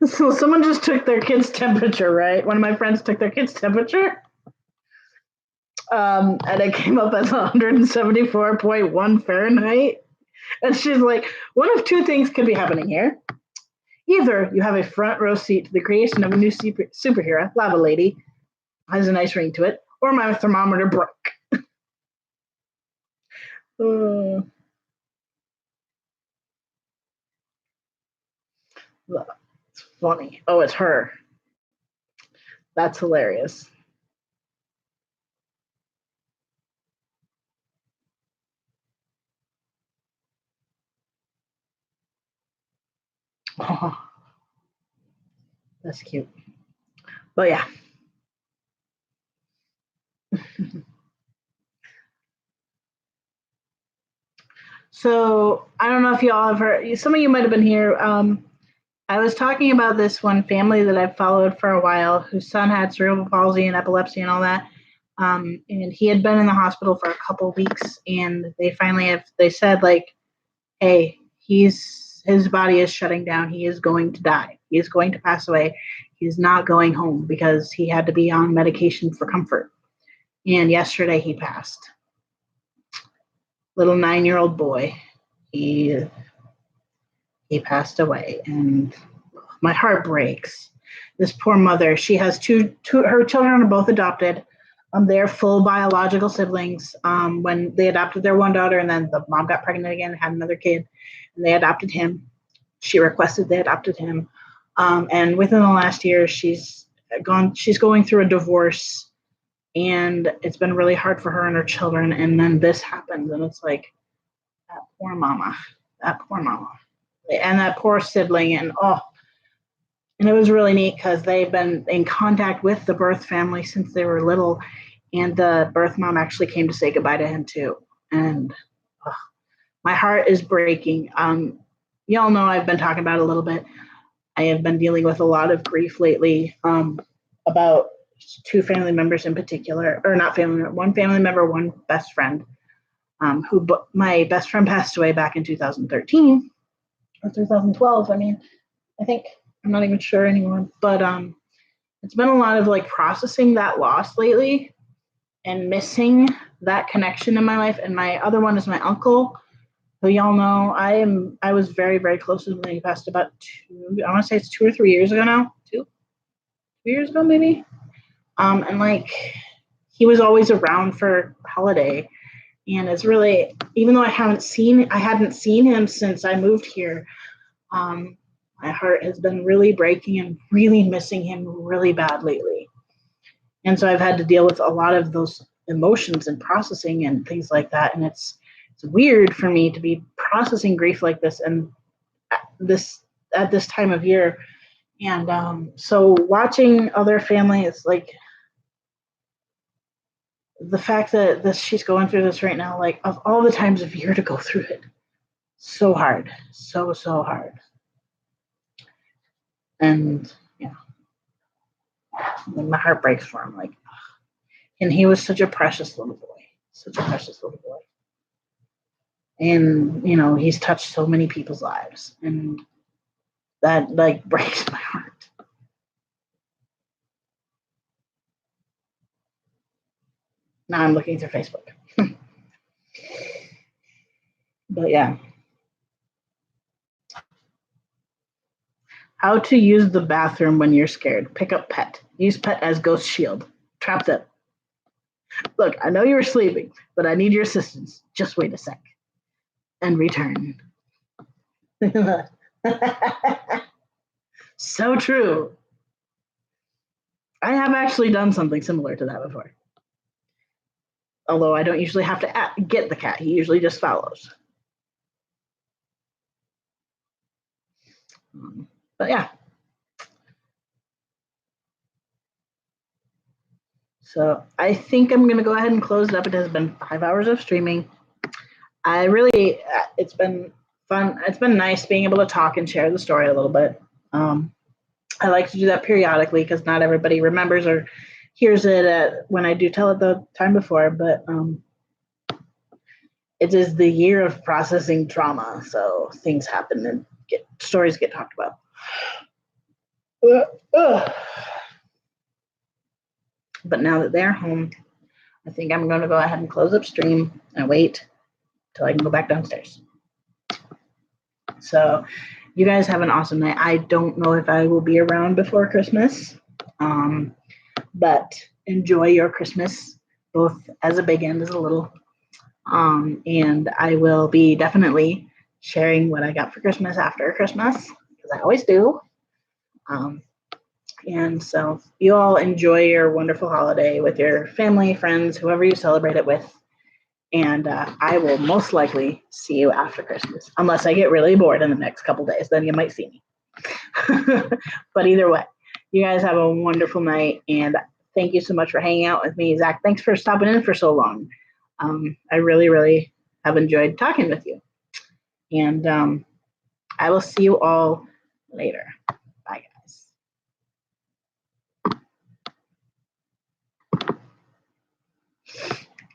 So someone just took their kid's temperature, right? One of my friends took their kid's temperature. And it came up as 174.1 Fahrenheit. And she's like, one of two things could be happening here. Either you have a front row seat to the creation of a new superhero, Lava Lady, has a nice ring to it, or my thermometer broke. It's funny. Oh, it's her. That's hilarious. Oh, that's cute. But yeah. So I don't know if you all have heard, some of you might have been here. I was talking about this one family that I've followed for a while, whose son had cerebral palsy and epilepsy and all that. And he had been in the hospital for a couple of weeks, and they finally they said like, hey, his body is shutting down. He is going to die. He is going to pass away. He's not going home because he had to be on medication for comfort. And yesterday he passed. Little 9-year-old boy. He passed away, and my heart breaks. This poor mother, she has two her children are both adopted. They're full biological siblings. When they adopted their one daughter, and then the mom got pregnant again, had another kid, and they adopted him. She requested they adopted him. And within the last year, she's going through a divorce, and it's been really hard for her and her children. And then this happens, and it's like, that poor mama, and that poor sibling. And it was really neat because they've been in contact with the birth family since they were little, and the birth mom actually came to say goodbye to him too. And my heart is breaking. Y'all know I've been talking about it a little bit. I have been dealing with a lot of grief lately about two family members in particular, or not family, one family member, one best friend, my best friend passed away back in 2013 or 2012. I think, I'm not even sure anymore, but it's been a lot of like processing that loss lately and missing that connection in my life. And my other one is my uncle, who y'all know I was very, very close to him when he passed about I want to say it's 2 or 3 years ago now. 2 years ago maybe. And like he was always around for holiday. And it's really, even though I hadn't seen him since I moved here, my heart has been really breaking and really missing him really bad lately. And so I've had to deal with a lot of those emotions and processing and things like that. And it's weird for me to be processing grief like this and at this time of year. And so watching other families, like the fact that she's going through this right now, like of all the times of year to go through it, so hard, so hard. And yeah, my heart breaks for him. Like, and he was such a precious little boy. And he's touched so many people's lives, and that like breaks my heart. Now I'm looking through Facebook. But yeah. How to use the bathroom when you're scared. Pick up pet. Use pet as ghost shield. Trap them. Look, I know you were sleeping, but I need your assistance. Just wait a sec. And return. So true. I have actually done something similar to that before. Although I don't usually have to get the cat. He usually just follows. But yeah. So I think I'm going to go ahead and close it up. It has been 5 hours of streaming. I really, it's been fun. It's been nice being able to talk and share the story a little bit. I like to do that periodically because not everybody remembers or hears it when I do tell it the time before, but it is the year of processing trauma. So things happen and stories get talked about. But now that they're home, I think I'm going to go ahead and close up stream and wait till I can go back downstairs. So you guys have an awesome night. I don't know if I will be around before Christmas, but enjoy your Christmas, both as a big and as a little. And I will be definitely sharing what I got for Christmas after Christmas, because I always do. And so you all enjoy your wonderful holiday with your family, friends, whoever you celebrate it with. And I will most likely see you after Christmas, unless I get really bored in the next couple days. Then you might see me. But either way, you guys have a wonderful night. And thank you so much for hanging out with me. Zach, thanks for stopping in for so long. I really, really have enjoyed talking with you. And I will see you all later.